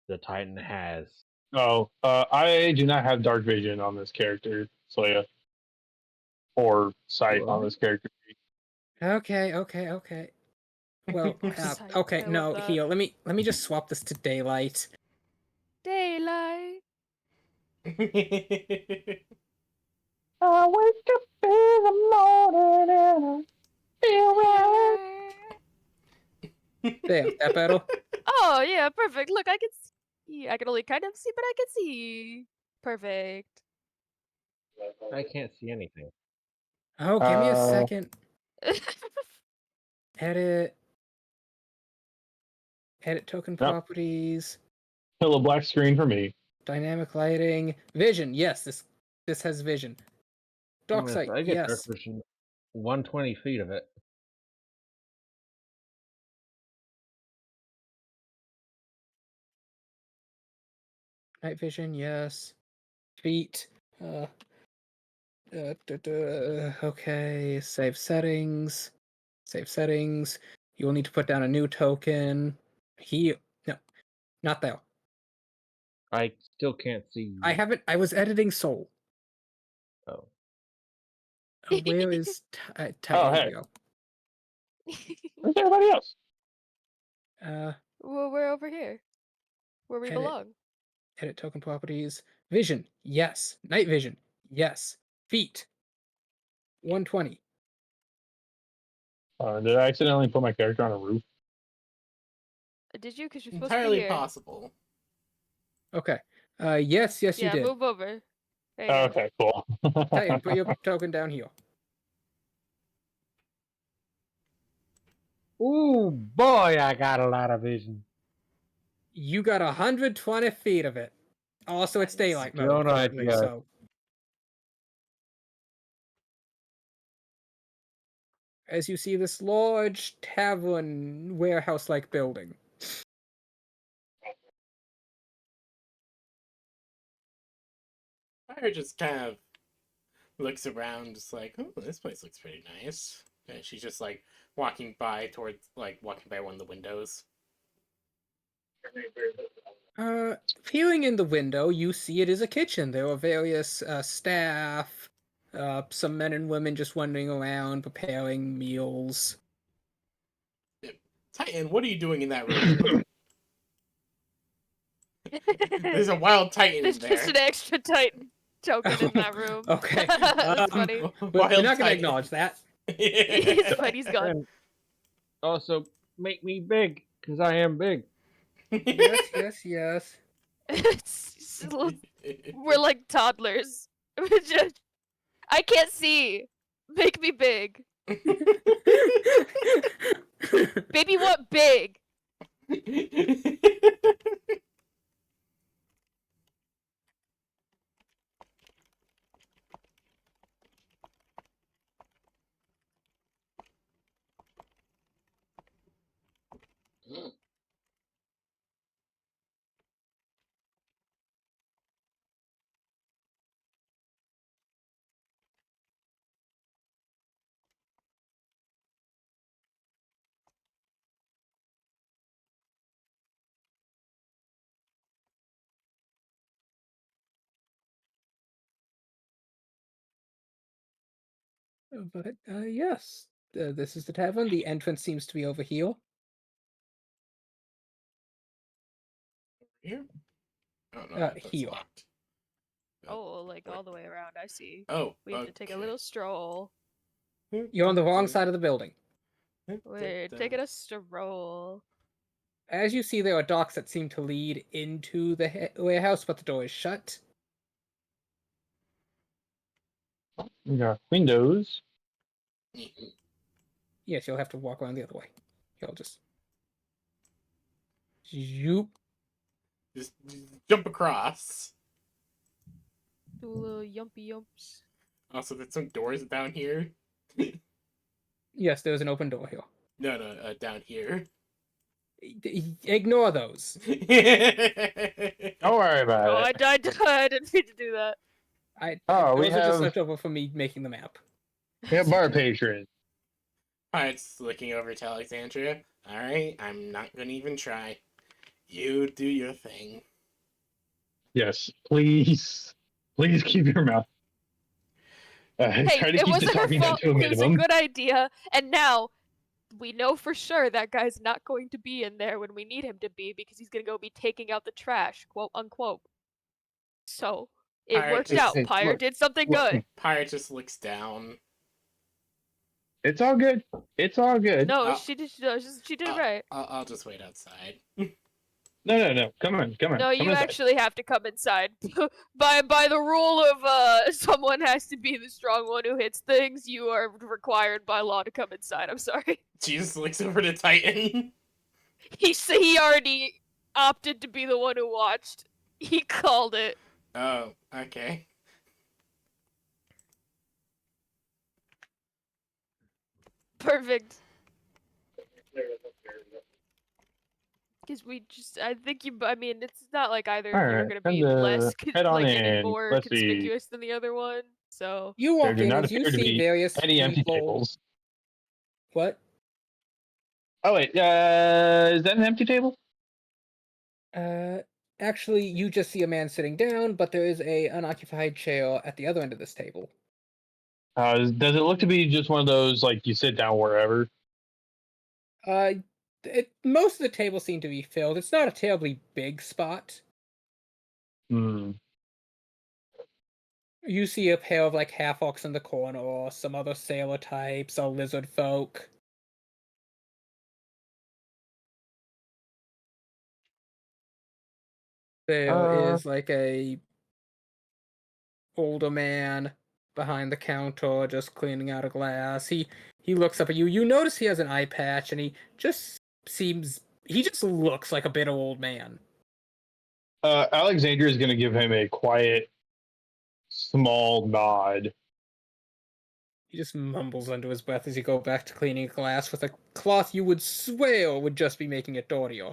the Titan has, Oh, I do not have dark vision on this character, Soya, or sight on this character. Okay. Well, Sight, okay, I love no, that. here, let me just swap this to daylight. Daylight. I wake up in the morning and I feel right. There, that better? Oh yeah, perfect. Look, I can see. I can only kind of see, but I can see. Perfect. I can't see anything. Oh, give me a second. Edit token Nope. properties, Still a black screen for me. dynamic lighting, vision. Yes, this has vision. Dark Yes, sight. I get dark Yes. vision 120 feet of it. Night vision. Yes. Feet. Okay. Save settings. Save settings. You will need to put down a new token. No, not there. I still can't see. I was editing Soul. Oh. Where is Titan? Oh, Here hey. we go. Where's everybody else? Well, we're over here, where we Edit. belong. Edit token properties. Vision. Yes. Night vision. Yes. Feet. 120. Did I accidentally put my character on a roof? Did you? Because you're supposed to be Entirely here. possible. Okay. Yes, you Yeah, did. move over. There you go. Okay, cool. Titan, put your token down here. Ooh, boy, I got a lot of vision. You got 120 feet of it. Also, it's daylight mode Don't currently, idea. so. As you see this large tavern warehouse-like building. Fire just kind of looks around, just like, oh, this place looks pretty nice. And she's just like walking by one of the windows. Peering in the window, you see it is a kitchen. There are various staff, some men and women just wandering around preparing meals. Titan, what are you doing in that room? There's a wild Titan There's in there. just an extra Titan token in that room. Okay. That's funny. We're not going to acknowledge that. He's fine, he's gone. And also, make me big, because I am big. Yes. We're like toddlers. I can't see. Make me big. Baby, what big? But yes, this is the tavern. The entrance seems to be over here. Here? Oh no, that's Here. locked. Oh, like all the way around. I see. Oh, We have to take a little stroll. You're on the wrong side of the building. We're taking a stroll. As you see, there are docks that seem to lead into the warehouse, but the door is shut. We got windows. Yes, you'll have to walk around the other way. You'll just... Zoop. Just jump across. Do a little yumpy yumps. Also, there's some doors down here. Yes, there's an open door here. No, down here. Ignore those. Don't worry about Oh, it. I didn't mean to do that. Oh, we those are just have left over from me making the map. bar patron. Pirate's looking over to Alexandria. Alright, I'm not gonna even try. You do your thing. Yes, please keep your mouth. Hey, Try to it keep the wasn't her talking down fault. to a It was a minimum. good idea, and now we know for sure that guy's not going to be in there when we need him to be because he's gonna go be taking out the trash, quote unquote. So it Pirate worked just- out. Hey, Pirate look, did something look. good. Pirate just looks down. It's all good. It's all good. No, she did. She did it right. I'll just wait outside. No. Come on. No, Come you inside. actually have to come inside. by the rule of someone has to be the strong one who hits things, you are required by law to come inside. I'm sorry. Jesus looks over to Titan. He already opted to be the one who watched. He called it. Oh, okay. Perfect. Because I think I mean, it's not like either of you are Alright, going to be time to less, head on any in. more Let's see. conspicuous than the other one, so. You There walk do in not as you appear to see be various any empty people. tables. What? Oh wait, is that an empty table? Actually, you just see a man sitting down, but there is a unoccupied chair at the other end of this table. Does it look to be just one of those like you sit down wherever? Most of the tables seem to be filled. It's not a terribly big spot. Hmm. You see a pair of like half-orcs in the corner, or some other sailor types, or lizard folk. There is like a older man behind the counter just cleaning out a glass. He looks up at you. You notice he has an eye patch, and he just looks like a bitter old man. Alexandria is going to give him a quiet, small nod. He just mumbles under his breath as you go back to cleaning a glass with a cloth you would swear would just be making it dirtier.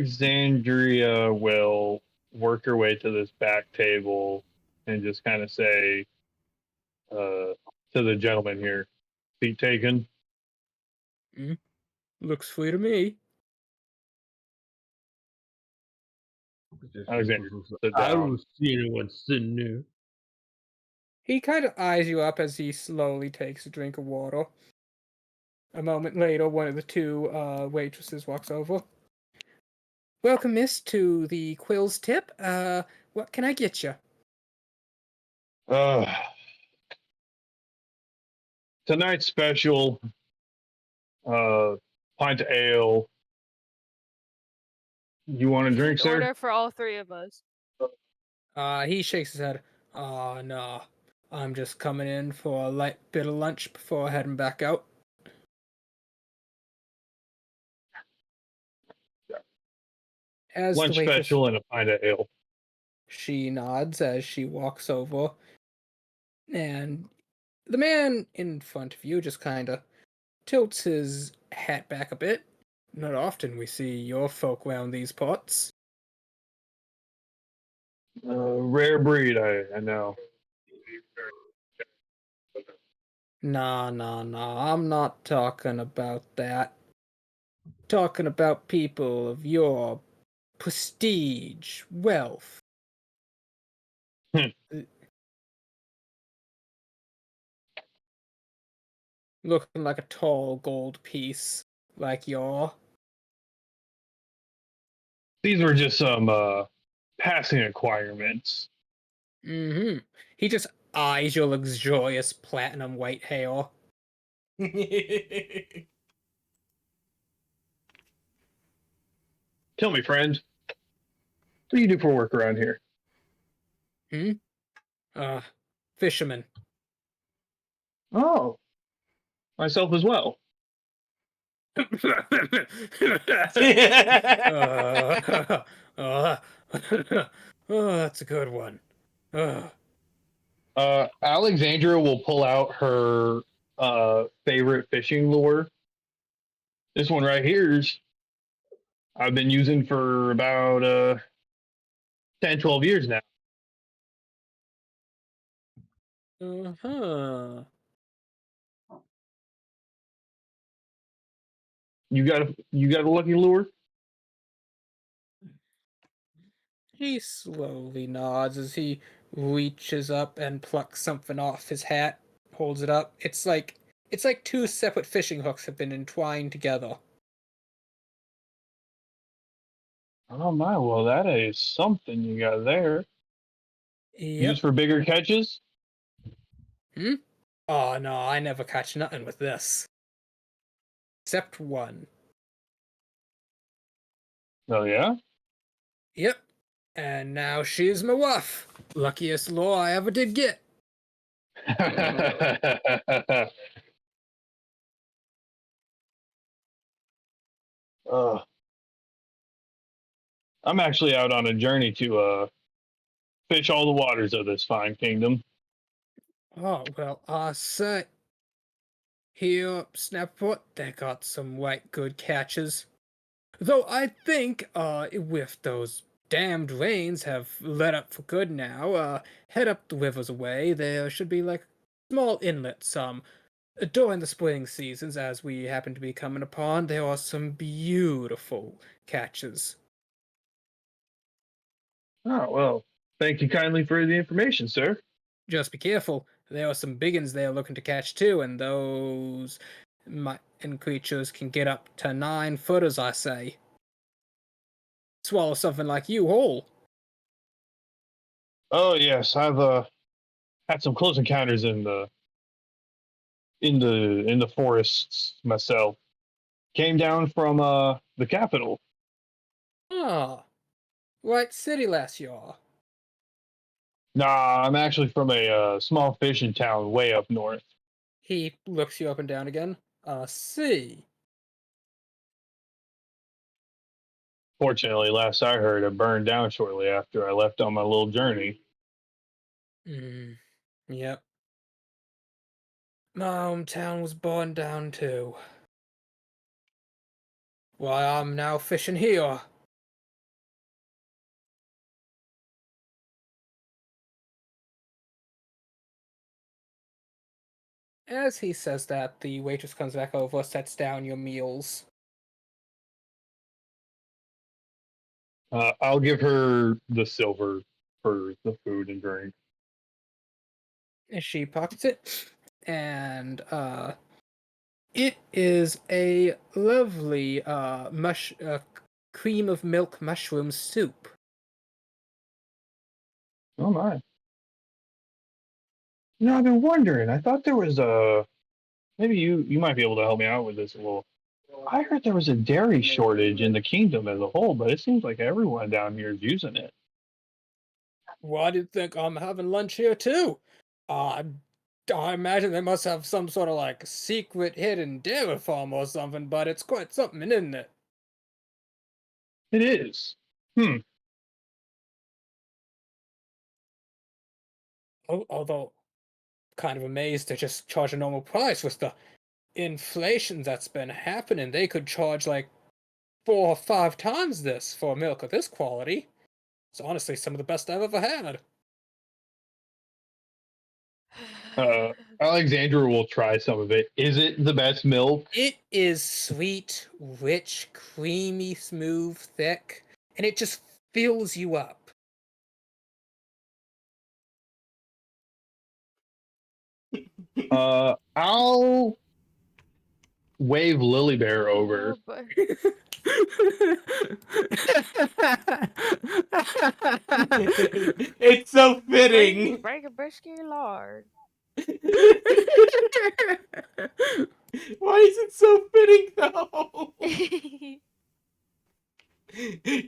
Alexandria will work her way to this back table and just kind of say to the gentleman here, seat taken. Looks free to me. Alexandria, sit I down. don't see anyone sitting there. He kind of eyes you up as he slowly takes a drink of water. A moment later, one of the two waitresses walks over. Welcome, miss, to the Quill's Tip. What can I get you? Tonight's special, pint of ale. You want a drink, sir? Order for all three of us. He shakes his head. No. I'm just coming in for a light bit of lunch before heading back out. As Lunch the waitress, special and a pint of ale. she nods as she walks over, and the man in front of you just kind of tilts his hat back a bit. Not often we see your folk round these parts. Rare breed, I know. Nah, I'm not talking about that. Talking about people of your prestige, wealth. Hmm. Looking like a tall gold piece, like your. These were just some passing acquirements. Mm-hmm. He just eyes your luxurious platinum white hair. Tell me, friend, what do you do for work around here? Fisherman. Oh, myself as well. Oh, that's a good one. Alexandra will pull out her favorite fishing lure. This one right here's I've been using for about 10, 12 years now. Uh-huh. You got a lucky lure? He slowly nods as he reaches up and plucks something off his hat, holds it up. It's like two separate fishing hooks have been entwined together. Oh my, well that is something you got there. Yep. Used for bigger catches? Oh no, I never catch nothing with this. Except one. Oh yeah? Yep. And now she's my wife. Luckiest lure I ever did get. I'm actually out on a journey to fish all the waters of this fine kingdom. Oh, well, I say. Here up Snaperport, they got some right good catches. Though I think, with those damned rains have let up for good now, head up the rivers away, there should be like small inlets, during the spring seasons, as we happen to be coming upon, there are some beautiful catches. Oh well, thank you kindly for the information, sir. Just be careful. There are some big uns there looking to catch too, and those creatures can get up to 9 footers, I say. Swallow something like you whole. Oh yes, I've had some close encounters in the forests myself. Came down from the capital. Ah, right city last year. Nah, I'm actually from a small fishing town way up north. He looks you up and down again. See. Fortunately, last I heard, it burned down shortly after I left on my little journey. Yep. My hometown was burned down too. Why, I'm now fishing here. As he says that, the waitress comes back over, sets down your meals. I'll give her the silver for the food and drink. She pockets it, and it is a lovely cream of milk mushroom soup. Oh my! You know, I've been wondering. I thought there was a maybe you might be able to help me out with this a little. I heard there was a dairy shortage in the kingdom as a whole, but it seems like everyone down here is using it. Why do you think I'm having lunch here too? Uh, I imagine they must have some sort of like secret hidden dairy farm or something, but it's quite something, isn't it? It is. Hmm. Although, kind of amazed to just charge a normal price with the inflation that's been happening. They could charge like 4 or 5 times this for milk of this quality. It's honestly some of the best I've ever had. Alexandra will try some of it. Is it the best milk? It is sweet, rich, creamy, smooth, thick, and it just fills you up. I'll wave Lily Bear over. Oh, but It's so fitting. break a biscuit lard. Why is it so fitting though?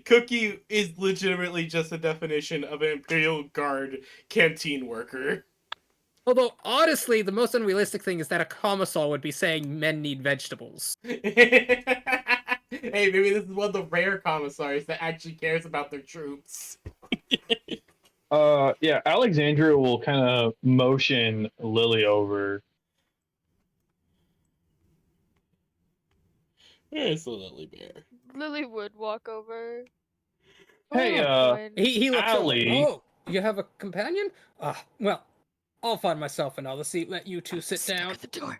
Cookie is legitimately just a definition of an Imperial Guard canteen worker. Although, honestly, the most unrealistic thing is that a commissar would be saying men need vegetables. Hey, maybe this is one of the rare commissars that actually cares about their troops. Yeah, Alexandra will kind of motion Lily over. Where's the Lily Bear? Lily would walk over. Hey, He looks over. Allie. Oh, you have a companion? Well, I'll find myself another seat. Let you two sit down. At the door.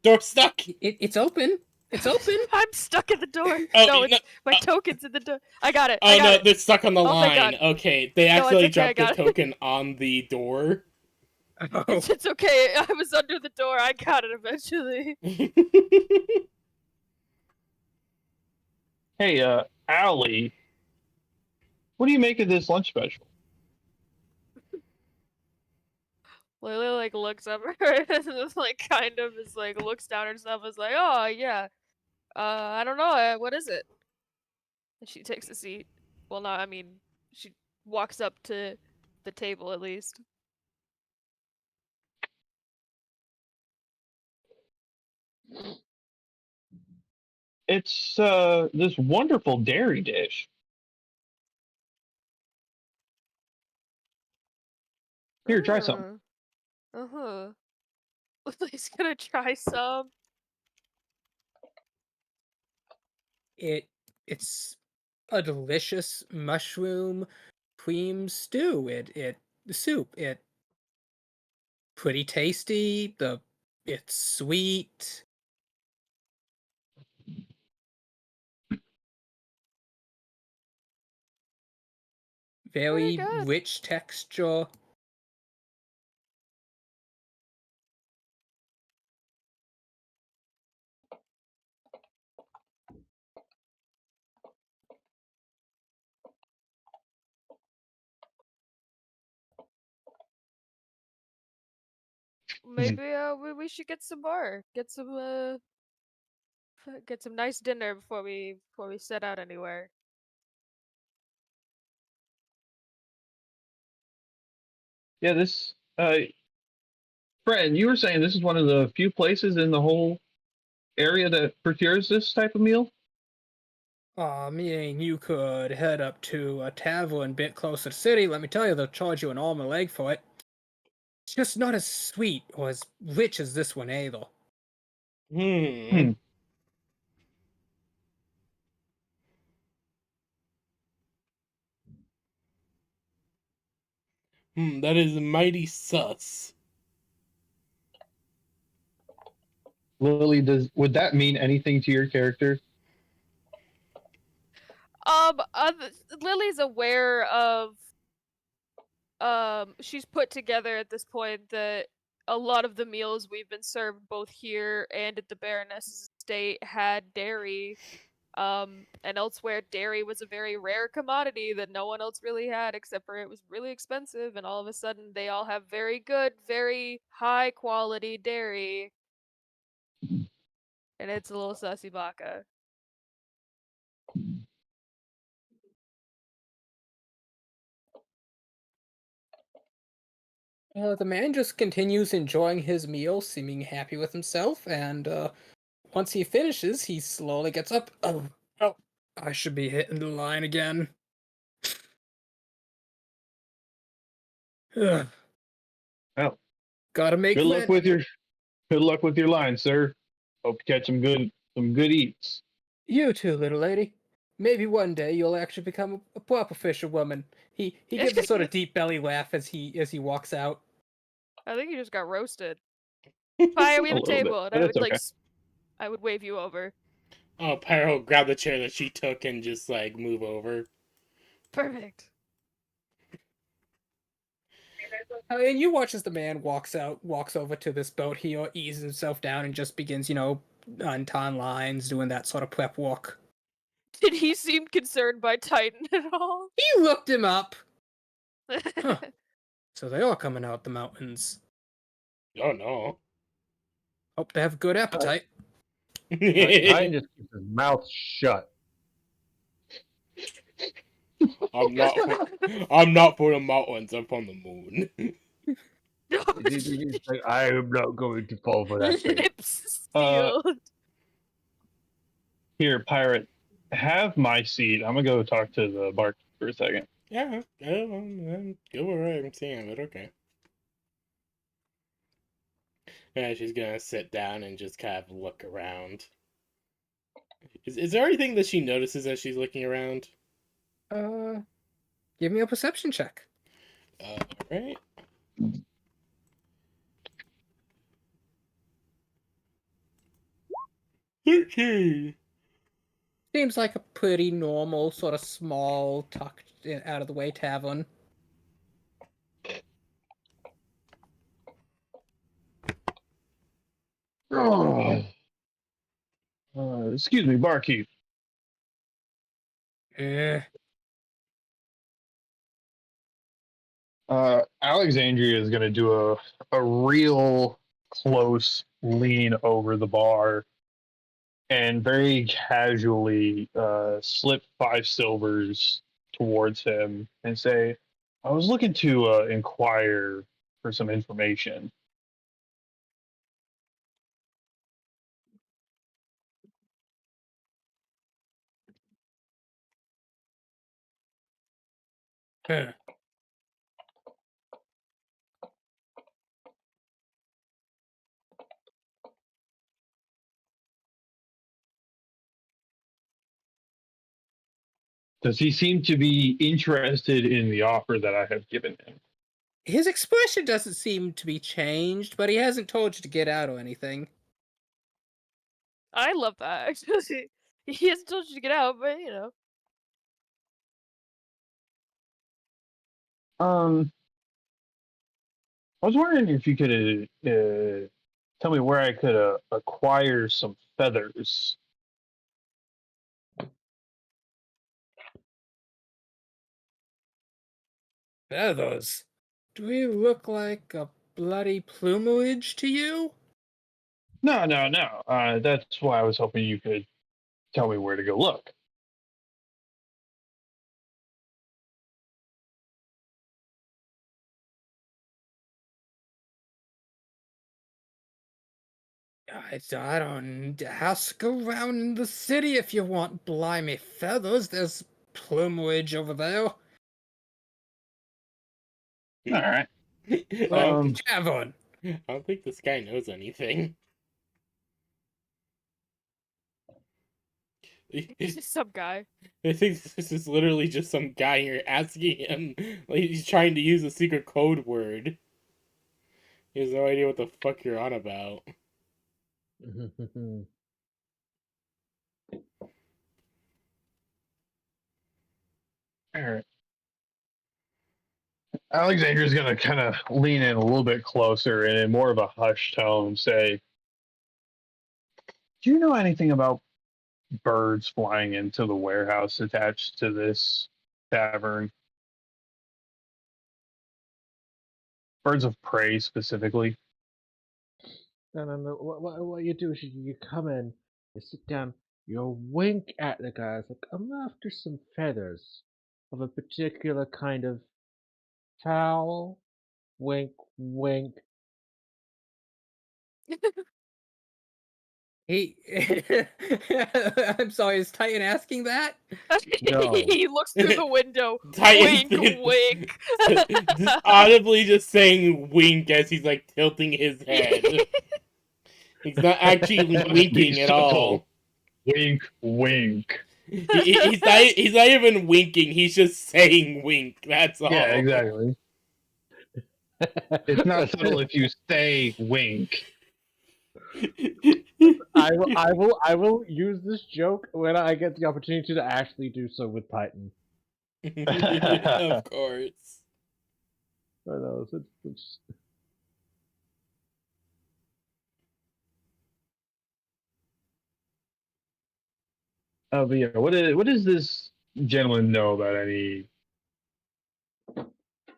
Door stuck. It's open. It's open. I'm stuck at the door. Oh, no, it's my token's in the door. I got it. Oh I got no, it. they're stuck on the thank line. God. Okay, they No, it's actually okay, I dropped the got it. token on the door. Oh. It's okay. I was under the door. I got it eventually. Hey, Allie. What do you make of this lunch special? Lily like looks up at her and is like kind of is like looks down herself and is like, oh yeah. I don't know. What is it? And she takes a seat. Well, no, I mean, she walks up to the table at least. It's this wonderful dairy dish. Here, try some. Uh-huh. Lily's gonna try some. It's a delicious mushroom cream stew. Soup. It pretty tasty. It's sweet. Very good. rich texture. Maybe we should get some more. Get some nice dinner before we set out anywhere. Yeah, this Fred, you were saying this is one of the few places in the whole area that procures this type of meal? Aw, me and you could head up to a tavern a bit closer to the city. Let me tell you, they'll charge you an arm and a leg for it. It's just not as sweet or as rich as this one either. Hmm, that is mighty sus. Lily, would that mean anything to your character? Lily's aware of she's put together at this point that a lot of the meals we've been served both here and at the Baroness's estate had dairy. And elsewhere dairy was a very rare commodity that no one else really had except for it was really expensive, and all of a sudden they all have very good, very high quality dairy. And it's a little sussy baka. The man just continues enjoying his meal, seeming happy with himself, and once he finishes, he slowly gets up. Oh, I should be hitting the line again. Ugh, Well, gotta make good luck rent. with your good luck with your line, sir. Hope you catch some good eats. You too, little lady. Maybe one day you'll actually become a proper fisherwoman. He gives a sort of deep belly laugh as he walks out. I think you just got roasted. Fire, we A have a little bit, table, and but I it's would okay. I would wave you over. Oh, Pyro grab the chair that she took and just like move over. Perfect. And you watch as the man walks over to this boat. He eases himself down and just begins, untying lines, doing that sort of prep walk. Did he seem concerned by Titan at all? He looked him up. Huh. So they are coming out the mountains. Oh no. Hope they have good appetite. Titan just keeps his mouth shut. I'm not for the mountains. I'm from the moon. He's like, I am not going to fall for that thing. Lips sealed. Here, pirate, have my seat. I'm gonna go talk to the barkeep for a second. Yeah, go where I'm seeing it. Okay. Yeah, she's gonna sit down and just kind of look around. Is there anything that she notices as she's looking around? Give me a perception check. Alright. Okay. Seems like a pretty normal, sort of small, tucked out of the way tavern. Oh. Excuse me, barkeep. Alexandria is gonna do a real close lean over the bar and very casually slip 5 silvers towards him and say, I was looking to inquire for some information. Does he seem to be interested in the offer that I have given him? His expression doesn't seem to be changed, but he hasn't told you to get out or anything. I love that, actually. He hasn't told you to get out, but I was wondering if you could tell me where I could acquire some feathers. Feathers? Do we look like a bloody plumage to you? No. That's why I was hoping you could tell me where to go look. I don't ask around in the city if you want blimey feathers. There's plumage over there. All right. Tavern. I don't think this guy knows anything. he's just some guy. I think this is literally just some guy here asking him, like he's trying to use a secret code word. He has no idea what the fuck you're on about. All right. Alexandra's going to kind of lean in a little bit closer and in more of a hushed tone say, do you know anything about birds flying into the warehouse attached to this tavern? Birds of prey specifically. No. What you do is you come in, you sit down, you wink at the guys like, I'm after some feathers of a particular kind of fowl. Wink, Wink. He. I'm sorry, is Titan asking that? No. He looks through the window. Titan's Wink, wink. just audibly just saying wink as he's like tilting his head. He's not actually Must be winking at all. subtle. Wink, wink. He's not even winking. He's just saying wink. That's all. Yeah, exactly. It's not subtle if you say wink. I will use this joke when I get the opportunity to actually do so with Titan. Of course. I know, it's Oh, but yeah, what does this gentleman know about any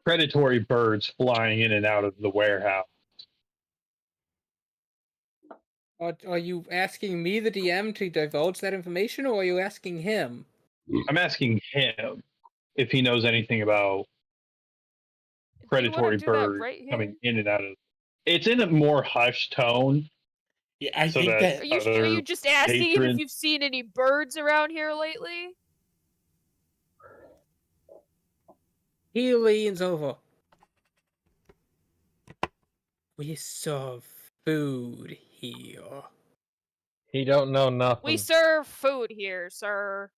predatory birds flying in and out of the warehouse? Are you asking me, the DM, to divulge that information, or are you asking him? I'm asking him if he knows anything about predatory birds coming in and out of. It's in a more hushed tone. Yeah, I so think that. Are you just asking him if patrons- you've seen any birds around here lately? He leans over. We serve food here. He don't know nothing. We serve food here, sir.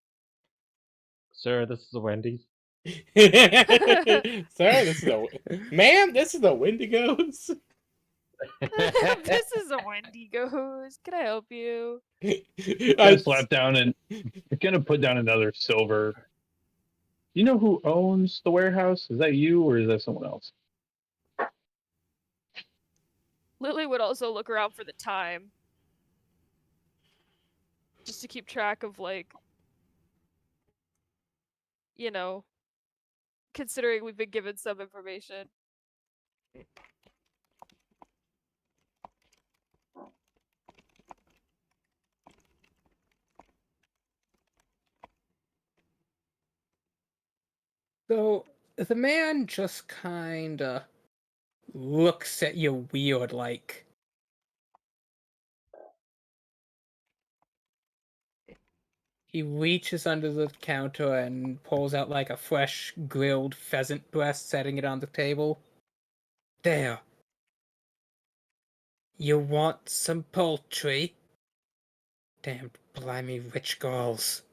Sir, this is a Wendy's. Sir, this is a ma'am. This is a Wendigos. This is a Wendigos. Can I help you? Gonna slap down and gonna put down another silver. You know who owns the warehouse? Is that you or is that someone else? Lily would also look around for the time. Just to keep track of, like, you know, considering we've been given some information. So, the man just kinda looks at you weird, like. He reaches under the counter and pulls out like a fresh grilled pheasant breast, setting it on the table. There. You want some poultry? Damned blimey rich girls.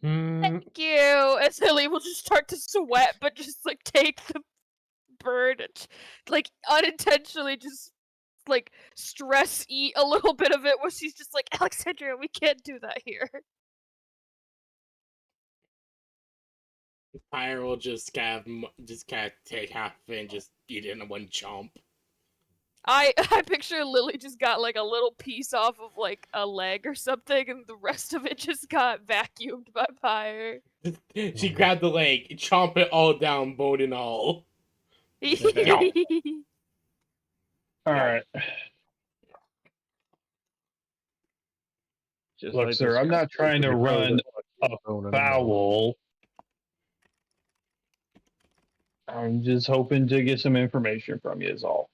Thank you! And Lily will just start to sweat, but just, like, take the bird and, like, unintentionally just, like, stress eat a little bit of it where she's just like, Alexandria, we can't do that here. Pyre will just kind of take half of it and just eat it in one chomp. I picture Lily just got like a little piece off of like a leg or something, and the rest of it just got vacuumed by Pyre. She grabbed the leg, chomp it all down, bone and all. All right. Look, sir, I'm not trying to run afoul. I'm just hoping to get some information from you, is all.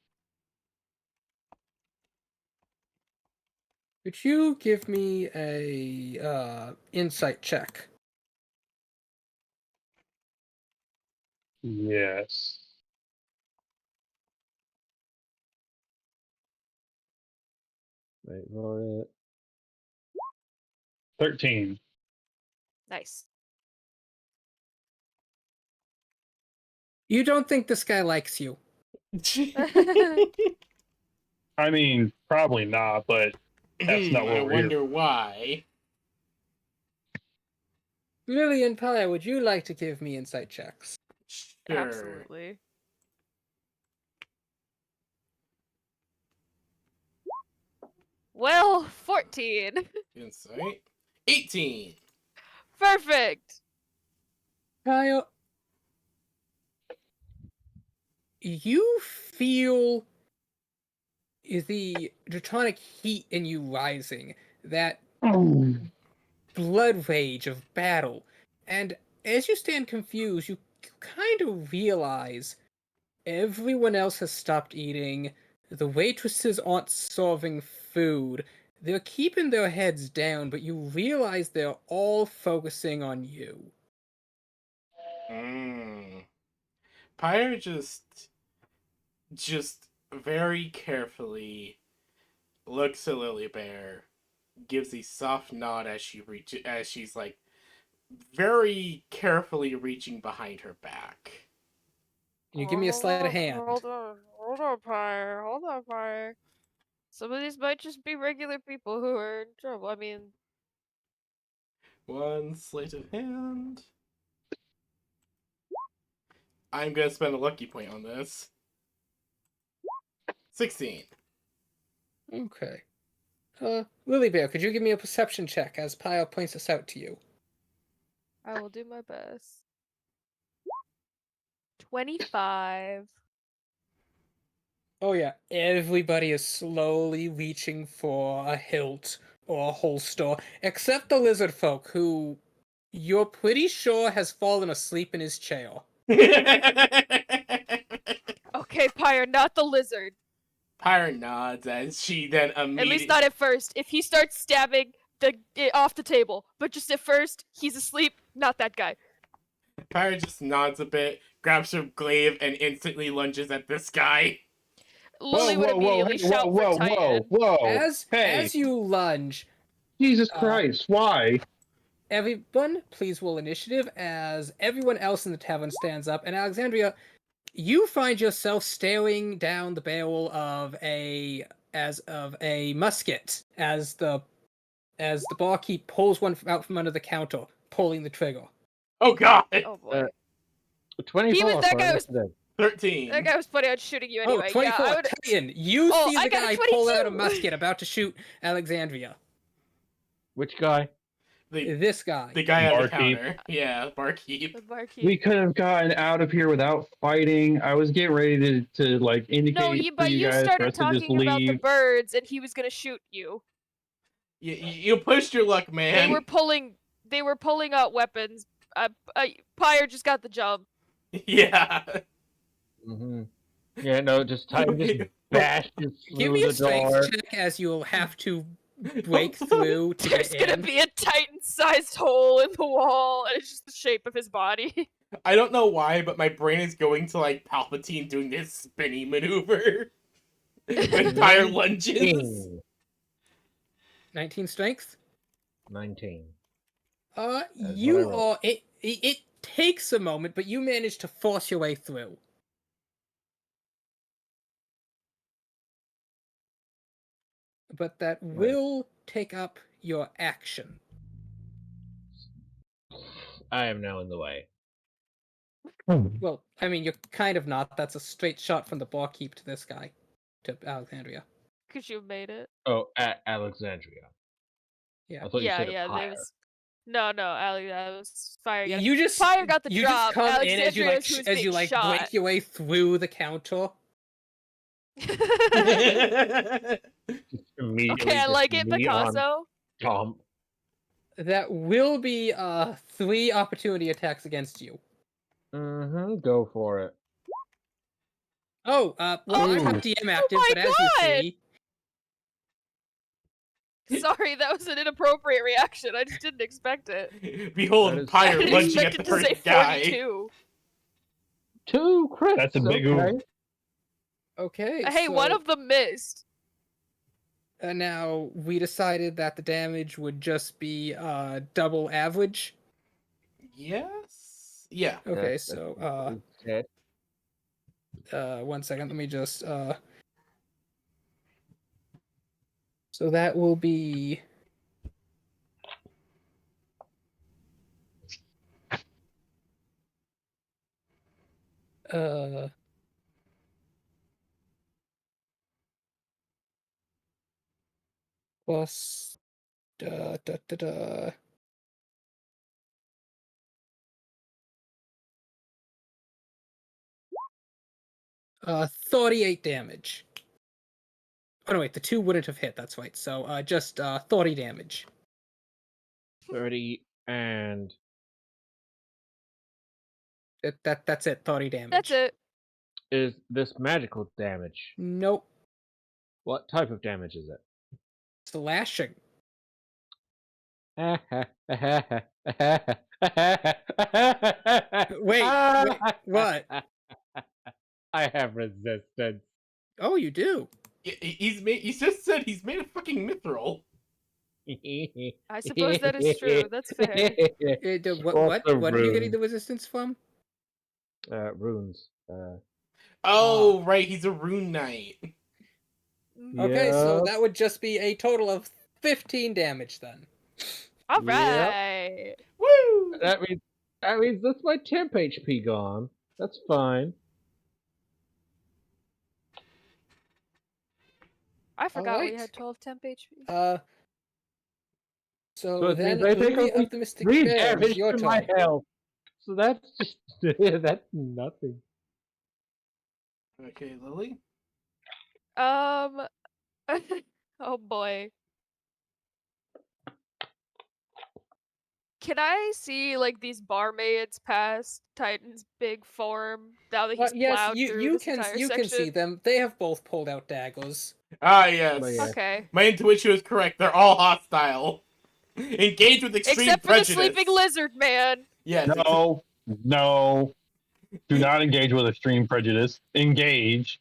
Could you give me a insight check? Yes. Wait for it. 13. Nice. You don't think this guy likes you? I mean, probably not, but that's not what I we're here. wonder why. Lily and Pyre, would you like to give me insight checks? Sure. Absolutely. Well, 14. Insight. 18. Perfect. Pyre, you feel the draconic heat in you rising, that blood rage of battle, and as you stand confused, you kind of realize everyone else has stopped eating. The waitresses aren't serving food. They're keeping their heads down, but you realize they're all focusing on you. Pyre just very carefully looks at Lily Bear, gives a soft nod as she's like very carefully reaching behind her back. You give me a sleight of hand. Hold on, Pyre. Some of these might just be regular people who are in trouble. I mean, One sleight of hand. I'm gonna spend a lucky point on this. 16. Okay. Lily Bear, could you give me a perception check as Pyre points this out to you? I will do my best. 25. Oh yeah, everybody is slowly reaching for a hilt or a holster, except the lizard folk, who you're pretty sure has fallen asleep in his chair. Okay, Pyre, not the lizard. Pyre nods as she then immediately... At least not at first. If he starts stabbing off the table, but just at first, he's asleep, not that guy. Pyre just nods a bit, grabs her glaive, and instantly lunges at this guy. Lily would immediately shout for Titan. As you lunge... Jesus Christ, why? Everyone, please roll initiative as everyone else in the tavern stands up, and Alexandria, you find yourself staring down the barrel of a musket as the barkeep pulls one out from under the counter, pulling the trigger. Oh God! Oh boy. 24. That guy was 13. That guy was planning on shooting you anyway. 24. Yeah, I would... Titan, you see I the got a guy 22. pull out a musket about to shoot Alexandria. Which guy? This guy. The guy on the Barkeep. counter. Yeah, barkeep. The barkeep. We could have gotten out of here without fighting. I was getting ready to like indicate No, to but you you guys for started us to just talking about the leave. birds, and he was gonna shoot you. You pushed your luck, man. They were pulling out weapons. Pyre just got the jump. Yeah. Mm-hmm. Yeah, no, just Titan just bashes Give through me a the door. strength check as you'll have to break through to There's get gonna in. be a Titan-sized hole in the wall, and it's just the shape of his body. I don't know why, but my brain is going to like Palpatine doing this spinny maneuver when Pyre lunges. 19 strength? 19. You are... It takes a moment, but you manage to force your way through. But that will take up your action. I am now in the way. Well, I mean, you're kind of not. That's a straight shot from the barkeep to this guy. To Alexandria. Could you have made it? Oh, at Alexandria. Yeah. I thought you said there was... No, Ali, I was firing at him. You just... Pyre got the you drop. just come in Alexandria as you break your way through the counter. Okay, I like it, Picasso. Jump. That will be 3 opportunity attacks against you. Mm-hmm, go for it. Oh, well, I have DM active, but as you see... Sorry, that was an inappropriate reaction. I just didn't expect it. Behold, Pyre lunging at the first guy. 42. 2 crits. That's a big oof. Okay, Hey, so, one of them missed. now, we decided that the damage would just be double average. Yes? Yeah. Okay, so, 1 second, let me just, so that will be... plus... 38 damage. Oh no, wait, the 2 wouldn't have hit, that's right. So, just 30 damage. 30 and... That's it, 30 damage. That's it. Is this magical damage? Nope. What type of damage is it? Slashing. Wait, what? I have resistance. Oh, you do. He just said he's made of fucking mithril. I suppose that is true. That's fair. What are you getting the resistance from? Runes. Oh, right, he's a rune knight. Okay, so Yep. that would just be a total of 15 damage then. All Yep. right. Woo! That means that's my temp HP gone. That's fine. I forgot we Alright. had 12 temp HP. So it then, means I take Lily only of the Mystic 3 Bears, damage your to turn. my health. So that's just that's nothing. Okay, Lily. Oh boy. Can I see like these barmaids past Titan's big form now that he's Yes, plowed through this entire you section? can see them. They have both pulled out daggers. Ah, yes. Yeah. Okay. My intuition was correct. They're all hostile. Engage with extreme Except for prejudice. the sleeping lizard man. Yes. No. Do not engage with extreme prejudice. Engage,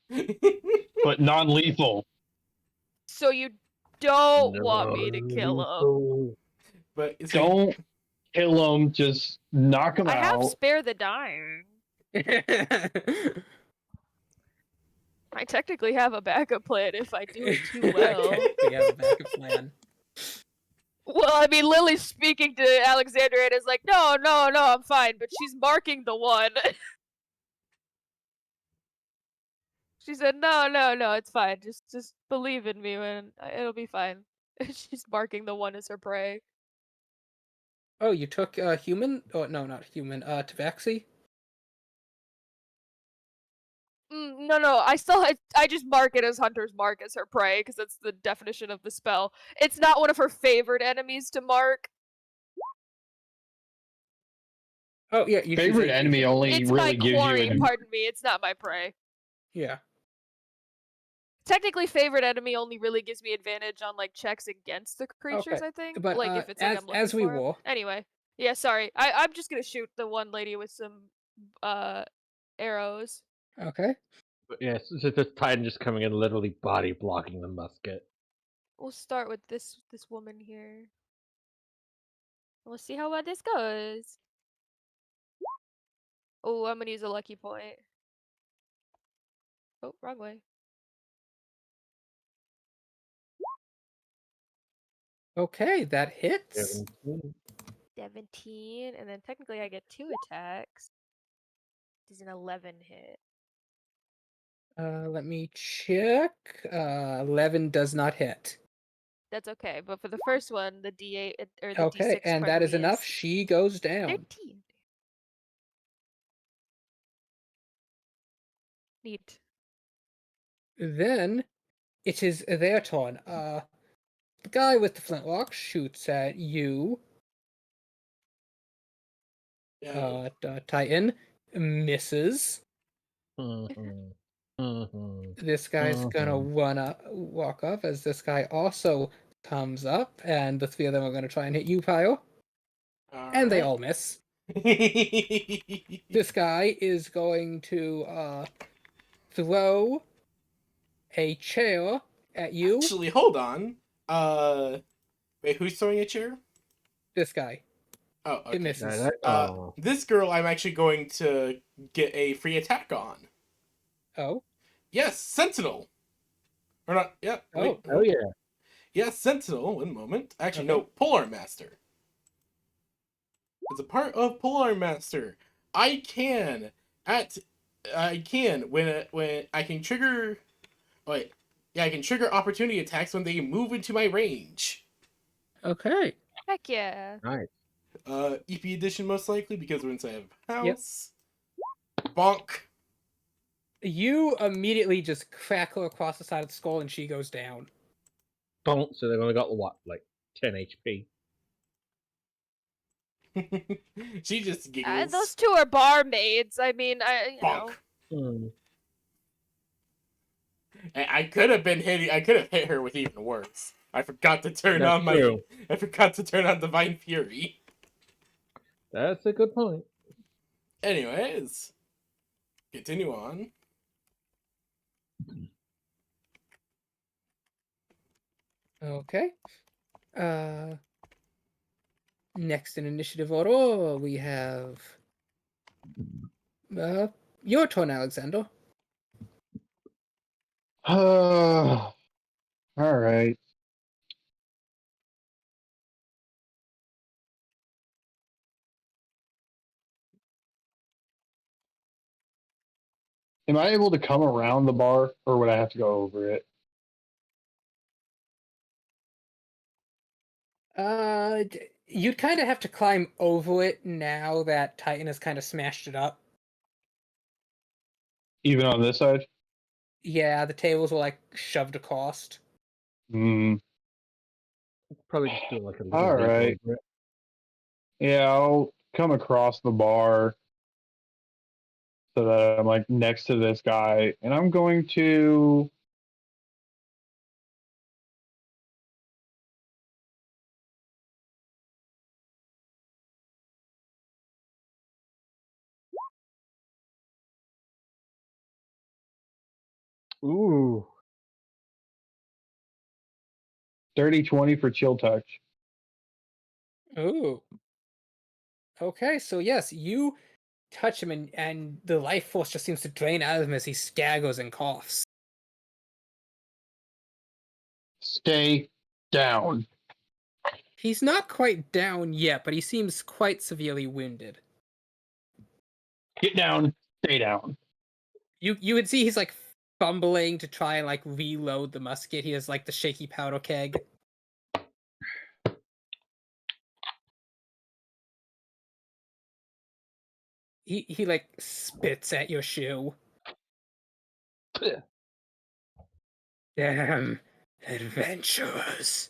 but non-lethal. So you don't want me to kill him. But don't kill him. Just knock him I have out. spare the dying. I technically have a backup plan if I do it too well. We have a backup plan. Well, I mean, Lily's speaking to Alexander and is like, no, I'm fine, but she's marking the one. She said, no, it's fine. Just believe in me, and it'll be fine. She's marking the one as her prey. Oh, you took human? Oh, no, not human. Tabaxi? No, I just mark it as Hunter's Mark as her prey, because that's the definition of the spell. It's not one of her favorite enemies to mark. Oh, yeah, you Favorite enemy only it's really my gives quarry, you. pardon me, it's not my prey. Yeah. Technically, favorite enemy only really gives me advantage on like checks against the creatures. Okay, I think, but, like if it's like I'm looking as we for 'em. will. Anyway, yeah, sorry. I'm just gonna shoot the one lady with some arrows. Okay. But yes, it's this Titan just coming in, literally body blocking the musket. We'll start with this woman here. We'll see how well this goes. Oh, I'm gonna use a lucky point. Oh, wrong way. Okay, that hits. 17, and then technically I get 2 attacks. Does an 11 hit? Let me check. 11 does not hit. That's okay, but for the first one, the D8 or the Okay, D6 and that is enough. She goes down. 13. Neat. Then it is their turn. The guy with the flintlock shoots at you. Titan misses. This guy's gonna walk up as this guy also comes up, and the three of them are gonna try and hit you, Pyro. And they all miss. This guy is going to throw a chair at you. Actually, hold on. Wait, who's throwing a chair? This guy. Oh, okay. It misses. This girl, I'm actually going to get a free attack on. Oh. Yes, Sentinel. Or not? Yeah. Oh. Oh yeah. Yes, Sentinel. One moment. Actually, Okay. no. Polar Master. As a part of Polar Master, I can when I can trigger. Wait. Yeah, I can trigger opportunity attacks when they move into my range. Okay. Heck yeah. Nice. EP edition most likely because we're inside of a house. Yep. Bonk. You immediately just crack her across the side of the skull and she goes down. Bonk, so they've only got what, like 10 HP. She just giggles. Those two are barmaids. I mean, you Bonk. know. I could have been hitting. I could have hit her with even worse. I forgot to turn That's on my. true. I forgot to turn on Divine Fury. That's a good point. Anyways, continue on. Okay. Next in initiative order, we have your turn, Alexander. All right. Am I able to come around the bar, or would I have to go over it? You'd kind of have to climb over it now that Titan has kind of smashed it up. Even on this side? Yeah, the tables were like shoved across. Hmm. Probably just do like a little All leap right. over it. Yeah, I'll come across the bar so that I'm like next to this guy, and I'm going to. Ooh. Dirty 20 for chill touch. Ooh. Okay, so yes, you touch him and the life force just seems to drain out of him as he staggers and coughs. Stay down. He's not quite down yet, but he seems quite severely wounded. Get down. Stay down. You would see he's like fumbling to try and like reload the musket. He has like the shaky powder keg. He like spits at your shoe. Damn adventurers.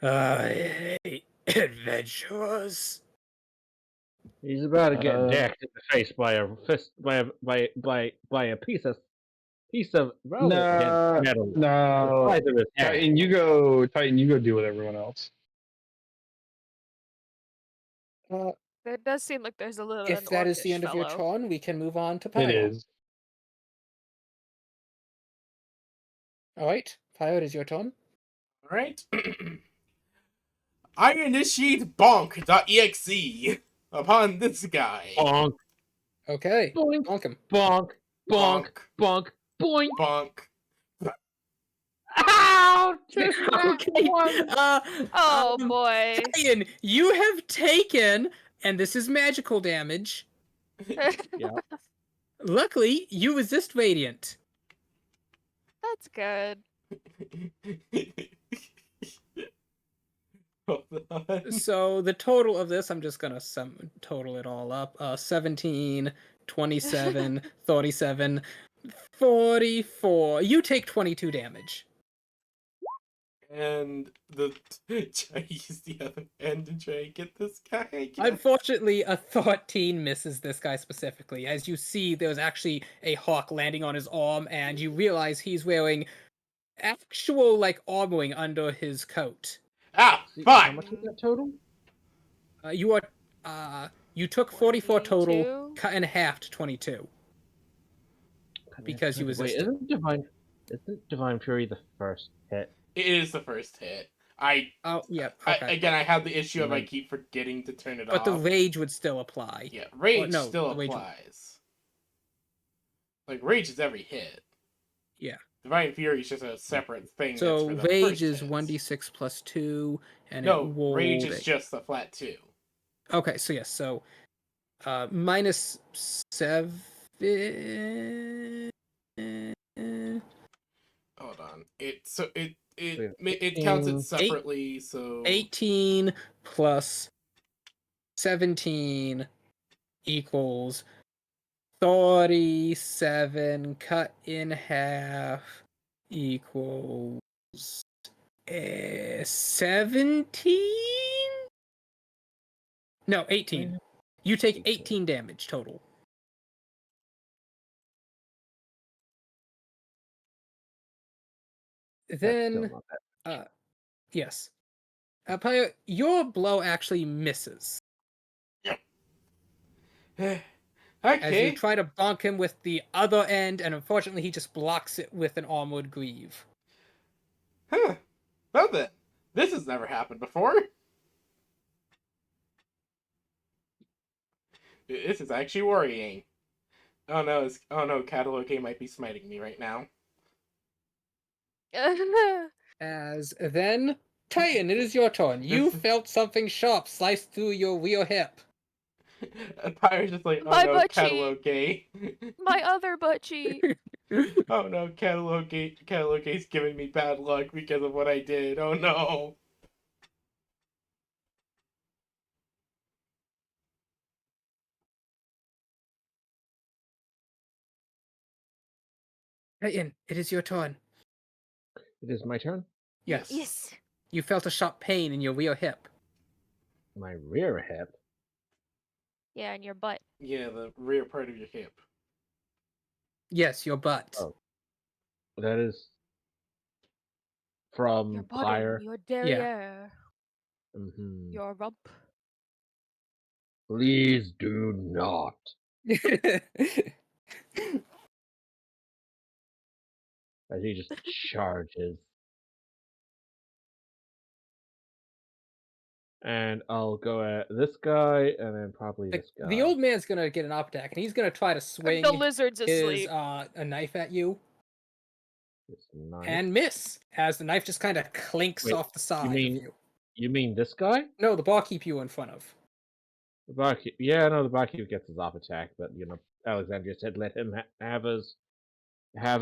I hate adventurers. He's about to get decked in the face by a fist by a piece of No, metal. no. The size of his hand. Titan, you go. Titan, you go deal with everyone else. It does seem like there's a little. If that is the end of your turn, we can move on to Pyre. It is. All right, Pyre, it is your turn. All right. I initiate bonk.exe upon this guy. Bonk. Okay. Boink. Bonk him. Bonk. Bonk. Bonk. Boink. Bonk. Ow! Just Okay. Oh boy. Titan, you have taken, and this is magical damage. Yeah. Luckily, you resist radiant. That's good. Hold on. So the total of this, I'm just gonna total it all up. 17, 27, 37, 44. You take 22 damage. And I use the other hand to try and get this guy. I guess. Unfortunately, a 13 misses this guy specifically. As you see, there's actually a hawk landing on his arm, and you realize he's wearing actual, like, armoring under his coat. Ah, How fine. much is that total? You took 44 total, 22? cut in half to 22. Because you Wait, resisted. isn't Divine Fury the first hit? It is the first hit. Oh, yeah, okay. Again, I have the issue of I keep forgetting to turn it off. But the rage would still apply. Yeah, rage no, still the rage applies. Like, rage is every hit. Yeah. Divine Fury is just a separate thing. So that's for the rage first is hits. 1d6 plus 2, and No, it rolled rage is just the flat 2. Okay, so yes, so minus 7. Hold on. It counts it separately. So 18 plus 17 equals 37 cut in half equals 17? No, 18. You take 18 damage total. That's still Then, not that. yes. Pyre, your blow actually misses. As you Okay. try to bonk him with the other end, and unfortunately he just blocks it with an armored greave. Huh. Well then, this has never happened before. This is actually worrying. Oh no, Catalogue might be smiting me right now. As then, Titan, it is your turn. You felt something sharp slice through your rear hip. Pyre's just like, oh My no, butt Catalogue. My other butt cheek. Oh no, Catalogue's giving me bad luck because of what I did. Oh no. Titan, it is your turn. It is my turn. Yes. Yes. You felt a sharp pain in your rear hip. My rear hip. Yeah, and your butt. Yeah, the rear part of your hip. Yes, your butt. Oh. That is Your from bottom, Pyre. your derriere, your rump. Please do not. As he just charges. And I'll go at this guy, and then probably this guy. The old man's gonna get an up attack, and he's gonna try to swing The lizard's his asleep. a knife at you. This knife. And miss, as the knife just kind of clinks Wait, off the side you mean of you. You mean this guy? No, the barkeep you in front of. The barkeep. Yeah, no, the barkeep gets his off attack, but Alexandria said let him have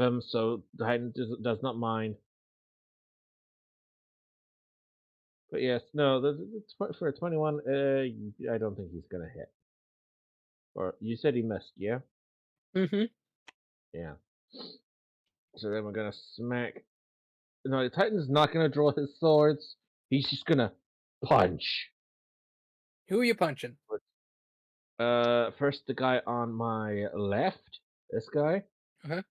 him, so Titan does not mind. But yes, no, for a 21, I don't think he's gonna hit. Or you said he missed, yeah? Mm-hmm. Yeah. So then we're gonna smack. No, the Titan's not gonna draw his swords. He's just gonna punch. Who are you punching? First the guy on my left. This guy. Okay.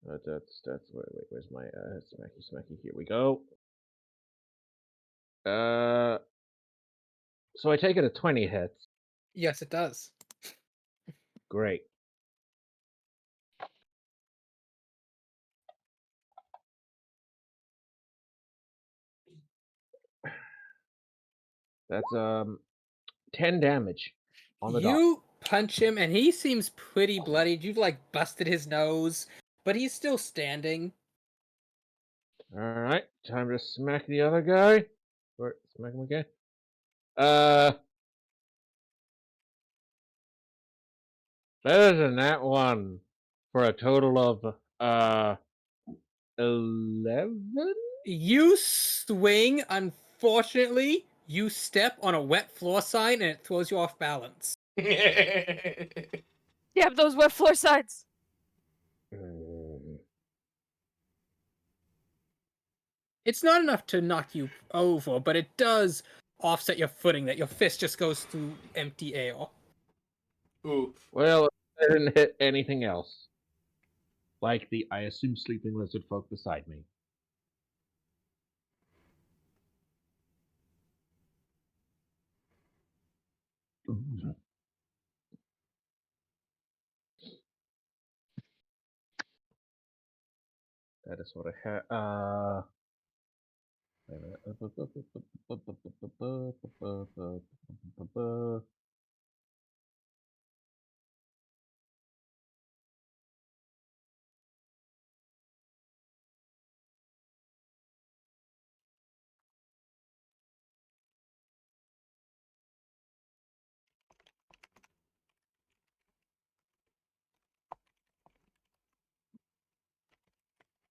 That's wait, where's my smacky? Here we go. So I take it a 20 hits. Yes, it does. Great. That's 10 damage on the dot. You punch him, and he seems pretty bloodied. You've like busted his nose, but he's still standing. All right, time to smack the other guy. Or smack him again. Better than that one for a total of 11. You swing. Unfortunately, you step on a wet floor sign, and it throws you off balance. Yeah, those wet floor signs. It's not enough to knock you over, but it does offset your footing, that your fist just goes through empty air. Oof. Well, I didn't hit anything else. Like the, I assume, sleeping lizard folk beside me. Ooh. That is what I had. Wait a minute.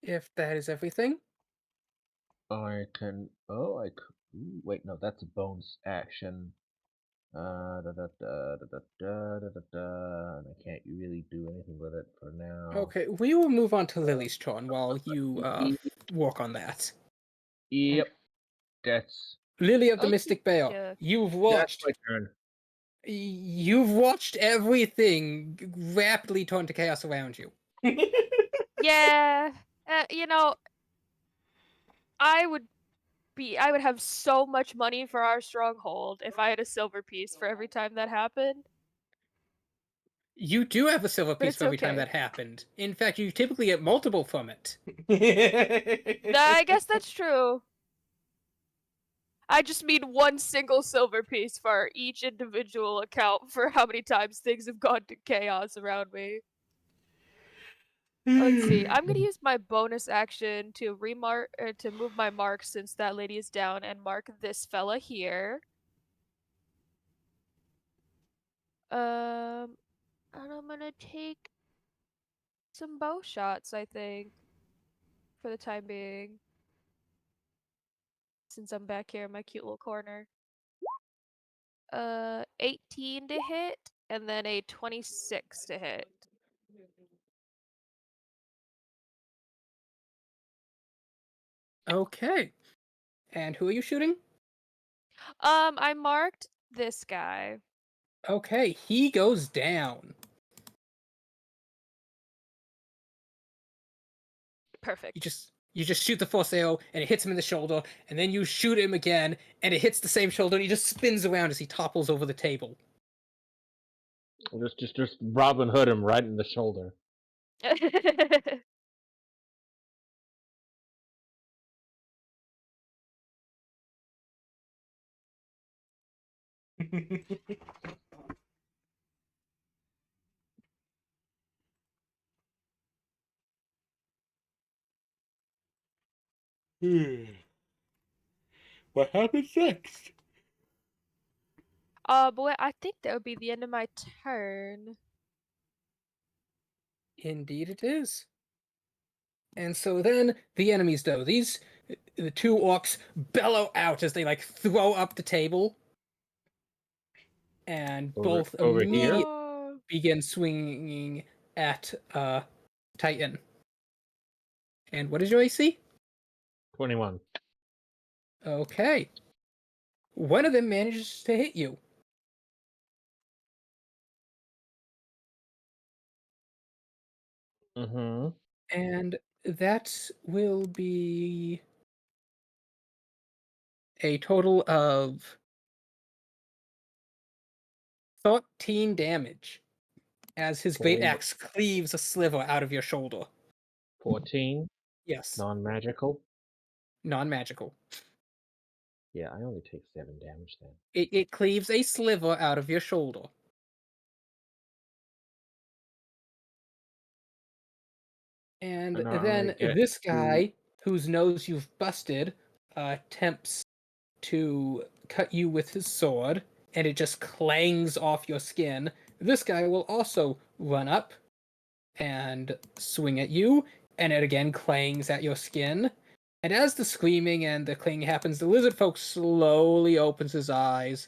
If that is everything. I can. Oh, I could. Wait, no, that's a bonus action. And I can't really do anything with it for now. Okay, we will move on to Lily's turn while you work on that. Yep, that's Lily of the Okay, Mystic Bear. yeah. You've watched. my turn. You've watched everything rapidly turn to chaos around you. Yeah. you know, I would have so much money for our stronghold if I had a silver piece for every time that happened. You do have a silver But piece it's for every time okay. that happened. In fact, you typically get multiple from it. I guess that's true. I just mean one single silver piece for each individual account for how many times things have gone to chaos around me. Let's see. I'm gonna use my bonus action to to move my mark since that lady is down and mark this fella here. And I'm gonna take some bow shots, I think, for the time being. Since I'm back here in my cute little corner. 18 to hit, and then a 26 to hit. Okay. And who are you shooting? I marked this guy. Okay, he goes down. Perfect. You just shoot the force arrow and it hits him in the shoulder, and then you shoot him again and it hits the same shoulder and he just spins around as he topples over the table. Just Robin Hood him right in the shoulder. What happens next? Boy, I think that would be the end of my turn. Indeed it is. And so then the enemies though, the two orcs bellow out as they like throw up the table. And both over here? immediately No. begin swinging at Titan. And what is your AC? 21. Okay. One of them manages to hit you. Mm-hmm. And that will be a total of 13 damage as his great axe cleaves a sliver out of your shoulder. 14. Yes. Non-magical. Non-magical. Yeah, I only take 7 damage then. It cleaves a sliver out of your shoulder. And then this guy, whose nose you've busted, attempts to cut you with his sword, and it just clangs off your skin. This guy will also run up and swing at you, and it again clangs at your skin. And as the screaming and the clanging happens, the lizard folk slowly opens his eyes.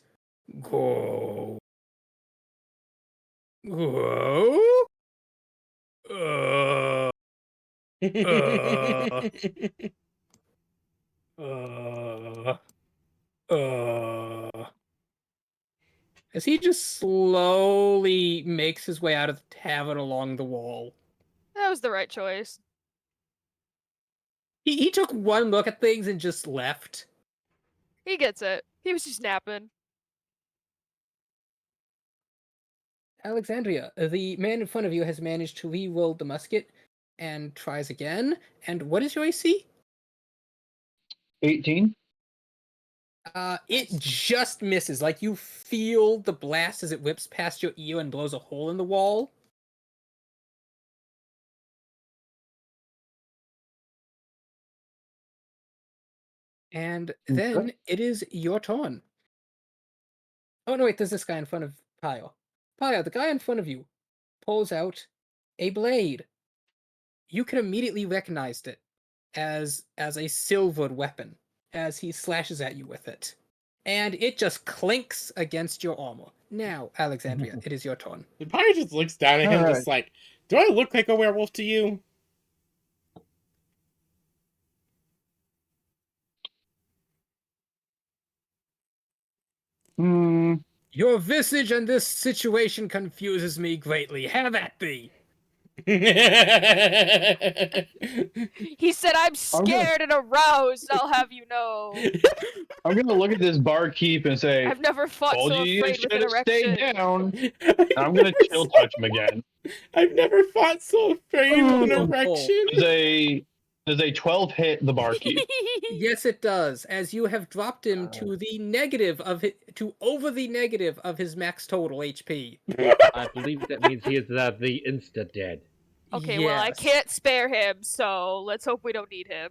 Go. Go. Uh, as he just slowly makes his way out of the tavern along the wall. That was the right choice. He took one look at things and just left. He gets it. He was just napping. Alexandria, the man in front of you has managed to re-roll the musket and tries again. And what is your AC? 18. It just misses. Like you feel the blast as it whips past your ear and blows a hole in the wall. And then it is your turn. Oh no, wait, there's this guy in front of Pio. Pio, the guy in front of you pulls out a blade. You can immediately recognize it as a silvered weapon as he slashes at you with it. And it just clinks against your armor. Now, Alexandria, it is your turn. The pirate just looks down at him, just like, do I look like a werewolf to you? Your visage in this situation confuses me greatly. Have at thee. He said, "I'm scared and aroused. I'll have you know." I'm gonna look at this barkeep and say, I've never fought "Told so you afraid with should an have stayed erection. down." And I'm gonna chill touch him again. I've never fought so afraid with an Oh. erection. Does a 12 hit the barkeep? Yes, it does. As you have dropped him to the negative of to over the negative of his max total HP. I believe that means he is the insta dead. Okay, well, I Yes. can't spare him, so let's hope we don't need him.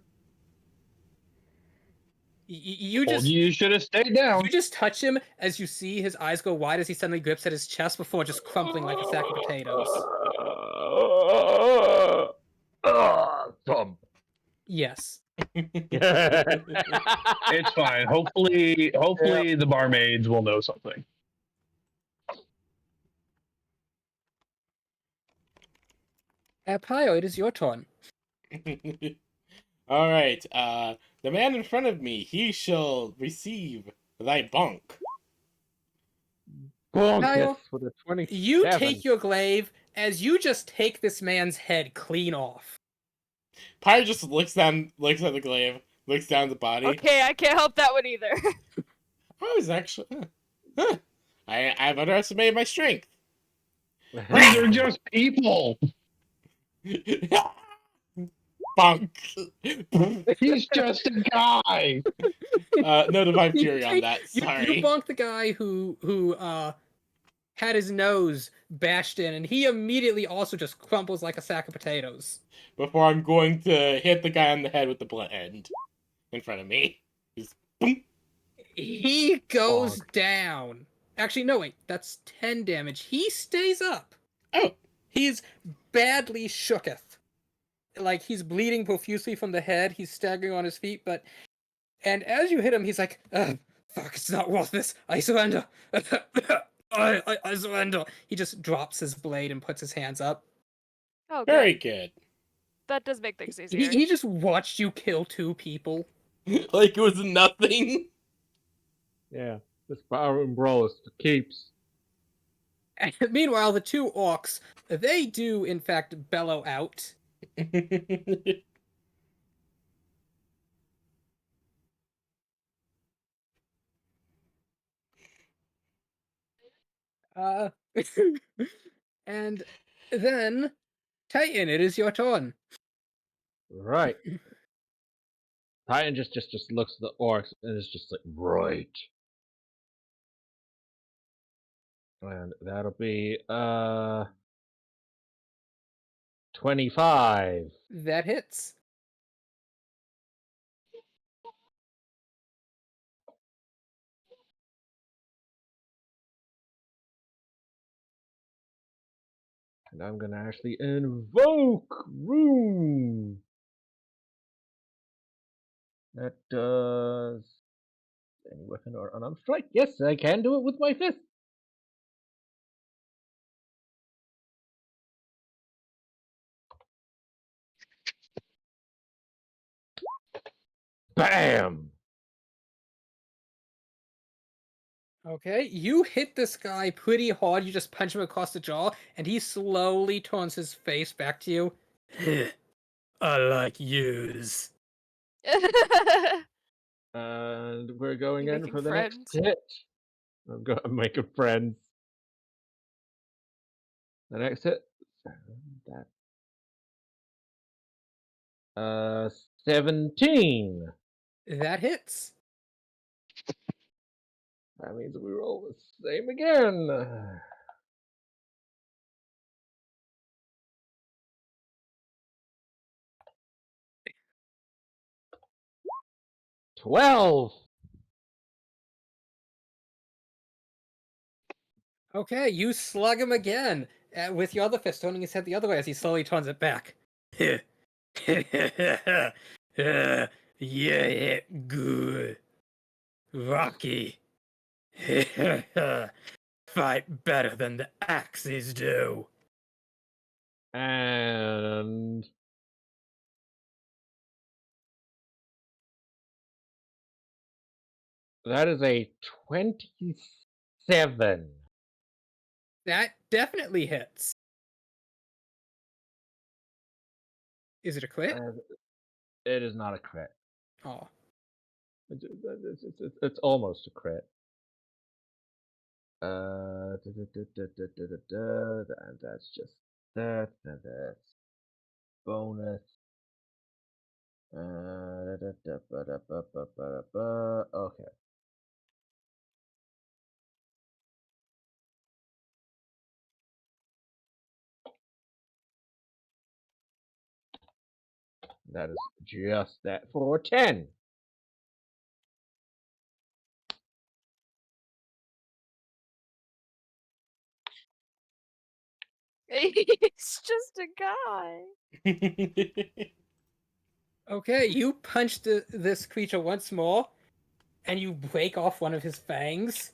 You Told just you should have stayed down. you just touch him as you see his eyes go wide as he suddenly grips at his chest before just crumpling like a sack of potatoes. Thump. Yes. It's fine. Hopefully the barmaids will know something. Pio, it is your turn. All right. The man in front of me, he shall receive thy bonk. Kyle, Bonkus with a 27. You take your glaive as you just take this man's head clean off. Pyre just looks at the glaive, looks down at the body. Okay, I can't help that one either. I was actually, I've underestimated my strength. These are just people. Bonk. He's just a guy. No divine fury on that. Sorry. You bonk the guy who had his nose bashed in, and he immediately also just crumples like a sack of potatoes. Before I'm going to hit the guy on the head with the blunt end in front of me. Just boom. He goes down. Actually, no, wait. That's 10 damage. He stays up. Oh. He's badly shooketh. Like, he's bleeding profusely from the head. He's staggering on his feet, but... And as you hit him, he's like, fuck, it's not worth this. I surrender. I surrender. He just drops his blade and puts his hands up. Oh, Very good. That does make things easier. He just watched you kill 2 people. Like it was nothing. Yeah, this barroom brawl is for keeps. And meanwhile, the 2 orcs, they do, in fact, bellow out. And then, Titan, it is your turn. Right. Titan just looks at the orcs and is just like, right. And that'll be 25. That hits. And I'm gonna actually invoke Room. That does any weapon or unarmed strike. Yes, I can do it with my fist. Bam! Okay, you hit this guy pretty hard. You just punch him across the jaw, and he slowly turns his face back to you. I like yous. And we're going You in making for the friends? next hit. I'm making friends. The next hit. That. 17. That hits. That means we roll the same again. 12. Okay, you slug him again with your other fist, turning his head the other way as he slowly turns it back. Yeah, good. Rocky. Fight better than the axes do. And that is a 27. That definitely hits. Is it a crit? It is not a crit. Oh. It's almost a crit. And that's just that. And that's bonus. Okay. That is just that for 10. He's just a guy. Okay, you punch this creature once more, and you break off one of his fangs,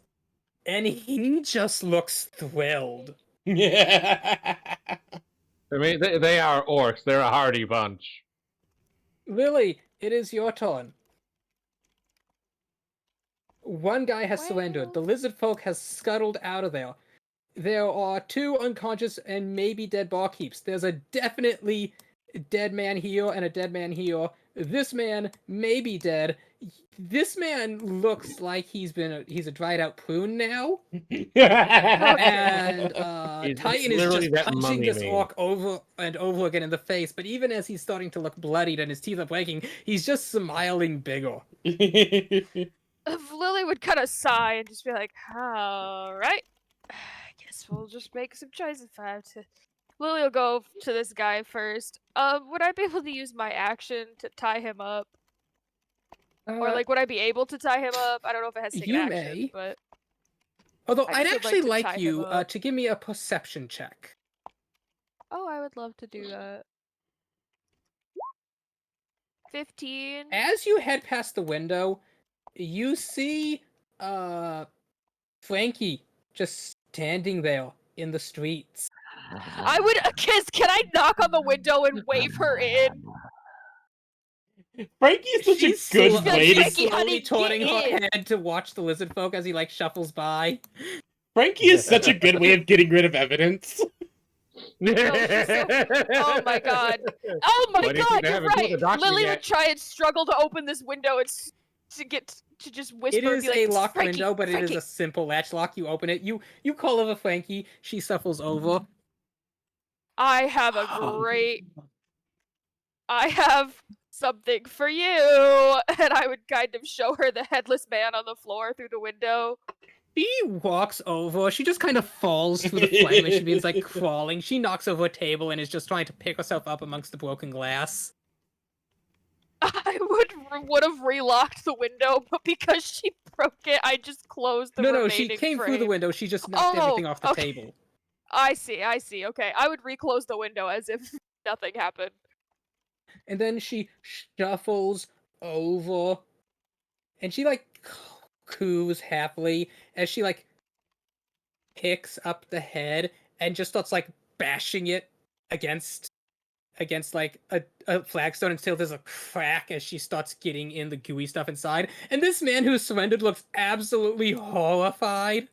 and he just looks thrilled. Yeah. I mean, they are orcs. They're a hardy bunch. Lily, it is your turn. One guy has surrendered. The lizard folk has scuttled out of there. There are 2 unconscious and maybe dead barkeeps. There's a definitely dead man here and a dead man here. This man may be dead. This man looks like he's a dried out prune now. And Titan is just punching this orc over and over again in the face, but even as he's starting to look bloodied and his teeth are breaking, he's just smiling bigger. If Lily would kind of sigh and just be like, alright, I guess we'll just make some choices if I have to. Lily will go to this guy first. Would I be able to use my action to tie him up? Or like, would I be able to tie him up? I don't know if it has to take an action, may. but Although I I'd could actually to like tie him you up. to give me a perception check. Oh, I would love to do that. 15. As you head past the window, you see Frankie just standing there in the streets. I would can I knock on the window and wave her in? Frankie is such She's a good slowly, way to slowly turning her head to watch the lizard folk as he like shuffles by. Frankie is such a good way of getting rid of evidence. Oh my god. Oh my god, you're right! Lily would try and struggle to open this window and to get to just whisper. It is and be like, a locked Frankie, window, but Frankie. it is a simple latch lock. You open it, you call over Frankie, she shuffles over. I have a great... I have something for you! And I would kind of show her the headless man on the floor through the window. She walks over, she just kind of falls through the flame and she begins like crawling. She knocks over a table and is just trying to pick herself up amongst the broken glass. I would have relocked the window, but because she broke it, I just closed the remaining No, she came frame. through the window, she just knocked everything off the table. I see, okay. I would reclose the window as if nothing happened. And then she shuffles over, and she like coos happily as she like picks up the head and just starts like bashing it against like a flagstone until there's a crack as she starts getting in the gooey stuff inside. And this man who surrendered looks absolutely horrified.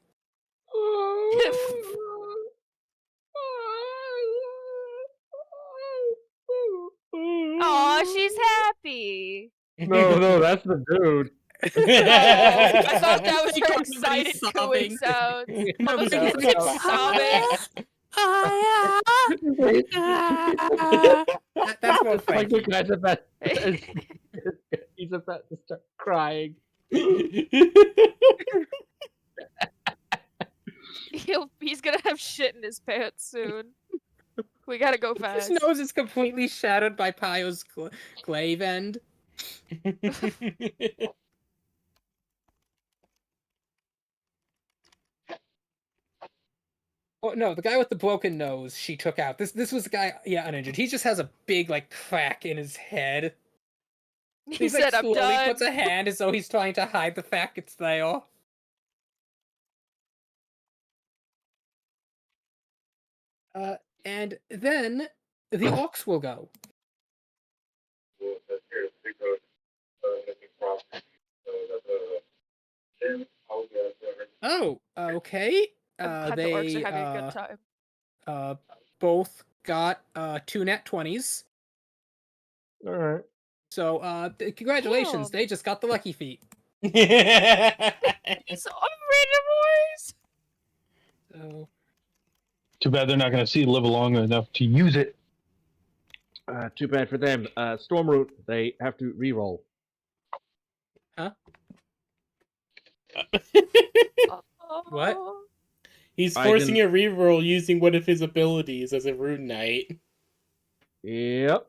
Aw, she's happy. No, that's the dude. I thought that was her excited cooing sounds. No, Almost no, like him sobbing. That's more like Frankie. the guy's about. He's about to start crying. He's gonna have shit in his pants soon. We gotta go fast. His nose is completely shattered by Pyo's glaive end. Oh no, the guy with the broken nose she took out. This was the guy, uninjured. He just has a big like crack in his head. He said, "I'm done." Puts a hand as though he's trying to hide the fact it's there. And then the orcs will go. Oh, okay. The orcs are having a good time. Both got 2 nat 20s. All right. So, congratulations, Damn. they just got the lucky feat. It's unrated boys. So, Too bad they're not going to see live long enough to use it. Too bad for them. Storm route, they have to re-roll. What? He's I forcing didn't- a reroll using one of his abilities as a rune knight. Yep.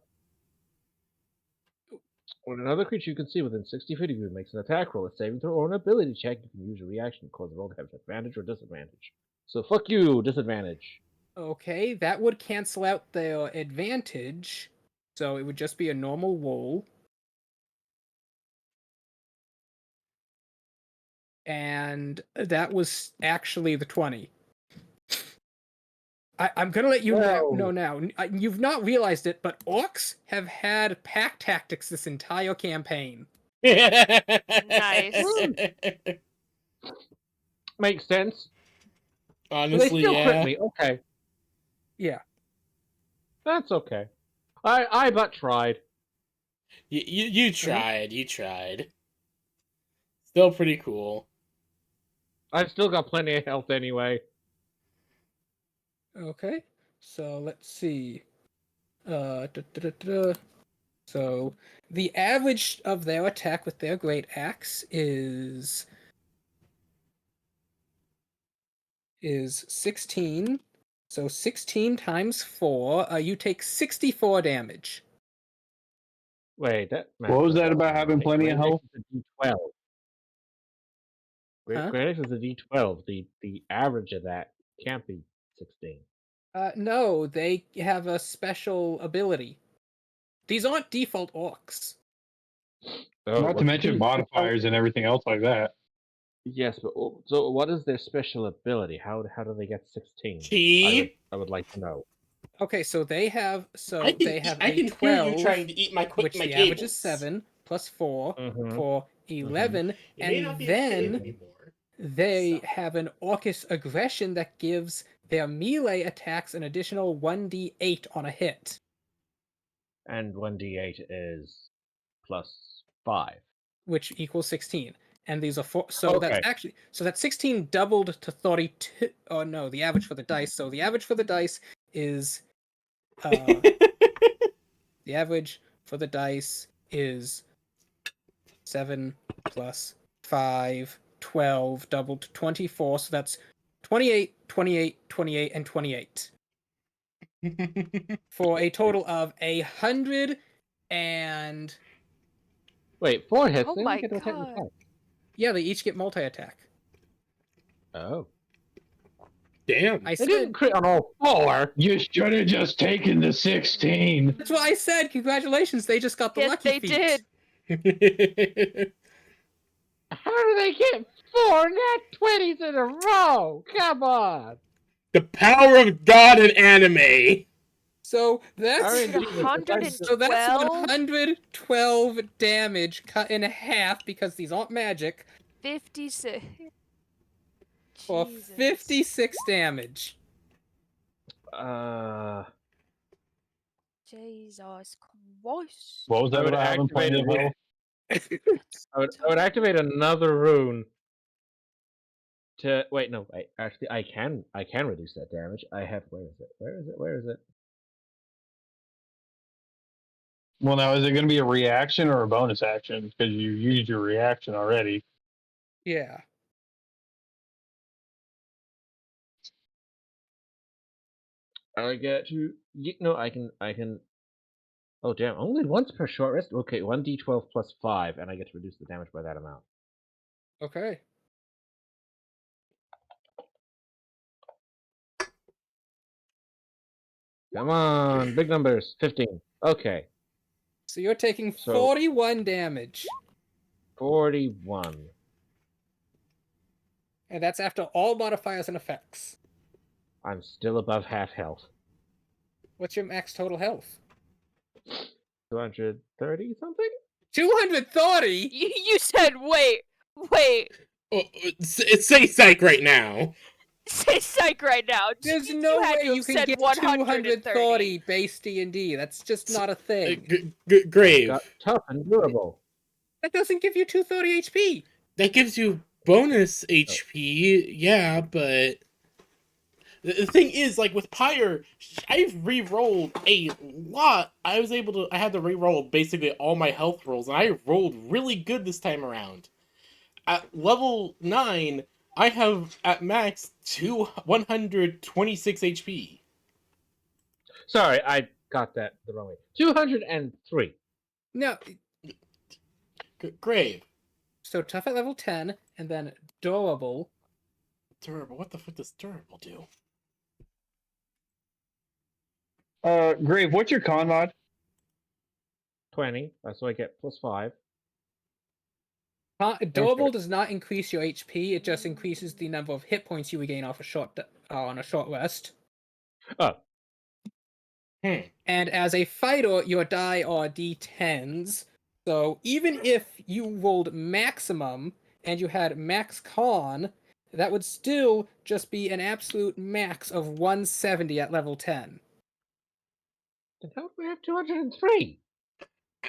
When another creature you can see within 60 feet of you makes an attack roll, a saving throw, or an ability check, you can use a reaction to cause the roll to have advantage or disadvantage. So fuck you, disadvantage. okay, that would cancel out their advantage, so it would just be a normal roll. And that was actually the 20. I'm gonna let you know now. You've not realized it, but orcs have had pack tactics this entire campaign. Nice. Makes sense. Honestly, They still crit yeah. me. Okay, Yeah. that's okay. I but tried. You tried. You tried. Still pretty cool. I've still got plenty of health anyway. Okay. So let's see. So the average of their attack with their great axe is 16. So 16 times 4, you take 64 damage. Wait, that. What was that about having plenty of health? D12. Huh? Great Axe is a D12. The average of that can't be 16. No, they have a special ability. These aren't default orcs. Oh, Not to mention modifiers and everything else like that. Yes, but so what is their special ability? How do they get 16? Key? I would like to know. Okay, so they have I can a 12, hear you trying to eat my which my the cables. average is 7 plus 4 Mhm. for 11, It may and not be a cave then anymore. they have an Orcus aggression that gives their melee attacks an additional 1d8 on a hit. And 1d8 is plus 5. Which equals 16. And these are so that's Okay. so that's 16 doubled to 32. Oh no, the average for the dice. So the average for the dice is the average for the dice is 7 plus 5, 12, doubled to 24. So that's 28, 28, 28, and 28. For a total of 100 and... Wait, 4 hits. Oh They my only get to attack with god. 5. Yeah, they each get multi-attack. Oh. Damn. I They said... didn't crit on all 4. You should have just taken the 16. That's what I said. Congratulations, they just got the Yes, lucky they feat. did. How do they get 4 nat 20s in a row? Come on. The power of God in anime. So that's RNG was so that's 112? 112 damage cut in half because these aren't magic 56. for Jesus. 56 damage. Jesus Christ. What was I that would about having plenty of activate health? I would activate another rune to wait. No, actually, I can reduce that damage. I have where is it? Well, now, is it going to be a reaction or a bonus action? Because you used your reaction already. Yeah. I get to no. I can. Oh damn! Only once per short rest. Okay, 1d12 plus 5, and I get to reduce the damage by that amount. Okay. Come on, big numbers. 15. Okay. So you're taking So- 41 damage. 41. And that's after all modifiers and effects. I'm still above half health. What's your max total health? 230 something? 230? You said wait. Say psych right now. say psych right now. There's You no had way to have you can said get 130. 230 base D&D. That's just not a thing. Grave. Got tough and durable. That doesn't give you 230 HP. That gives you bonus HP, yeah, but the thing is, like with Pyre, I've re-rolled a lot. I had to re-roll basically all my health rolls, and I rolled really good this time around. At level 9, I have at max 126 HP. Sorry, I got that the wrong way. 203. No. Grave. So tough at level 10, and then durable. Durable. What the fuck does durable do? Grave, what's your con mod? 20. That's why I get +5. Durable does not increase your HP. It just increases the number of hit points you regain off on a short rest. Oh. And as a fighter, your die are D10s. So even if you rolled maximum and you had max con, that would still just be an absolute max of 170 at level 10. Then how do we have 203?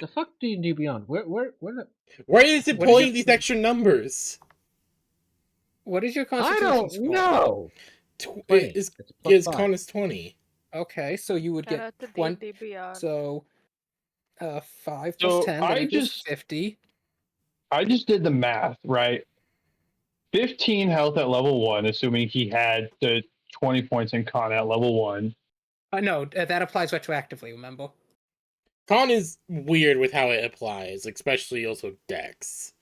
The fuck D&D Beyond? Where Why is it pulling these extra numbers? What is your I constitution don't know. His con is 20. Okay, so you would Shout get out to 20. D&D Beyond. So 5 So plus 10, that equals 50. I just did the math, right? 15 health at level 1, assuming he had the 20 points in con at level 1. No, that applies retroactively, remember? Con is weird with how it applies, especially also Dex.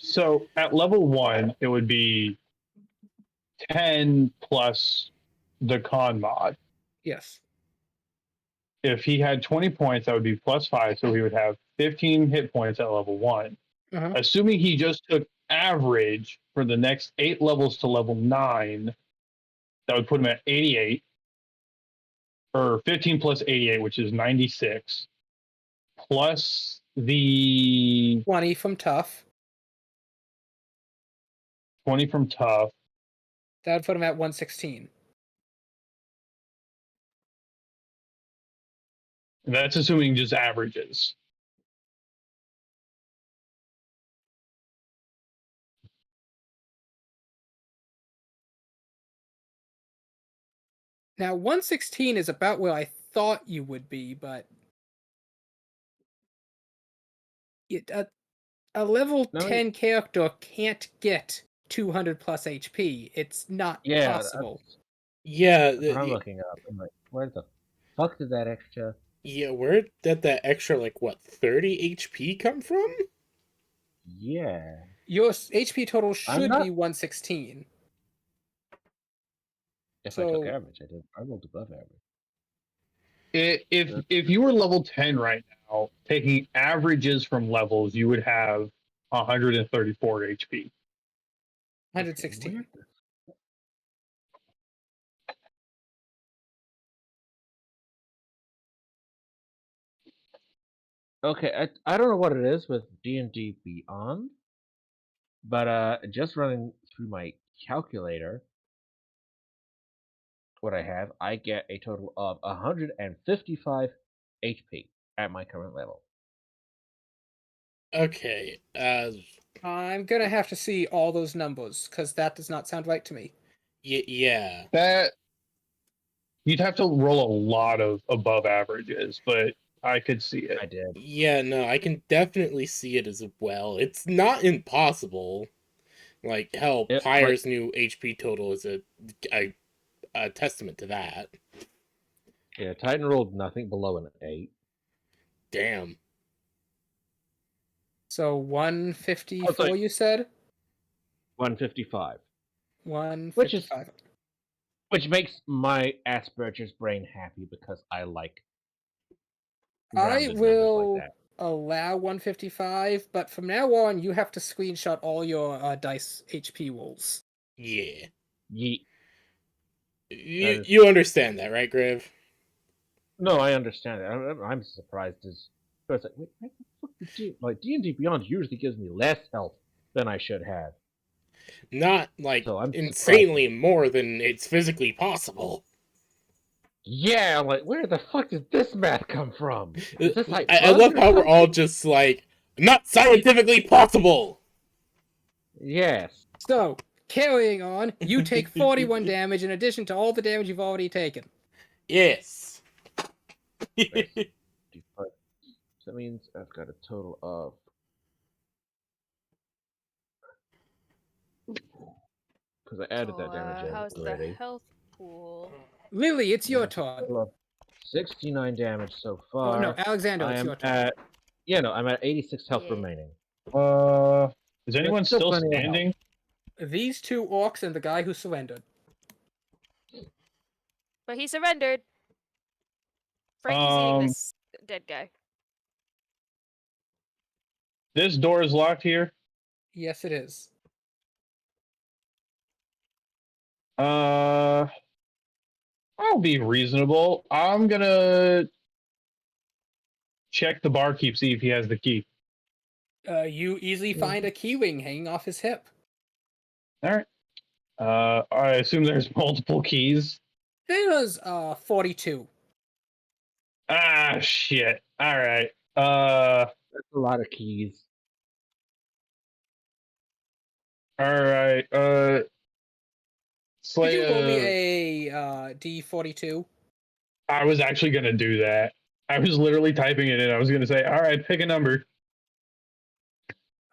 So at level 1, it would be 10 plus the con mod. Yes. If he had 20 points, that would be +5, so he would have 15 hit points at level 1. Uh-huh. Assuming he just took average for the next 8 levels to level 9, that would put him at 88, or 15 plus 88, which is 96, plus the 20 from tough. 20 from tough. That would put him at 116. That's assuming just averages. Now, 116 is about where I thought you would be, but a level 10 character can't get 200 plus HP. It's not possible. Yeah. I'm looking up. I'm like, where the fuck did that extra... Yeah, where did that extra, 30 HP come from? Yeah. Your HP total should be 116. If I took average, I rolled above average. If you were level 10 right now, taking averages from levels, you would have 134 HP. 116. Okay, I don't know what it is with D&D Beyond, but just running through my calculator, what I have, I get a total of 155 HP at my current level. Okay. I'm gonna have to see all those numbers, because that does not sound right to me. Yeah. That you'd have to roll a lot of above averages, but I could see it. I did. Yeah, no, I can definitely see it as well. It's not impossible. Hell, Pyre's new HP total is a testament to that. Yeah, Titan rolled nothing below an 8. Damn. So 154, you said? 155. 155. Which makes my Asperger's brain happy because I like I rounded will numbers like that. allow 155, but from now on, you have to screenshot all your dice HP rolls. Yeah. Yeet. You understand that, right, Griv? No, I understand it. I'm surprised as I was like, wait, what the fuck did D&D Beyond usually gives me less health than I should have. Not like So I'm insanely more than it's physically possible. Yeah, like where the fuck did this math come from? Is this like I love how we're all just like not scientifically possible. Yes. So, carrying on, you take 41 damage in addition to all the damage you've already taken. Yes. So that means I've got a total of. Because I added that damage in How's the already. health pool? Lily, it's your turn. Total of 69 damage so Oh far. no, Alexander, I it's am your turn. at. Yeah, no, I'm at 86 health Yeah. remaining. Is anyone still still plenty of standing? These 2 orcs and the guy who surrendered. But he surrendered. Frankie's eating this dead guy. This door is locked here. Yes, it is. I'll be reasonable. I'm gonna check the barkeep, see if he has the key. You easily find a key ring hanging off his hip. All right. I assume there's multiple keys. It was 42. Ah, shit. All right. That's a lot of keys. All right. Could Slay. you roll me a D42? I was actually gonna do that. I was literally typing it in. I was gonna say, all right, pick a number.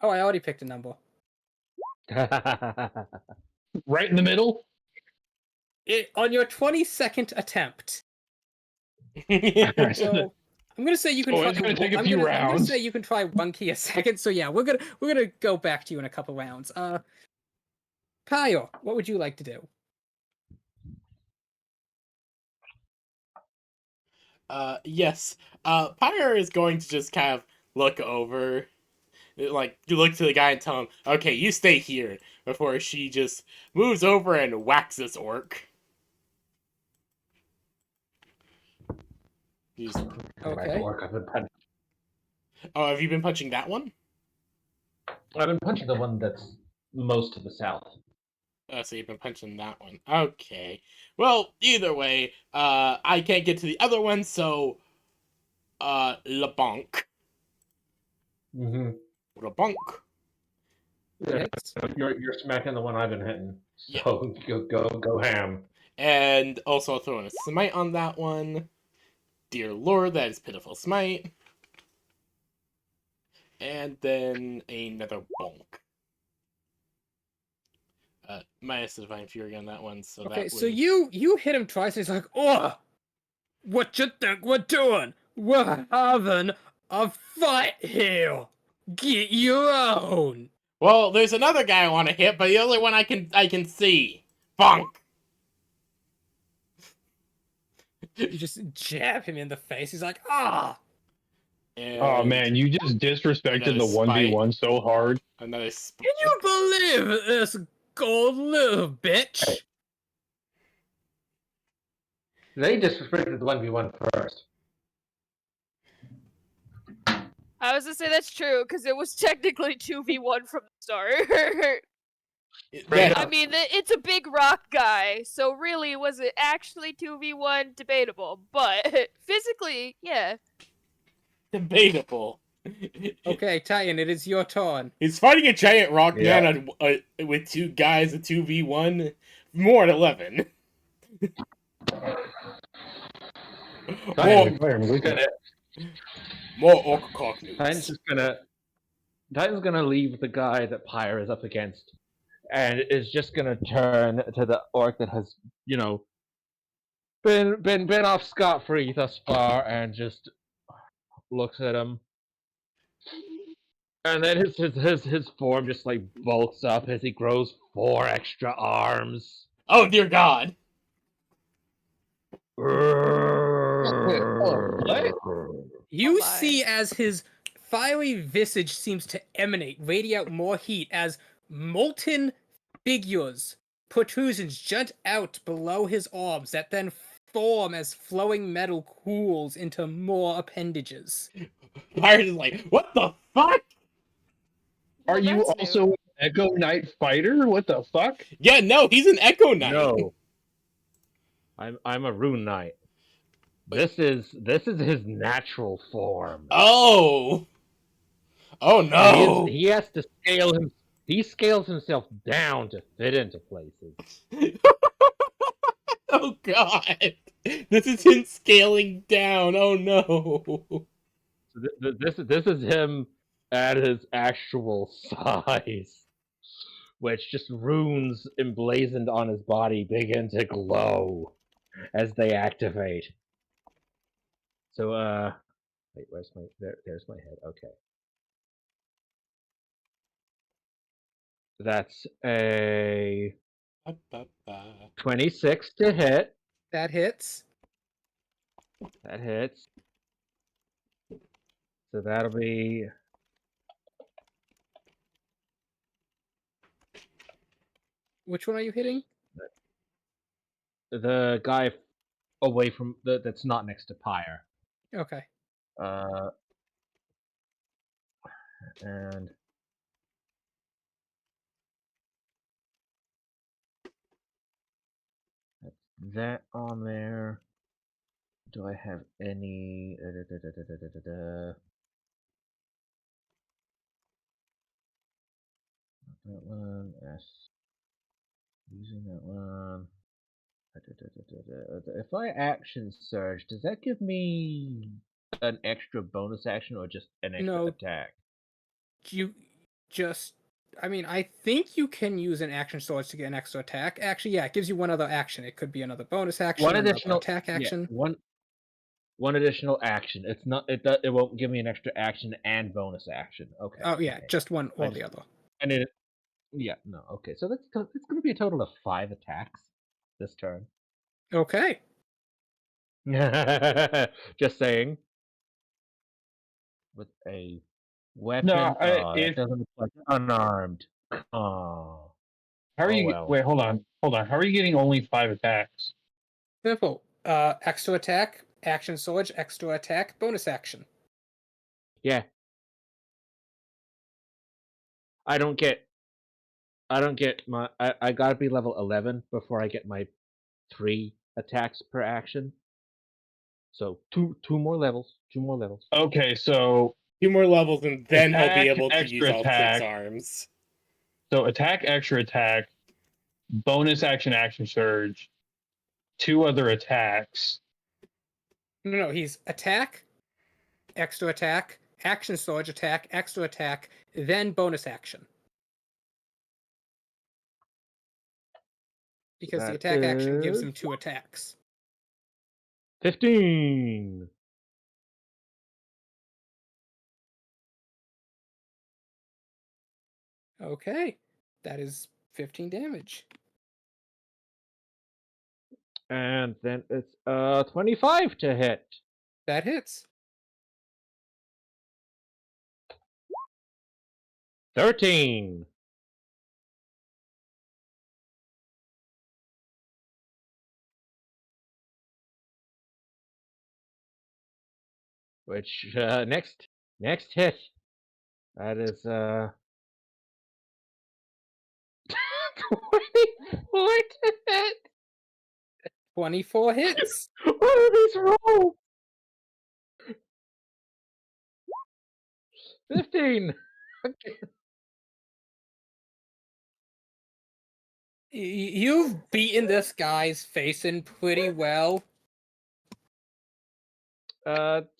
Oh, I already picked a number. Right in the middle. On your 22nd attempt. So I'm gonna say you can try. It's gonna take a I'm few gonna rounds. say you can try one key a second. So yeah, we're gonna go back to you in a couple rounds. Kyle, what would you like to do? Yes. Pyre is going to just kind of look over, like, you look to the guy and tell him, okay, you stay here, before she just moves over and whacks this orc. Okay. Oh, have you been punching that one? I've been punching the one that's most to the south. Oh, so you've been punching that one. Okay. Well, either way, I can't get to the other one, so, la bonk. Mm-hmm. La bonk. Yeah, you're smacking the one I've been hitting. So yeah. go ham. And also I'll throw in a smite on that one. Dear Lord, that is pitiful smite. And then another bonk. Minus the Divine Fury on that one, so Okay, that so was... you hit him twice, and he's like, "Oh, what you think we're doing? We're having a fight here. Get your own." Well, there's another guy I want to hit, but the only one I can see. Bonk. You just jab him in the face. He's like, "Ah." Oh man, you just disrespected the 1v1 so hard. Another Can you believe this gold little bitch? They disrespected the 1v1 first. I was gonna say that's true because it was technically 2v1 from the start. I mean, it's a big rock guy, so really, was it actually 2v1? Debatable, but physically, yeah. Debatable. Okay, Titan, it is your turn. He's fighting a giant rock man with 2 guys, a 2v1. More than 11. More orc cock news. Titan's gonna leave the guy that Pyre is up against, and is just gonna turn to the orc that has, been off scot-free thus far, and just looks at him. And then his form just like bulks up as he grows 4 extra arms. Oh dear God! You see as his fiery visage seems to emanate, radiate more heat as molten figures, protrusions jut out below his arms that then form as flowing metal cools into more appendages. Pyre is like, what the fuck? Are you also Echo Knight Fighter? What the fuck? Yeah, no, he's an Echo Knight. No. I'm a Rune Knight. This is his natural form. Oh. Oh no. He has to scale him. He scales himself down to fit into places. Oh god. This is him scaling down. Oh no. So this is him at his actual size, which just runes emblazoned on his body begin to glow as they activate. So wait, where's my there's my head. Okay. That's a 26 to hit. That hits. That hits. So that'll be Which one are you hitting? the guy away from that's not next to Pyre. Okay. And that's that on there. Do I have any? That one. Yes. Using that one. If I action surge, does that give me an extra bonus action or just an extra No. attack? You just. I mean, I think you can use an action sword to get an extra attack. Actually, yeah, it gives you one other action. It could be another bonus action, One another additional attack action. Yeah, one additional action. It's not. It won't give me an extra action and bonus action. Okay. Oh yeah, okay. just one or the other. And it. Yeah. No. Okay. So it's going to be a total of 5 attacks this turn. Okay. Just saying. With a weapon. No, it doesn't look like unarmed. Oh. How are you? well. Wait, hold on. How are you getting only 5 attacks? Simple. Extra attack, action sword, extra attack, bonus action. Yeah. I don't get my. I gotta be level 11 before I get my 3 attacks per action. So two more levels. 2 more levels. Okay, so 2 more levels, and then he'll be attack, able to extra use all 6 attack. arms. So attack, extra attack, bonus action, action surge, 2 other attacks. No, he's attack, extra attack, action sword attack, extra attack, then bonus action. Because the attack action gives him 2 attacks. 15. Okay. That is 15 damage. And then it's 25 to hit. That hits. 13. Which next hit. That is 24 to hit. 24 hits. What are these rolls? 15. You've beaten this guy's face in pretty well.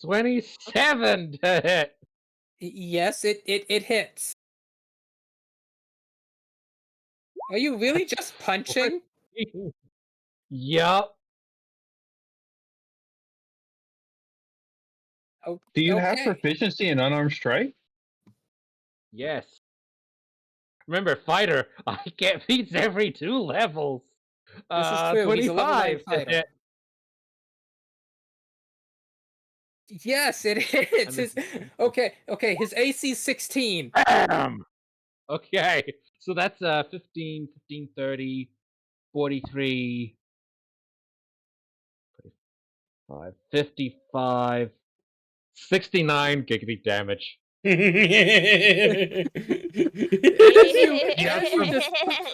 27 to hit. Yes, it hits. Are you really just punching? Yup. Oh, Do you have okay. proficiency in unarmed strike? Yes. Remember, fighter, I get beats every 2 levels. This is true. He's a level 9 25 to fighter. hit. Yes, it hits. Okay. His AC 16. Bam! Okay, so that's 15, 30, 43, 45, 55, 69 giggity damage. As you just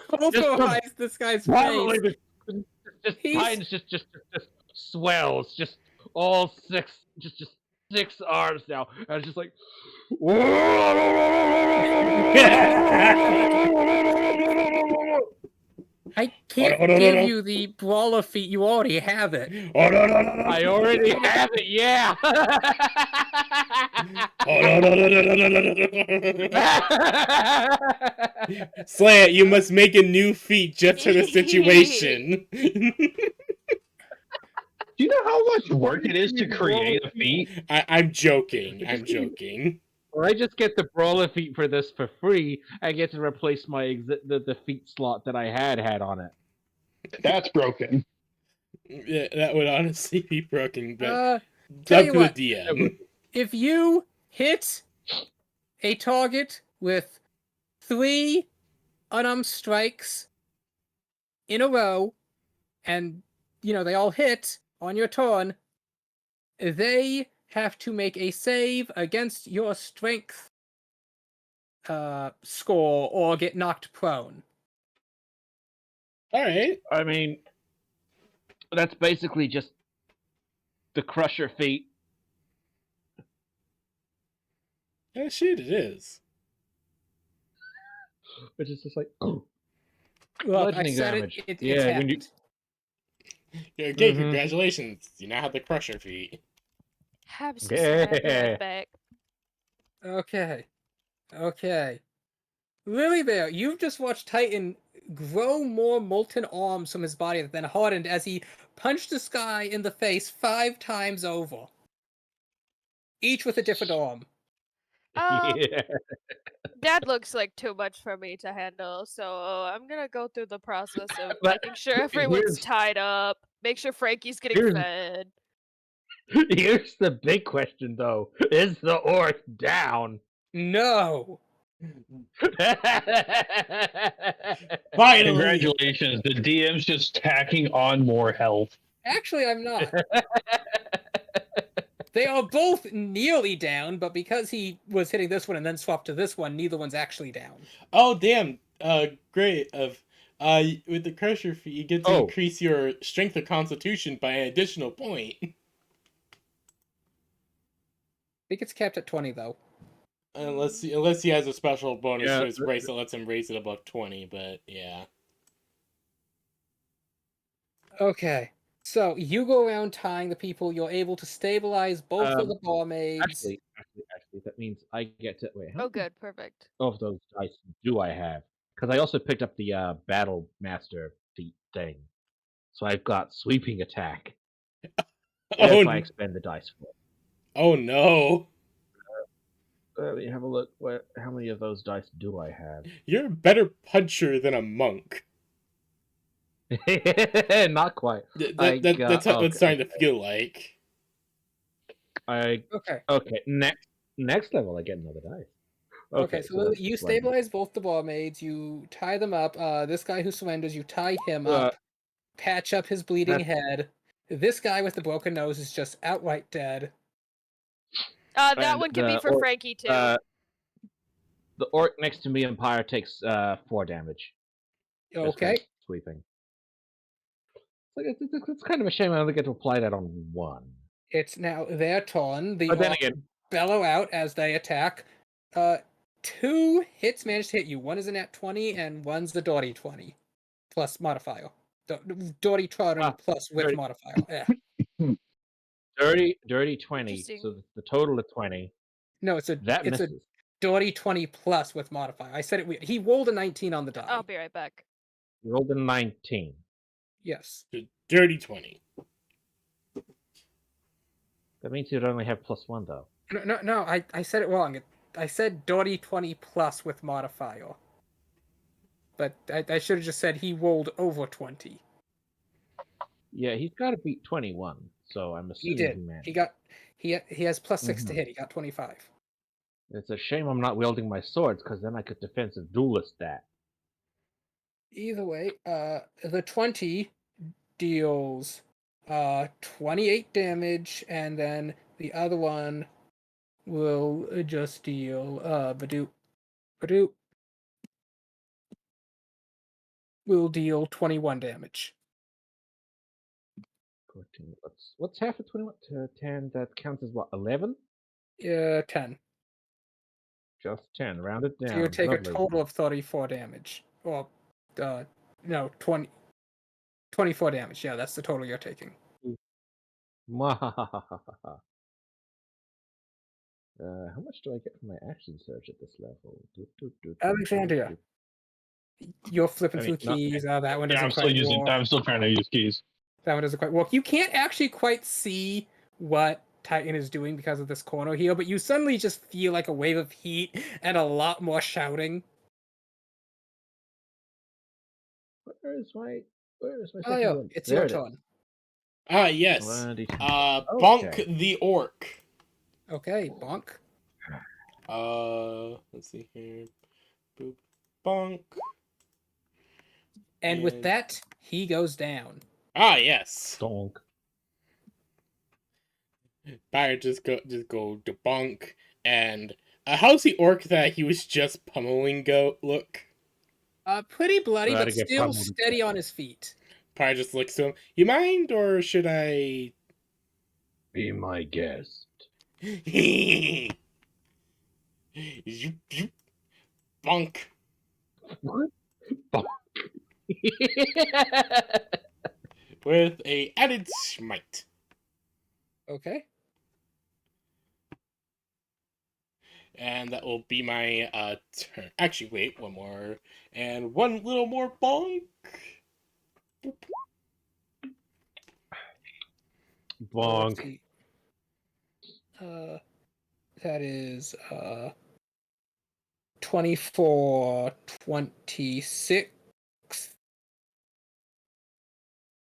pulverize this guy's Probably face, just He's- Titans just swells, just all just 6 arms now, and it's just like. I can't give you the brawler feat. You already have it. I already have it. Yeah. Slant, you must make a new feat just for the situation. Do you know how much work it is to create a feat? I'm joking. I'm joking. Or I just get the brawler feat for this for free. I get to replace my the feat slot that I had on it. That's broken. Yeah, that would honestly be broken, but Tell up you to what, the DM. if you hit a target with 3 unarmed strikes in a row, and they all hit on your turn, they have to make a save against your strength score or get knocked prone. All right. I mean, that's basically just the Crusher feat. Yeah, shit, it is. Which is just like, oh, Look, I bludgeoning said damage. it's Yeah, when happened. Yeah, okay, congratulations. You now have the Crusher feat. Have some snap back. Okay. Lily Bear, you've just watched Titan grow more molten arms from his body than hardened as he punched this guy in the face 5 times over. Each with a different arm. Yeah. That looks like too much for me to handle, so I'm gonna go through the process of making sure everyone's tied up, make sure Frankie's getting fed. Here's the big question, though: is the orc down? No. Finally. Congratulations. The DM's just tacking on more health. Actually, I'm not. They are both nearly down, but because he was hitting this one and then swapped to this one, neither one's actually down. Oh, damn. Great. With the Crusher feat, you get to increase your strength or constitution by an additional point. I think it's capped at 20, though. Unless he has a special bonus to his brace that lets him raise it above 20, but yeah. Okay. So, you go around tying the people, you're able to stabilize both of the barmaids. Actually, that means I get to... Wait, how good, perfect. of those dice do I have? Because I also picked up the Battle Master feat thing. So I've got Sweeping Attack. If I expend the dice for it. Oh, no. Let me have a look. How many of those dice do I have? You're a better puncher than a monk. Not quite. That's what it's starting to feel like. Okay. Next level, I get another dice. Okay, so you stabilize both the barmaids, you tie them up. This guy who surrenders, you tie him up, patch up his bleeding head. This guy with the broken nose is just outright dead. That one can be for Frankie, too. The orc next to me, Empire, takes 4 damage. Okay. Sweeping. It's kind of a shame I only get to apply that on 1. It's now their turn. The But then again, bellow out as they attack. 2 hits managed to hit you. One is a nat 20, and one's the dirty 20 plus modifier. Dirty 20 plus with modifier. Yeah. Dirty 20. So the total of 20. No, it's a dirty 20 plus with modifier. I said it. He rolled a 19 on the die. I'll be right back. You rolled a 19. Yes. Dirty 20. That means you'd only have +1, though. No, I said it wrong. I said dirty 20 plus with modifier. But I should have just said he rolled over 20. Yeah, he's got to beat 21, so I'm assuming he did. managed. He has +6 to hit. He got 25. It's a shame I'm not wielding my swords, because then I could defensive duelist that. Either way, the 20 deals 28 damage, and then the other one will just deal Badoop will deal 21 damage. 14. What's half of 21 to 10? That counts as what? 11? 10. Just 10. Round it down. So you take Lovely. a total of 34 damage. Or, no, 24 damage. Yeah, that's the total you're taking. Mwahahaha. How much do I get from my action surge at this level? Alexandria, you're flipping through keys. That one doesn't quite work. I'm still trying to use keys. That one doesn't quite work. You can't actually quite see what Titan is doing because of this corner here, but you suddenly just feel like a wave of heat and a lot more shouting. Where is my second Oh, yeah, one? it's There your it is. turn. Yes. Alrighty. Bonk Okay. the orc. Okay, bonk. Let's see here. Boop. Bonk. And with that, he goes down. Yes. Donk. Pirate just go to bonk. And how's the orc that he was just pummeling look? Pretty bloody, Gotta but get still pummeled. steady on his feet. Pirate just looks to him. You mind, or should I? Be my guest. Bonk. What? With a added smite. Okay. And that will be my turn. Actually, wait, one more. And one little more bonk. Bonk. That is 24, 26,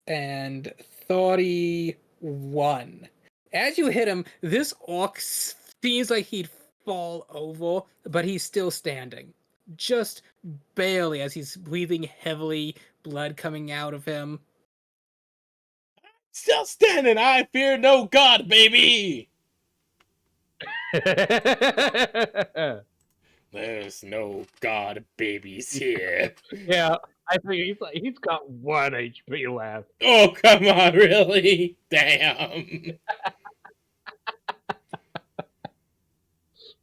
and 31. As you hit him, this orc seems like he'd fall over, but he's still standing. Just barely, as he's breathing heavily, blood coming out of him. Still standing, I fear no god, baby! There's no god babies here. Yeah, I think he's got 1 HP left. Oh, come on, really? Damn.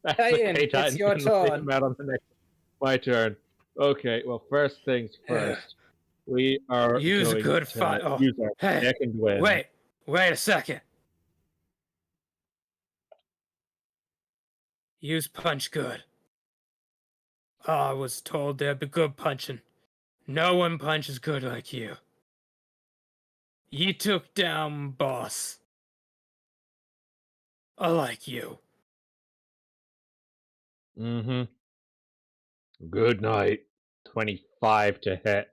Titan, Okay, it's your turn. My turn. Okay, well, first things first. We are Use a going good to fight. Oh, use our hey, second win. wait a second. Use punch good. I was told there'd be good punching. No one punches good like you. You took down boss. I like you. Mm-hmm. Good night. 25 to hit.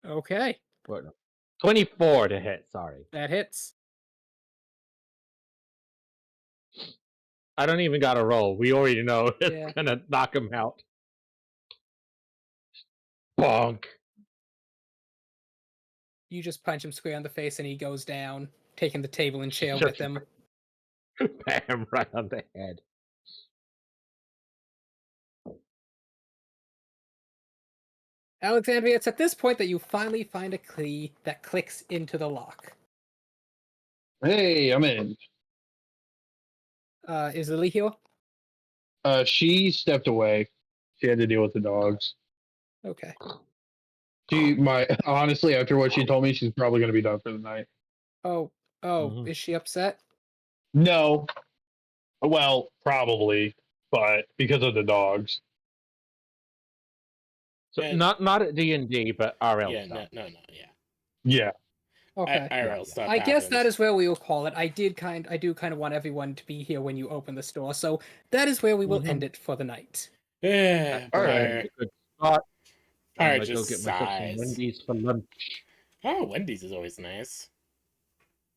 Okay, What? No. 24 to hit, sorry. that hits. I don't even got to roll. We already know it's Yeah. gonna knock him out. Bonk. You just punch him square in the face and he goes down, taking the table and chair with him. Bam, right on the head. Alexandria, it's at this point that you finally find a key that clicks into the lock. Hey, I'm in. Is Lily here? She stepped away. She had to deal with the dogs. Okay. Honestly, after what she told me, she's probably going to be done for the night. Oh, Mhm. Is she upset? No. Well, probably, but because of the dogs. So And- not at D&D, but RL Yeah, stuff. no, yeah. Yeah. Okay. IRL stuff I guess that happens. is where we will call it. I do kind of want everyone to be here when you open the store, so that is where we will end it for the night. Yeah, All right. Pirate. Good start. I'm Pirate gonna go just get myself some sighs. Wendy's for lunch. Oh, Wendy's is always nice.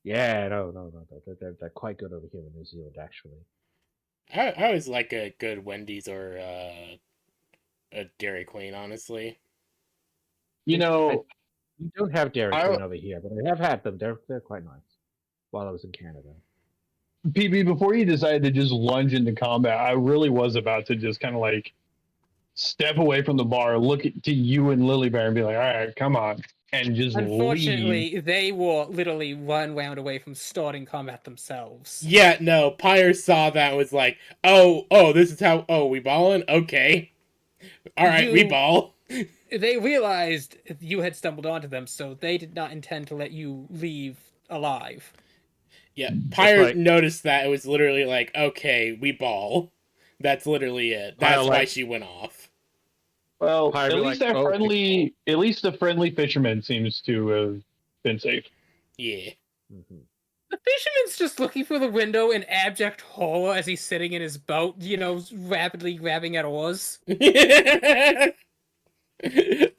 Yeah, no. They're quite good over here in New Zealand, actually. I always like a good Wendy's or a Dairy Queen, honestly. You know, We don't have Dairy I- Queen over here, but I have had them. They're quite nice. While I was in Canada. PB, before you decided to just lunge into combat, I really was about to just kind of like step away from the bar, look to you and Lily Bear, and be like, "All right, come on," and just leave. Unfortunately, they were literally 1 round away from starting combat themselves. Yeah, no, Pyre saw that and was like, oh, this is how, we ballin'? Okay. Alright, we ball. They realized you had stumbled onto them, so they did not intend to let you leave alive. Yeah, Pyre noticed that it was literally like, okay, we ball. That's literally it. That's why she went off. Well, at least that friendly, at least the friendly fisherman seems to have been safe. Yeah. The fisherman's just looking through the window in abject horror as he's sitting in his boat, rapidly grabbing at oars.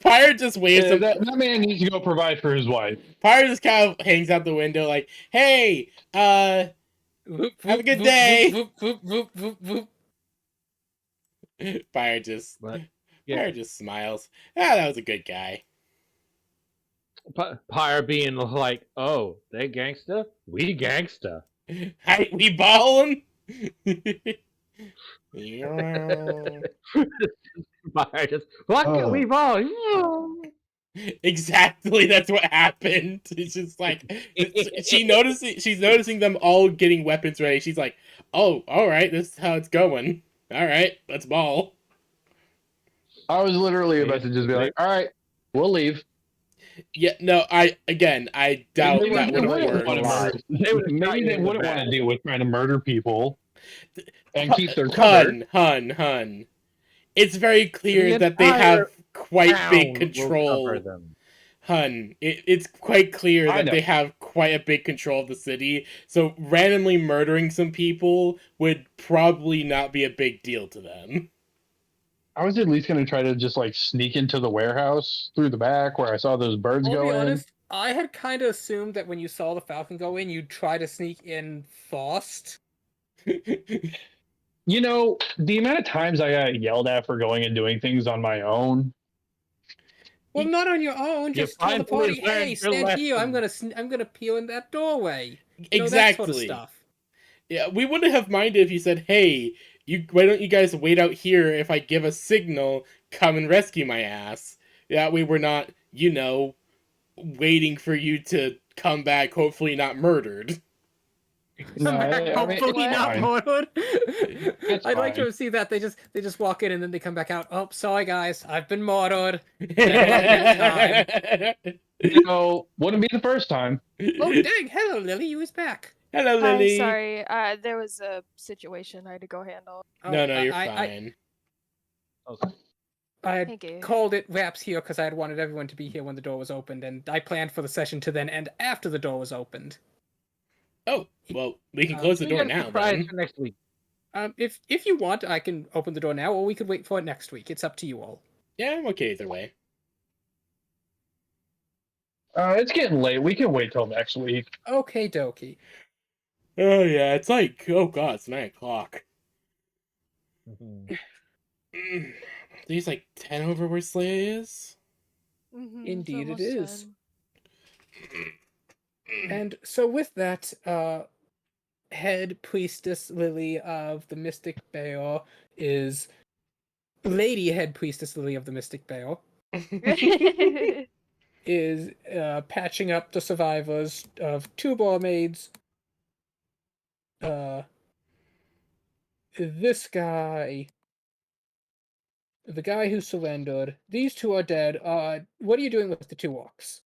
Pyre just waves him. That man needs to go provide for his wife. Pyre just kind of hangs out the window like, hey, have a good day. Pyre just smiles. That was a good guy. Pyre being like, oh, they gangsta? We gangsta. Hey, we ballin'? Pyre just, we ballin'? Exactly, that's what happened. It's just like she's noticing them all getting weapons ready. She's like, oh, alright, this is how it's going. Alright, let's ball. I was literally about to just be like, alright, we'll leave. Yeah, no, I doubt that would have worked. Maybe they wouldn't want to deal with trying to murder people and keep their cover. Hun. It's very clear that they have quite big control. Hun, it's quite clear that they have quite a big control of the city, so randomly murdering some people would probably not be a big deal to them. I was at least going to try to just like sneak into the warehouse through the back where I saw those birds go in. I'll be honest, I had kind of assumed that when you saw the Falcon go in, you'd try to sneak in fast. You know, the amount of times I got yelled at for going and doing things on my own. Well, not on your own. Just tell the party, hey, stand here. I'm gonna peel in that doorway. Exactly. That sort of stuff. Yeah, we wouldn't have minded if you said, hey, why don't you guys wait out here? If I give a signal, come and rescue my ass. That way we're not, waiting for you to come back, hopefully not murdered. Hopefully not murdered. I'd like to fine. see that they just walk in and then they come back out. Oh, sorry guys, I've been murdered. Wouldn't be the first time. Oh dang! Hello, Lily. You was back. Hello, Lily. Sorry, there was a situation I had to go handle. No, you're fine. I had called it wraps here because I had wanted everyone to be here when the door was opened, and I planned for the session to then end after the door was opened. Oh, well, we can close the door now, then. For next week. If you want, I can open the door now, or we could wait for it next week. It's up to you all. Yeah, I'm okay either way. It's getting late. We can wait till next week. Okay, dokie. Oh, yeah, it's like, oh god, it's 9 o'clock. He's like 10 over where Slay is? Indeed it is. And so with that, head priestess Lily of the Mystic Bear is Lady Head Priestess Lily of the Mystic Bear is patching up the survivors of 2 barmaids. This guy, the guy who surrendered, these 2 are dead. What are you doing with the 2 orcs?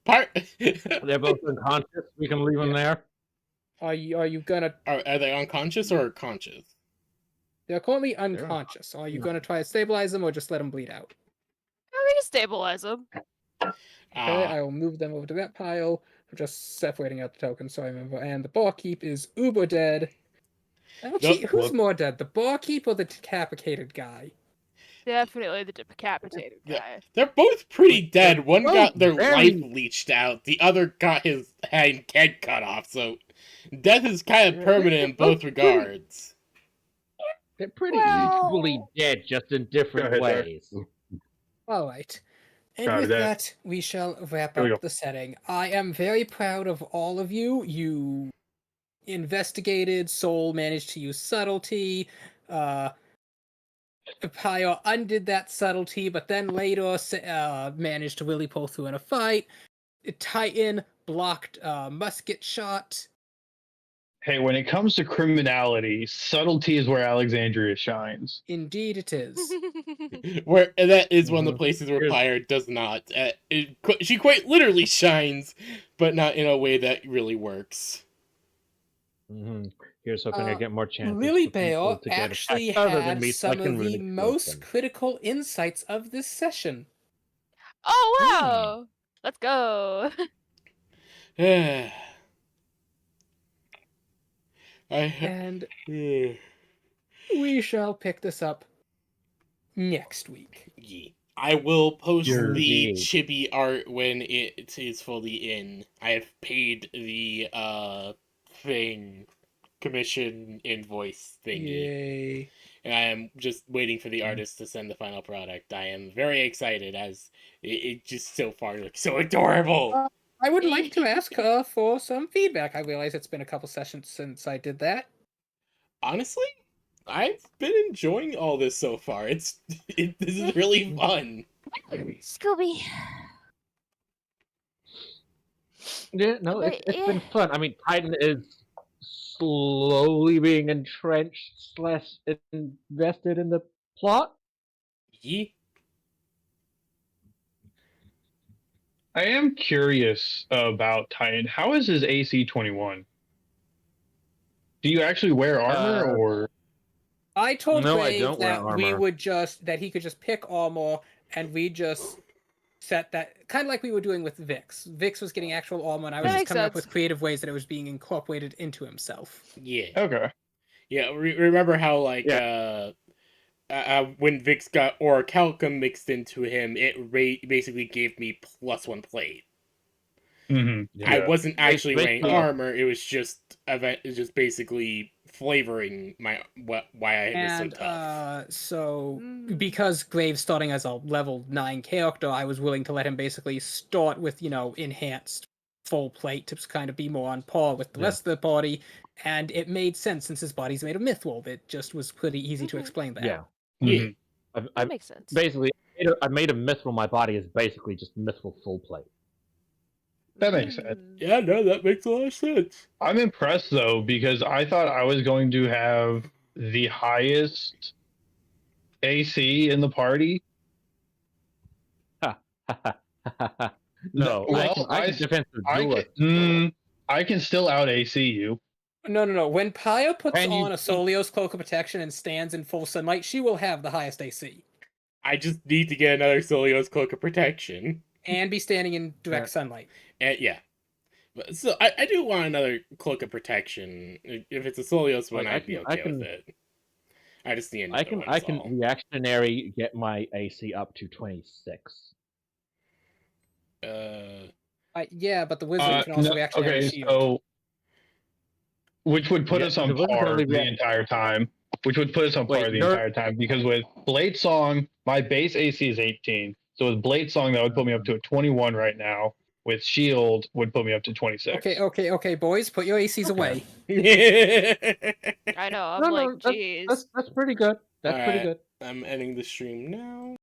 They're both unconscious. We can leave them there. Are you gonna? Are they unconscious or conscious? They're currently unconscious. Are you gonna try to stabilize them or just let them bleed out? We can stabilize them. Okay, I will move them over to that pile. We're just separating out the tokens, so I remember. And the barkeep is uber dead. Actually, who's more dead, the barkeep or the decapitated guy? Definitely the decapitated guy. They're both pretty dead. One got their life leached out. The other got his head cut off. So death is kind of permanent in both regards. They're pretty equally dead, just in different ways. All right. And Got with it. that, we shall wrap Here we up go. the setting. I am very proud of all of you. You investigated, Soul managed to use subtlety, Pyre undid that subtlety, but then later managed to really pull through in a fight. Titan blocked musket shot. Hey, when it comes to criminality, subtlety is where Alexandria shines. Indeed it is. Where and that is one of the Mhm. places where Here's- Pyre does not. She quite literally shines, but not in a way that really works. Here's hoping I get more chances Lily for people Bear to get actually attacked other than had me, so I some can of the really feel most them. critical insights of this session. Oh wow! Let's go. And we shall pick this up next week. Yeah. I will post Your- the Indeed. chibi art when it is fully in. I have paid the thing commission invoice thingy. Yay. And I am just waiting for the artist to send the final product. I am very excited as it just so far looks so adorable. I would like to ask her for some feedback. I realize it's been a couple sessions since I did that. Honestly, I've been enjoying all this so far. This is really fun. Scooby. Yeah, no, But, it's been fun. I mean, Titan is slowly being entrenched / invested in the plot. Yeah. I am curious about Titan. How is his AC 21? Do you actually wear armor or? I told No, I Grave don't wear that we armor. would that he could just pick armor and we just set that kind of like we were doing with Vix. Vix was getting actual armor and I was That just makes coming up sense. with creative ways that it was being incorporated into himself. Yeah. Okay. Yeah, remember how like when Vix got Orichalcum mixed into him, it basically gave me +1 plate. Mm-hmm. I wasn't actually wearing basically- armor; it was just basically flavoring why I was so And tough. so because Graves starting as a level 9 character, I was willing to let him basically start with, enhanced full plate to kind of be more on par with the rest of the body, and it made sense since his body's made of mythwool. It just was pretty easy to explain that. Yeah. Yeah. That makes sense. Basically, I made a mithril. My body is basically just mithril full plate. That makes sense. Yeah, no, that makes a lot of sense. I'm impressed though because I thought I was going to have the highest AC in the party. No, I can defensive duelist. I can still out AC you. No. When Paya puts And you- on a Solios cloak of protection and stands in full sunlight, she will have the highest AC. I just need to get another Solios Cloak of Protection. And be standing in direct sunlight. And yeah. But so I do want another Cloak of Protection. If it's a Solios one, I'd be okay with it. I just need another one. I can reactionary get my AC up to 26. Yeah, but the wizard can also reactionary shield. So which would put us on the wizard par only the entire time. Which would put us on par the entire time because with Blade Song, my base AC is 18. So with Blade Song, that would put me up to a 21 right now. With Shield, would put me up to 26. Okay, boys, put your ACs away. I know. I'm No, like, no, geez. that's pretty good. That's pretty Alright, good. I'm ending the stream now.